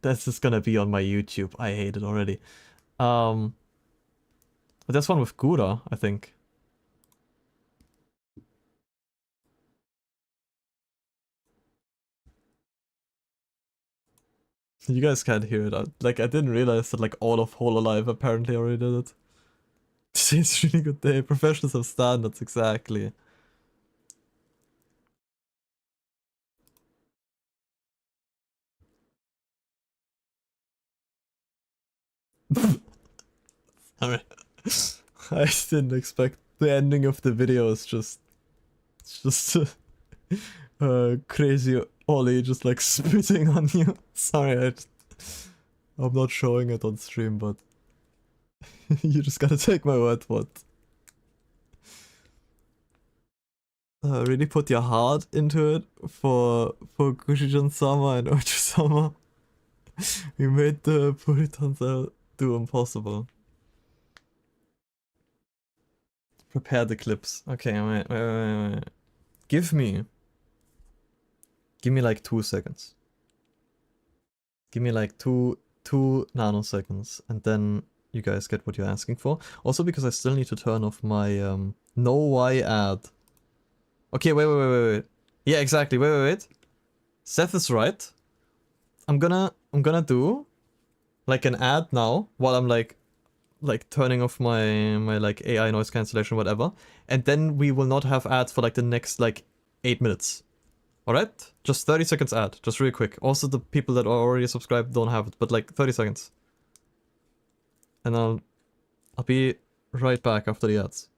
This is gonna be on my YouTube. I hate it already. But that's one with Gura, I think. You guys can't hear it. I didn't realize that like all of Hololive apparently already did it. Today's a really good day. Professionals have standards, exactly. I mean, I didn't expect the ending of the video is just crazy Ollie just like spitting on you. Sorry, I'm not showing it on stream, but you just gotta take my word for it. Really put your heart into it for Gushijin-sama and Ocho-sama. We made the Puritans do impossible. Prepare the clips. Okay, wait. Give me like 2 seconds. Give me like two nanoseconds, and then you guys get what you're asking for. Also because I still need to turn off my no why ad. Okay, wait. Yeah, exactly. Wait. Seth is right. I'm gonna do like an ad now while I'm like turning off my like AI noise cancellation, whatever, and then we will not have ads for like the next like 8 minutes. Alright? Just 30 seconds ad, just real quick. Also the people that are already subscribed don't have it, but like 30 seconds. And I'll be right back after the ads.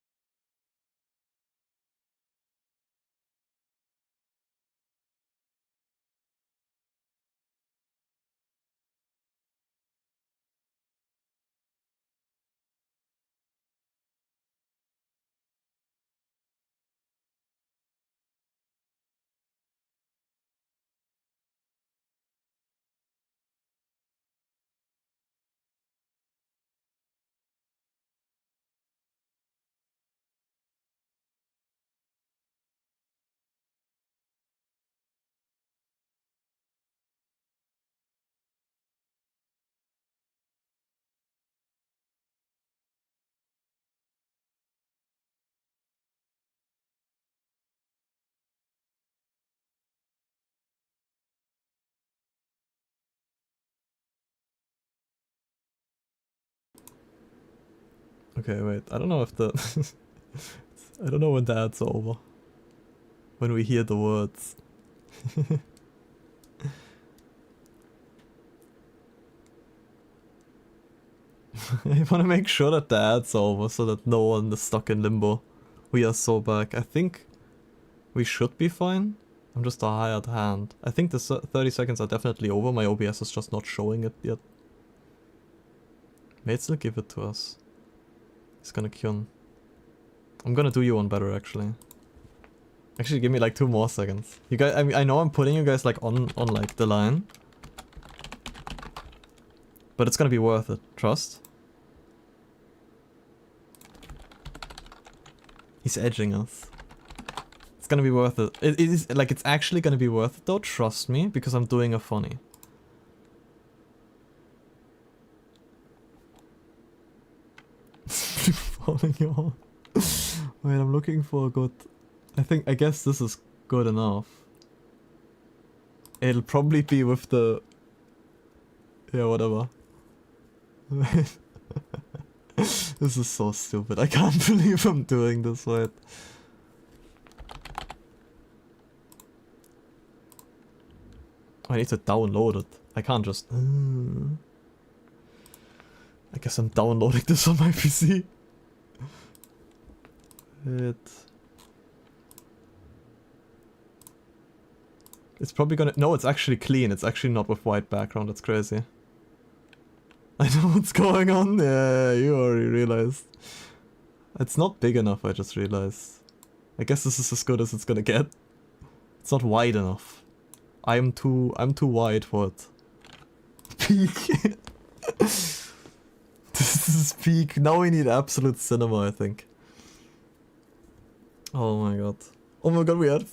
Okay, wait. I don't know if the... I don't know when the ads are over. When we hear the words. I want to make sure that the ads are over so that no one is stuck in limbo. We are so back. I think we should be fine. I'm just a hired hand. I think the 30 seconds are definitely over. My OBS is just not showing it yet. May still give it to us. He's gonna Kyun. I'm gonna do you one better actually. Actually, give me like 2 more seconds. You guys, I know I'm putting you guys like on like the line, but it's gonna be worth it. Trust. He's edging us. It's gonna be worth it. It is like it's actually gonna be worth it though. Trust me, because I'm doing a funny. Falling on. Wait, I'm looking for a good. I guess this is good enough. It'll probably be with the. Yeah, whatever. This is so stupid. I can't believe I'm doing this, wait. I need to download it. I can't just... I guess I'm downloading this on my PC. It's probably gonna... No, it's actually clean. It's actually not with white background. That's crazy. I know what's going on. Yeah, you already realized. It's not big enough, I just realized. I guess this is as good as it's gonna get. It's not wide enough. I'm too wide for it. Peak. This is peak. Now we need absolute cinema, I think. Oh my god. Oh my god, we had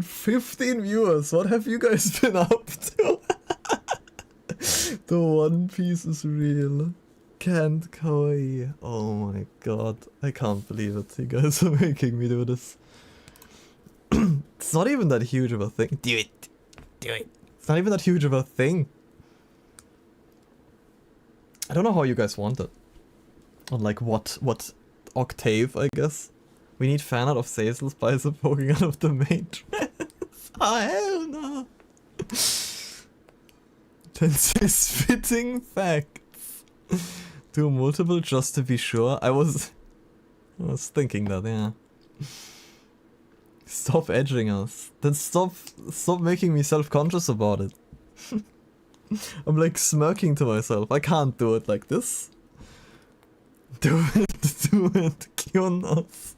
15 viewers. What have you guys been up to? The One Piece is real. Can't kawaii. Oh my god. I can't believe it. You guys are making me do this. It's not even that huge of a thing. Do it. Do it. It's not even that huge of a thing. I don't know how you guys want it. On like what octave, I guess. We need fan art of Cecil Spicer poking out of the maid. Oh hell no! This is fitting facts. Do multiple just to be sure. I was thinking that, yeah. Stop edging us. Then stop making me self-conscious about it. I'm like smirking to myself. I can't do it like this. Do it, kill us.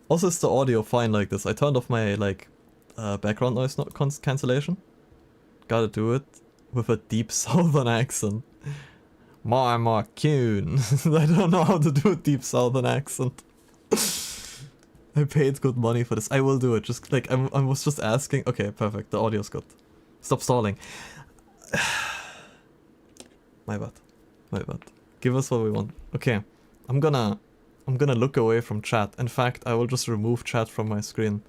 Also, is the audio fine like this? I turned off my like background noise cancellation. Gotta do it with a deep southern accent. My Kuhn. I don't know how to do a deep southern accent. I paid good money for this. I will do it. Just like I was just asking. Okay, perfect. The audio's good. Stop stalling. My bad. My bad. Give us what we want. Okay. I'm gonna look away from chat. In fact, I will just remove chat from my screen.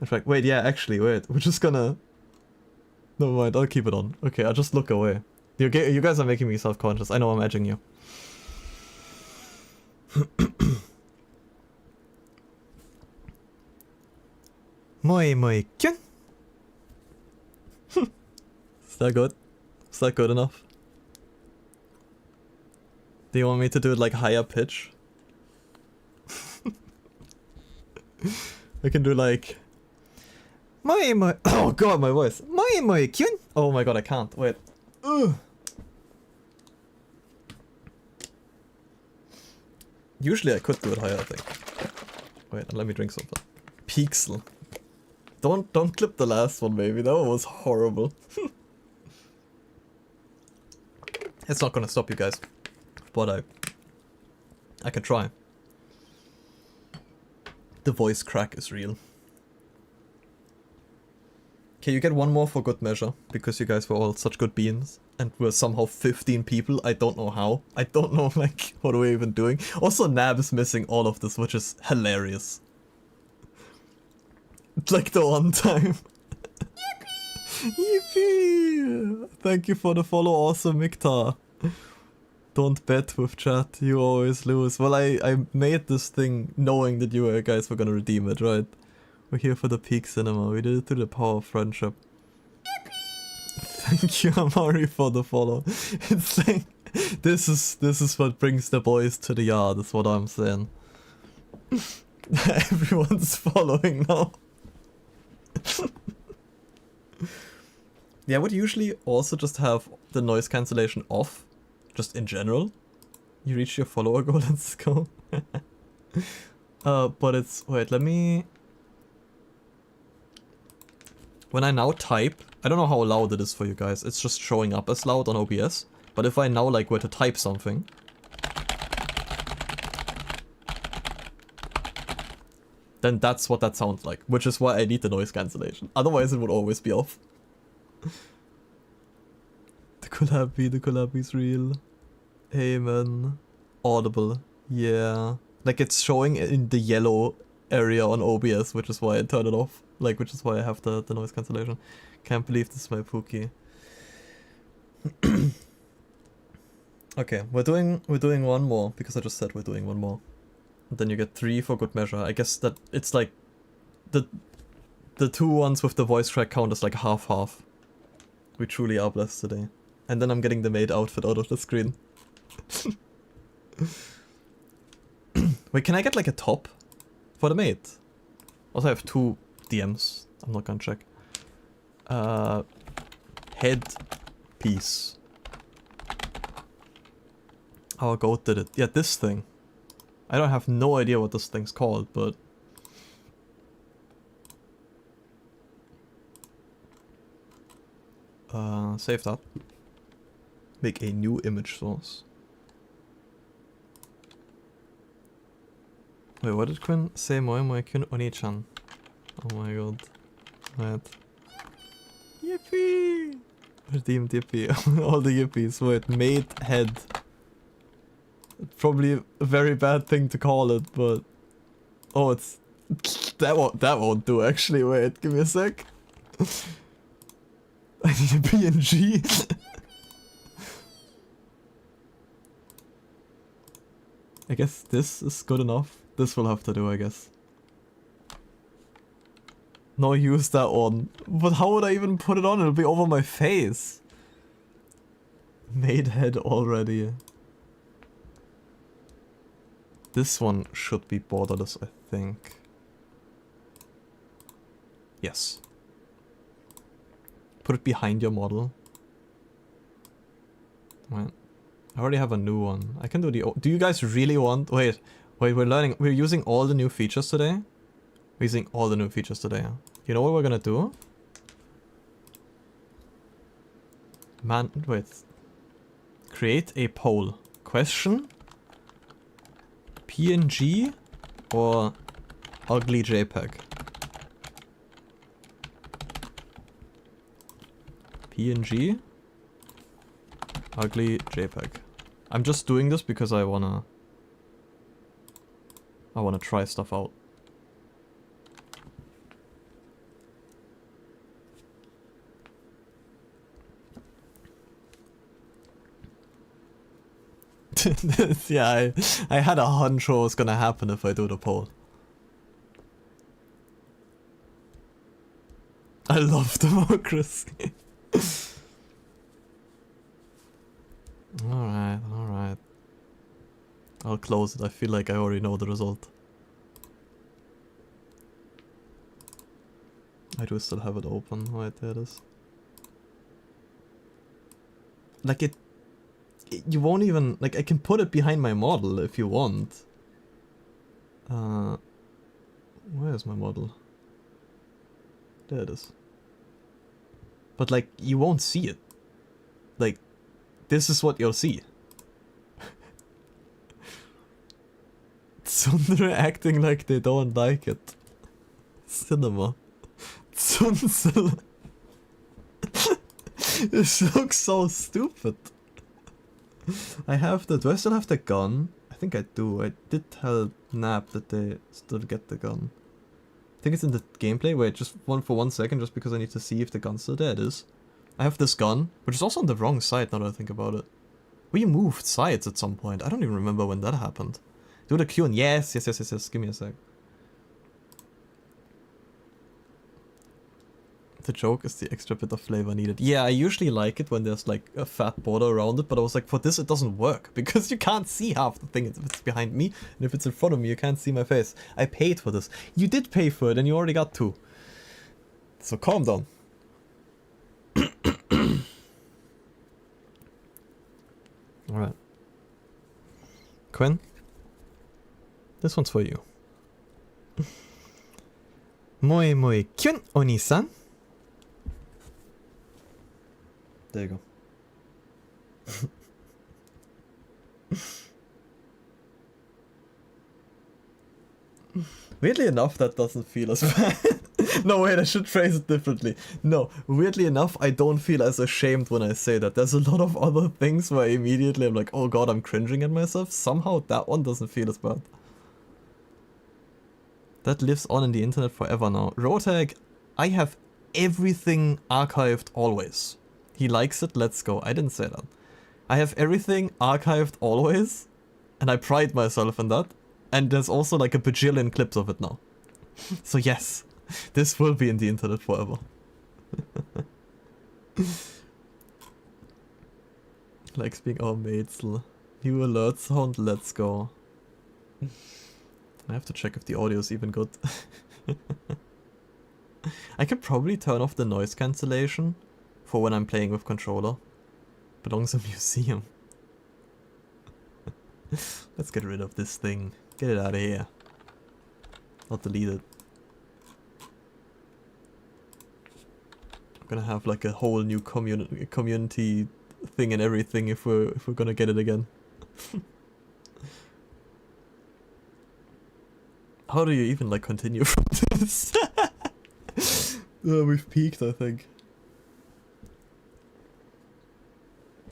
In fact, wait, yeah, actually, wait. We're just gonna... Never mind, I'll keep it on. Okay, I'll just look away. You guys are making me self-conscious. I know I'm edging you. Moi kyun. Is that good? Is that good enough? Do you want me to do it like higher pitch? I can do like... Moi. Oh god, my voice. Moi kyun. Oh my god, I can't. Wait. Ugh. Usually I could do it higher, I think. Wait, let me drink something. Pixel. Don't clip the last one, maybe. That one was horrible. It's not gonna stop you guys. But I can try. The voice crack is real. Okay, you get one more for good measure, because you guys were all such good beings. And we're somehow 15 people, I don't know how. I don't know, like, what are we even doing? Also, Nab is missing all of this, which is hilarious. Like the one time. Yippee! Thank you for the follow, awesome Miktar. Don't bet with chat, you always lose. Well, I made this thing knowing that you guys were gonna redeem it, right? We're here for the peak cinema, we did it through the power of friendship. Thank you, Amari, for the follow. It's like, this is what brings the boys to the yard, is what I'm saying. Everyone's following now. Yeah, I would usually also just have the noise cancellation off. Just in general. You reach your follower goal, let's go. But it's... Wait, let me... When I now type... I don't know how loud it is for you guys. It's just showing up as loud on OBS. But if I now like were to type something... Then that's what that sounds like. Which is why I need the noise cancellation. Otherwise it would always be off. The collab is real. Amen. Audible. Yeah. Like it's showing in the yellow area on OBS, which is why I turn it off. Like, which is why I have the noise cancellation. Can't believe this is my Pookie. Okay, we're doing one more, because I just said we're doing one more. And then you get 3 for good measure. I guess that it's like the 2 ones with the voice crack count is like half-half. We truly are blessed today. And then I'm getting the maid outfit out of the screen. Wait, can I get like a top for the maid? Also I have 2 DMs. I'm not gonna check. Head piece. Our goat did it. Yeah, this thing. I don't have no idea what this thing's called, but... save that. Make a new image source. Wait, what did Quinn say? Moi Kun Oni-chan. Oh my god. Right. Yippee! Redeemed yippee. All the yippies. Wait, maid head. Probably a very bad thing to call it, but... Oh, it's... That won't do actually. Wait, give me a sec. I need a PNG. I guess this is good enough. This will have to do, I guess. No, use that on. But how would I even put it on? It'll be over my face. Maid head already. This one should be borderless, I think. Yes. Put it behind your model. Right. I already have a new one. I can do the... Do you guys really want... Wait, we're using all the new features today? We're using all the new features today. You know what we're gonna do? Man, wait. Create a poll. Question? PNG or ugly JPEG? PNG? Ugly JPEG. I'm just doing this because I wanna try stuff out. Yeah, I had a hunch what was gonna happen if I do the poll. I love democracy. Alright, alright. I'll close it. I feel like I already know the result. I do still have it open. Right, there it is. Like you won't even... Like, I can put it behind my model if you want. Where's my model? There it is. But, like, you won't see it. Like, this is what you'll see. Tsundere acting like they don't like it. Cinema. Tsunzel. This looks so stupid. I have the... Do I still have the gun? I think I do. I did tell Nap that they still get the gun. I think it's in the gameplay. Wait, just for 1 second, just because I need to see if the gun's still there. It is. I have this gun, which is also on the wrong side now that I think about it. We moved sides at some point. I don't even remember when that happened. Do the Q and yes. Give me a sec. The joke is the extra bit of flavor needed. Yeah, I usually like it when there's like a fat border around it, but I was like, for this it doesn't work because you can't see half the thing if it's behind me, and if it's in front of me you can't see my face. I paid for this. You did pay for it and you already got 2. So calm down. Alright. Quinn? This one's for you. Moe moe kyun, Oni-san. There you go. Weirdly enough, that doesn't feel as bad. No, wait, I should phrase it differently. No, weirdly enough, I don't feel as ashamed when I say that. There's a lot of other things where immediately I'm like, oh god, I'm cringing at myself. Somehow that one doesn't feel as bad. That lives on in the internet forever now. Rotag, I have everything archived always. He likes it, let's go. I didn't say that. I have everything archived always, and I pride myself in that. And there's also like a bajillion clips of it now. So yes, this will be in the internet forever. Like being our mates. New alert sound, let's go. I have to check if the audio is even good. I could probably turn off the noise cancellation for when I'm playing with controller. Belongs in a museum. Let's get rid of this thing. Get it out of here. Not delete it. I'm gonna have like a whole new community thing and everything if we're gonna get it again. How do you even like continue from this? We've peaked, I think.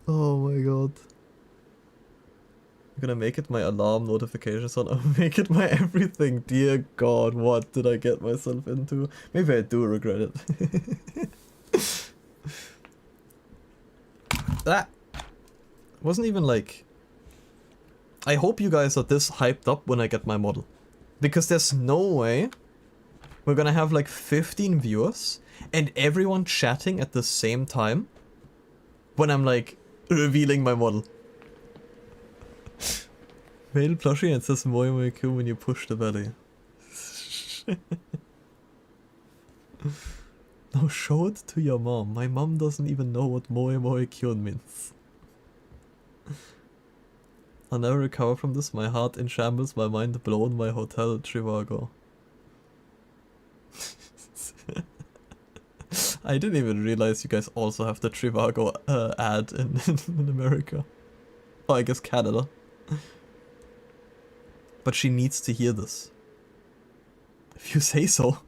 Oh my god. I'm gonna make it my alarm notification sound. I'll make it my everything. Dear god, what did I get myself into? Maybe I do regret it. that wasn't even like... I hope you guys are this hyped up when I get my model. Because there's no way we're gonna have like 15 viewers and everyone chatting at the same time when I'm like revealing my model. Male plushie and it says Moe Moe Kyun when you push the belly. No, show it to your mom. My mom doesn't even know what Moe Moe Kyun means. I'll never recover from this. My heart in shambles, my mind blown, my hotel Trivago. I didn't even realize you guys also have the Trivago ad in America. Oh, I guess Canada. But she needs to hear this. If you say so.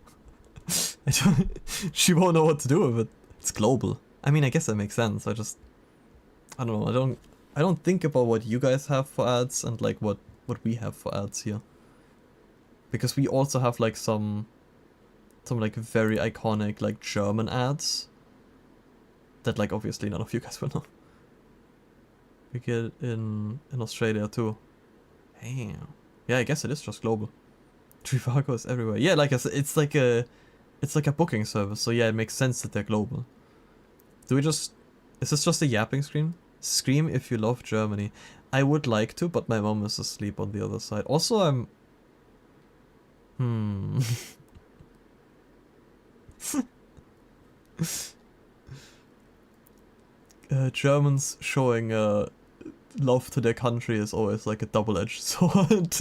She won't know what to do with it. It's global. I mean, I guess that makes sense. I don't know. I don't think about what you guys have for ads and like what we have for ads here. Because we also have like some like very iconic like German ads that like obviously none of you guys will know. We get it in Australia too. Damn. Yeah, I guess it is just global. Trivago is everywhere. Yeah, like I said, it's like a booking service, so yeah, it makes sense that they're global. Is this just a yapping scream? Scream if you love Germany. I would like to, but my mom is asleep on the other side. Also, I'm... Germans showing love to their country is always like a double-edged sword.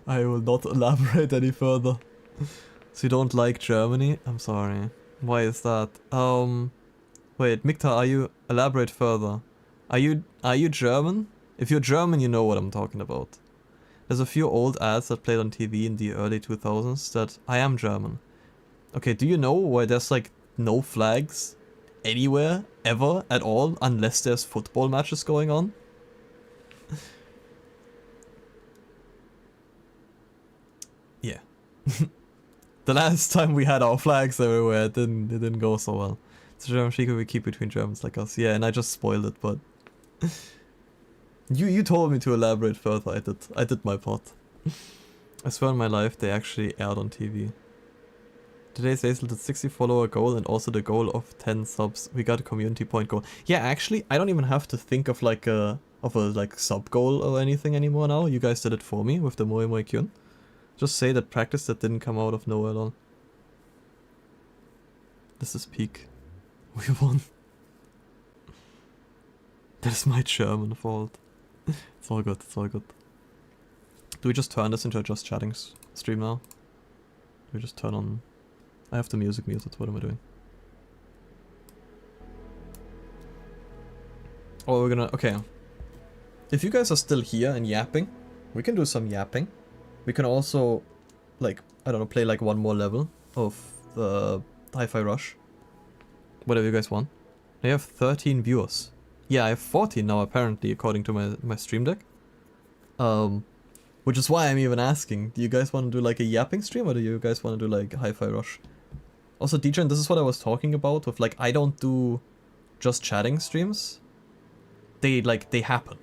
I will not elaborate any further. So you don't like Germany? I'm sorry. Why is that? Wait, Mikta, elaborate further. Are you German? If you're German, you know what I'm talking about. There's a few old ads that played on TV in the early 2000s that I am German. Okay, do you know why there's like no flags anywhere, ever, at all, unless there's football matches going on? Yeah. The last time we had our flags everywhere, it didn't go so well. It's a German secret we keep between Germans like us. Yeah, and I just spoiled it, but you told me to elaborate further. I did my part. I swear on my life they actually aired on TV. Today's Azel did 60 follower goal and also the goal of 10 subs. We got a community point goal. Yeah, actually, I don't even have to think of like a sub goal or anything anymore now. You guys did it for me with the Moe Moe Kyun. Just say that practice that didn't come out of nowhere at all. This is peak. We won. That is my German fault. It's all good, it's all good. Do we just turn this into a just chatting stream now? Do we just turn on... I have the music muted, what am I doing? Oh, we're gonna... Okay. If you guys are still here and yapping, we can do some yapping. We can also, like, I don't know, play like one more level of the Hi-Fi Rush. Whatever you guys want. I have 13 viewers. Yeah, I have 14 now apparently, according to my stream deck. Which is why I'm even asking, do you guys want to do like a yapping stream or do you guys want to do like Hi-Fi Rush? Also, DJ, and this is what I was talking about with like, I don't do just chatting streams. They happen.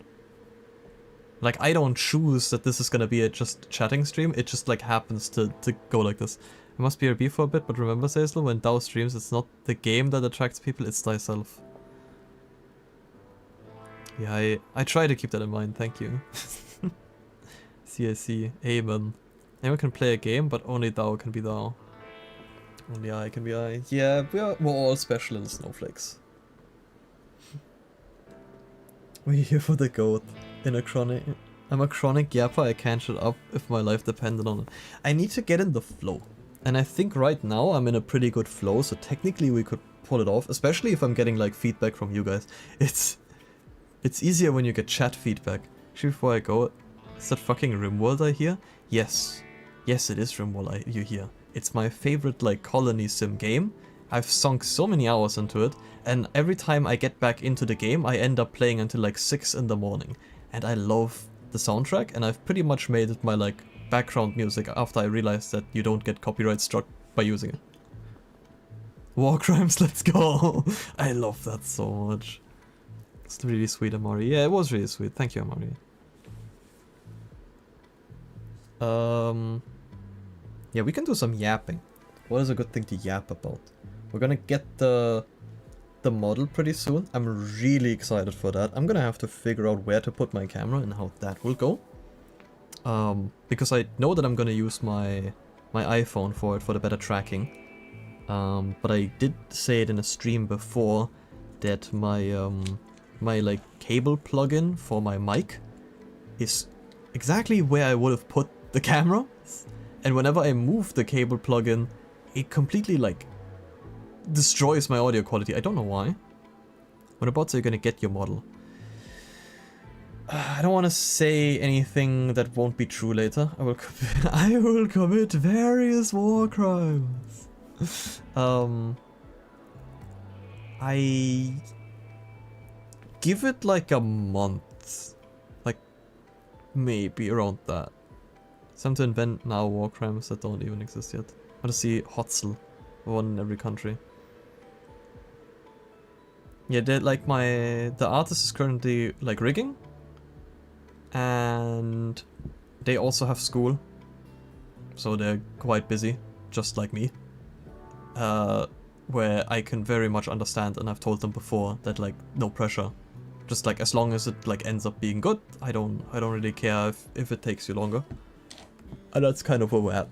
Like, I don't choose that this is gonna be a just chatting stream, it just like happens to go like this. It must be a RB for a bit, but remember, Zazel, when DAO streams, it's not the game that attracts people, it's thyself. Yeah, I try to keep that in mind, thank you. CIC, amen. Anyone can play a game, but only DAO can be DAO. Only I can be I. Yeah, we're all special little snowflakes. We're here for the goat. I'm a chronic yapper, I can't shut up if my life depended on it. I need to get in the flow. And I think right now I'm in a pretty good flow, so technically we could pull it off, especially if I'm getting like feedback from you guys. It's easier when you get chat feedback. Actually, before I go, is that fucking RimWorld I hear? Yes. Yes, it is RimWorld you hear. It's my favorite like colony sim game. I've sunk so many hours into it, and every time I get back into the game I end up playing until like 6 in the morning. And I love the soundtrack, and I've pretty much made it my like background music after I realized that you don't get copyright struck by using it. War crimes, let's go! I love that so much. It's really sweet, Amari. Yeah, it was really sweet. Thank you, Amari. Yeah, we can do some yapping. What is a good thing to yap about? We're gonna get the model pretty soon. I'm really excited for that. I'm gonna have to figure out where to put my camera and how that will go. Because I know that I'm gonna use my iPhone for it, for the better tracking. But I did say it in a stream before that my my like cable plug-in for my mic is exactly where I would have put the camera. And whenever I move the cable plug-in, it completely like destroys my audio quality. I don't know why. When about you're gonna get your model? I don't want to say anything that won't be true later. I will commit various war crimes. I give it like a month, like maybe around that. Some to invent now war crimes that don't even exist yet. I want to see Hotzel, one in every country. Yeah, they're like the artist is currently like rigging, and they also have school, so they're quite busy, just like me. Where I can very much understand, and I've told them before that like no pressure, just like as long as it like ends up being good, I don't really care if it takes you longer. And that's kind of where we're at,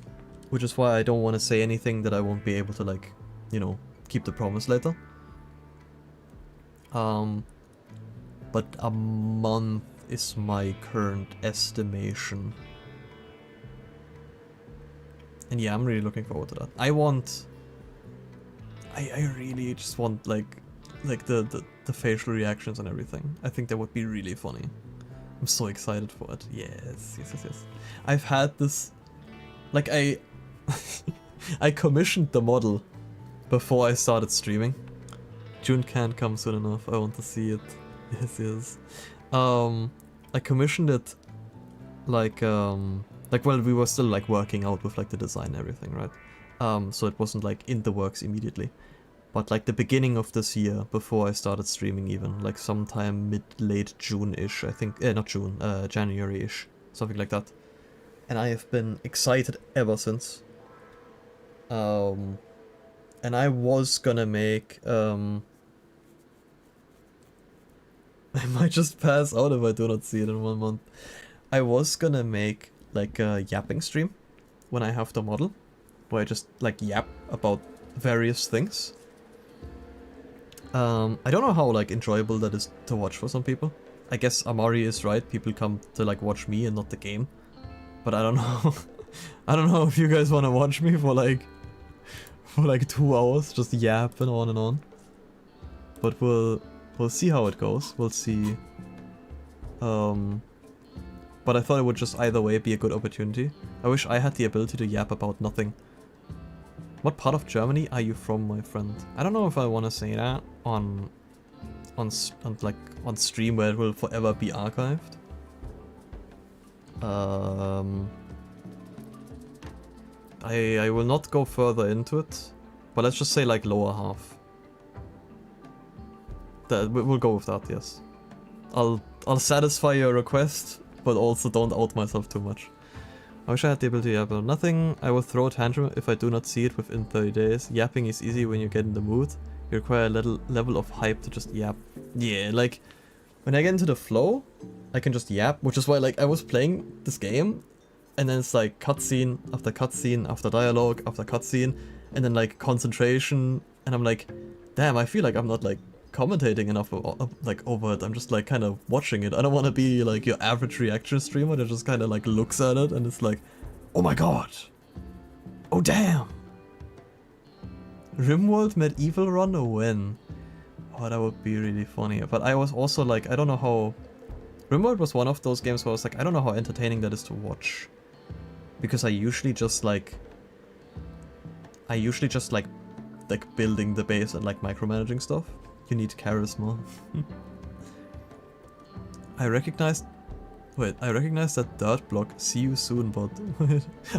which is why I don't want to say anything that I won't be able to like, you know, keep the promise later. But a month is my current estimation. And yeah, I'm really looking forward to that. I really just want like the facial reactions and everything. I think that would be really funny. I'm so excited for it. Yes. I've had this, like I commissioned the model before I started streaming. June can't come soon enough. I want to see it. Yes. I commissioned it like well, we were still like working out with like the design and everything, right? So it wasn't like in the works immediately. But like the beginning of this year, before I started streaming even, like sometime late June-ish, I think, not June, January-ish, something like that. And I have been excited ever since. And I was gonna make, I might just pass out if I do not see it in 1 month. I was gonna make like a yapping stream when I have the model, where I just like yap about various things. I don't know how like enjoyable that is to watch for some people. I guess Amari is right, people come to like watch me and not the game. But I don't know. I don't know if you guys want to watch me for like 2 hours just yap and on. But we'll see how it goes. We'll see. But I thought it would just either way be a good opportunity. I wish I had the ability to yap about nothing. What part of Germany are you from, my friend? I don't know if I want to say that on stream where it will forever be archived. I will not go further into it, but let's just say like lower half. We'll go with that, yes. I'll satisfy your request, but also don't out myself too much. I wish I had the ability to yap about nothing. I will throw a tantrum if I do not see it within 30 days. Yapping is easy when you get in the mood. You require a little level of hype to just yap. Yeah, like, when I get into the flow, I can just yap, which is why, like, I was playing this game, and then it's like cutscene after dialogue after cutscene, and then like concentration, and I'm like, damn, I feel like I'm not like commentating enough like over it. I'm just like kind of watching it. I don't want to be like your average reaction streamer that just kind of like looks at it and it's like, oh my god, oh damn. Rimworld Medieval Run or when? Oh, that would be really funny. But I was also like, I don't know how... Rimworld was one of those games where I was like, I don't know how entertaining that is to watch. Because I usually just like building the base and like micromanaging stuff. You need charisma. I recognized that dirt block. See you soon, but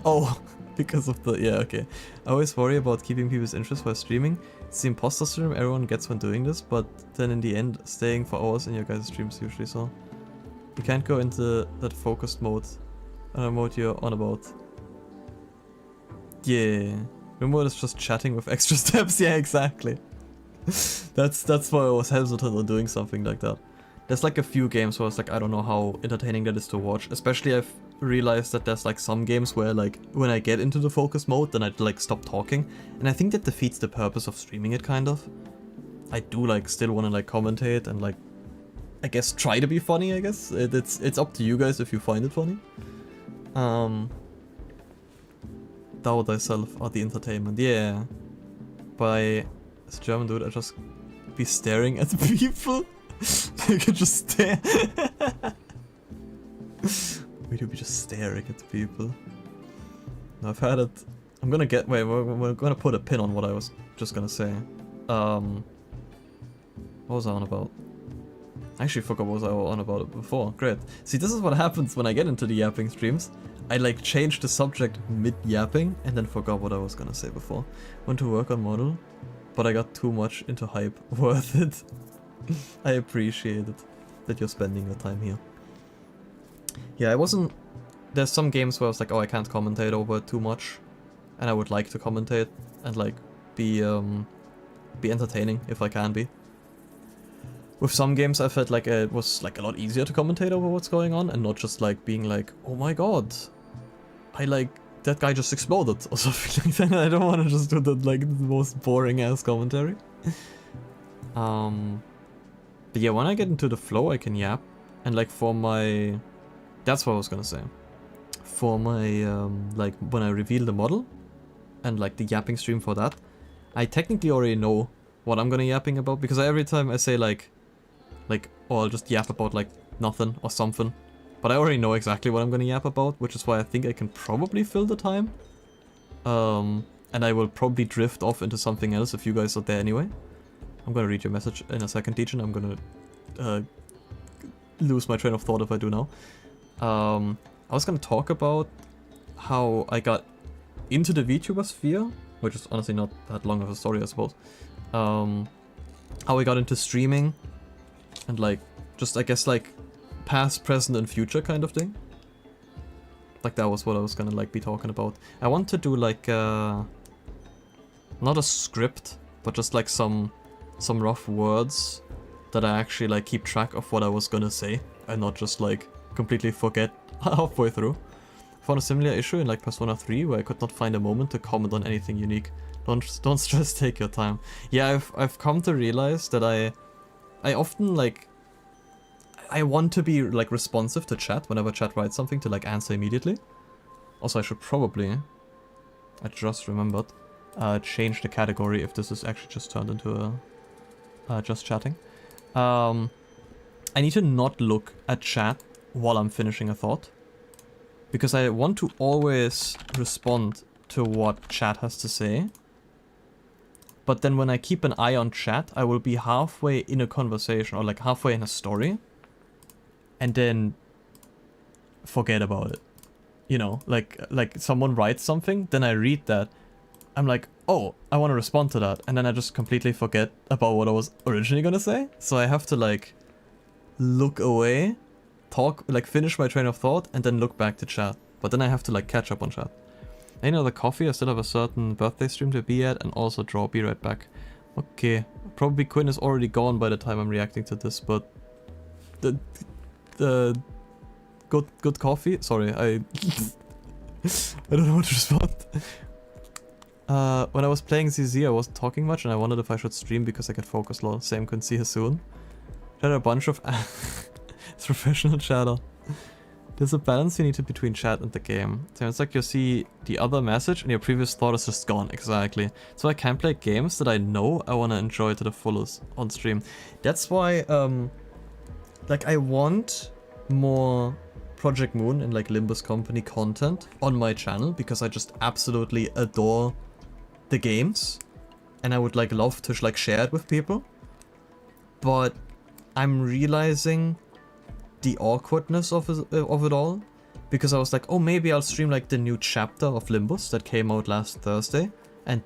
oh, Because of the... Yeah, okay. I always worry about keeping people's interest while streaming. It's the imposter syndrome everyone gets when doing this, but then in the end, staying for hours in your guys' streams usually so. You can't go into that focused mode. Mode you're on about. Yeah. Remote is just chatting with extra steps. Yeah, exactly. That's why I was hesitant on doing something like that. There's like a few games where I was like, I don't know how entertaining that is to watch. Especially I've realized that there's like some games where like when I get into the focus mode, then I'd like stop talking. And I think that defeats the purpose of streaming it kind of. I do like still want to like commentate and like, I guess try to be funny, I guess. It's up to you guys if you find it funny. Thou thyself are the entertainment. Yeah. By as a German dude, I just be staring at people. I could just stare. We do be just staring at people. No, I've had it. I'm gonna get. Wait, we're gonna put a pin on what I was just gonna say. What was I on about? I actually forgot what was I on about it before. Great. See, this is what happens when I get into the yapping streams. I like change the subject mid-yapping and then forgot what I was gonna say before. Want to work on model, but I got too much into hype. Worth it. I appreciate it that you're spending your time here. Yeah, I wasn't... There's some games where I was like, oh, I can't commentate over it too much. And I would like to commentate and like be entertaining if I can be. With some games I felt like it was like a lot easier to commentate over what's going on and not just like being like, oh my god, I like, that guy just exploded or something like that. I don't want to just do the like the most boring ass commentary. But yeah, when I get into the flow I can yap. And like for my, that's what I was gonna say. For my, like when I reveal the model and like the yapping stream for that, I technically already know what I'm gonna yapping about because every time I say like, oh, I'll just yap about like nothing or something. But I already know exactly what I'm gonna yap about, which is why I think I can probably fill the time. And I will probably drift off into something else if you guys are there anyway. I'm gonna read your message in a second, Legion. I'm gonna lose my train of thought if I do now. I was gonna talk about how I got into the VTuber sphere, which is honestly not that long of a story, I suppose. How I got into streaming and like, just I guess like past, present and future kind of thing. Like that was what I was gonna like be talking about. I want to do like not a script, but just like some rough words that I actually like keep track of what I was gonna say and not just like completely forget halfway through. I found a similar issue in like Persona 3 where I could not find a moment to comment on anything unique. Don't stress, take your time. Yeah, I've come to realize that I often like, I want to be like responsive to chat whenever chat writes something to like answer immediately. Also, I should probably, I just remembered, change the category if this is actually just turned into a just chatting. I need to not look at chat while I'm finishing a thought, because I want to always respond to what chat has to say. But then when I keep an eye on chat, I will be halfway in a conversation or like halfway in a story and then forget about it. You know, like someone writes something, then I read that. I'm like, oh, I want to respond to that. And then I just completely forget about what I was originally going to say. So I have to like look away, talk, like finish my train of thought and then look back to chat. But then I have to like catch up on chat. Any other coffee? I still have a certain birthday stream to be at and also draw. Be right back. Okay. Probably Quinn is already gone by the time I'm reacting to this, but the good coffee? Sorry, I don't know what to respond. When I was playing ZZ, I wasn't talking much and I wondered if I should stream because I could focus lol. Same, couldn't see her soon. Had a bunch of it's professional chatter. There's a balance you need to between chat and the game. So it's like you see the other message and your previous thought is just gone. Exactly. So I can't play games that I know I want to enjoy to the fullest on stream. That's why, like I want more Project Moon and like Limbus Company content on my channel because I just absolutely adore the games and I would like love to like share it with people. But I'm realizing the awkwardness of it all because I was like, oh, maybe I'll stream like the new chapter of Limbus that came out last Thursday, and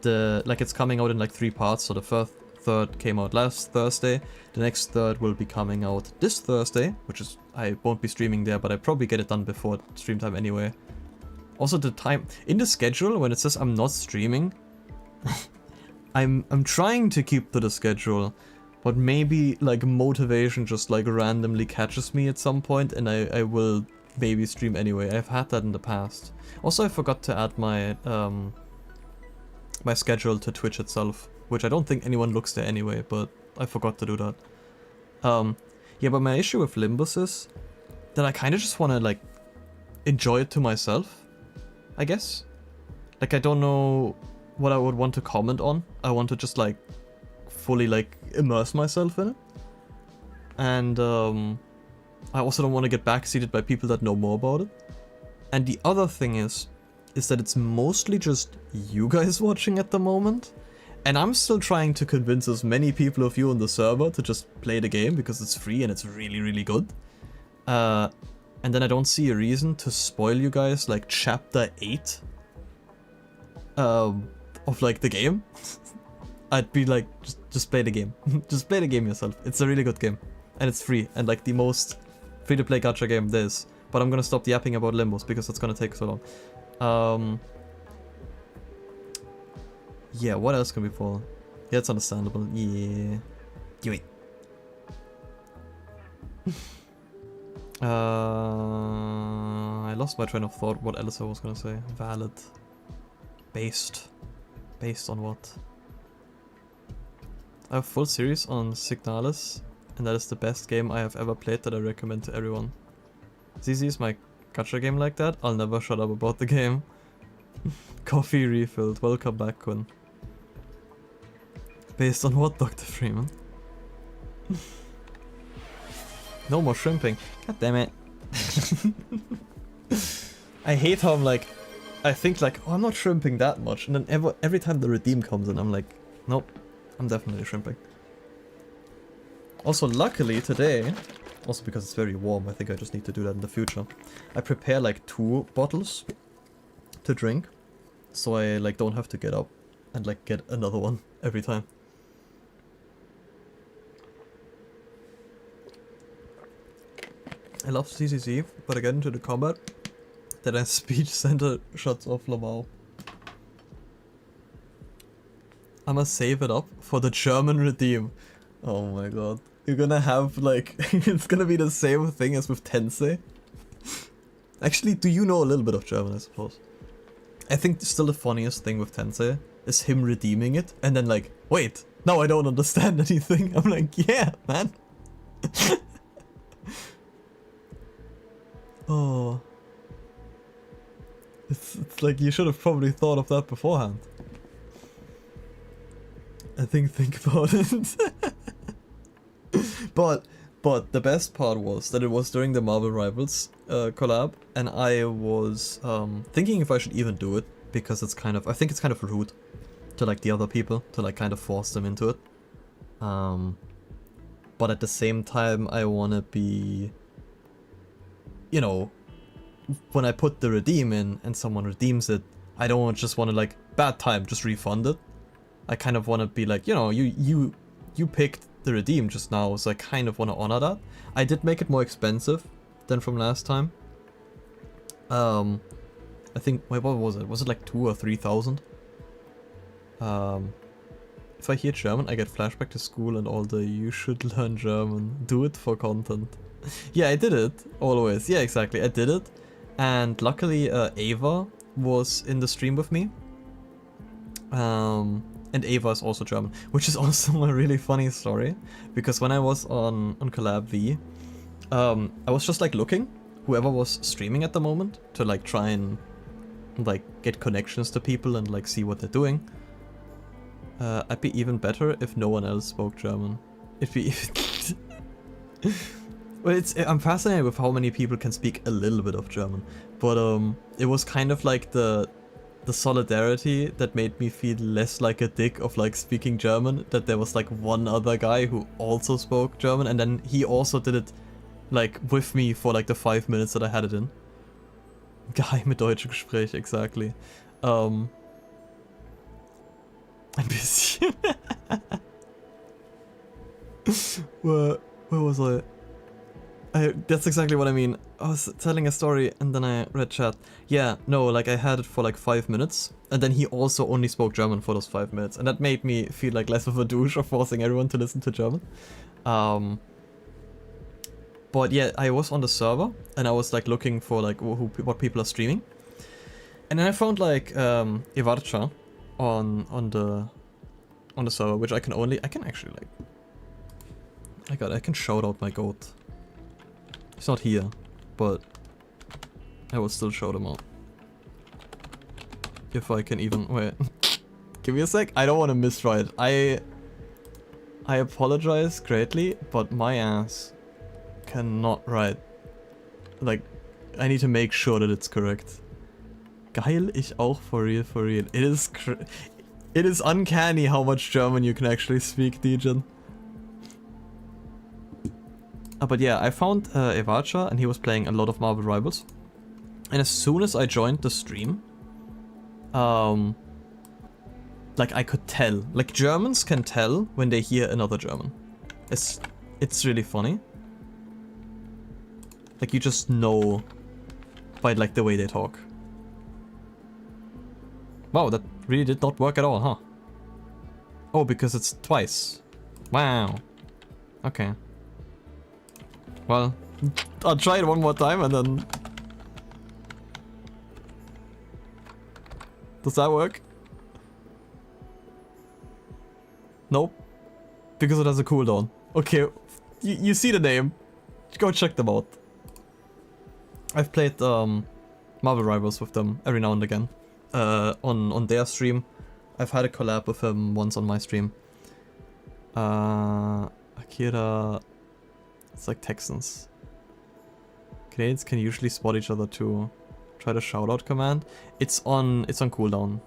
like it's coming out in like 3 parts. So the first third came out last Thursday, the next third will be coming out this Thursday, which is, I won't be streaming there, but I probably get it done before stream time anyway. Also, the time in the schedule when it says I'm not streaming, I'm trying to keep to the schedule, but maybe like motivation just like randomly catches me at some point, and I will maybe stream anyway. I've had that in the past. Also, I forgot to add my my schedule to Twitch itself, which I don't think anyone looks there anyway, but I forgot to do that. Yeah, but my issue with Limbus is that I kind of just want to like enjoy it to myself, I guess. Like, I don't know what I would want to comment on. I want to just like fully like immerse myself in it. And I also don't want to get backseated by people that know more about it. And the other thing is that it's mostly just you guys watching at the moment. And I'm still trying to convince as many people of you on the server to just play the game because it's free and it's really, really good. And then I don't see a reason to spoil you guys like chapter 8 of like the game. I'd be like, just play the game. Just play the game yourself. It's a really good game. And it's free. And like the most free-to-play gacha game there is. But I'm gonna stop yapping about Limbus because it's gonna take so long. Yeah, what else can we pull? Yeah, it's understandable. Yeah. Wait. I lost my train of thought. What else I was gonna say? Valid. Based. Based on what? I have a full series on Signalis, and that is the best game I have ever played that I recommend to everyone. ZZ is my gacha game like that. I'll never shut up about the game. Coffee refilled. Welcome back, Quinn. Based on what, Dr. Freeman? No more shrimping. God damn it. I hate how I'm like, I think like, oh, I'm not shrimping that much, and then every time the redeem comes in, I'm like, nope, I'm definitely shrimping. Also, luckily today, also because it's very warm, I think I just need to do that in the future, I prepare like 2 bottles to drink, so I like don't have to get up and like get another one every time. I love CCC, but I get into the combat, then I speech center shots off Lamau. I'ma save it up for the German redeem. Oh my god. You're gonna have like, it's gonna be the same thing as with Tensei. Actually, do you know a little bit of German, I suppose? I think still the funniest thing with Tensei is him redeeming it and then like, wait, now I don't understand anything. I'm like, yeah, man. Oh. It's like you should have probably thought of that beforehand. I think about it. But the best part was that it was during the Marvel Rivals collab, and I was thinking if I should even do it, because it's kind of, I think it's kind of rude to like the other people, to like kind of force them into it. But at the same time, I want to be, you know, when I put the redeem in and someone redeems it, I don't just want to like, bad time, just refund it. I kind of want to be like, you know, you picked the redeem just now, so I kind of want to honor that. I did make it more expensive than from last time. I think, wait, what was it? Was it like 2,000 or 3,000? If I hear German, I get flashback to school and all the you should learn German, do it for content. Yeah, I did it, always. Yeah, exactly, I did it. And luckily Ava was in the stream with me. And Ava is also German, which is also a really funny story, because when I was on Collab V, I was just like looking, whoever was streaming at the moment, to like try and like get connections to people and like see what they're doing. I'd be even better if no one else spoke German. It'd be well, I'm fascinated with how many people can speak a little bit of German, but it was kind of like the solidarity that made me feel less like a dick of like speaking German, that there was like one other guy who also spoke German, and then he also did it like with me for like the 5 minutes that I had it in. Geheime deutsche Gespräche, exactly. Ein bisschen. where was I? That's exactly what I mean. I was telling a story and then I read chat. Yeah, no, like I had it for like 5 minutes and then he also only spoke German for those 5 minutes and that made me feel like less of a douche of forcing everyone to listen to German. But yeah, I was on the server and I was like looking for like what people are streaming. And then I found like Evarcha on the server, which I can actually like I can shout out my goat. He's not here, but I will still shout him out. If I can even wait. Give me a sec. I don't want to miswrite. I apologize greatly, but my ass cannot write. Like, I need to make sure that it's correct. Geil, ich auch, for real, for real. It is uncanny how much German you can actually speak, Degen. But yeah, I found Evarcha and he was playing a lot of Marvel Rivals. And as soon as I joined the stream, like I could tell. Like Germans can tell when they hear another German. It's really funny. Like you just know by like the way they talk. Wow, that really did not work at all, huh? Oh, because it's twice. Wow. Okay. Well, I'll try it one more time and then... Does that work? Nope. Because it has a cooldown. Okay, you see the name. Go check them out. I've played Marvel Rivals with them every now and again. On their stream. I've had a collab with him once on my stream. Akira... It's like Texans. Canadians can usually spot each other too. Try the shoutout command. It's on cooldown.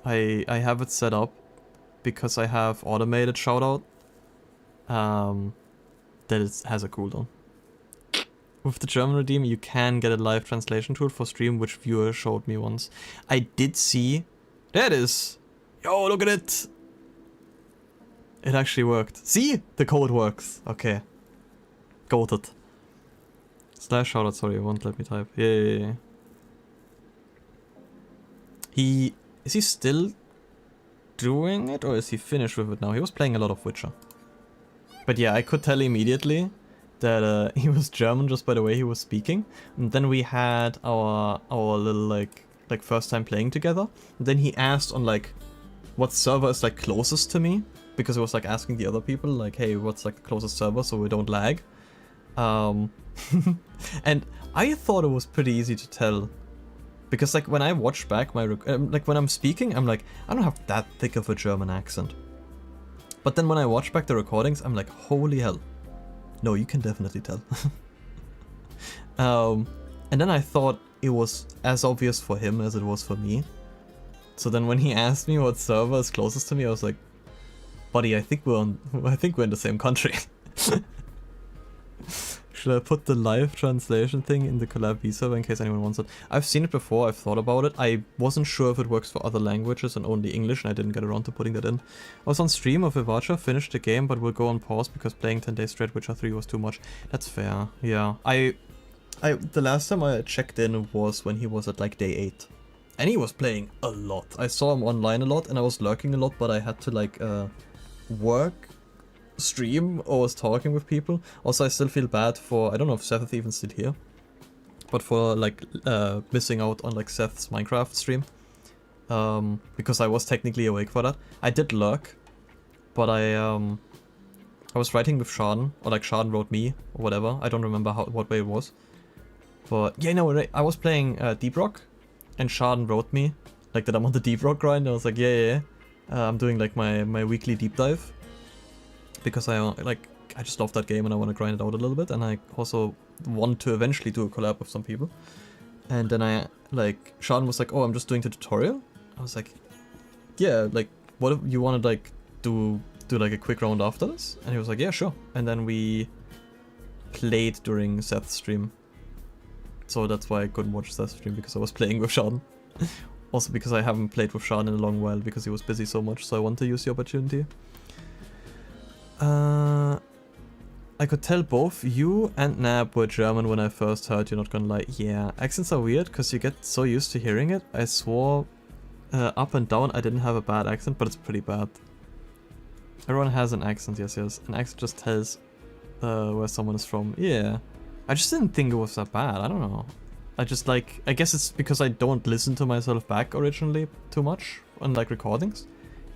I have it set up because I have automated shoutout. That it has a cooldown. With the German redeem, you can get a live translation tool for stream, which viewer showed me once. I did see. There it is. Yo, look at it. It actually worked. See? The code works. Okay. Goated. Slash shoutout, sorry, it won't let me type. Yeah. Is he still doing it or is he finished with it now? He was playing a lot of Witcher. But yeah, I could tell immediately that he was German just by the way he was speaking. And then we had our little like first time playing together. And then he asked on like what server is like closest to me. Because it was like asking the other people like, hey, what's like the closest server so we don't lag. And I thought it was pretty easy to tell. Because like when I watch back my, like when I'm speaking, I'm like, I don't have that thick of a German accent. But then when I watch back the recordings, I'm like, holy hell. No, you can definitely tell. And then I thought it was as obvious for him as it was for me. So then when he asked me what server is closest to me, I was like, buddy, I think we're in the same country. Should I put the live translation thing in the collab V server in case anyone wants it? I've seen it before, I've thought about it. I wasn't sure if it works for other languages and only English, and I didn't get around to putting that in. I was on stream of Evarcha, finished the game, but will go on pause because playing 10 days straight Witcher 3 was too much. That's fair, yeah. The last time I checked in was when he was at like day 8. And he was playing a lot. I saw him online a lot and I was lurking a lot, but I had to like work, stream, or was talking with people. Also, I still feel bad for, I don't know if Seth is even still here, but for like missing out on like Seth's Minecraft stream. Because I was technically awake for that. I did lurk, but I was writing with Schaden, or like Schaden wrote me, or whatever. I don't remember what way it was. But yeah, no, I was playing Deep Rock, and Schaden wrote me, like that I'm on the Deep Rock grind. I was like, yeah. I'm doing like my weekly deep dive because I just love that game and I want to grind it out a little bit, and I also want to eventually do a collab with some people. And then Schaden was like, oh, I'm just doing the tutorial. I was like, yeah, like what if you want to like do like a quick round after this? And he was like, yeah, sure. And then we played during Seth's stream. So that's why I couldn't watch that stream, because I was playing with Sharden. Also because I haven't played with Sharden in a long while because he was busy so much, so I want to use the opportunity. I could tell both you and Nab were German when I first heard you, not gonna lie. Yeah, accents are weird because you get so used to hearing it. I swore up and down I didn't have a bad accent, but it's pretty bad. Everyone has an accent, yes. An accent just tells where someone is from. Yeah. I just didn't think it was that bad, I don't know. I just like, I guess it's because I don't listen to myself back originally too much on like recordings.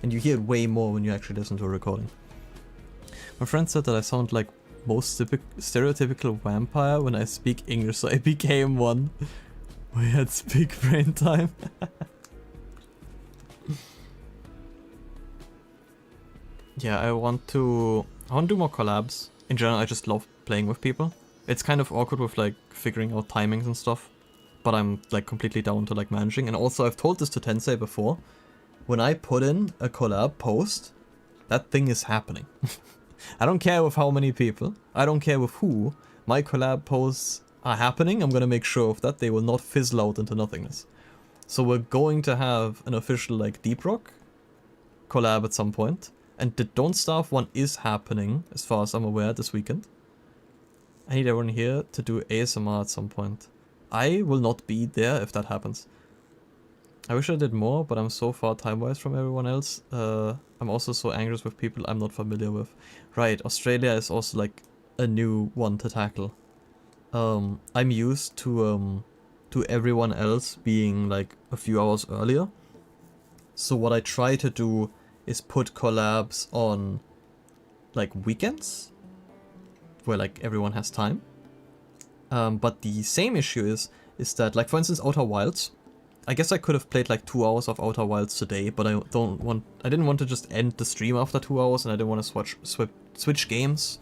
And you hear it way more when you actually listen to a recording. My friend said that I sound like most stereotypical vampire when I speak English, so I became one. We had speak brain time. Yeah, I want to do more collabs. In general, I just love playing with people. It's kind of awkward with like figuring out timings and stuff, but I'm like completely down to like managing. And also I've told this to Tensei before, when I put in a collab post, that thing is happening. I don't care with how many people, I don't care with who, my collab posts are happening. I'm gonna make sure of that. They will not fizzle out into nothingness. So we're going to have an official like Deep Rock collab at some point. And the Don't Starve one is happening, as far as I'm aware, this weekend. I need everyone here to do ASMR at some point. I will not be there if that happens. I wish I did more, but I'm so far time-wise from everyone else. I'm also so anxious with people I'm not familiar with. Right, Australia is also like a new one to tackle. I'm used to everyone else being like a few hours earlier. So what I try to do is put collabs on like weekends where like everyone has time. But the same issue is that, like, for instance, Outer Wilds, I guess I could have played like 2 hours of Outer Wilds today, but I didn't want to just end the stream after 2 hours, and I didn't want to switch games.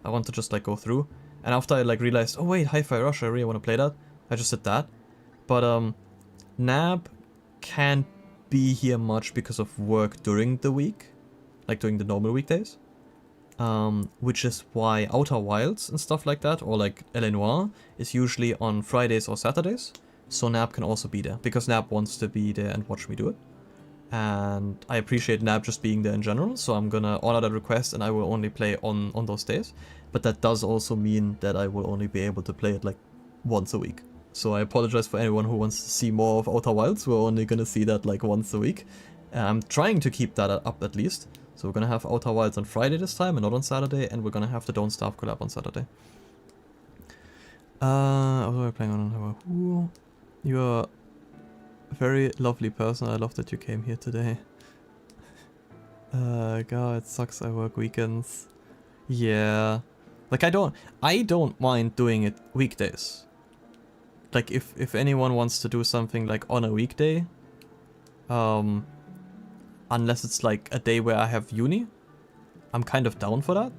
I want to just like go through. And after I like realized, oh wait, Hi-Fi Rush, I really want to play that, I just did that. But Nab can't be here much because of work during the week, like during the normal weekdays, which is why Outer Wilds and stuff like that, or like L.A. Noire, is usually on Fridays or Saturdays, so Nab can also be there, because Nab wants to be there and watch me do it. And I appreciate Nab just being there in general, so I'm gonna honor that request and I will only play on those days. But that does also mean that I will only be able to play it like once a week. So I apologize for anyone who wants to see more of Outer Wilds. We're only gonna see that like once a week. I'm trying to keep that up at least. So we're gonna have Outer Wilds on Friday this time and not on Saturday, and we're gonna have the Don't Starve collab on Saturday. What are we playing on? Ooh, you're a very lovely person. I love that you came here today. God, it sucks I work weekends. Yeah. Like I don't mind doing it weekdays. Like if anyone wants to do something like on a weekday, unless it's like a day where I have uni, I'm kind of down for that.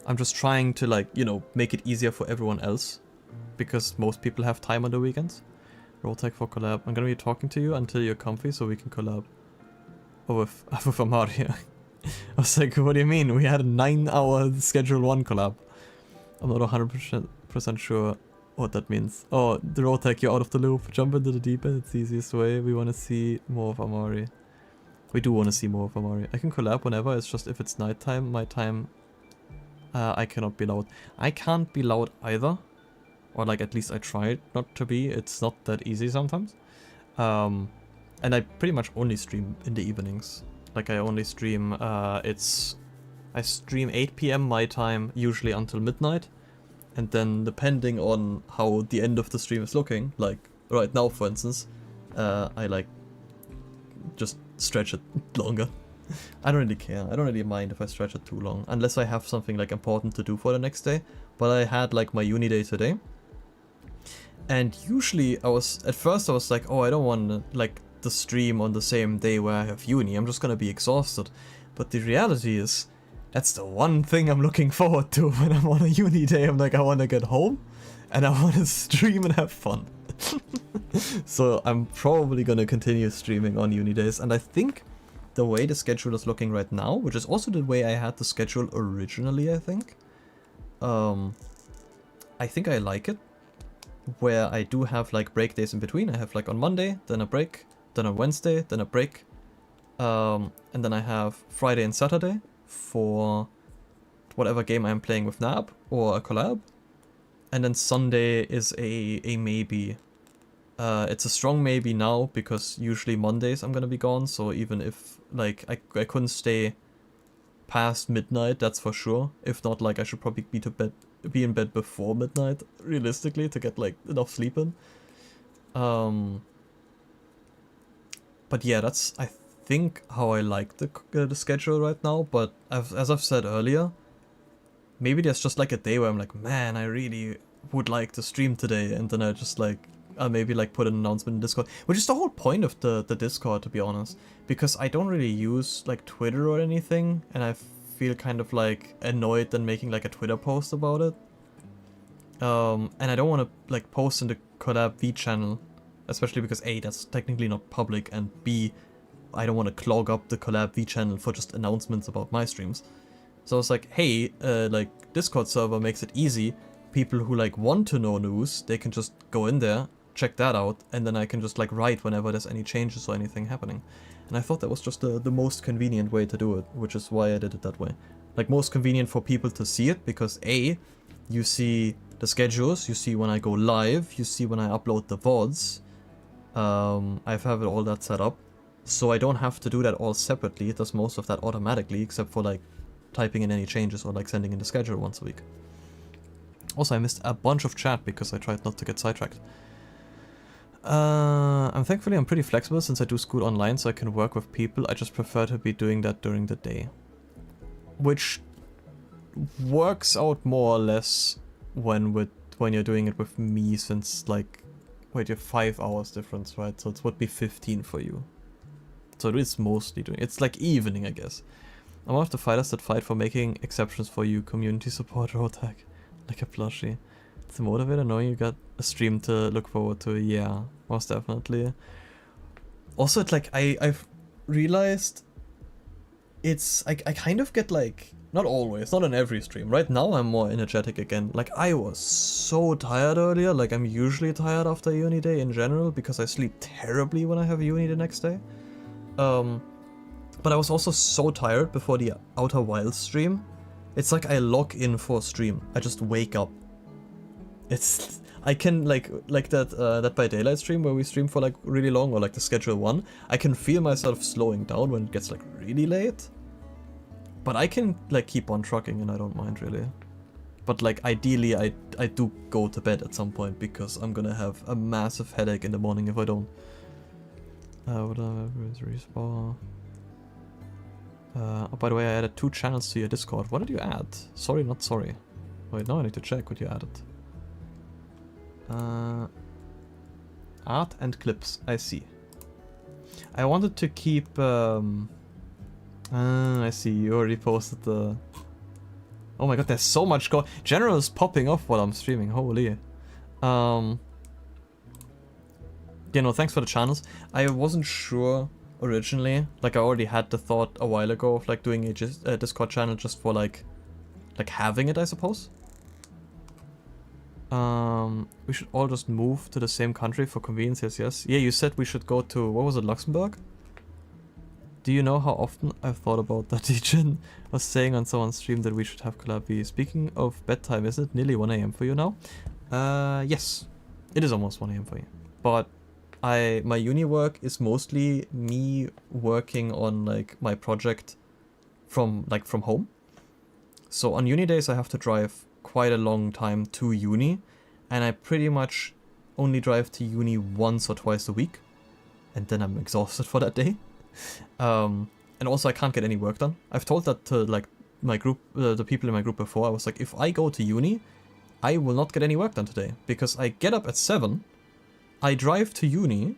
I'm just trying to like, you know, make it easier for everyone else, because most people have time on the weekends. Roll tag for collab. I'm gonna be talking to you until you're comfy so we can collab. Oh, with Amaria. I was like, what do you mean? We had a 9-hour schedule 1 collab. I'm not 100% sure what that means. Oh, the roll tag, you're out of the loop. Jump into the deep end, it's the easiest way. We want to see more of Amari. We do want to see more of Amari. I can collab whenever, it's just if it's nighttime, my time, I cannot be loud. I can't be loud either. Or like at least I try not to be. It's not that easy sometimes. And I pretty much only stream in the evenings. Like I only stream, I stream 8 PM my time, usually until midnight. And then depending on how the end of the stream is looking, like right now for instance, I like just stretch it longer. I don't really care. I don't really mind if I stretch it too long, unless I have something like important to do for the next day. But I had like my uni day today. And usually at first I was like, oh, I don't want like the stream on the same day where I have uni. I'm just gonna be exhausted. But the reality is, that's the one thing I'm looking forward to when I'm on a uni day. I'm like, I want to get home and I want to stream and have fun. So I'm probably gonna continue streaming on uni days. And I think the way the schedule is looking right now, which is also the way I had the schedule originally, I think I like it. where I do have like break days in between. I have like on Monday, then a break, then on Wednesday, then a break. And then I have Friday and Saturday for whatever game I'm playing with Nab or a collab. And then Sunday is a maybe. It's a strong maybe now because usually Mondays I'm gonna be gone. So even if like I couldn't stay past midnight, that's for sure. If not, like I should probably be in bed before midnight, realistically, to get like enough sleep in. But yeah, that's I think how I like the schedule right now. But as I've said earlier, maybe there's just like a day where I'm like, man, I really would like to stream today, and then I just like I'll maybe like put an announcement in Discord, which is the whole point of the Discord, to be honest, because I don't really use like Twitter or anything, and I feel kind of like annoyed than making like a Twitter post about it. And I don't want to like post in the collab V channel, especially because A, that's technically not public, and B, I don't want to clog up the collab V channel for just announcements about my streams. So I was like, hey, like Discord server makes it easy. People who like want to know news, they can just go in there, check that out, and then I can just like write whenever there's any changes or anything happening. And I thought that was just the most convenient way to do it, which is why I did it that way. Like most convenient for people to see it, because A, you see the schedules, you see when I go live, you see when I upload the VODs. I have all that set up, so I don't have to do that all separately. It does most of that automatically, except for like typing in any changes or like sending in the schedule once a week. Also, I missed a bunch of chat because I tried not to get sidetracked. Thankfully I'm pretty flexible since I do school online, so I can work with people. I just prefer to be doing that during the day, which works out more or less when you're doing it with me, since like, wait, you have 5 hours difference, right? So it would be 15 for you. So it is mostly doing, it's like evening, I guess. I'm one of the fighters that fight for making exceptions for you, community support Rotak. Like a plushie. It's a motivator knowing you got a stream to look forward to. Yeah, most definitely. Also, it's like I've realized it's I kind of get like, not always, not on every stream. Right now I'm more energetic again. Like I was so tired earlier. Like I'm usually tired after uni day in general because I sleep terribly when I have uni the next day. But I was also so tired before the Outer Wilds stream. It's like I log in for stream. I just wake up. It's I can like that by daylight stream where we stream for like really long, or like the schedule one. I can feel myself slowing down when it gets like really late. But I can like keep on trucking and I don't mind really. But like ideally I do go to bed at some point because I'm gonna have a massive headache in the morning if I don't. Whatever is respawn. Oh, by the way, I added 2 channels to your Discord. What did you add? Sorry, not sorry. Wait, now I need to check what you added. Art and clips, I see. I wanted to keep... I see, you already posted the... Oh my god, there's so much General is popping off while I'm streaming, holy. Yeah, no, thanks for the channels. I wasn't sure originally, like I already had the thought a while ago of like doing a Discord channel just for like having it, I suppose. We should all just move to the same country for convenience, yes. Yeah, you said we should go to, what was it, Luxembourg? Do you know how often I've thought about that? Dijin was saying on someone's stream that we should have collab V. Speaking of bedtime, is it nearly 1 AM for you now? Yes. It is almost 1 AM for you. But my uni work is mostly me working on like my project from home. So on uni days I have to drive quite a long time to uni, and I pretty much only drive to uni once or twice a week, and then I'm exhausted for that day. And also I can't get any work done. I've told that to like my group, the people in my group before. I was like, if I go to uni, I will not get any work done today, because I get up at 7, I drive to uni,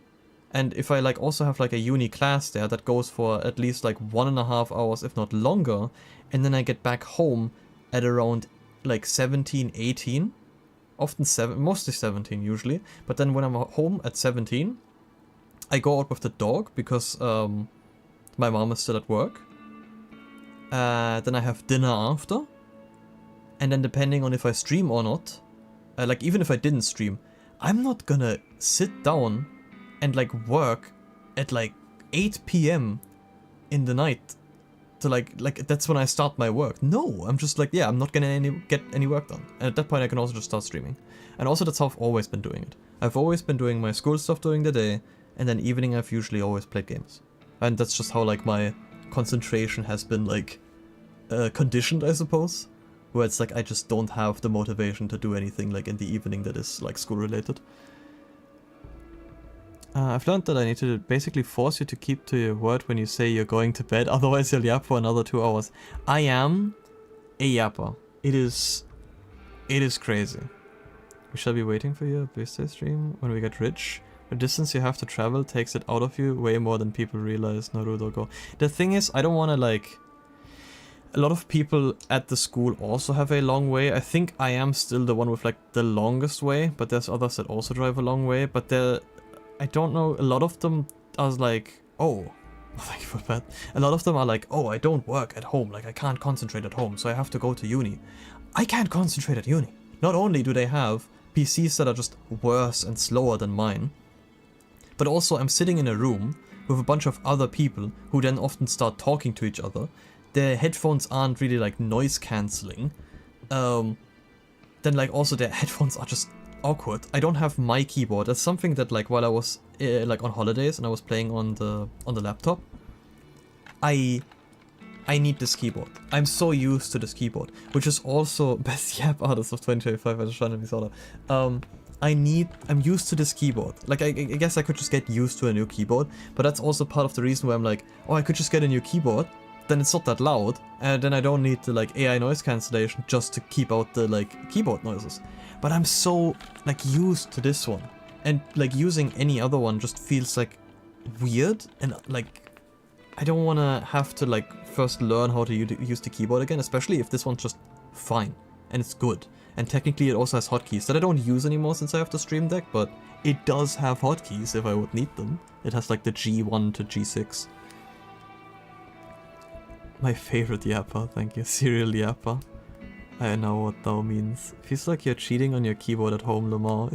and if I like also have like a uni class there that goes for at least like 1.5 hours, if not longer, and then I get back home at around like 17, 18, often mostly 17 usually, but then when I'm home at 17, I go out with the dog because my mom is still at work. Then I have dinner after, and then depending on if I stream or not, like even if I didn't stream, I'm not gonna sit down and like work at like 8 p.m. in the night to like that's when I start my work. No, I'm just like, yeah, I'm not gonna get any work done. And at that point I can also just start streaming. And also that's how I've always been doing it. I've always been doing my school stuff during the day, and then evening I've usually always played games. And that's just how like my concentration has been like conditioned, I suppose. Where it's like I just don't have the motivation to do anything like in the evening that is like school related. I've learned that I need to basically force you to keep to your word when you say you're going to bed, otherwise you'll yap for another 2 hours. I am a yapper. It is crazy. We shall be waiting for your birthday stream when we get rich. The distance you have to travel takes it out of you way more than people realize. Naruto go. The thing is, I don't want to like... A lot of people at the school also have a long way. I think I am still the one with like the longest way, but there's others that also drive a long way. But I don't know, a lot of them are like, oh, thank you for that. A lot of them are like, oh, I don't work at home, like I can't concentrate at home, so I have to go to uni. I can't concentrate at uni. Not only do they have PCs that are just worse and slower than mine, but also I'm sitting in a room with a bunch of other people who then often start talking to each other. Their headphones aren't really like noise cancelling. Then like also their headphones are just awkward. I don't have my keyboard. That's something that like while I was like on holidays and I was playing on the laptop, I need this keyboard. I'm so used to this keyboard, which is also best yap artist of 2025. I just trying to be sort of. I'm used to this keyboard. Like I guess I could just get used to a new keyboard, but that's also part of the reason why I'm like, oh, I could just get a new keyboard. Then it's not that loud, and then I don't need the like AI noise cancellation just to keep out the like keyboard noises. But I'm so like used to this one, and like using any other one just feels like weird, and like I don't want to have to like first learn how to use the keyboard again, especially if this one's just fine and it's good. And technically it also has hotkeys that I don't use anymore since I have the Stream Deck, but it does have hotkeys if I would need them. It has like the G1 to G6. My favorite yapper, thank you, serial yapper. I know what thou means. Feels like you're cheating on your keyboard at home, Lamar.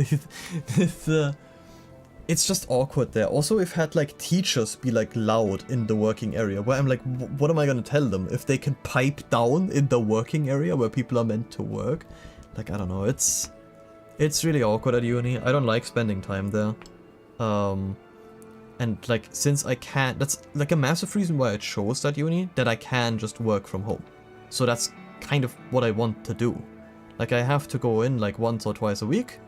It's just awkward there. Also, we've had like teachers be like loud in the working area, where I'm like, what am I gonna tell them? If they can pipe down in the working area where people are meant to work? Like, I don't know, it's really awkward at uni. I don't like spending time there. And like, since I can't, that's like a massive reason why I chose that uni, that I can just work from home. So that's kind of what I want to do. Like, I have to go in like once or twice a week,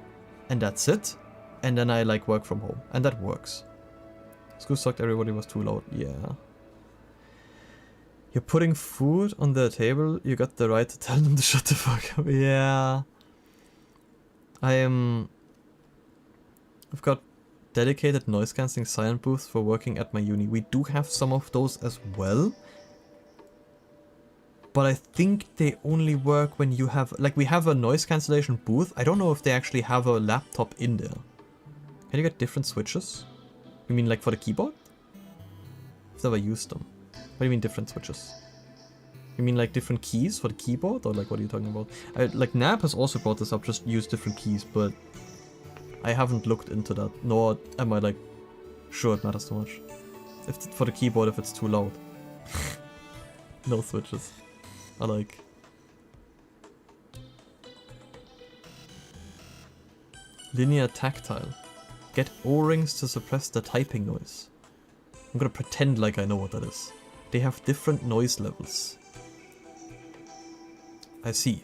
and that's it. And then I like work from home, and that works. School sucked, everybody was too loud. Yeah. You're putting food on the table, you got the right to tell them to shut the fuck up. Yeah. I've got dedicated noise cancelling silent booths for working at my uni. We do have some of those as well. But I think they only work when you have, like, we have a noise cancellation booth. I don't know if they actually have a laptop in there. Can you get different switches? You mean like for the keyboard? I've never used them. What do you mean different switches? You mean like different keys for the keyboard? Or like what are you talking about? Like Nap has also brought this up, just use different keys, but I haven't looked into that, nor am I like sure it matters too much. If for the keyboard, if it's too loud. No switches. I like. Linear tactile. Get O-rings to suppress the typing noise. I'm gonna pretend like I know what that is. They have different noise levels. I see.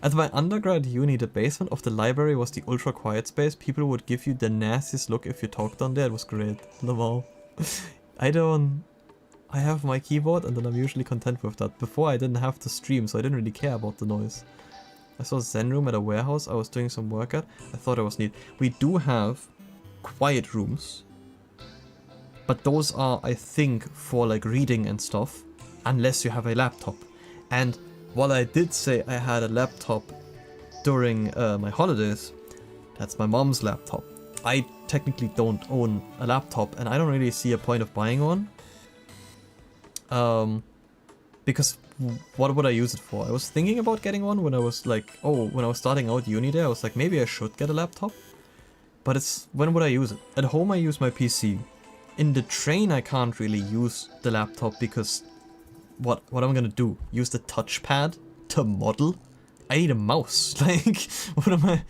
At my undergrad uni, the basement of the library was the ultra quiet space. People would give you the nastiest look if you talked on there. It was great. No. I have my keyboard and then I'm usually content with that. Before I didn't have to stream, so I didn't really care about the noise. I saw a Zen room at a warehouse I was doing some work at. I thought it was neat. We do have quiet rooms, but those are, I think, for like reading and stuff, unless you have a laptop. And while I did say I had a laptop during my holidays, that's my mom's laptop. I technically don't own a laptop, and I don't really see a point of buying one. because what would I use it for? I was thinking about getting one when I was like, when I was starting out uni there, I was like, maybe I should get a laptop. But when would I use it? At home I use my PC. In the train I can't really use the laptop because what am I gonna do? Use the touchpad to model? I need a mouse. Like, what am I...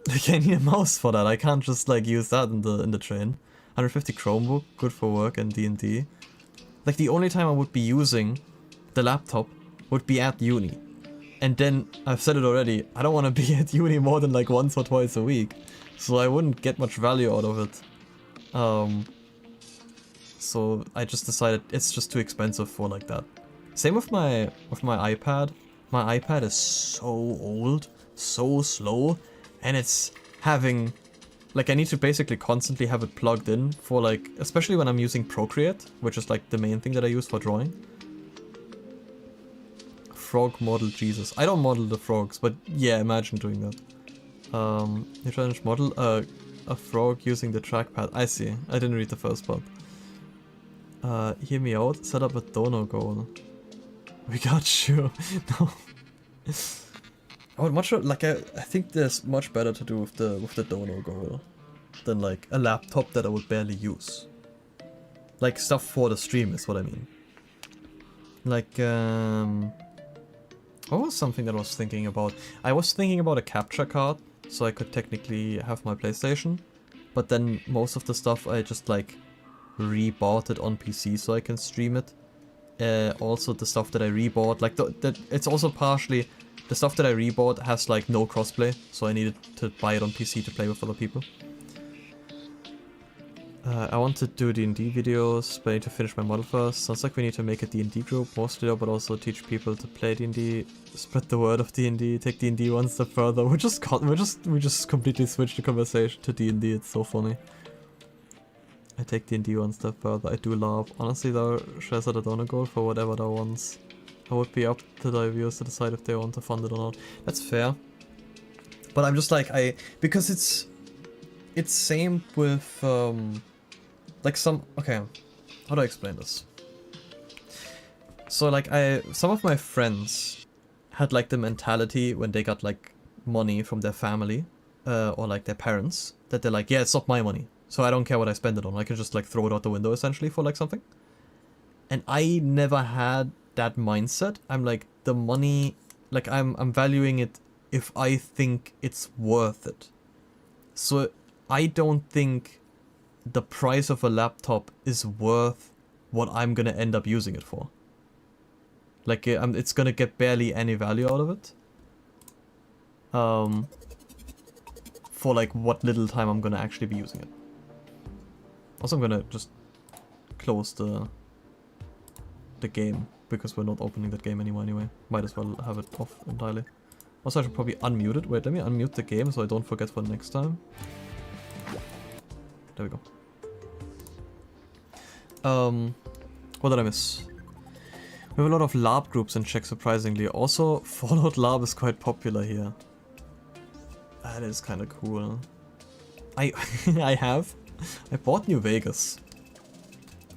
Like, I need a mouse for that. I can't just like use that in the train. 150 Chromebook, good for work and D&D. Like, the only time I would be using the laptop would be at uni. And then, I've said it already, I don't want to be at uni more than like once or twice a week. So I wouldn't get much value out of it. So I just decided it's just too expensive for like that. Same with my iPad. My iPad is so old, so slow, and it's having... Like, I need to basically constantly have it plugged in for like... Especially when I'm using Procreate, which is like the main thing that I use for drawing. Frog model, Jesus. I don't model the frogs, but yeah, imagine doing that. You're trying to model a frog using the trackpad. I see. I didn't read the first part. Hear me out. Set up a dono goal. We got you. No. I would much like I think there's much better to do with the dono goal than like a laptop that I would barely use. Like stuff for the stream is what I mean. Like what was something that I was thinking about? I was thinking about a capture card so I could technically have my PlayStation, but then most of the stuff I just like rebought it on PC so I can stream it. Also the stuff that I rebought, like it's also partially the stuff that I rebought has like no crossplay, so I needed to buy it on PC to play with other people. I want to do D&D videos, but I need to finish my model first. Sounds like we need to make a D&D group, mostly though, but also teach people to play D&D, spread the word of D&D, take D&D one step further. We just completely switched the conversation to D&D. It's so funny. I take D&D one step further. I do love. Honestly though, shares are the donor goal for whatever that wants. I would be up to the viewers to decide if they want to fund it or not. That's fair. But I'm just like, because it's same with like okay, how do I explain this? So like some of my friends had like the mentality when they got like money from their family or like their parents that they're like, yeah, it's not my money, so I don't care what I spend it on. I can just like throw it out the window essentially for like something. And I never had that mindset. I'm like, the money, like I'm valuing it if I think it's worth it. So I don't think the price of a laptop is worth what I'm gonna end up using it for. Like it's gonna get barely any value out of it. For like what little time I'm gonna actually be using it. Also, I'm gonna just close the game because we're not opening that game anymore anyway. Might as well have it off entirely. Also, I should probably unmute it. Wait, let me unmute the game so I don't forget for next time. There we go. What did I miss? We have a lot of LARP groups in Czech, surprisingly. Also, Fallout LARP is quite popular here. That is kind of cool. I bought New Vegas.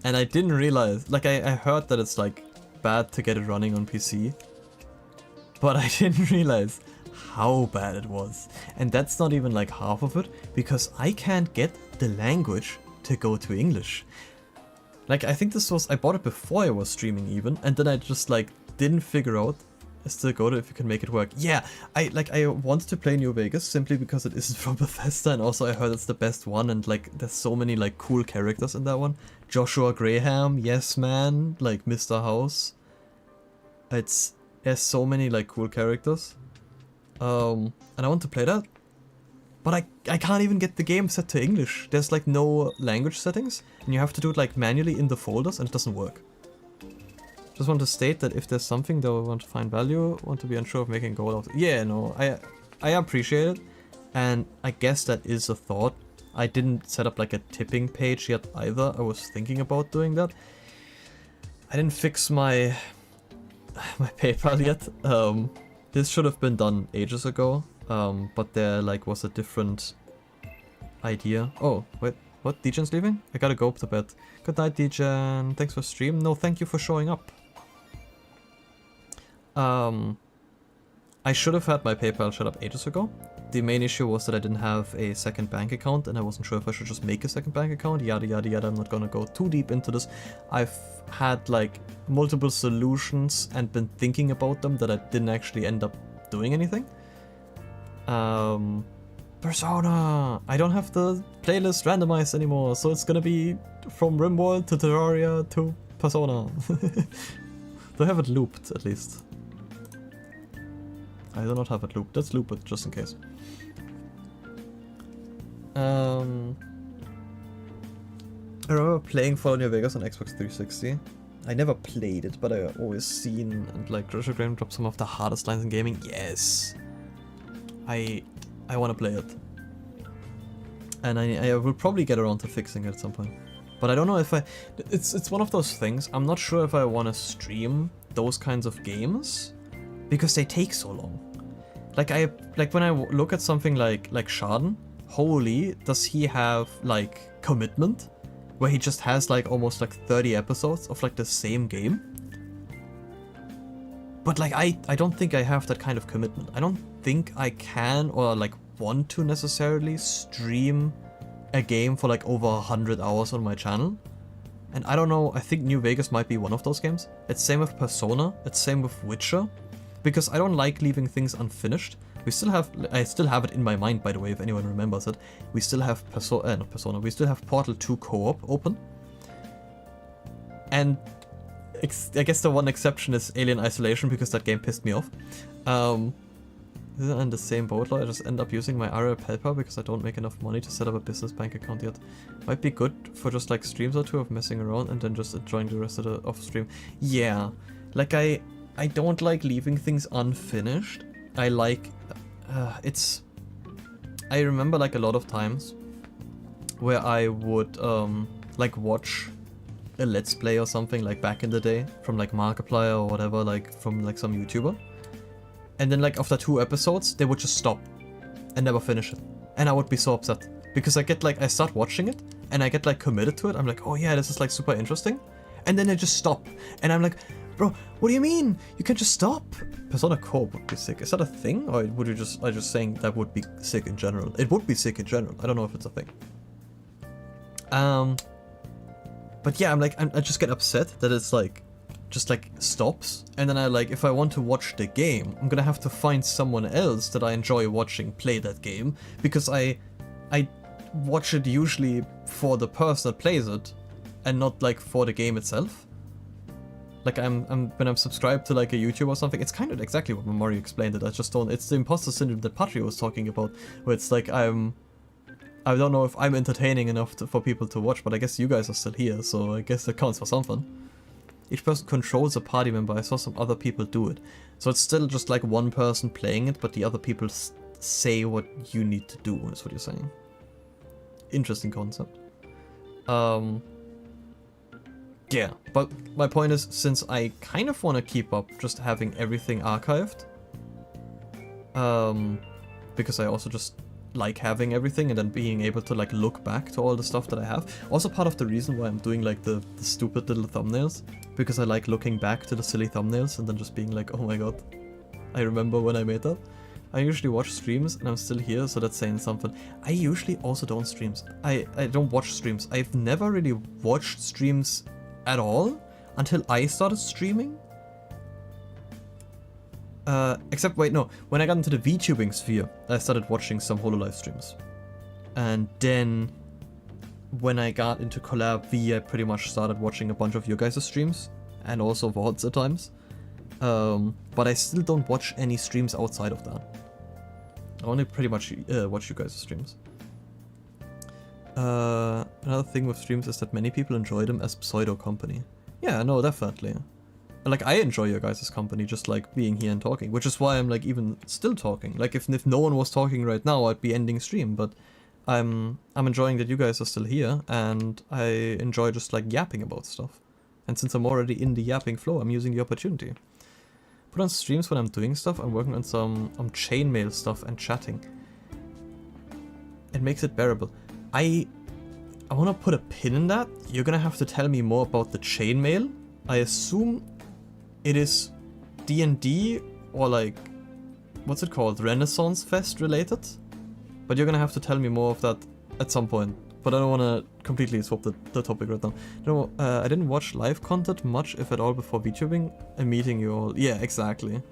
And I didn't realize, like I heard that it's like bad to get it running on PC. But I didn't realize how bad it was. And that's not even like half of it, because I can't get the language to go to English. Like, I think I bought it before I was streaming even, and then I just like didn't figure out as to go to if you can make it work. Yeah, I wanted to play New Vegas simply because it isn't from Bethesda, and also I heard it's the best one, and like there's so many like cool characters in that one. Joshua Graham, Yes Man, like Mr. House. There's so many like cool characters. And I want to play that. But I can't even get the game set to English. There's like no language settings, and you have to do it like manually in the folders, and it doesn't work. Just want to state that if there's something that I want to find value, want to be unsure of making gold out of it. Yeah, no, I appreciate it, and I guess that is a thought. I didn't set up like a tipping page yet either. I was thinking about doing that. I didn't fix my PayPal yet. This should have been done ages ago. But there like was a different idea. Oh, wait, what? Dejan's leaving? I gotta go up to bed. Good night, Dejan. Thanks for stream. No, thank you for showing up. I should have had my PayPal set up ages ago. The main issue was that I didn't have a second bank account, and I wasn't sure if I should just make a second bank account, yada yada yada. I'm not gonna go too deep into this. I've had like multiple solutions and been thinking about them that I didn't actually end up doing anything. Persona! I don't have the playlist randomized anymore, so it's gonna be from RimWorld to Terraria to Persona. Do I have it looped, at least? I do not have it looped. Let's loop it, just in case. I remember playing Fallout New Vegas on Xbox 360. I never played it, but I always seen and like Joshua Graham drop some of the hardest lines in gaming. Yes! I want to play it. And I will probably get around to fixing it at some point. But I don't know if it's one of those things. I'm not sure if I want to stream those kinds of games because they take so long. Like when I look at something like Sharden, holy, does he have like commitment? Where he just has like almost like 30 episodes of like the same game? But like I don't think I have that kind of commitment. I don't think I can or like want to necessarily stream a game for like over 100 hours on my channel. And I don't know, I think New Vegas might be one of those games. It's same with Persona, it's same with Witcher. Because I don't like leaving things unfinished. I still have it in my mind, by the way, if anyone remembers it. We still have we still have Portal 2 co-op open. And I guess the one exception is Alien Isolation, because that game pissed me off. In the same boat, I just end up using my Aria PayPal because I don't make enough money to set up a business bank account yet. Might be good for just like streams or two of messing around and then just enjoying the rest of the stream. Yeah, like I don't like leaving things unfinished. I like I remember like a lot of times where I would like watch a let's play or something like back in the day from like Markiplier or whatever, like from like some YouTuber. And then like after 2 episodes, they would just stop and never finish it. And I would be so upset because I start watching it and I get like committed to it. I'm like, oh yeah, this is like super interesting. And then they just stop. And I'm like, bro, what do you mean? You can just stop. Persona Co-op would be sick. Is that a thing? Or would you just, are you just saying that would be sick in general? It would be sick in general. I don't know if it's a thing. But yeah, I just get upset that it's like, just like stops. And then if I want to watch the game, I'm gonna have to find someone else that I enjoy watching play that game. Because I watch it usually for the person that plays it and not like for the game itself. Like when I'm subscribed to like a YouTube or something, it's kind of exactly what Mario explained it. I just don't. It's the imposter syndrome that Patria was talking about, where it's like I don't know if I'm entertaining enough for people to watch, but I guess you guys are still here, so I guess that counts for something. Each person controls a party member. I saw some other people do it, so it's still just like one person playing it, but the other people say what you need to do. Is what you're saying. Interesting concept. Yeah, but my point is, since I kind of want to keep up just having everything archived, because I also just like having everything and then being able to like look back to all the stuff that I have. Also part of the reason why I'm doing like the stupid little thumbnails, because I like looking back to the silly thumbnails and then just being like, oh my god, I remember when I made that. I usually watch streams and I'm still here, so that's saying something. I usually also don't streams. I don't watch streams. I've never really watched streams at all until I started streaming. Except, wait, no. When I got into the VTubing sphere, I started watching some HoloLive streams. And then when I got into Collab V, I pretty much started watching a bunch of your guys' streams. And also VODs at times. But I still don't watch any streams outside of that. I only pretty much watch you guys' streams. Another thing with streams is that many people enjoy them as pseudo company. Yeah, no, definitely. Like, I enjoy your guys' company, just like being here and talking, which is why I'm like even still talking. Like, if no one was talking right now, I'd be ending stream, but I'm enjoying that you guys are still here, and I enjoy just like yapping about stuff. And since I'm already in the yapping flow, I'm using the opportunity. Put on streams when I'm doing stuff. I'm working on some chainmail stuff and chatting. It makes it bearable. I want to put a pin in that. You're gonna have to tell me more about the chainmail. I assume it is D&D or like, what's it called, Renaissance Fest related. But you're gonna have to tell me more of that at some point. But I don't want to completely swap the topic right now. No, I didn't watch live content much, if at all, before VTubing and meeting you all. Yeah, exactly.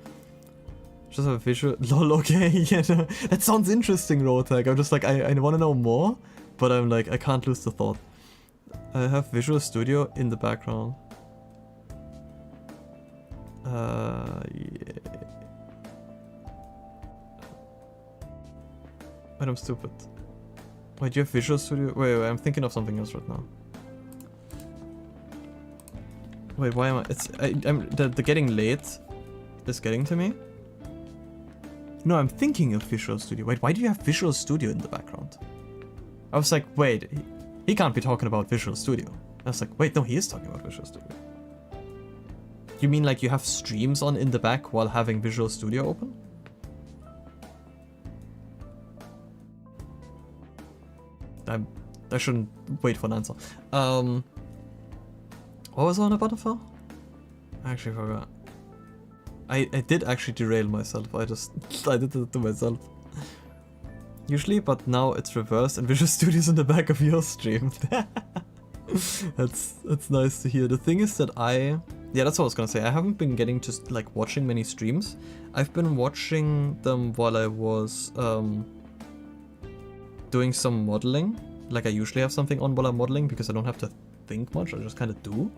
Just have a visual. Lol, okay, yeah, no, that sounds interesting, Rotag. I'm just like, I want to know more, but I'm like, I can't lose the thought. I have Visual Studio in the background. Yeah. But I'm stupid. Wait, do you have Visual Studio? Wait, I'm thinking of something else right now. Wait, why am I? The getting late is getting to me. No, I'm thinking of Visual Studio. Wait, why do you have Visual Studio in the background? I was like, wait, he can't be talking about Visual Studio. I was like, wait, no, he is talking about Visual Studio. You mean like you have streams on in the back while having Visual Studio open? I shouldn't wait for an answer. What was I on about before? I actually forgot. I did actually derail myself. I did it to myself. Usually, but now it's reversed and Visual Studio's in the back of your stream. That's nice to hear. The thing is that yeah, that's what I was gonna say. I haven't been getting just like watching many streams. I've been watching them while I was doing some modeling. Like I usually have something on while I'm modeling because I don't have to think much, I just kind of do.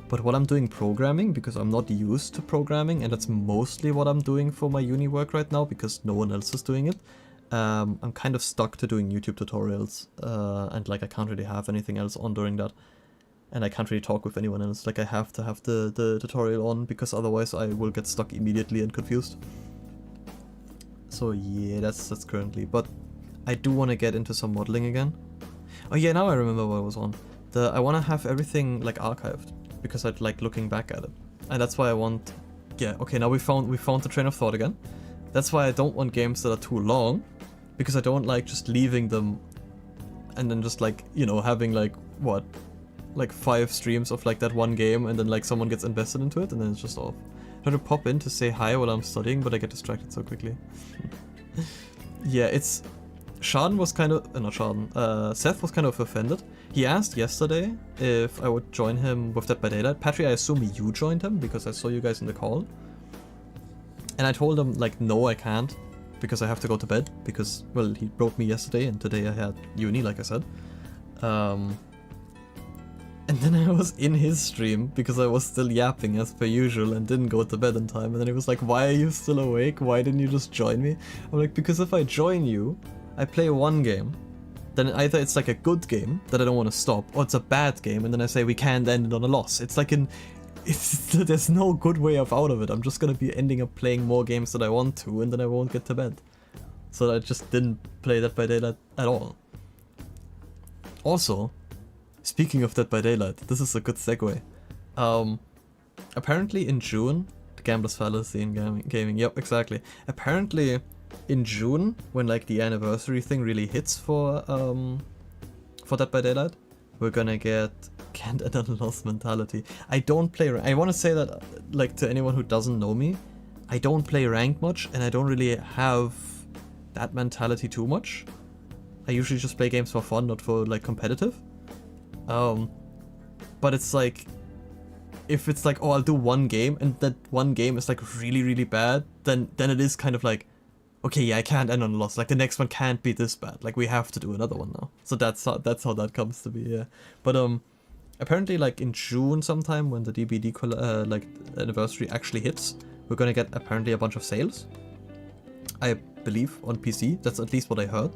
But while I'm doing programming, because I'm not used to programming, and that's mostly what I'm doing for my uni work right now because no one else is doing it, I'm kind of stuck to doing YouTube tutorials, and like I can't really have anything else on during that. And I can't really talk with anyone else, like I have to have the tutorial on because otherwise I will get stuck immediately and confused. So yeah, that's currently, but I do want to get into some modeling again. Oh yeah, now I remember what I was on. I want to have everything like archived because I'd like looking back at it, and that's why I want. Yeah, okay, now we found the train of thought again. That's why I don't want games that are too long, because I don't like just leaving them, and then just like, you know, having like what, like 5 streams of like that one game, and then like someone gets invested into it, and then it's just off. I try to pop in to say hi while I'm studying, but I get distracted so quickly. Yeah, it's. Schaden was kind of, not Schaden, Seth was kind of offended. He asked yesterday if I would join him with Dead by Daylight. Patrick, I assume you joined him because I saw you guys in the call. And I told him, like, no, I can't, because I have to go to bed, because, well, he wrote me yesterday, and today I had uni, like I said. And then I was in his stream, because I was still yapping as per usual, and didn't go to bed in time, and then he was like, why are you still awake? Why didn't you just join me? I'm like, because if I join you, I play one game, then either it's like a good game that I don't want to stop, or it's a bad game, and then I say we can't end it on a loss. It's like there's no good way out of it. I'm just gonna be ending up playing more games that I want to, and then I won't get to bed. So I just didn't play Dead by Daylight at all. Also, speaking of Dead by Daylight, this is a good segue. Apparently in June, the Gambler's Fallacy in gaming, yep, exactly. Apparently in June, when like the anniversary thing really hits for Dead by Daylight, we're gonna get can't end on a loss mentality. I don't play. I want to say that, like, to anyone who doesn't know me, I don't play ranked much, and I don't really have that mentality too much. I usually just play games for fun, not for like competitive. But it's like, if it's like, oh, I'll do one game, and that one game is like really, really bad, then it is kind of like, okay, yeah, I can't end on a loss. Like, the next one can't be this bad. Like, we have to do another one now. So that's how that comes to be, yeah. But apparently, like in June sometime, when the DBD like anniversary actually hits, we're gonna get apparently a bunch of sales. I believe on PC. That's at least what I heard.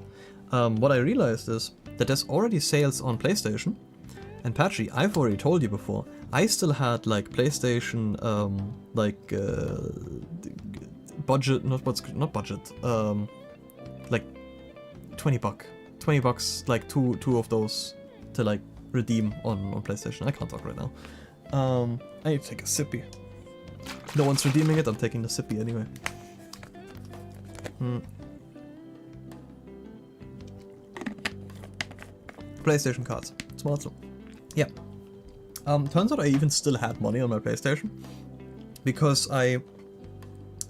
What I realized is that there's already sales on PlayStation. And Patchy, I've already told you before, I still had like PlayStation, budget, not budget, like $20, like two of those to like redeem on PlayStation. I can't talk right now. I need to take a sippy. No one's redeeming it, I'm taking the sippy anyway. PlayStation cards, smart one. Yeah. Turns out I even still had money on my PlayStation, because I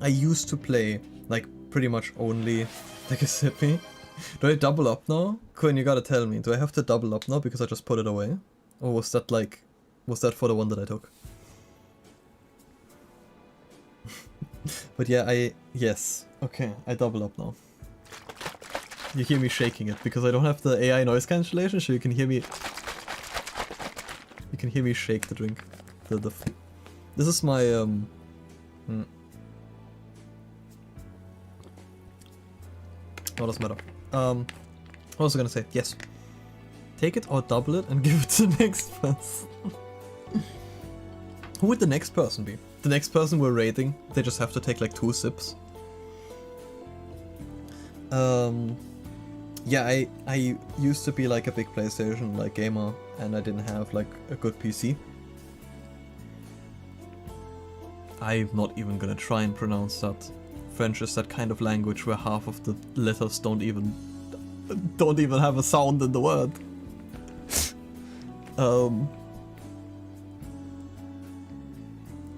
I used to play like pretty much only Mississippi. Do I double up now? Quinn, you gotta tell me, do I have to double up now because I just put it away? Or was that for the one that I took? But yeah, yes. Okay, I double up now. You hear me shaking it because I don't have the AI noise cancellation, so you can hear me. You can hear me shake the drink. This is my What does matter? What was I gonna say? Yes. Take it or double it and give it to the next person. Who would the next person be? The next person we're rating, they just have to take like 2 sips. Yeah, I used to be like a big PlayStation like gamer, and I didn't have like a good PC. I'm not even gonna try and pronounce that. French is that kind of language where half of the letters don't even have a sound in the word.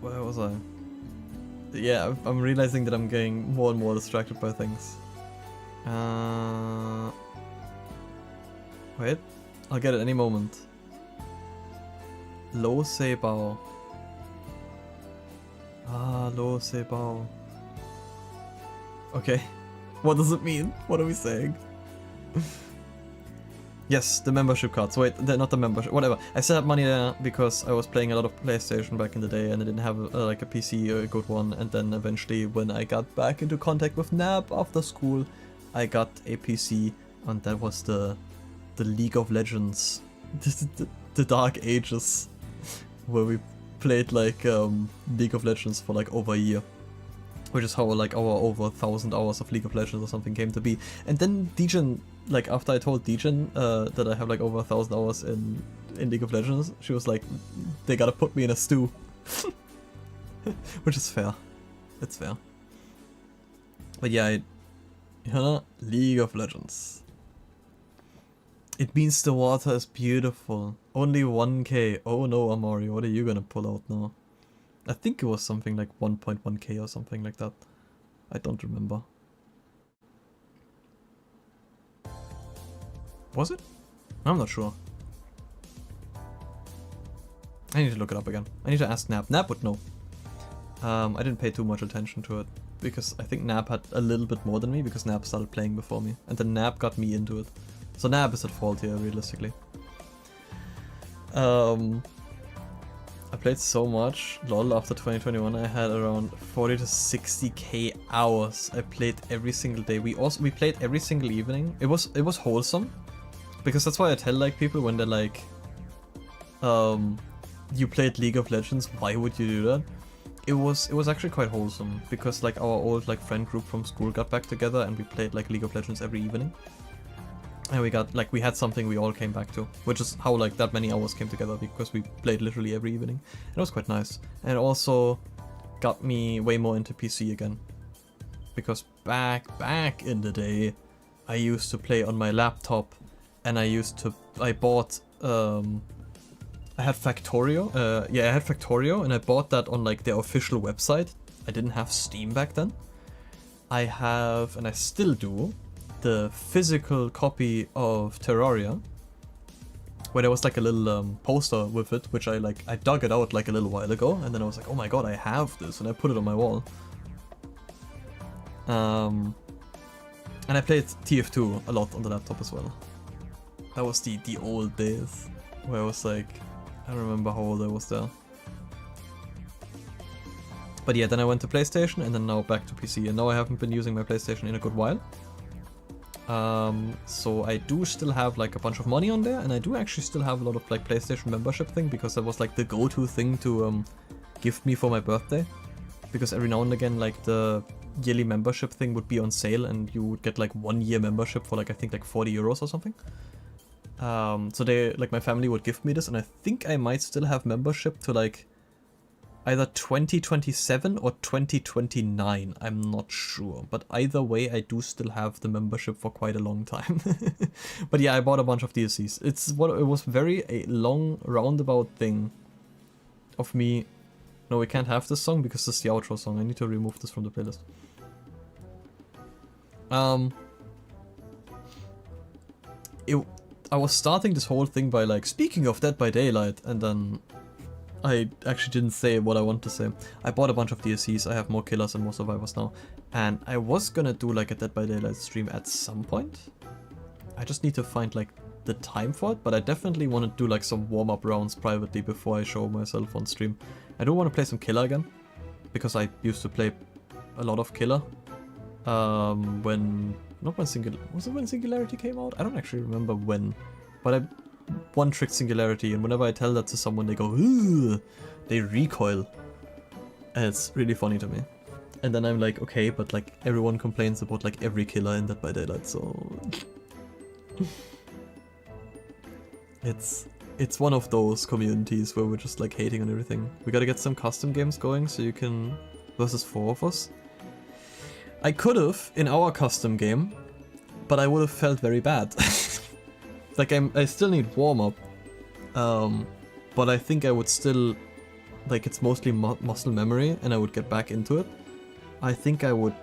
Where was I? Yeah, I'm realizing that I'm getting more and more distracted by things. Wait, I'll get it any moment. Lo se bao. Lo se bao. Okay, what does it mean? What are we saying? Yes, the membership cards. Wait, not the membership. Whatever. I still have money there because I was playing a lot of PlayStation back in the day, and I didn't have like a PC or a good one. And then eventually, when I got back into contact with NAB after school, I got a PC, and that was the League of Legends, the Dark Ages, where we played like League of Legends for like over a year. Which is how like our over 1,000 hours of League of Legends or something came to be. And then Degen, like after I told Degen that I have like over 1,000 hours in League of Legends, she was like, they gotta put me in a stew. Which is fair. It's fair. But yeah, League of Legends. It means the water is beautiful. Only 1k. Oh no, Amari, what are you gonna pull out now? I think it was something like 1.1k or something like that. I don't remember. Was it? I'm not sure. I need to look it up again. I need to ask Nap. Nap would know. I didn't pay too much attention to it because I think Nap had a little bit more than me because Nap started playing before me. And then Nap got me into it. So Nap is at fault here, realistically. I played so much LOL after 2021. I had around 40 to 60k hours. I played every single day. We played every single evening. It was wholesome, because that's why I tell like people when they're like, you played League of Legends, why would you do that? It was actually quite wholesome because like our old like friend group from school got back together and we played like League of Legends every evening. And we had something we all came back to, which is how like that many hours came together because we played literally every evening. It was quite nice. And it also got me way more into PC again. Because back in the day, I used to play on my laptop and I bought, I had Factorio, I had Factorio and I bought that on like their official website. I didn't have Steam back then. I have, and I still do, the physical copy of Terraria, where there was like a little poster with it, which I dug it out like a little while ago, and then I was like, oh my god, I have this, and I put it on my wall. And I played TF2 a lot on the laptop as well. That was the old days, where I was like, I don't remember how old I was there. But yeah, then I went to PlayStation, and then now back to PC, and now I haven't been using my PlayStation in a good while. So I do still have like a bunch of money on there, and I do actually still have a lot of like PlayStation membership thing, because that was like the go-to thing to gift me for my birthday. Because every now and again like the yearly membership thing would be on sale and you would get like 1 year membership for like I think like 40 euros or something. So they, like my family would gift me this, and I think I might still have membership to like either 2027 or 2029, I'm not sure. But either way, I do still have the membership for quite a long time. But yeah, I bought a bunch of DLCs. It was very a long roundabout thing of me No, we can't have this song because this is the outro song. I need to remove this from the playlist. I was starting this whole thing by like, speaking of Dead by Daylight, and then I actually didn't say what I want to say. I bought a bunch of DLCs, I have more killers and more survivors now, and I was gonna do like a Dead by Daylight stream at some point. I just need to find like the time for it, but I definitely want to do like some warm-up rounds privately before I show myself on stream. I do want to play some killer again, because I used to play a lot of killer when Singularity came out? I don't actually remember when, but I one-trick Singularity, and whenever I tell that to someone, they go, "Ugh," they recoil, and it's really funny to me. And then I'm like, okay, but like everyone complains about like every killer in Dead by Daylight, so it's one of those communities where we're just like hating on everything. We gotta get some custom games going so you can versus 4 of us. I could have in our custom game, but I would have felt very bad. Like I still need warm-up, but I think I would still, like it's mostly muscle memory and I would get back into it. I think I would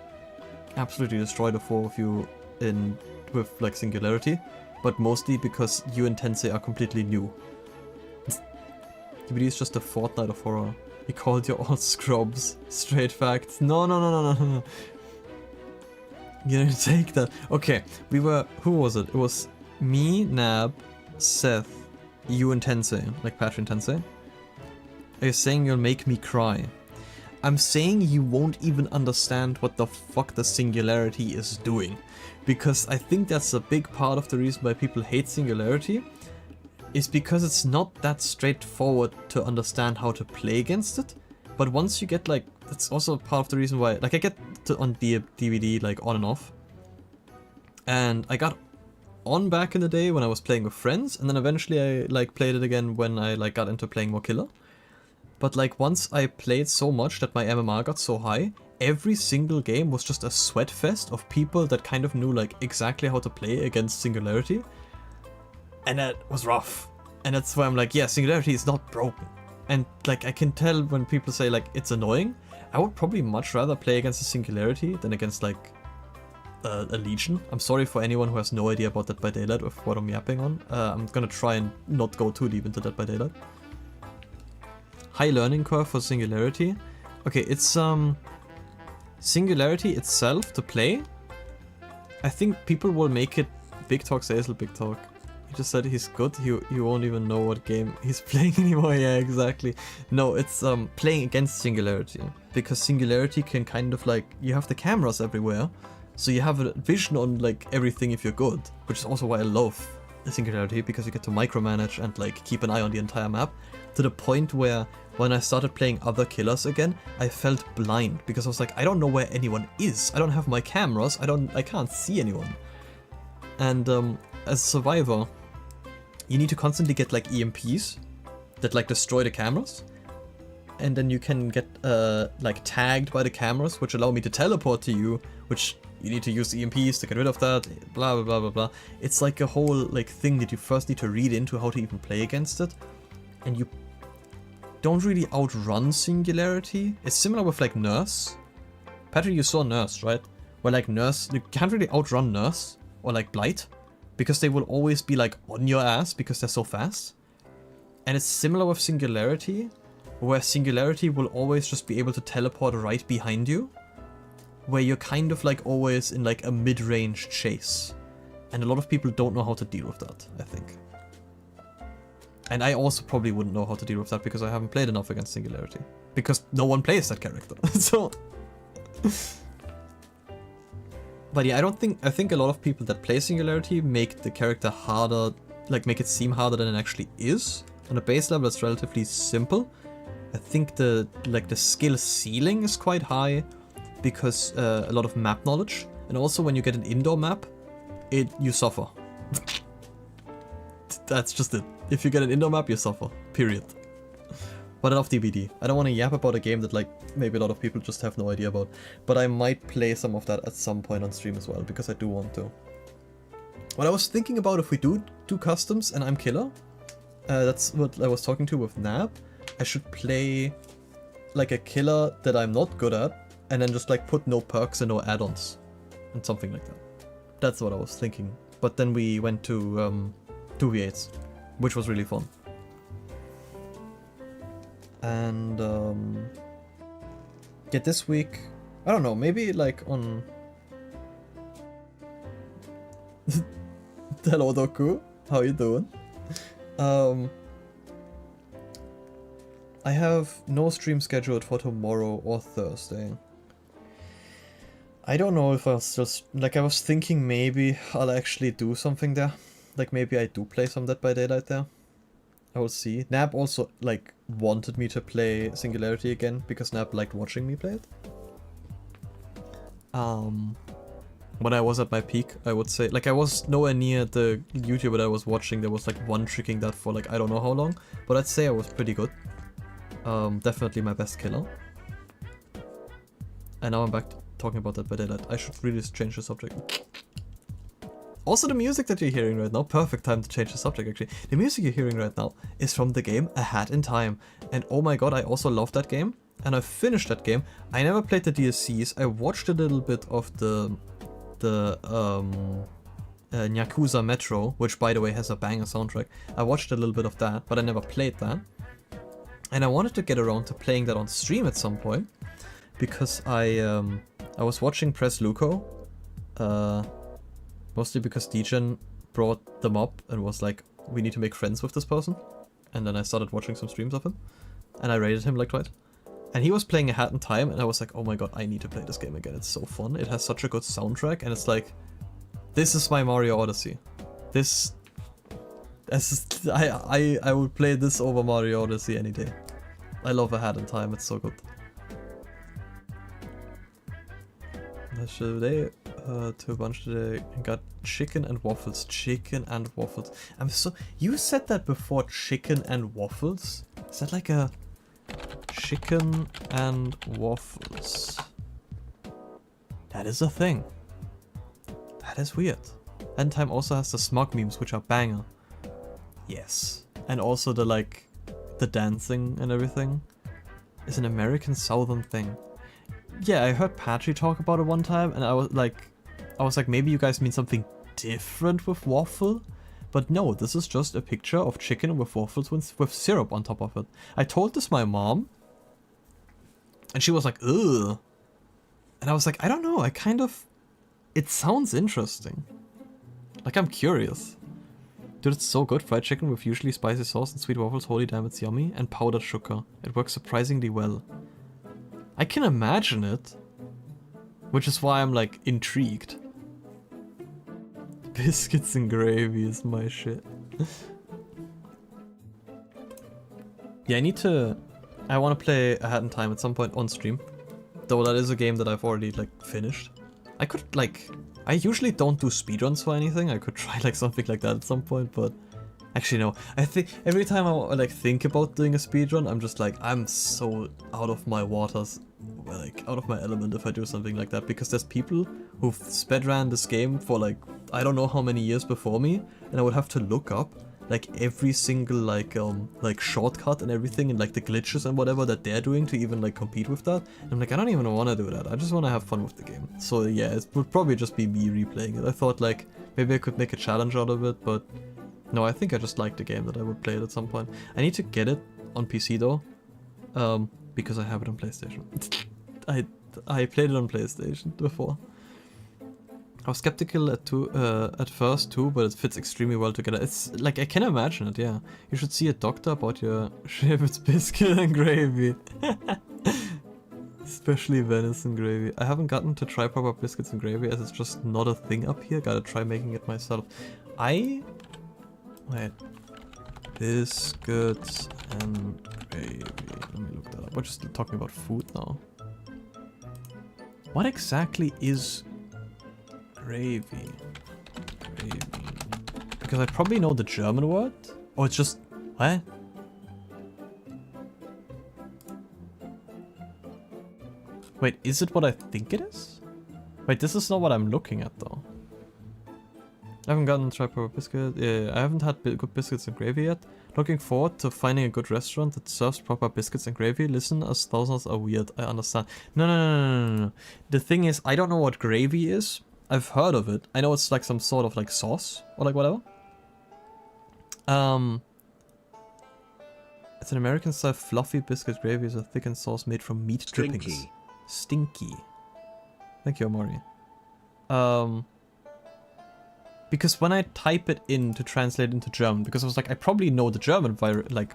absolutely destroy the 4 of you with like Singularity, but mostly because you and Tensei are completely new. DBD is just a fortnight of horror. He called you all scrubs. Straight facts. No. You didn't take that. Okay, we were, who was it? It was me, Nab, Seth, you and Tensei, like Patrick and Tensei. Are you saying you'll make me cry? I'm saying you won't even understand what the fuck the Singularity is doing. Because I think that's a big part of the reason why people hate Singularity, is because it's not that straightforward to understand how to play against it. But once you get like, that's also part of the reason why, like I get to, on DVD like on and off. And I got on back in the day when I was playing with friends, and then eventually I like played it again when I like got into playing more killer. But like once I played so much that my MMR got so high, every single game was just a sweat fest of people that kind of knew like exactly how to play against Singularity. And that was rough. And that's why I'm like, yeah, Singularity is not broken. And like I can tell when people say like it's annoying, I would probably much rather play against a Singularity than against like a Legion. I'm sorry for anyone who has no idea about Dead by Daylight with what I'm yapping on. I'm gonna try and not go too deep into Dead by Daylight. High learning curve for Singularity. Okay, it's Singularity itself to play. I think people will make it. Big Talk says Big Talk. He just said he's good. He won't even know what game he's playing anymore. Yeah, exactly. No, it's playing against Singularity, because Singularity can kind of like, you have the cameras everywhere, so you have a vision on like everything if you're good, which is also why I love Singularity, because you get to micromanage and like keep an eye on the entire map, to the point where when I started playing other killers again, I felt blind because I was like, I don't know where anyone is. I don't have my cameras. I can't see anyone. And as a survivor, you need to constantly get like EMPs that like destroy the cameras, and then you can get like tagged by the cameras, which allow me to teleport to you, which you need to use EMPs to get rid of that, blah blah blah blah blah. It's like a whole like thing that you first need to read into how to even play against it, and you don't really outrun Singularity. It's similar with like Nurse. Patrick, you saw Nurse, right? Where like Nurse, you can't really outrun Nurse or like Blight, because they will always be like on your ass because they're so fast. And it's similar with Singularity, where Singularity will always just be able to teleport right behind you, where you're kind of like always in like a mid-range chase. And a lot of people don't know how to deal with that, I think. And I also probably wouldn't know how to deal with that because I haven't played enough against Singularity. Because no one plays that character. So but yeah, I think a lot of people that play Singularity make the character harder, like make it seem harder than it actually is. On a base level, it's relatively simple. I think the skill ceiling is quite high because a lot of map knowledge, and also when you get an indoor map, you suffer. That's just it. If you get an indoor map, you suffer. Period. But I love DBD. I don't want to yap about a game that like maybe a lot of people just have no idea about, but I might play some of that at some point on stream as well, because I do want to. What I was thinking about, if we do customs and I'm killer, that's what I was talking to with Nab. I should play like a killer that I'm not good at, and then just like put no perks and no add-ons, and something like that. That's what I was thinking. But then we went to 2v8s, which was really fun. And yeah, this week, I don't know, maybe like on... Hello Doku, how you doing? I have no stream scheduled for tomorrow or Thursday. I don't know if I'll still... Like, I was thinking maybe I'll actually do something there. Like, maybe I do play some Dead by Daylight there. I will see. Nab also, like, wanted me to play Singularity again, because Nab liked watching me play it. When I was at my peak, I would say... Like, I was nowhere near the YouTuber that I was watching. There was, like, one-tricking that for, like, I don't know how long. But I'd say I was pretty good. Definitely my best killer. And now I'm back to talking about Dead by Daylight. I should really change the subject. Also, the music that you're hearing right now, perfect time to change the subject actually. The music you're hearing right now is from the game A Hat in Time. And oh my god, I also love that game. And I finished that game. I never played the DLCs. I watched a little bit of the Yakuza Metro, which by the way has a banger soundtrack. I watched a little bit of that, but I never played that. And I wanted to get around to playing that on stream at some point, because I was watching Press Luco, mostly because Degen brought them up and was like, we need to make friends with this person. And then I started watching some streams of him, and I rated him like twice. And he was playing A Hat in Time, and I was like, oh my god, I need to play this game again, it's so fun. It has such a good soundtrack, and it's like, this is my Mario Odyssey. I would play this over Mario Odyssey any day. I love A Hat in Time, it's so good. Today, to a bunch today, and got chicken and waffles. Chicken and waffles. I'm so... You said that before, chicken and waffles? Is that like a... Chicken and waffles? That is a thing. That is weird. And Time also has the smug memes, which are banger. Yes. And also the like... The dancing and everything is an American Southern thing. Yeah, I heard Patchy talk about it one time, and I was like, maybe you guys mean something different with waffle? But no, this is just a picture of chicken with waffles with syrup on top of it. I told this my mom, and she was like, ugh. And I was like, I don't know, it sounds interesting. Like, I'm curious. Dude, it's so good. Fried chicken with usually spicy sauce and sweet waffles, holy damn, it's yummy. And powdered sugar. It works surprisingly well. I can imagine it, which is why I'm like intrigued. Biscuits and gravy is my shit. Yeah, I want to play A Hat in Time at some point on stream, though that is a game that I've already like finished. I could like, I usually don't do speedruns for anything. I could try like something like that at some point, but actually no. I think every time I like think about doing a speedrun, I'm just like, I'm so out of my waters, like out of my element if I do something like that, because there's people who've speedrun this game for like, I don't know how many years before me, and I would have to look up like every single like shortcut and everything and like the glitches and whatever that they're doing to even like compete with that. And I'm like, I don't even want to do that. I just want to have fun with the game. So yeah, it would probably just be me replaying it. I thought like maybe I could make a challenge out of it, but no, I think I just like the game that I would play it at some point. I need to get it on PC though, because I have it on PlayStation. I played it on PlayStation before. I was skeptical at first too, but it fits extremely well together. It's like, I can imagine it, yeah. You should see a doctor about your shepherd's biscuit and gravy. Especially venison gravy. I haven't gotten to try proper biscuits and gravy as it's just not a thing up here. Gotta try making it myself. Wait. Biscuits and gravy. Let me look that up. We're just talking about food now. What exactly is gravy? Because I probably know the German word. Oh, it's just... What? Wait, is it what I think it is? Wait, this is not what I'm looking at though. I haven't gotten to try proper biscuit. I haven't had good biscuits and gravy yet. Looking forward to finding a good restaurant that serves proper biscuits and gravy. Listen, as thousands are weird. I understand. No. The thing is, I don't know what gravy is. I've heard of it. I know it's like some sort of like sauce or like whatever. It's an American style fluffy biscuit gravy is a thickened sauce made from meat drippings. Stinky. Thank you, Amori. Because when I type it in to translate into German, because I was like, I probably know the German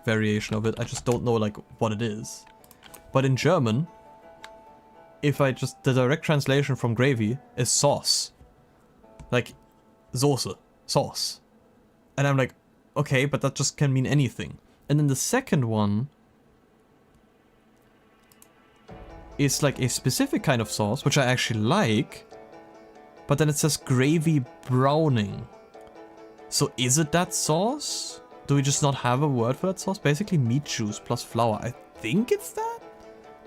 variation of it, I just don't know like what it is. But in German, if I just, the direct translation from gravy is sauce. Like, Soße, sauce. And I'm like, okay, but that just can mean anything. And then the second one is like a specific kind of sauce, which I actually like. But then it says gravy browning. So is it that sauce? Do we just not have a word for that sauce? Basically meat juice plus flour. I think it's that?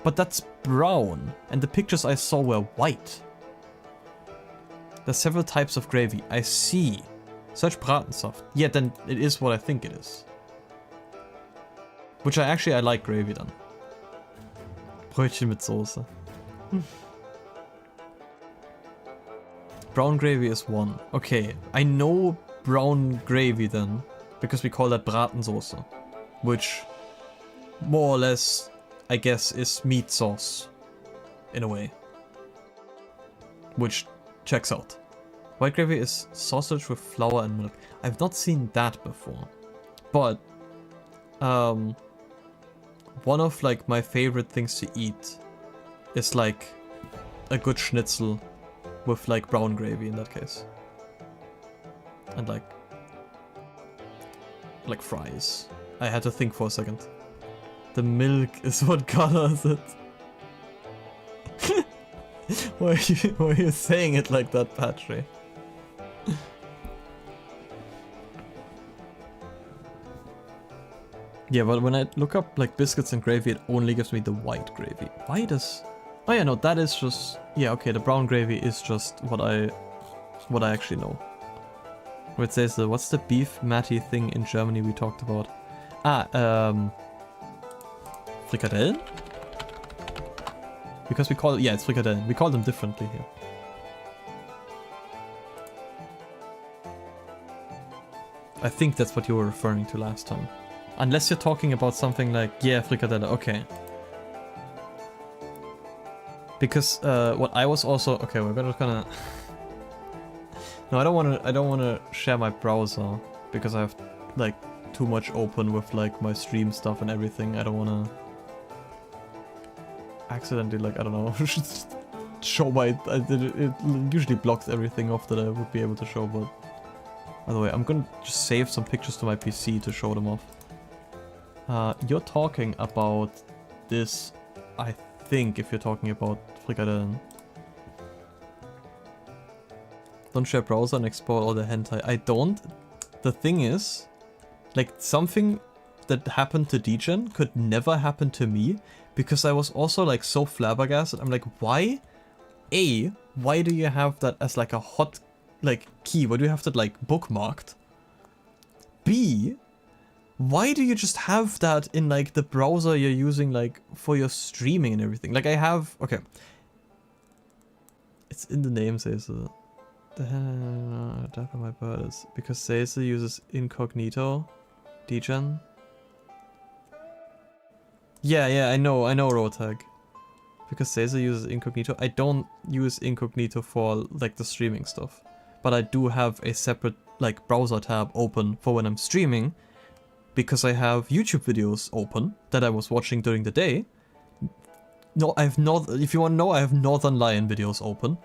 But that's brown. And the pictures I saw were white. There's several types of gravy. I see. Search Bratensaft. Yeah, then it is what I think it is. Which I like gravy then. Brötchen mit Soße. Brown gravy is one. Okay, I know brown gravy then, because we call that Bratensoße, which more or less, I guess, is meat sauce, in a way. Which checks out. White gravy is sausage with flour and milk. I've not seen that before, but one of like my favorite things to eat is like a good schnitzel with like brown gravy in that case. And like fries. I had to think for a second. The milk is what colors it. Why are you saying it like that, Patry? Yeah, but when I look up like biscuits and gravy, it only gives me the white gravy. Why does... Oh yeah, no, that is just... Yeah, okay, the brown gravy is just what I actually know. Where it says, what's the beef matty thing in Germany we talked about? Frikadellen? Because we call it... Yeah, it's frikadellen. We call them differently here. I think that's what you were referring to last time. Unless you're talking about something like, yeah, frikadelle, okay. Because what I was also... Okay, we're just gonna... No, I don't wanna share my browser because I have like too much open with like my stream stuff and everything. I don't wanna accidentally, like, I don't know, show my... It usually blocks everything off that I would be able to show, but... By the way, I'm gonna just save some pictures to my PC to show them off. You're talking about this, I think, if you're talking about frikadellen. Don't share browser and export all the hentai. I don't. The thing is, like, something that happened to Degen could never happen to me, because I was also like so flabbergasted. I'm like, why? A, why do you have that as like a hot like key? Why do you have that like bookmarked? B, why do you just have that in like the browser you're using like for your streaming and everything? Like I have, okay. It's in the name, says the death of my bird is because Seize uses incognito. Degen. Yeah, I know, Rotag. Because Seize uses incognito. I don't use incognito for like the streaming stuff. But I do have a separate like browser tab open for when I'm streaming. Because I have YouTube videos open that I was watching during the day. No, I have not, if you want to know, I have Northern Lion videos open.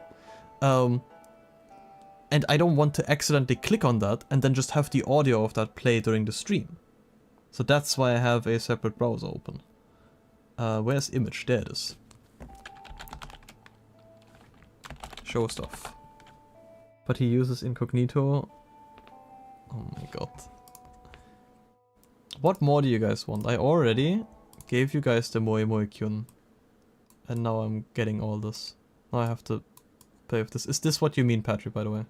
And I don't want to accidentally click on that and then just have the audio of that play during the stream. So that's why I have a separate browser open. Where's image? There it is. Show stuff. But he uses incognito. Oh my god. What more do you guys want? I already gave you guys the Moe Moe Kyun. And now I'm getting all this. Now I have to play with this. Is this what you mean, Patrick, by the way?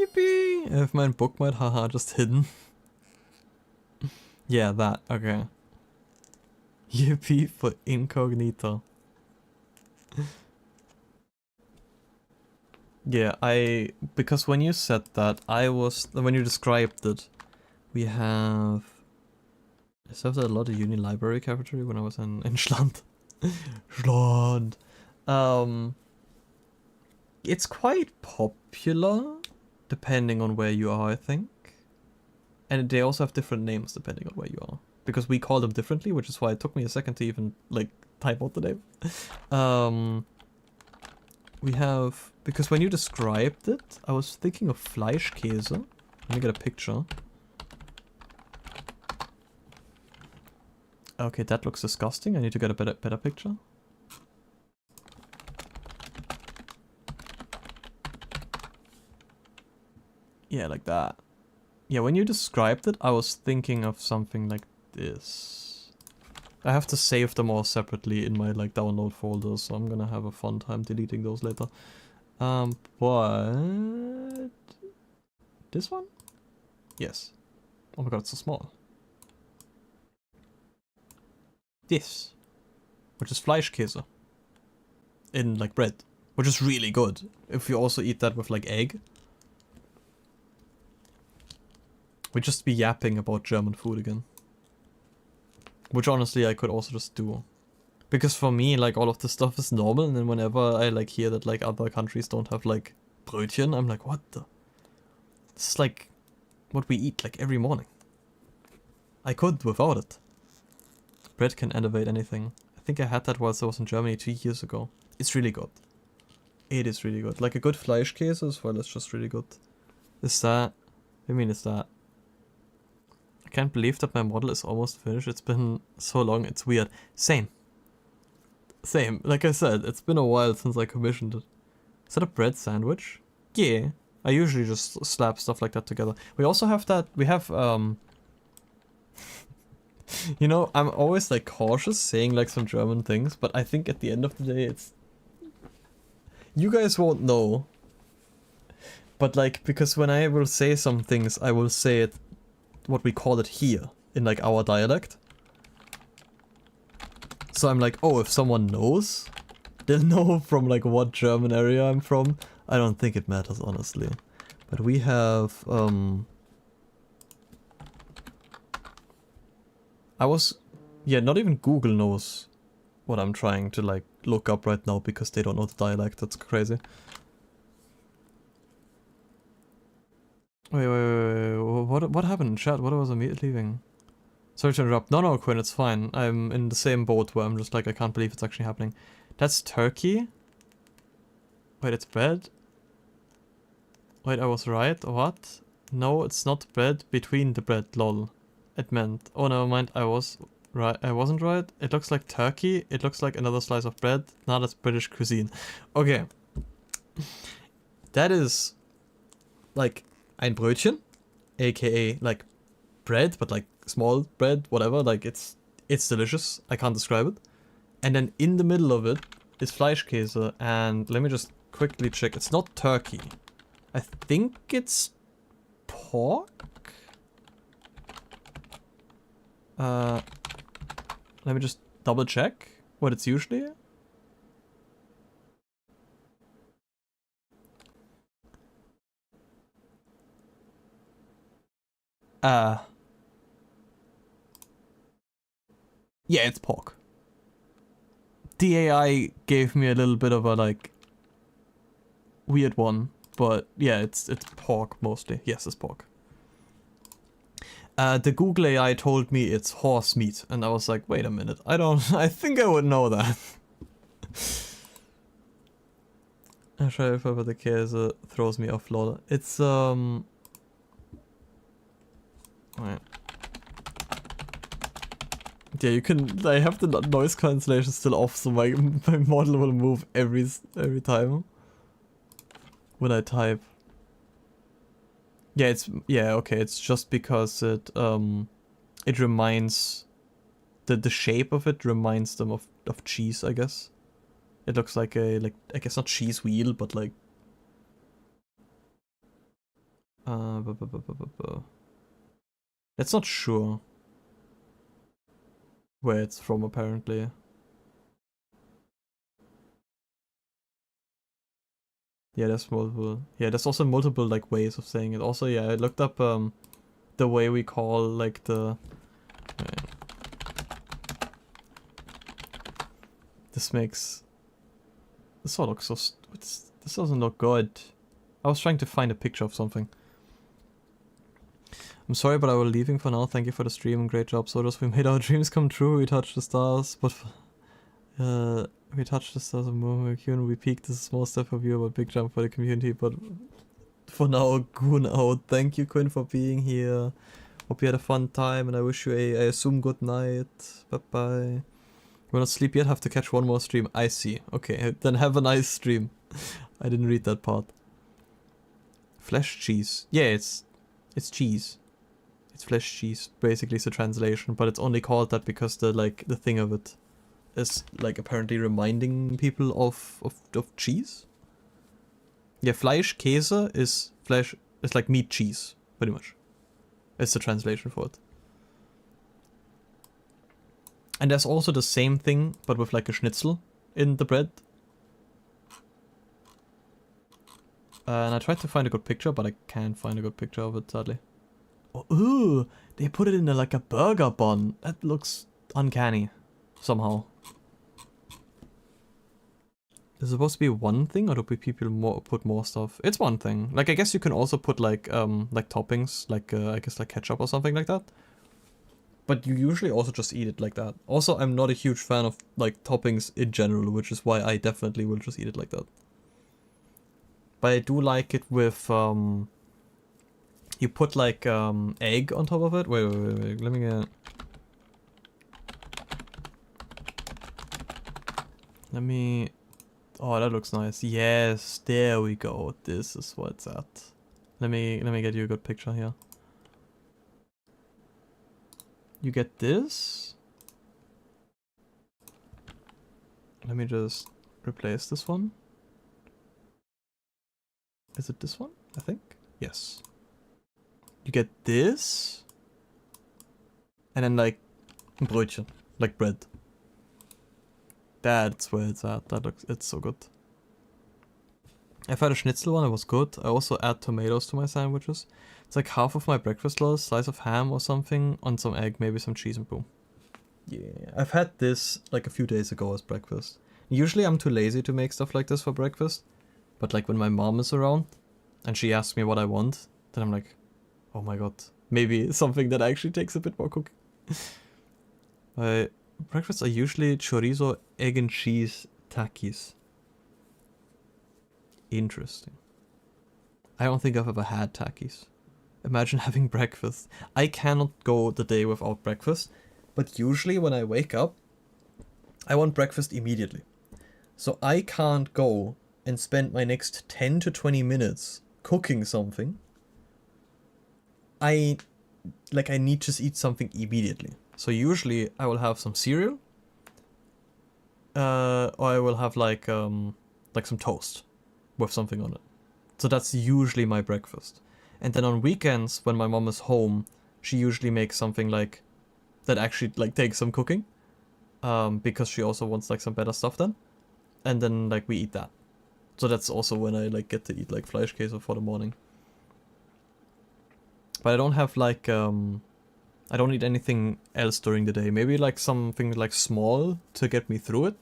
Yippee! I have mine bookmarked, haha, just hidden. Yeah, that, okay. Yippee for incognito. Yeah, because when you said that, when you described it, we have... I served at a lot of uni library cafeteria when I was in Schland. Schland! It's quite popular, depending on where you are, I think. And they also have different names depending on where you are. Because we call them differently, which is why it took me a second to even, like, type out the name. We have... Because when you described it, I was thinking of Fleischkäse. Let me get a picture. Okay, that looks disgusting. I need to get a better picture. Yeah, like that. Yeah, when you described it, I was thinking of something like this. I have to save them all separately in my like download folder, so I'm gonna have a fun time deleting those later. But this one? Yes. Oh my god, it's so small. This, which is Fleischkäse in like bread, which is really good if you also eat that with like egg. We'd just be yapping about German food again. Which honestly I could also just do. Because for me, like, all of this stuff is normal, and then whenever I like hear that like other countries don't have like Brötchen, I'm like, what the? This is like what we eat like every morning. I could without it. Bread can elevate anything. I think I had that whilst I was in Germany 2 years ago. It's really good. It is really good. Like a good Fleischkäse as well is just really good. Is that... I mean, is that... I can't believe that my model is almost finished. It's been so long, it's weird. Same. Same. Like I said, it's been a while since I commissioned it. Is that a bread sandwich? Yeah. I usually just slap stuff like that together. We also have that... We have, you know, I'm always like cautious saying like some German things, but I think at the end of the day it's... You guys won't know. But like, because when I will say some things, I will say it, what we call it here, in like our dialect. So I'm like, oh, if someone knows, they'll know from like what German area I'm from. I don't think it matters, honestly. But we have, yeah, not even Google knows what I'm trying to like look up right now because they don't know the dialect. That's crazy. Wait, what happened in chat? What was I leaving? Sorry to interrupt. No, Quinn, it's fine. I'm in the same boat where I'm just like, I can't believe it's actually happening. That's turkey. Wait, it's bread? Wait, I was right? What? No, it's not bread. Between the bread, lol. It meant... Oh, never mind. I was right. I wasn't right. It looks like turkey. It looks like another slice of bread. Now that's British cuisine. Okay. That is... like... ein Brötchen. AKA, like, bread, but like small bread, whatever. Like, it's delicious. I can't describe it. And then in the middle of it is Fleischkäse. And let me just quickly check. It's not turkey. I think it's pork? Let me just double check what it's usually. Yeah, it's pork. The AI gave me a little bit of a like weird one, but yeah, it's pork mostly. Yes, it's pork. The Google AI told me it's horse meat, and I was like, wait a minute, I think I would know that. I try if ever the Käse throws me off, lol. It's Right. Yeah, you can. I have the noise cancellation still off, so my model will move every time when I type. Yeah, okay. It's just because it reminds the shape of it reminds them of cheese, I guess. It looks like a I guess not cheese wheel, but like That's not sure where it's from, apparently. Yeah, there's multiple. Yeah, there's also multiple like ways of saying it. Also, yeah, I looked up the way we call like the. This makes. This all looks so. This doesn't look good. I was trying to find a picture of something. I'm sorry, but I will leaving for now. Thank you for the stream and great job, Sodos. We made our dreams come true. We touched the stars, but we touched the stars of Moon and we peaked. This is a small step for you, but big jump for the community. But for now, Goon out. Thank you, Quinn, for being here. Hope you had a fun time, and I wish you I assume good night. Bye bye. Will not sleep yet. Have to catch one more stream. I see. Okay, then have a nice stream. I didn't read that part. Flesh cheese. Yeah, it's cheese. It's flesh cheese. Basically, it's a translation, but it's only called that because the thing of it is like apparently reminding people of cheese. Yeah, Fleisch, Käse is flesh. It's like meat cheese, pretty much. It's the translation for it. And there's also the same thing, but with like a schnitzel in the bread. And I tried to find a good picture, but I can't find a good picture of it, sadly. Oh, ooh, they put it in like a burger bun. That looks uncanny, somehow. Is it supposed to be one thing, or do people put more stuff? It's one thing. Like, I guess you can also put like toppings, like I guess like ketchup or something like that. But you usually also just eat it like that. Also, I'm not a huge fan of like toppings in general, which is why I definitely will just eat it like that. But I do like it with you put like egg on top of it. Wait, let me get. Let me. Oh, that looks nice. Yes, there we go. This is what's at. Let me get you a good picture here. You get this. Let me just replace this one. Is it this one? I think. Yes. You get this. And then like Brötchen, like bread. That's where it's at. It's so good. I've had a schnitzel one, it was good. I also add tomatoes to my sandwiches. It's like half of my breakfast loaf, slice of ham or something, on some egg, maybe some cheese and boom. Yeah, I've had this like a few days ago as breakfast. Usually I'm too lazy to make stuff like this for breakfast. But like when my mom is around and she asks me what I want, then I'm like, oh my god, maybe something that actually takes a bit more cooking. Breakfasts are usually chorizo, egg and cheese takis. Interesting. I don't think I've ever had takis. Imagine having breakfast. I cannot go the day without breakfast, but usually when I wake up, I want breakfast immediately. So I can't go and spend my next 10 to 20 minutes cooking something. I need to eat something immediately. So usually I will have some cereal, or I will have like some toast with something on it. So that's usually my breakfast. And then on weekends when my mom is home, she usually makes something like that actually like takes some cooking, because she also wants like some better stuff then, and then like we eat that. So that's also when I like get to eat like Fleischkäse for the morning. But I don't have like I don't eat anything else during the day. Maybe like something like small to get me through it.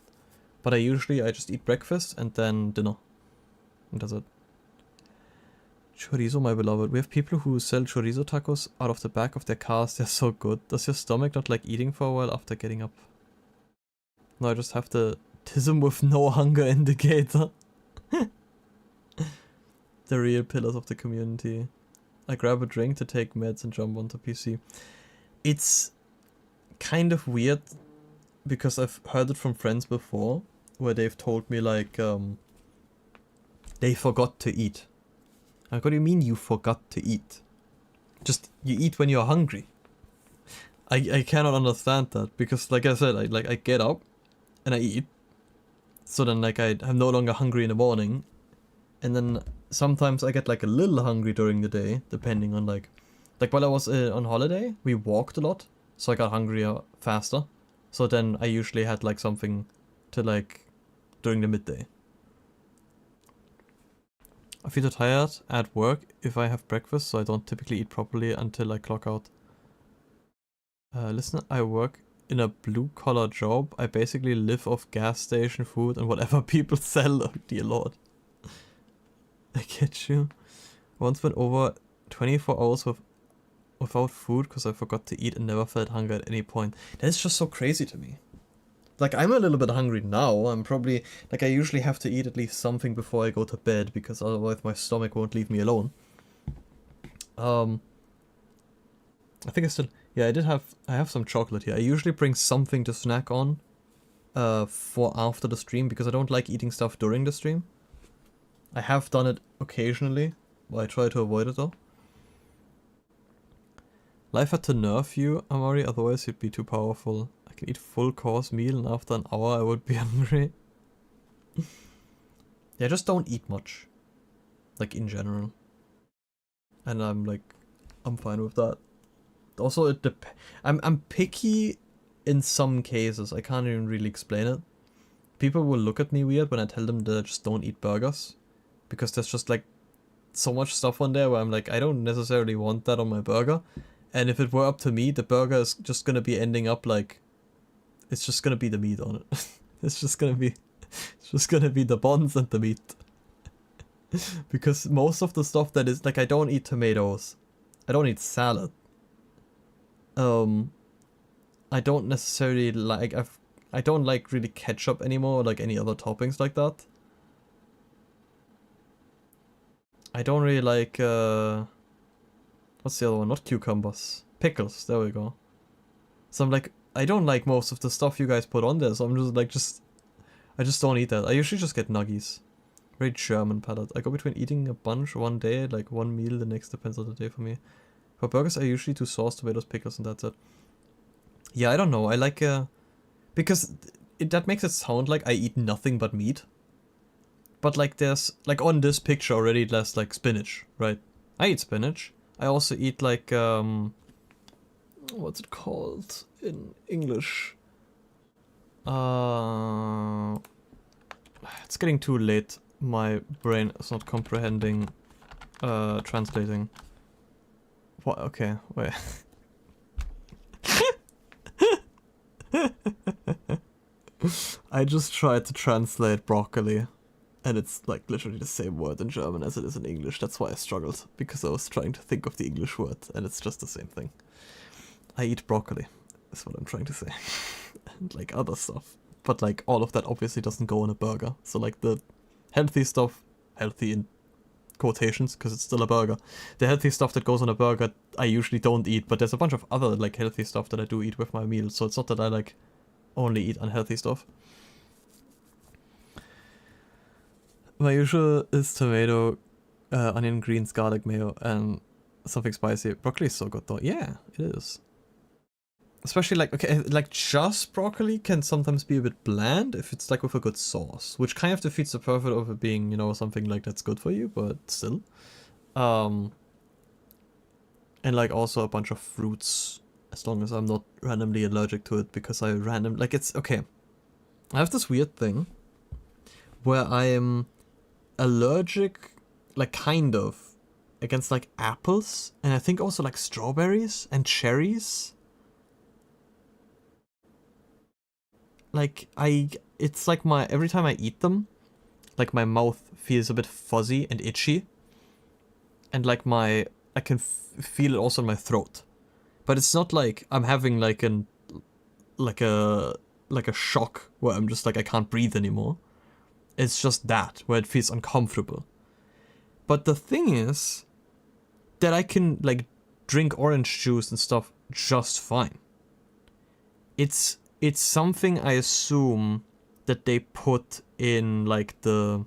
But I just eat breakfast and then dinner. And that's it. Chorizo, my beloved. We have people who sell chorizo tacos out of the back of their cars. They're so good. Does your stomach not like eating for a while after getting up? No, I just have the tism with no hunger indicator. The real pillars of the community. I grab a drink to take meds and jump onto PC. It's kind of weird because I've heard it from friends before where they've told me like they forgot to eat. Like, what do you mean you forgot to eat? Just you eat when you're hungry. I cannot understand that because like I said, I get up and I eat. So then like I'm no longer hungry in the morning, and then sometimes I get like a little hungry during the day, depending on like while I was on holiday, we walked a lot, so I got hungrier faster. So then I usually had like something to like during the midday. I feel tired at work if I have breakfast, so I don't typically eat properly until I clock out. Listen, I work in a blue-collar job. I basically live off gas station food and whatever people sell. Oh, dear lord. I get you. Once went over 24 hours without food because I forgot to eat and never felt hunger at any point. That's just so crazy to me. Like, I'm a little bit hungry now. I'm probably, like, I usually have to eat at least something before I go to bed because otherwise my stomach won't leave me alone. I think I still, yeah, I have some chocolate here. I usually bring something to snack on for after the stream because I don't like eating stuff during the stream. I have done it occasionally, but I try to avoid it though. Life had to nerf you, Amari, otherwise you'd be too powerful. I can eat full course meal and after an hour I would be hungry. Yeah, just don't eat much. Like in general. And I'm fine with that. Also, I'm picky in some cases. I can't even really explain it. People will look at me weird when I tell them that I just don't eat burgers. Because there's just like so much stuff on there where I'm like, I don't necessarily want that on my burger. And if it were up to me, the burger is just gonna be ending up like, it's just gonna be the meat on it. It's just gonna be the buns and the meat. Because most of the stuff that is like, I don't eat tomatoes. I don't eat salad. I don't necessarily like, I don't like really ketchup anymore, or like any other toppings like that. I don't really like, what's the other one? Not cucumbers. Pickles, there we go. So I'm like, I don't like most of the stuff you guys put on there, so I'm just like, I just don't eat that. I usually just get nuggies. Very German palate. I go between eating a bunch one day, like one meal, the next depends on the day for me. For burgers, I usually do sauce, tomatoes, pickles, and that's it. Yeah, I don't know. I like, because that makes it sound like I eat nothing but meat. But like there's, like on this picture already, there's like spinach, right? I eat spinach. I also eat like, what's it called in English? It's getting too late. My brain is not comprehending, translating. What? Okay, wait. I just tried to translate broccoli. And it's like literally the same word in German as it is in English. That's why I struggled, because I was trying to think of the English word, and it's just the same thing. I eat broccoli, is what I'm trying to say. And like other stuff. But like all of that obviously doesn't go on a burger. So like the healthy stuff, healthy in quotations, because it's still a burger. The healthy stuff that goes on a burger, I usually don't eat, but there's a bunch of other like healthy stuff that I do eat with my meals. So it's not that I like only eat unhealthy stuff. My usual is tomato, onion, greens, garlic, mayo, and something spicy. Broccoli is so good though. Yeah, it is. Especially like, okay, like just broccoli can sometimes be a bit bland if it's like with a good sauce, which kind of defeats the purpose of it being, you know, something like that's good for you, but still. And like also a bunch of fruits, as long as I'm not randomly allergic to it, because I like it's, okay. I have this weird thing where I am allergic, like kind of, against like apples, and I think also like strawberries and cherries. Like it's like every time I eat them, like my mouth feels a bit fuzzy and itchy. And like I can feel it also in my throat. But it's not like I'm having like a shock where I'm just like, I can't breathe anymore. It's just that, where it feels uncomfortable. But the thing is that I can like drink orange juice and stuff just fine. It's something I assume that they put in like the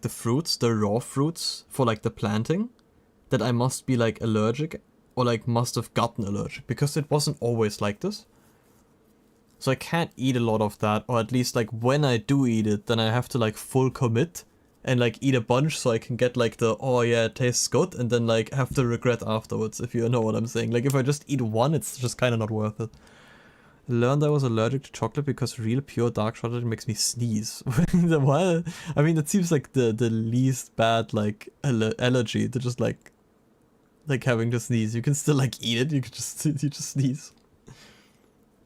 fruits, the raw fruits for like the planting, that I must be like allergic or like must have gotten allergic, because it wasn't always like this. So I can't eat a lot of that, or at least like when I do eat it, then I have to like full commit and like eat a bunch so I can get like the, oh yeah, it tastes good, and then like have to regret afterwards, if you know what I'm saying. Like if I just eat one, it's just kind of not worth it. Learned I was allergic to chocolate because real pure dark chocolate makes me sneeze. What? I mean, that seems like the least bad like allergy to just like having to sneeze. You can still like eat it, you just sneeze.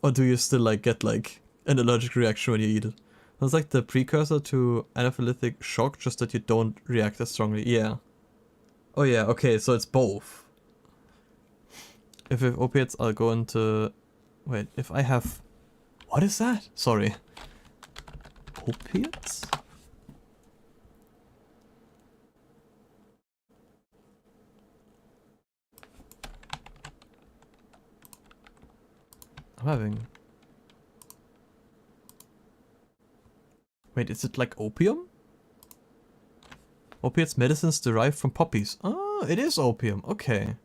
Or do you still like get like an allergic reaction when you eat it? That's like the precursor to anaphylactic shock, just that you don't react as strongly. Yeah. Oh yeah, okay, so it's both. If we have opiates, I'll go into... Wait, if I have... What is that? Sorry. Opiates? I'm having... Wait, is it like opium? Opiates, medicines derived from poppies. Oh, it is opium. Okay.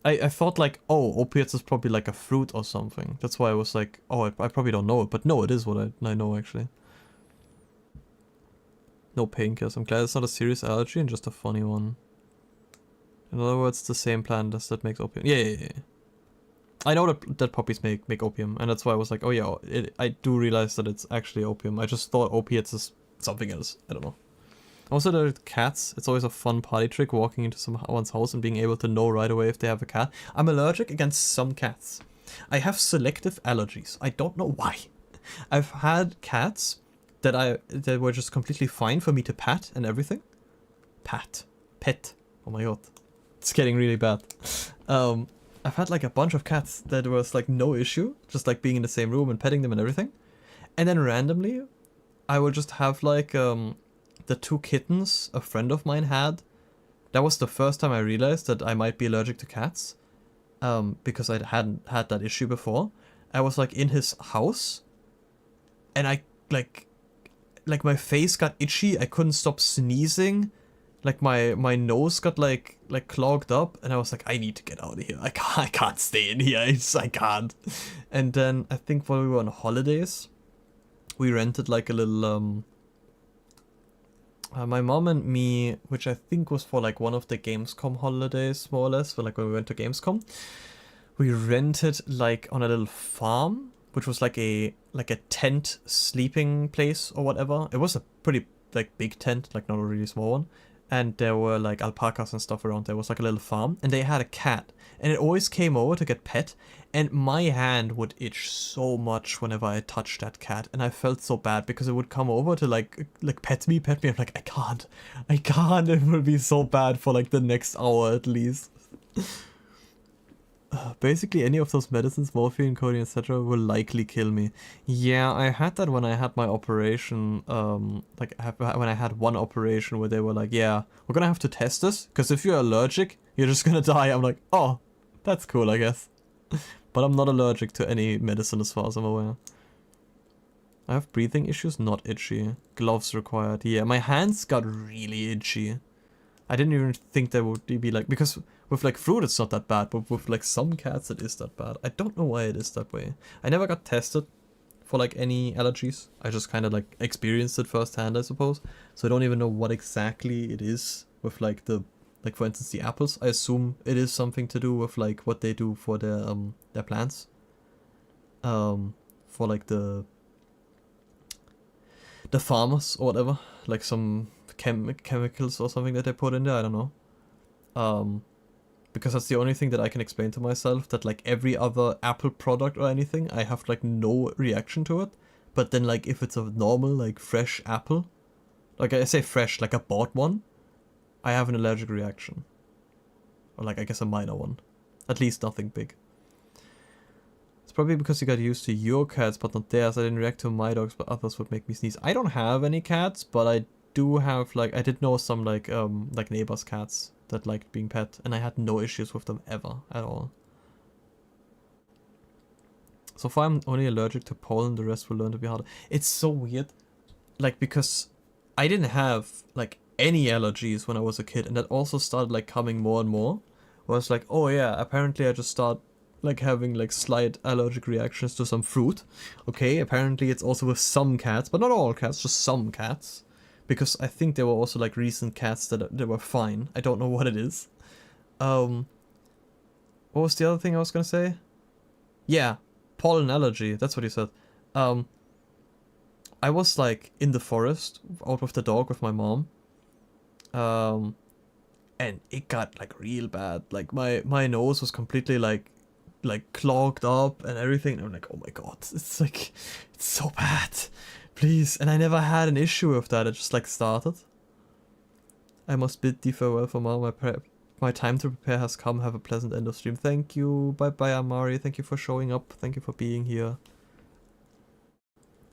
I thought like, oh, opiates is probably like a fruit or something. That's why I was like, oh, I probably don't know it. But no, it is what I know actually. No painkillers. I'm glad it's not a serious allergy and just a funny one. In other words, the same plant as that makes opium. Yeah. I know that poppies make opium, and that's why I was like, oh yeah, I do realize that it's actually opium. I just thought opiates is something else. I don't know. Also, the cats. It's always a fun party trick walking into someone's house and being able to know right away if they have a cat. I'm allergic against some cats. I have selective allergies. I don't know why. I've had cats that were just completely fine for me to pat and everything. Pet. Oh my god. It's getting really bad. I've had like a bunch of cats that was like no issue, just like being in the same room and petting them and everything. And then randomly, I will just have like the 2 kittens a friend of mine had. That was the first time I realized that I might be allergic to cats, because I hadn't had that issue before. I was like in his house, and I like my face got itchy. I couldn't stop sneezing. Like my nose got like clogged up, and I was like, I need to get out of here. I can't stay in here. I can't. And then I think while we were on holidays, we rented like a little my mom and me, which I think was for like one of the Gamescom holidays, more or less, for like when we went to Gamescom, we rented like on a little farm, which was like a tent sleeping place or whatever. It was a pretty like big tent, like not a really small one. And there were like alpacas and stuff around. There was like a little farm, and they had a cat, and it always came over to get pet, and my hand would itch so much whenever I touched that cat, and I felt so bad because it would come over to like pet me. I'm like, I can't. It will be so bad for like the next hour at least. Basically, any of those medicines, morphine, codeine, etc., will likely kill me. Yeah, I had that when I had my operation. When I had one operation where they were like, yeah, we're gonna have to test this, because if you're allergic, you're just gonna die. I'm like, oh, that's cool, I guess. But I'm not allergic to any medicine as far as I'm aware. I have breathing issues, not itchy. Gloves required. Yeah, my hands got really itchy. I didn't even think they would be like, because with like fruit it's not that bad, but with like some cats it is that bad. I don't know why it is that way. I never got tested for like any allergies. I just kind of like experienced it firsthand, I suppose. So I don't even know what exactly it is with like for instance the apples. I assume it is something to do with like what they do for their plants. For like the farmers or whatever, like some chemicals or something that they put in there, I don't know. Because that's the only thing that I can explain to myself, that like every other Apple product or anything, I have like no reaction to it. But then like if it's a normal like fresh apple, like I say fresh, like I bought one, I have an allergic reaction. Or like I guess a minor one. At least nothing big. It's probably because you got used to your cats but not theirs. I didn't react to my dogs, but others would make me sneeze. I don't have any cats, but I do have like, I did know some like neighbors' cats that liked being pet, and I had no issues with them ever at all. So far I'm only allergic to pollen, the rest will learn to be harder. It's so weird, like, because I didn't have like any allergies when I was a kid, and that also started like coming more and more, where it's like, oh yeah, apparently I just start like having like slight allergic reactions to some fruit. Okay, apparently it's also with some cats, but not all cats, just some cats. Because I think there were also like recent cats that were fine. I don't know what it is. What was the other thing I was gonna say? Yeah, pollen allergy, that's what he said. I was like in the forest out with the dog with my mom. And it got like real bad. Like my nose was completely like clogged up and everything. And I'm like, oh my god, it's so bad. Please. And I never had an issue with that. It just like started. I must bid thee farewell for now. My time to prepare has come. Have a pleasant end of stream. Thank you. Bye bye, Amari. Thank you for showing up. Thank you for being here.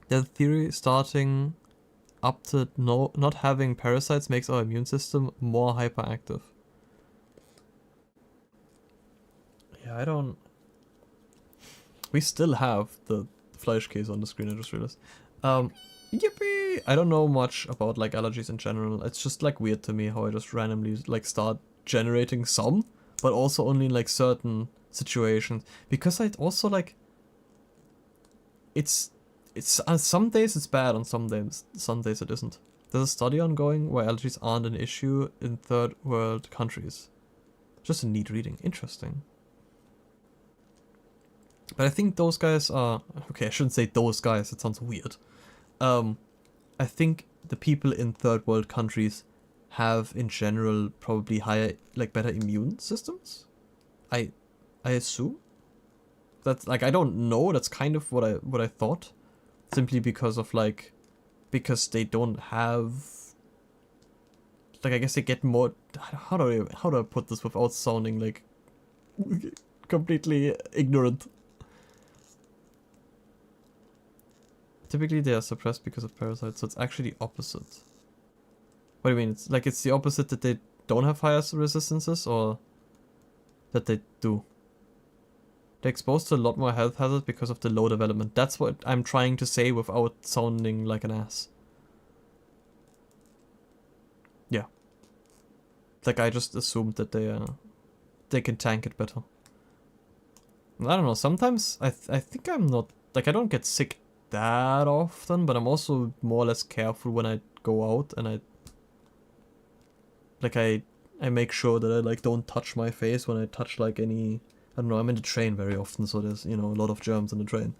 The theory starting up to not having parasites makes our immune system more hyperactive. Yeah, I don't... We still have the Fleisch case on the screen, I just realized. Yippee! I don't know much about like allergies in general. It's just like weird to me how I just randomly like start generating some, but also only in like certain situations. Because I also like... It's on some days it's bad, on some days it isn't. There's a study ongoing where allergies aren't an issue in third world countries. Just a neat reading. Interesting. But I think those guys are... Okay, I shouldn't say those guys, it sounds weird. I think the people in third world countries have in general probably higher, like better immune systems? I assume? That's like, I don't know, that's kind of what I thought. Simply because of like, because they don't have, like I guess they get more, how do I put this without sounding like completely ignorant? Typically they are suppressed because of parasites, so it's actually the opposite. What do you mean? It's like it's the opposite that they don't have higher resistances, or that they do? They're exposed to a lot more health hazards because of the low development. That's what I'm trying to say without sounding like an ass. Yeah. Like I just assumed that they can tank it better. I don't know, sometimes I think I'm not, like I don't get sick that often, but I'm also more or less careful when I go out, and I make sure that I like don't touch my face when I touch like any, I don't know, I'm in the train very often, so there's, you know, a lot of germs in the train.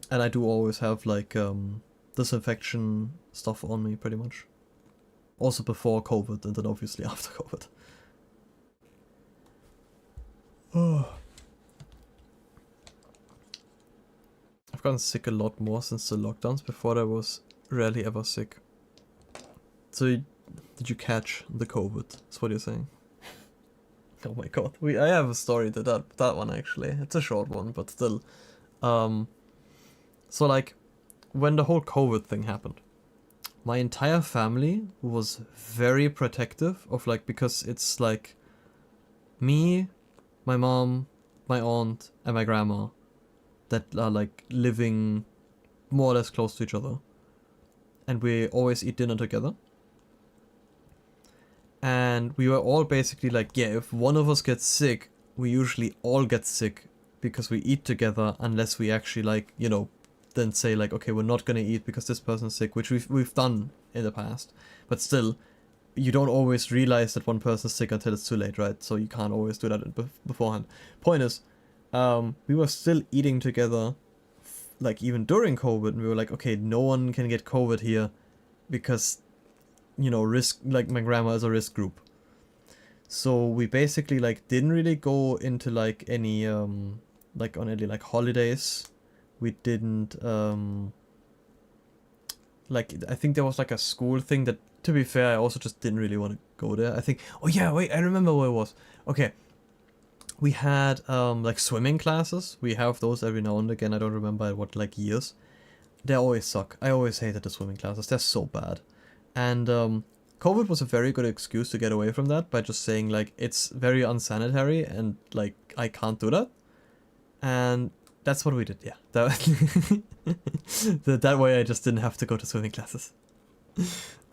And I do always have like disinfection stuff on me pretty much. Also before COVID and then obviously after COVID. Oh. I've gotten sick a lot more since the lockdowns. Before I was rarely ever sick. So did you catch the COVID? That's what you're saying. Oh my god. I have a story to that one actually. It's a short one, but still. So like, when the whole COVID thing happened, my entire family was very protective of like, because it's like me, my mom, my aunt, and my grandma that are like living more or less close to each other. And we always eat dinner together. And we were all basically like, yeah, if one of us gets sick, we usually all get sick because we eat together, unless we actually like, you know, then say like, okay, we're not gonna eat because this person's sick, which we've done in the past. But still, you don't always realize that one person's sick until it's too late, right? So you can't always do that beforehand. Point is, we were still eating together, like even during COVID, and we were like, okay, no one can get COVID here because, you know, risk, like my grandma is a risk group. So we basically like didn't really go into like any like on any like holidays. We didn't like, I think there was like a school thing that, to be fair, I also just didn't really want to go there. I think, oh yeah, wait, I remember where it was. Okay, we had like swimming classes. We have those every now and again. I don't remember what like years. They always suck. I always hated the swimming classes. They're so bad. And COVID was a very good excuse to get away from that by just saying like, it's very unsanitary and like I can't do that. And that's what we did, yeah. That way I just didn't have to go to swimming classes.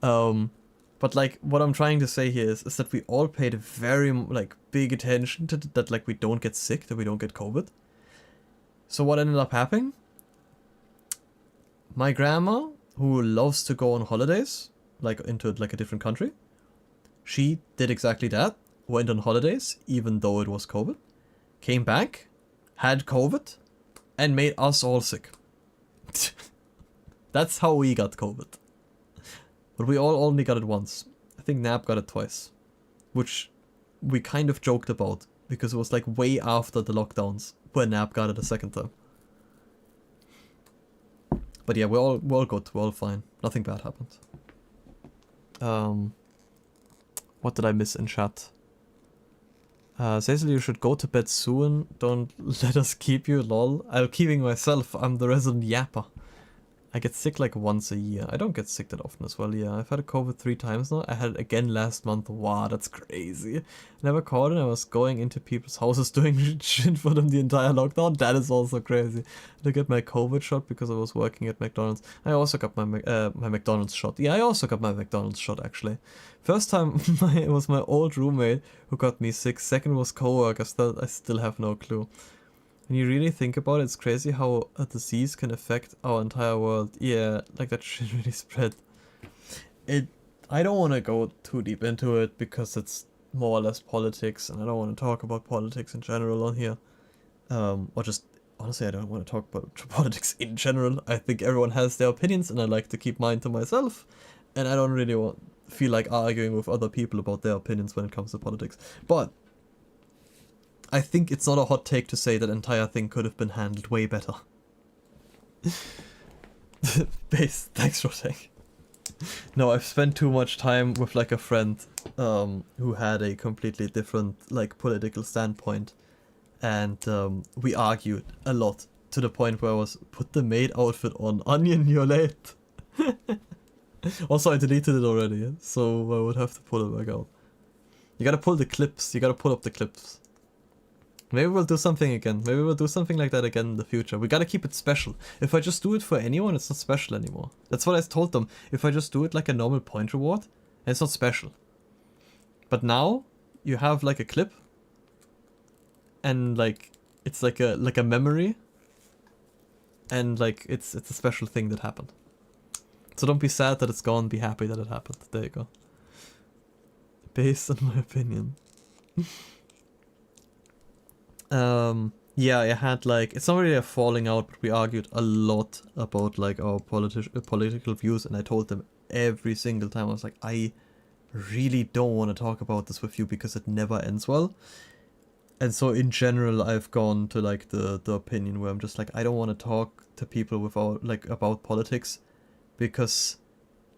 But But like, what I'm trying to say here is that we all paid very like big attention to that, like we don't get sick, that we don't get COVID. So what ended up happening? My grandma, who loves to go on holidays, like into like a different country, she did exactly that. Went on holidays, even though it was COVID. Came back, had COVID, and made us all sick. That's how we got COVID. But we all only got it once. I think Nap got it twice. Which we kind of joked about, because it was like way after the lockdowns when Nap got it a second time. But yeah, we're all good, we're all fine. Nothing bad happened. What did I miss in chat? Cecily, you should go to bed soon. Don't let us keep you, lol. I'm keeping myself. I'm the resident yapper. I get sick like once a year. I don't get sick that often as well, yeah. I've had a COVID 3 times now. I had it again last month. Wow, that's crazy. Never caught it. I was going into people's houses doing shit for them the entire lockdown. That is also crazy. I had to get my COVID shot because I was working at McDonald's. I also got my McDonald's shot. Yeah, I also got my McDonald's shot, actually. First time, it was my old roommate who got me sick. Second was co-workers. I still have no clue. When you really think about it, it's crazy how a disease can affect our entire world. Yeah, like that shit really spread. I don't want to go too deep into it because it's more or less politics, and I don't want to talk about politics in general on here. Or just, honestly, I don't want to talk about politics in general. I think everyone has their opinions, and I like to keep mine to myself. And I don't really feel like arguing with other people about their opinions when it comes to politics. But I think it's not a hot take to say that entire thing could have been handled way better. Base, thanks for saying. No, I've spent too much time with like a friend who had a completely different like political standpoint, and we argued a lot to the point where I was, put the maid outfit on, Onion, you're late. Also, I deleted it already, so I would have to pull it back out. You gotta pull the clips, you gotta pull up the clips. Maybe we'll do something again. Maybe we'll do something like that again in the future. We gotta keep it special. If I just do it for anyone, it's not special anymore. That's what I told them. If I just do it like a normal point reward, it's not special. But now, you have like a clip, and like, it's like a memory, and like, it's a special thing that happened. So don't be sad that it's gone, be happy that it happened. There you go. Based on my opinion. Yeah, I had like, it's not really a falling out, but we argued a lot about like our political views, and I told them every single time, I was like, I really don't want to talk about this with you because it never ends well. And so in general, I've gone to like the opinion where I'm just like, I don't want to talk to people without like about politics, because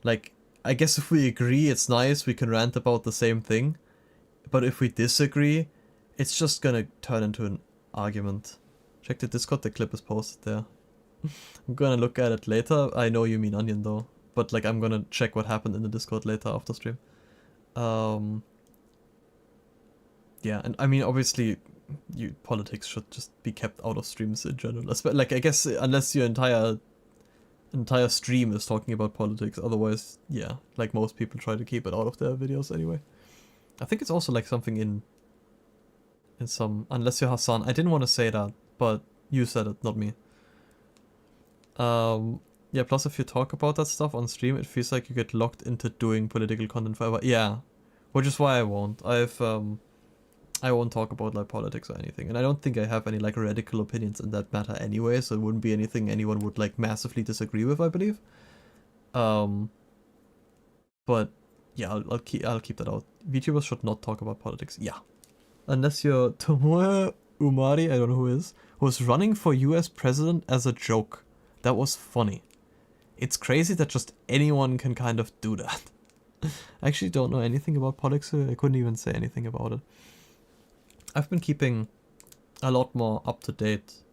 like, I guess if we agree it's nice, we can rant about the same thing, but if we disagree, it's just gonna turn into an argument. Check the Discord, the clip is posted there. I'm gonna look at it later. I know you mean Onion though, but like I'm gonna check what happened in the Discord later after stream. Yeah, and I mean obviously politics should just be kept out of streams in general. Like I guess unless your entire stream is talking about politics, otherwise yeah, like most people try to keep it out of their videos anyway. I think it's also like something in some, unless you're Hassan. I didn't want to say that, but you said it, not me. Yeah, plus if you talk about that stuff on stream, it feels like you get locked into doing political content forever. Yeah, which is why I won't. I won't talk about like politics or anything, and I don't think I have any like radical opinions in that matter anyway, so it wouldn't be anything anyone would like massively disagree with, I believe. But yeah, I'll keep that out. VTubers should not talk about politics. Yeah. Unless you're Tomoe Umari, I don't know who is, who was running for US president as a joke. That was funny. It's crazy that just anyone can kind of do that. I actually don't know anything about politics, so I couldn't even say anything about it. I've been keeping a lot more up to date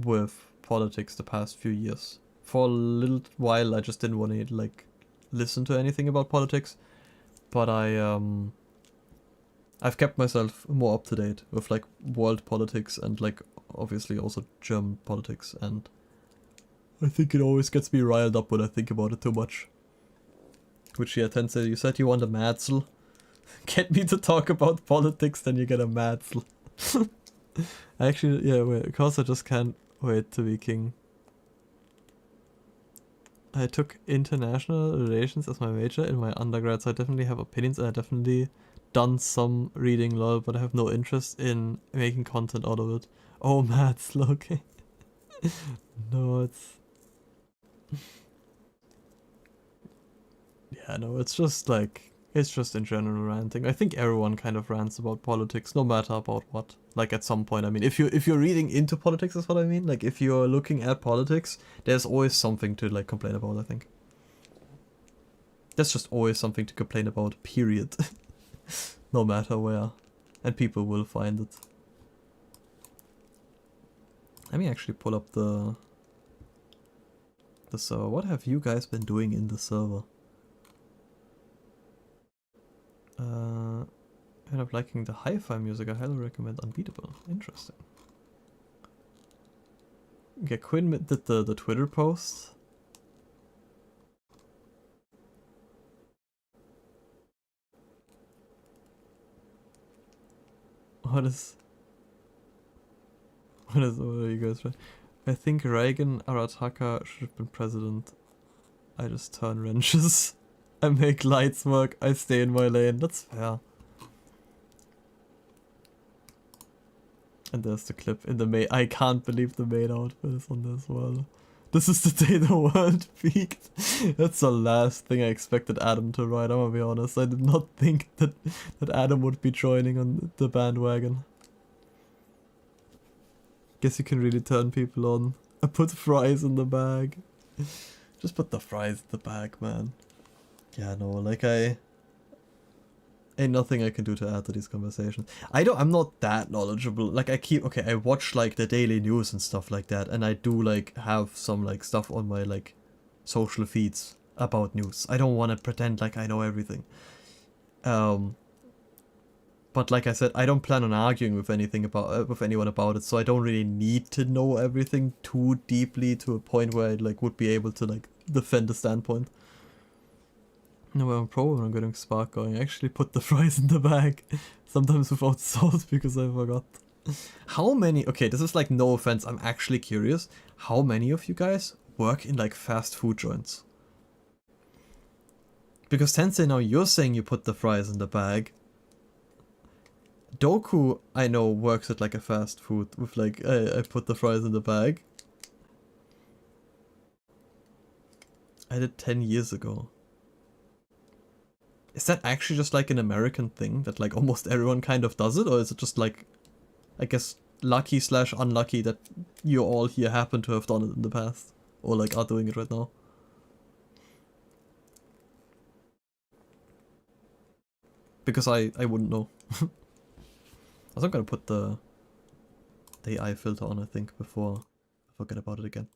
with politics the past few years. For a little while I just didn't want to like listen to anything about politics, but I've kept myself more up to date with like world politics and like obviously also German politics, and I think it always gets me riled up when I think about it too much. Which, yeah, Tensei, you said you want a Madsel. Get me to talk about politics, then you get a Madsel. Actually, yeah, wait, because I just can't wait to be king. I took international relations as my major in my undergrad, so I definitely have opinions and I definitely done some reading lol, but I have no interest in making content out of it. Oh, Madsel, okay. No, it's... Yeah, no, it's just like... It's just in general ranting. I think everyone kind of rants about politics, no matter about what. Like at some point, I mean, if you're reading into politics is what I mean. Like if you're looking at politics, there's always something to like complain about, I think. There's just always something to complain about, period. No matter where. And people will find it. Let me actually pull up the server. What have you guys been doing in the server? End up liking the hi-fi music. I highly recommend Unbeatable. Interesting. Okay, Quinn did the Twitter post. What are you guys trying? I think Reagan Arataka should have been president. I just turn wrenches. I make lights work. I stay in my lane. That's fair. And there's the clip in the main. I can't believe the main outfit is on this well. This is the day the world peaked. That's the last thing I expected Adam to write, I'm gonna be honest. I did not think that Adam would be joining on the bandwagon. Guess you can really turn people on. I put fries in the bag. Just put the fries in the bag, man. Yeah, no, like ain't nothing I can do to add to these conversations. I'm not that knowledgeable. Like I watch like the daily news and stuff like that, and I do like have some like stuff on my like social feeds about news. I don't want to pretend like I know everything. But like I said, I don't plan on arguing with anyone about it, so I don't really need to know everything too deeply to a point where I like would be able to like defend a standpoint. No, I'm pro when I'm getting spark going. I actually put the fries in the bag, sometimes without sauce because I forgot. How many, okay, this is like no offense, I'm actually curious, how many of you guys work in like fast food joints? Because Tensei, now you're saying you put the fries in the bag. Doku, I know, works at like a fast food with like, I put the fries in the bag. I did 10 years ago. Is that actually just like an American thing that like almost everyone kind of does it? Or is it just like, I guess, lucky / unlucky that you all here happen to have done it in the past? Or like are doing it right now? Because I wouldn't know. Also, I'm gonna put the AI filter on, I think, before I forget about it again.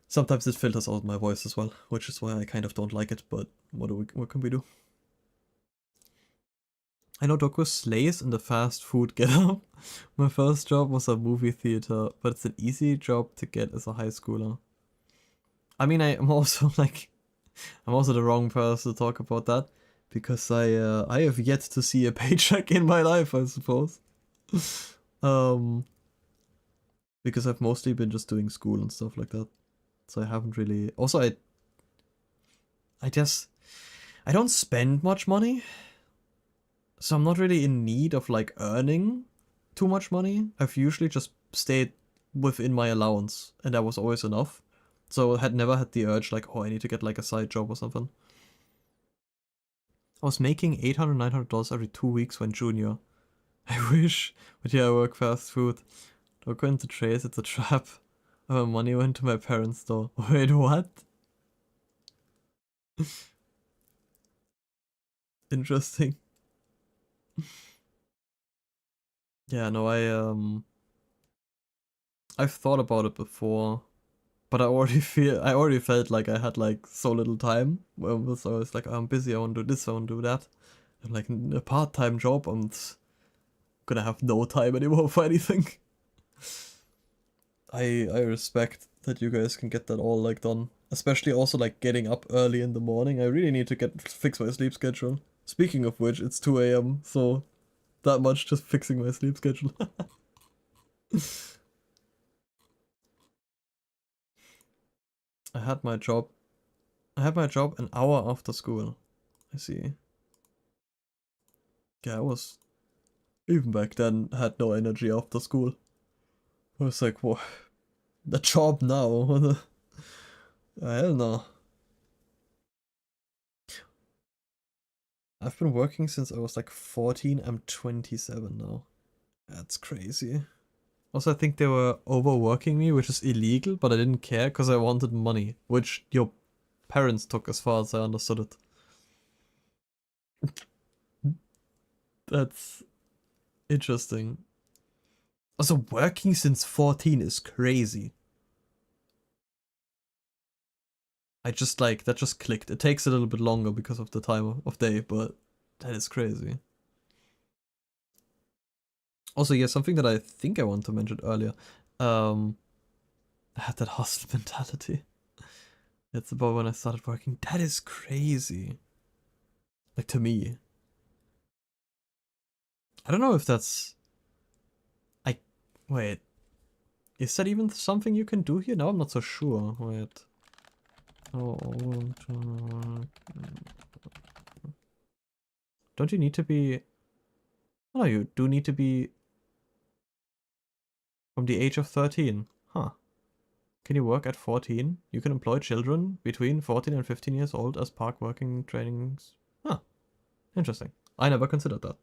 Sometimes it filters out my voice as well, which is why I kind of don't like it, but what can we do? I know Doku slays in the fast food getup. My first job was a movie theater, but it's an easy job to get as a high schooler. I mean, I'm also the wrong person to talk about that, because I have yet to see a paycheck in my life, I suppose. Because I've mostly been just doing school and stuff like that. So I haven't really... Also, I guess I don't spend much money. So I'm not really in need of like earning too much money. I've usually just stayed within my allowance, and that was always enough. So I had never had the urge like, oh, I need to get like a side job or something. I was making $800, $900 every 2 weeks when junior. I wish, but yeah, I work fast food. Don't go into trades, it's a trap. My money went to my parents' store. Wait, what? Interesting. Yeah, no, I've thought about it before, but I already felt like I had like so little time. I was like, I'm busy, I want to do this, I want to do that. And like a part-time job, I'm gonna have no time anymore for anything. I respect that you guys can get that all like done. Especially also like getting up early in the morning. I really need to fix my sleep schedule. Speaking of which, it's 2 AM, so that much just fixing my sleep schedule. I had my job an hour after school. I see. Yeah, I was, even back then, had no energy after school. I was like, what? The job now? What the hell no. I've been working since I was like 14, I'm 27 now. That's crazy. Also, I think they were overworking me, which is illegal, but I didn't care because I wanted money, which your parents took as far as I understood it. That's interesting. Also, working since 14 is crazy. That just clicked. It takes a little bit longer because of the time of day, but that is crazy. Also, yeah, something that I think I want to mention earlier. I had that hustle mentality. It's about when I started working. That is crazy. Like, to me. I don't know if that's... Wait. Is that even something you can do here? No, I'm not so sure. Wait. Oh, don't you need to be... Oh, you do need to be from the age of 13. Huh. Can you work at 14? You can employ children between 14 and 15 years old as park working trainings. Huh. Interesting. I never considered that.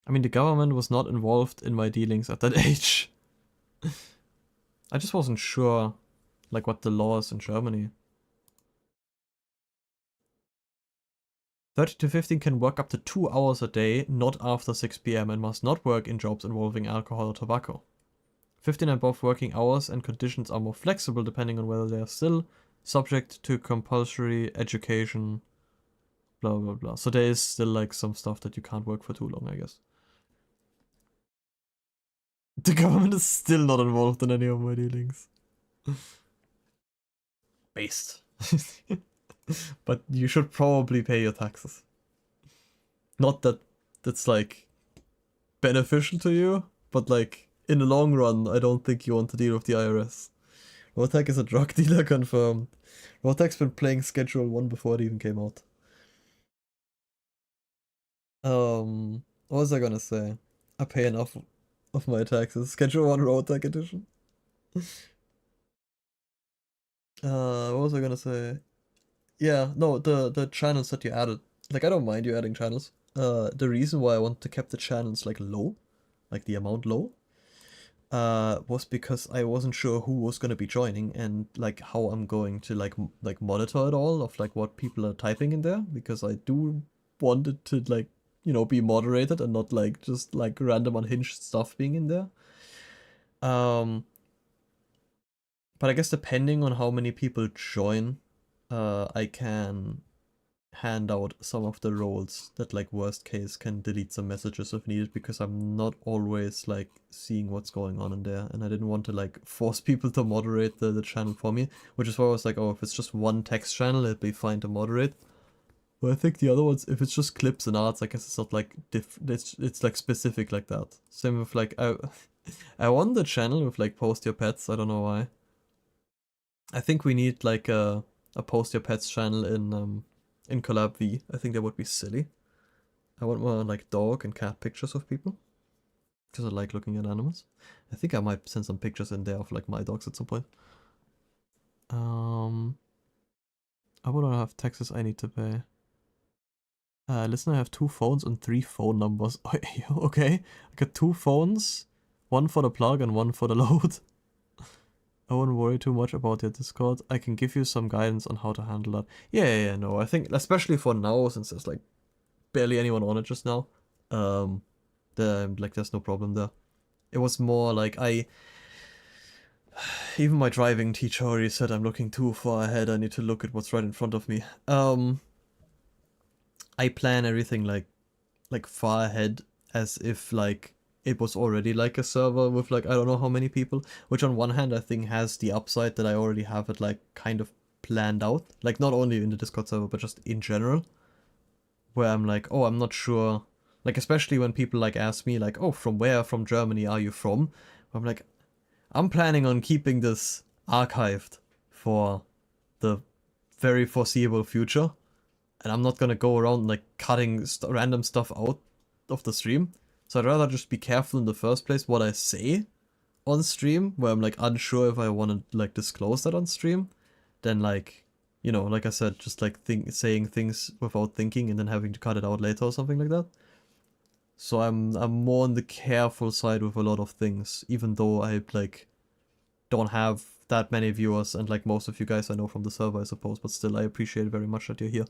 I mean, the government was not involved in my dealings at that age. I just wasn't sure, like, what the law is in Germany. 13 to 15 can work up to 2 hours a day, not after 6 PM, and must not work in jobs involving alcohol or tobacco. 15 and above working hours and conditions are more flexible depending on whether they are still subject to compulsory education, blah blah blah. So there is still like some stuff that you can't work for too long, I guess. The government is still not involved in any of my dealings. Based. But you should probably pay your taxes. Not that that's like beneficial to you, but like in the long run, I don't think you want to deal with the IRS. Rotek is a drug dealer confirmed. Rotek's been playing Schedule 1 before it even came out. What was I gonna say? I pay enough of my taxes. Schedule 1 Rotek edition. What was I gonna say? Yeah, no, the channels that you added. Like, I don't mind you adding channels. The reason why I want to keep the channels like low, like the amount low, was because I wasn't sure who was gonna be joining and like how I'm going to like monitor it all of like what people are typing in there, because I do want it to like, you know, be moderated and not like just like random unhinged stuff being in there. But I guess depending on how many people join, I can hand out some of the roles that like worst case can delete some messages if needed, because I'm not always like seeing what's going on in there, and I didn't want to like force people to moderate the channel for me, which is why I was like, oh, if it's just one text channel it'd be fine to moderate. But I think the other ones, if it's just clips and arts, I guess it's not like it's like specific like that. Same with like I won the channel with like post your pets, I don't know why. I think we need like a post your pets channel in Collab V. I think that would be silly. I want more like dog and cat pictures of people, because I like looking at animals. I think I might send some pictures in there of like my dogs at some point. I wouldn't have taxes I need to pay. Listen, I have 2 phones and 3 phone numbers. Okay, I got 2 phones, 1 for the plug and 1 for the load. I wouldn't worry too much about your Discord. I can give you some guidance on how to handle that. Yeah, no, I think, especially for now, since there's like barely anyone on it just now, there's no problem there. It was more like even my driving teacher already said I'm looking too far ahead, I need to look at what's right in front of me. I plan everything like far ahead, as if like it was already like a server with like I don't know how many people, which on one hand I think has the upside that I already have it like kind of planned out, like not only in the Discord server but just in general, where I'm like, oh, I'm not sure, like especially when people like ask me like, oh, from where from Germany are you from? I'm like, I'm planning on keeping this archived for the very foreseeable future, and I'm not gonna go around like cutting random stuff out of the stream. So I'd rather just be careful in the first place what I say on stream, where I'm like unsure if I want to like disclose that on stream, than like, you know, like I said, just like saying things without thinking and then having to cut it out later or something like that. So I'm more on the careful side with a lot of things, even though I like don't have that many viewers and like most of you guys I know from the server, I suppose, but still I appreciate very much that you're here.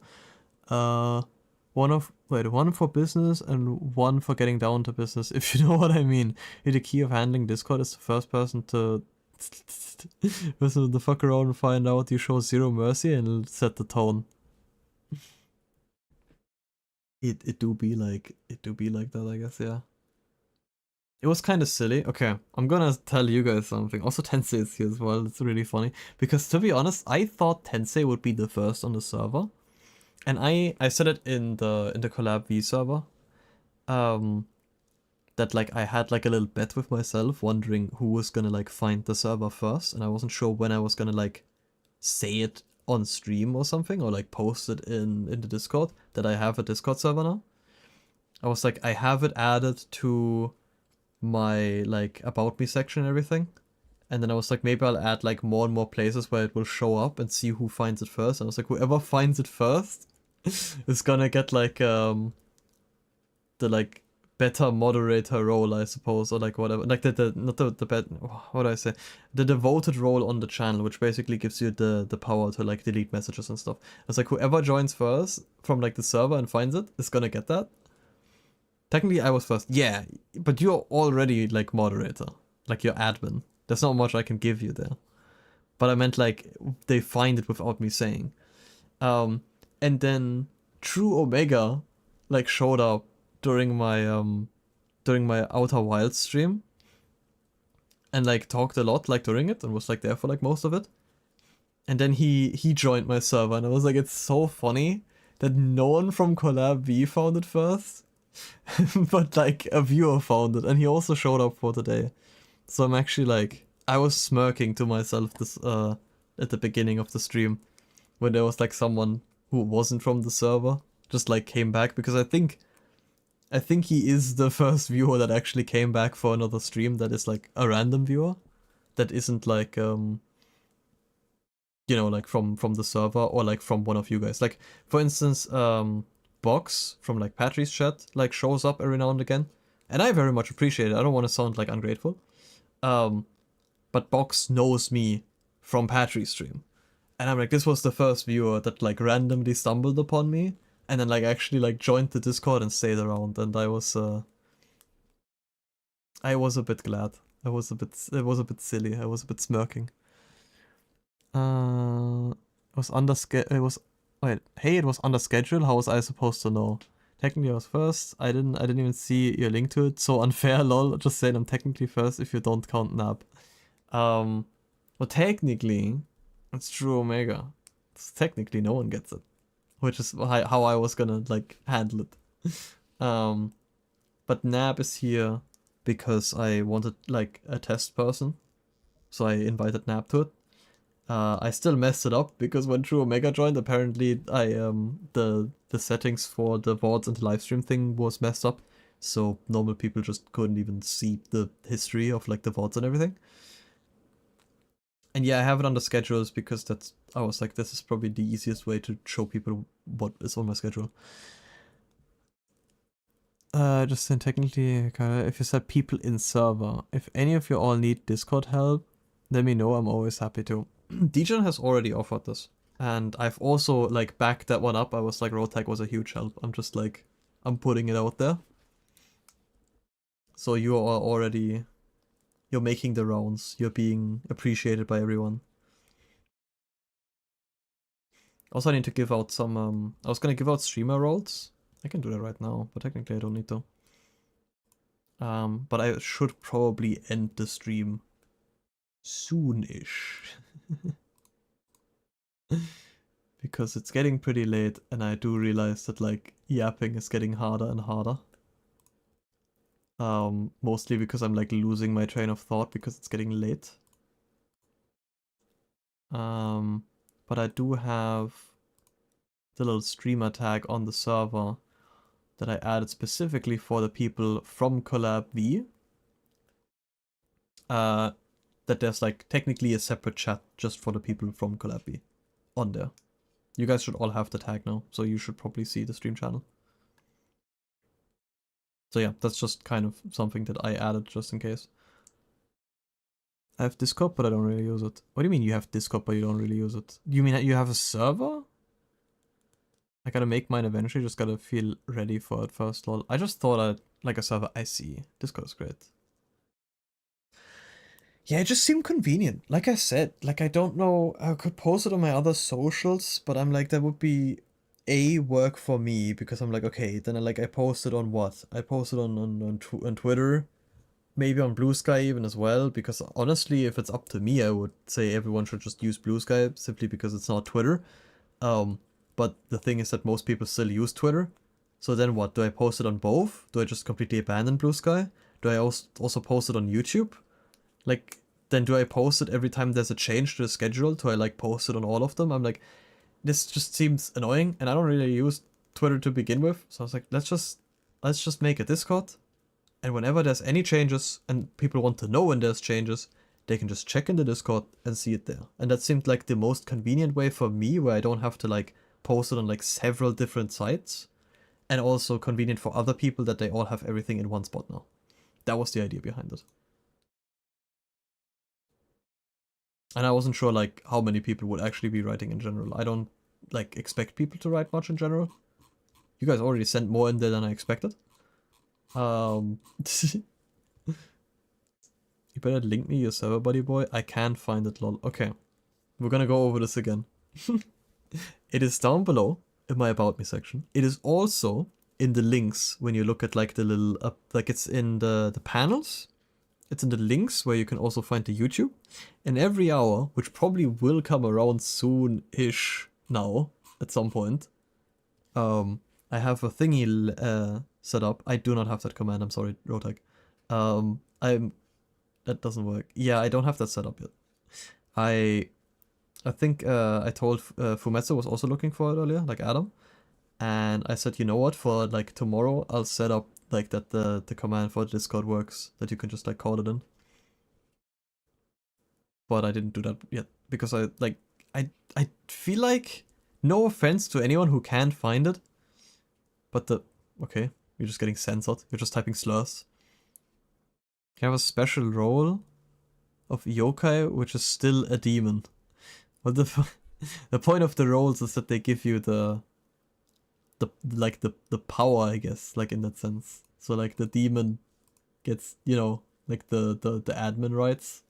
One for business and one for getting down to business, if you know what I mean. The key of handling Discord is the first person to listen the fuck around and find out you show zero mercy and set the tone. It do be like that, I guess, yeah. It was kind of silly. Okay, I'm gonna tell you guys something. Also, Tensei is here as well. It's really funny because, to be honest, I thought Tensei would be the first on the server, and I said it in the collab V server, that like I had like a little bet with myself, wondering who was gonna like find the server first, and I wasn't sure when I was gonna like say it on stream or something, or like post it in the Discord that I have a Discord server now. I was like, I have it added to my like about me section and everything, and then I was like, maybe I'll add like more and more places where it will show up and see who finds it first. And I was like, whoever finds it first is gonna get like the like better moderator role, I suppose, or like whatever, like what do I say, the devoted role on the channel, which basically gives you the power to like delete messages and stuff. It's like whoever joins first from like the server and finds it is gonna get that. Technically, I was first. Yeah, but you're already, like, moderator. Like, you're admin. There's not much I can give you there. But I meant, like, they find it without me saying. And then True Omega, like, showed up during my Outer Wilds stream. And, like, talked a lot, like, during it. And was, like, there for, like, most of it. And then he joined my server. And I was like, it's so funny that no one from Collab V found it first. But like a viewer found it, and he also showed up for today. So I'm actually like, I was smirking to myself this at the beginning of the stream when there was like someone who wasn't from the server just like came back, because I think he is the first viewer that actually came back for another stream that is like a random viewer that isn't like you know, like from the server or like from one of you guys. Like for instance, Box from like Patrick's chat like shows up every now and again, and I very much appreciate it. I don't want to sound like ungrateful, but Box knows me from Patrick's stream, and I'm like, this was the first viewer that like randomly stumbled upon me and then like actually like joined the Discord and stayed around, and I was a bit glad. It was a bit silly. I was a bit smirking. It was under schedule. How was I supposed to know? Technically I was first. I didn't even see your link to it. So unfair, lol. Just saying I'm technically first if you don't count Nab. Well, technically, it's True Omega. Technically no one gets it, which is how I was gonna like handle it. But Nab is here because I wanted like a test person, so I invited Nab to it. I still messed it up because when True Omega joined, apparently the settings for the VODs and the livestream thing was messed up, so normal people just couldn't even see the history of like the VODs and everything. And yeah, I have it on the schedules because I was like, this is probably the easiest way to show people what is on my schedule. Just saying, technically, if you said people in server, if any of you all need Discord help, let me know. I'm always happy to. Degen has already offered this, and I've also like backed that one up. I was like, Roadtag was a huge help. I'm just like, I'm putting it out there. So you are already, you're making the rounds. You're being appreciated by everyone. Also, I need to give out some, I was gonna give out streamer roles. I can do that right now, but technically I don't need to. But I should probably end the stream soon-ish. Because it's getting pretty late and I do realize that like yapping is getting harder and harder. Mostly because I'm like losing my train of thought because it's getting late. But I do have the little streamer tag on the server that I added specifically for the people from Collab V. That there's like technically a separate chat just for the people from Collab V on there. You guys should all have the tag now, so you should probably see the stream channel. So yeah, that's just kind of something that I added just in case. I have Discord, but I don't really use it. What do you mean you have Discord, but you don't really use it? You mean that you have a server? I gotta make mine eventually, just gotta feel ready for it first, lol. I just thought I'd like a server. I see. Discord is great. Yeah, it just seemed convenient. Like I said, like I don't know, I could post it on my other socials, but I'm like, that would be a work for me because I'm like, okay, then I posted on what? I posted on Twitter, maybe on Blue Sky even as well, because honestly, if it's up to me, I would say everyone should just use Blue Sky simply because it's not Twitter. But the thing is that most people still use Twitter. So then what? Do I post it on both? Do I just completely abandon Blue Sky? Do I also post it on YouTube? Like, then do I post it every time there's a change to the schedule? Do I like post it on all of them? I'm like, this just seems annoying, and I don't really use Twitter to begin with. So I was like, let's just make a Discord, and whenever there's any changes and people want to know when there's changes, they can just check in the Discord and see it there. And that seemed like the most convenient way for me, where I don't have to like post it on like several different sites, and also convenient for other people that they all have everything in one spot now. That was the idea behind it. And I wasn't sure like how many people would actually be writing in general. I don't like expect people to write much in general. You guys already sent more in there than I expected. You better link me your server, buddy boy. I can't find it, lol. Okay, we're gonna go over this again. It is down below in my About Me section. It is also in the links when you look at like the little, like it's in the panels. It's in the links where you can also find the YouTube. And every hour, which probably will come around soon-ish now, at some point, I have a thingy set up. I do not have that command, I'm sorry, Rotag. That doesn't work. Yeah, I don't have that set up yet. I think I told Fumetsu was also looking for it earlier, like Adam. And I said, you know what, for like tomorrow, I'll set up like that the command for Discord works, that you can just like call it in. But I didn't do that yet because I feel like, no offense to anyone who can't find it, but okay, you're just getting censored. You're just typing slurs. You have a special role of yokai, which is still a demon. But the point of the roles is that they give you the power, I guess, like in that sense. So like the demon gets, you know, like the admin rights.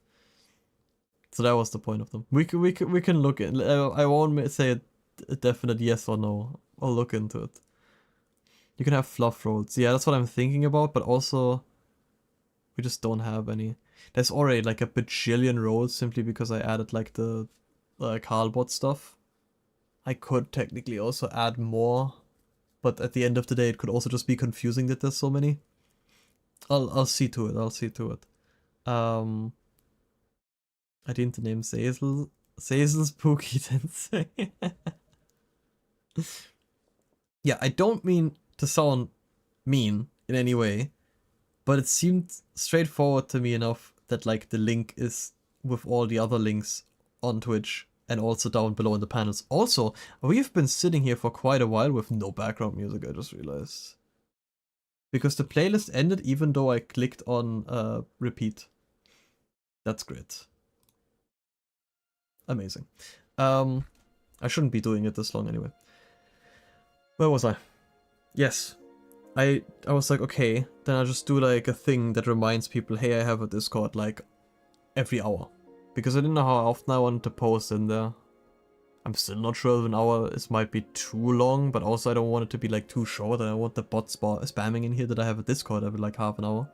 So that was the point of them. We can look in. I won't say a definite yes or no. I'll look into it. You can have fluff roles. Yeah, that's what I'm thinking about. But also, we just don't have any. There's already like a bajillion roles simply because I added like the Carlbot stuff. I could technically also add more, but at the end of the day, it could also just be confusing that there's so many. I'll see to it. I'll see to it. I didn't name Zazel Spooky Tensei. Yeah, I don't mean to sound mean in any way, but it seemed straightforward to me enough that like the link is with all the other links on Twitch and also down below in the panels. Also, we've been sitting here for quite a while with no background music, I just realized. Because the playlist ended even though I clicked on repeat. That's great. Amazing. I shouldn't be doing it this long anyway. Where was I? Yes. I was like, okay, then I'll just do like a thing that reminds people, hey, I have a Discord like every hour. Because I didn't know how often I wanted to post in there. I'm still not sure if an hour might be too long, but also I don't want it to be like too short. And I want the bot spamming in here that I have a Discord every like half an hour.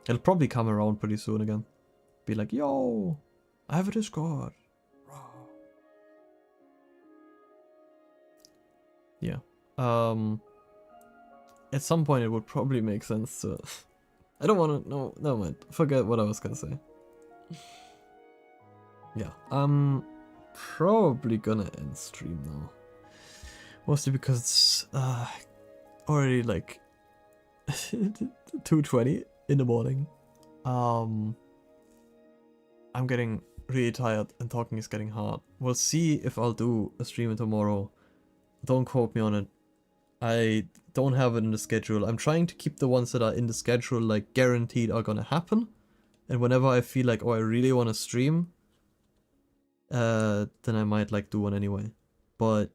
It'll probably come around pretty soon again. Be like, yo, I have a Discord. Yeah. At some point it would probably make sense to... I don't want to... No, never mind. Forget what I was gonna say. Yeah, I'm probably gonna end stream now. Mostly because it's already like 2:20 in the morning. I'm getting really tired and talking is getting hard. We'll see if I'll do a stream tomorrow. Don't quote me on it. I don't have it in the schedule. I'm trying to keep the ones that are in the schedule like guaranteed are gonna happen. And whenever I feel like, oh, I really want to stream, then I might like do one anyway. But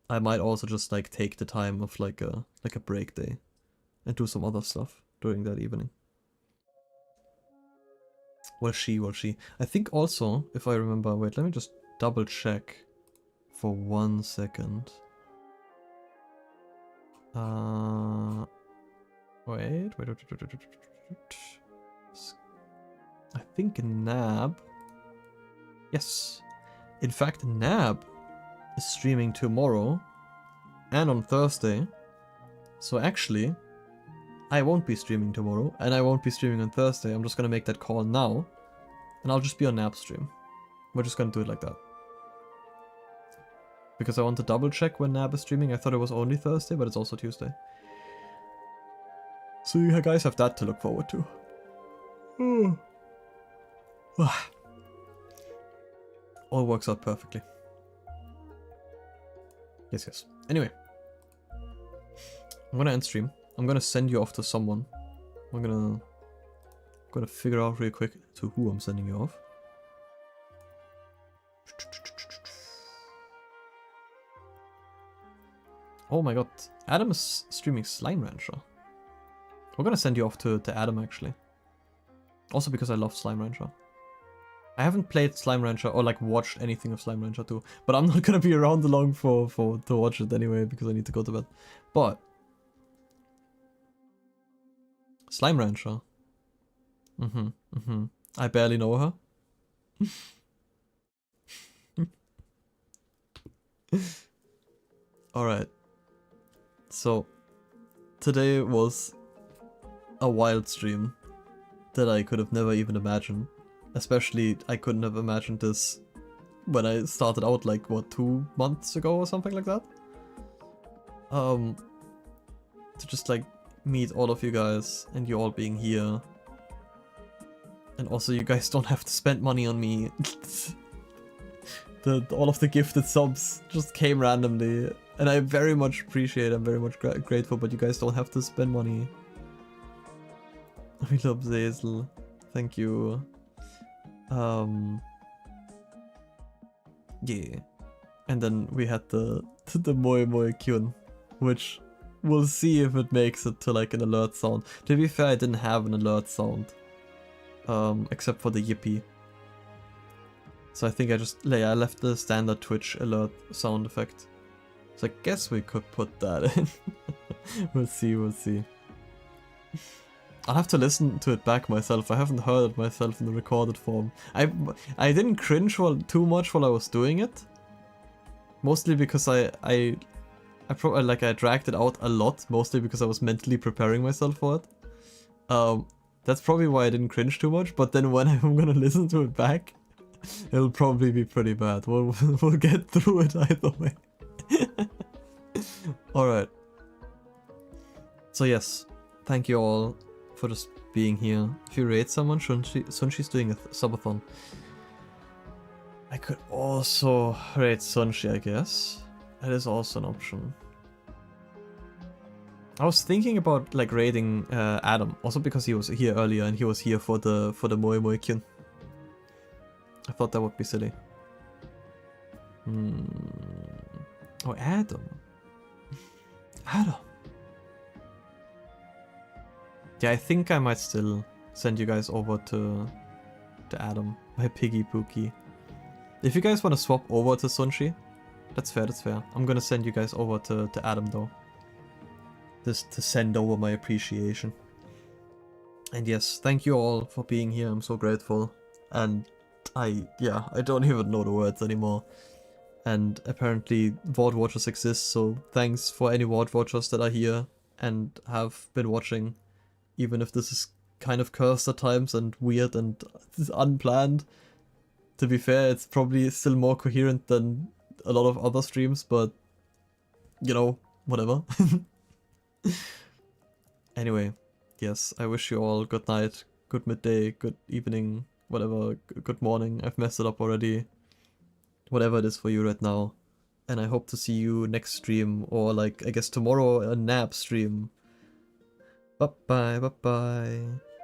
I might also just like take the time of like a break day and do some other stuff during that evening. Well, she. I think also, if I remember, wait, let me just double check for 1 second. Wait. I think Nab. Yes. In fact, Nab is streaming tomorrow and on Thursday. So actually, I won't be streaming tomorrow and I won't be streaming on Thursday. I'm just gonna make that call now and I'll just be on Nab stream. We're just gonna do it like that. Because I want to double check when Nab is streaming. I thought it was only Thursday, but it's also Tuesday. So you guys have that to look forward to. All works out perfectly. Yes. Anyway. I'm gonna end stream. I'm gonna send you off to someone. I'm gonna figure out real quick to who I'm sending you off. Oh my god, Adam is streaming Slime Rancher. We're gonna send you off to Adam actually. Also because I love Slime Rancher. I haven't played Slime Rancher or like watched anything of Slime Rancher 2, but I'm not gonna be around long to watch it anyway because I need to go to bed. But Slime Rancher. I barely know her. Alright. So today was a wild stream that I could have never even imagined. Especially, I couldn't have imagined this when I started out like, what, 2 months ago or something like that? To just like meet all of you guys and you all being here. And also you guys don't have to spend money on me. All of the gifted subs just came randomly. And I very much appreciate it, I'm very much grateful, but you guys don't have to spend money. I love Zazel. Thank you. Yeah. And then we had the Moi Moi Kyun, which we'll see if it makes it to like an alert sound. To be fair, I didn't have an alert sound. Except for the yippee. So I think I left the standard Twitch alert sound effect. So I guess we could put that in. We'll see. I'll have to listen to it back myself. I haven't heard it myself in the recorded form. I didn't cringe too much while I was doing it. Mostly because I dragged it out a lot. Mostly because I was mentally preparing myself for it. That's probably why I didn't cringe too much. But then when I'm gonna listen to it back, it'll probably be pretty bad. We'll get through it either way. Alright. So yes, thank you all for just being here. If you rate someone, Sunshi's doing a subathon. I could also rate Sunshi, I guess. That is also an option. I was thinking about like rating Adam, also because he was here earlier and he was here for the Moi Moi Kyun. I thought that would be silly. Oh, Adam. Yeah, I think I might still send you guys over to Adam, my piggy pookie. If you guys want to swap over to Sunshi, that's fair. I'm gonna send you guys over to Adam though. Just to send over my appreciation. And yes, thank you all for being here. I'm so grateful. And I don't even know the words anymore. And apparently Ward Watchers exist, so thanks for any Ward Watchers that are here and have been watching. Even if this is kind of cursed at times and weird and unplanned. To be fair, it's probably still more coherent than a lot of other streams, but you know, whatever. Anyway, yes, I wish you all good night, good midday, good evening, whatever, good morning. I've messed it up already. Whatever it is for you right now. And I hope to see you next stream, or like, I guess tomorrow, a nap stream. Bye bye, bye bye.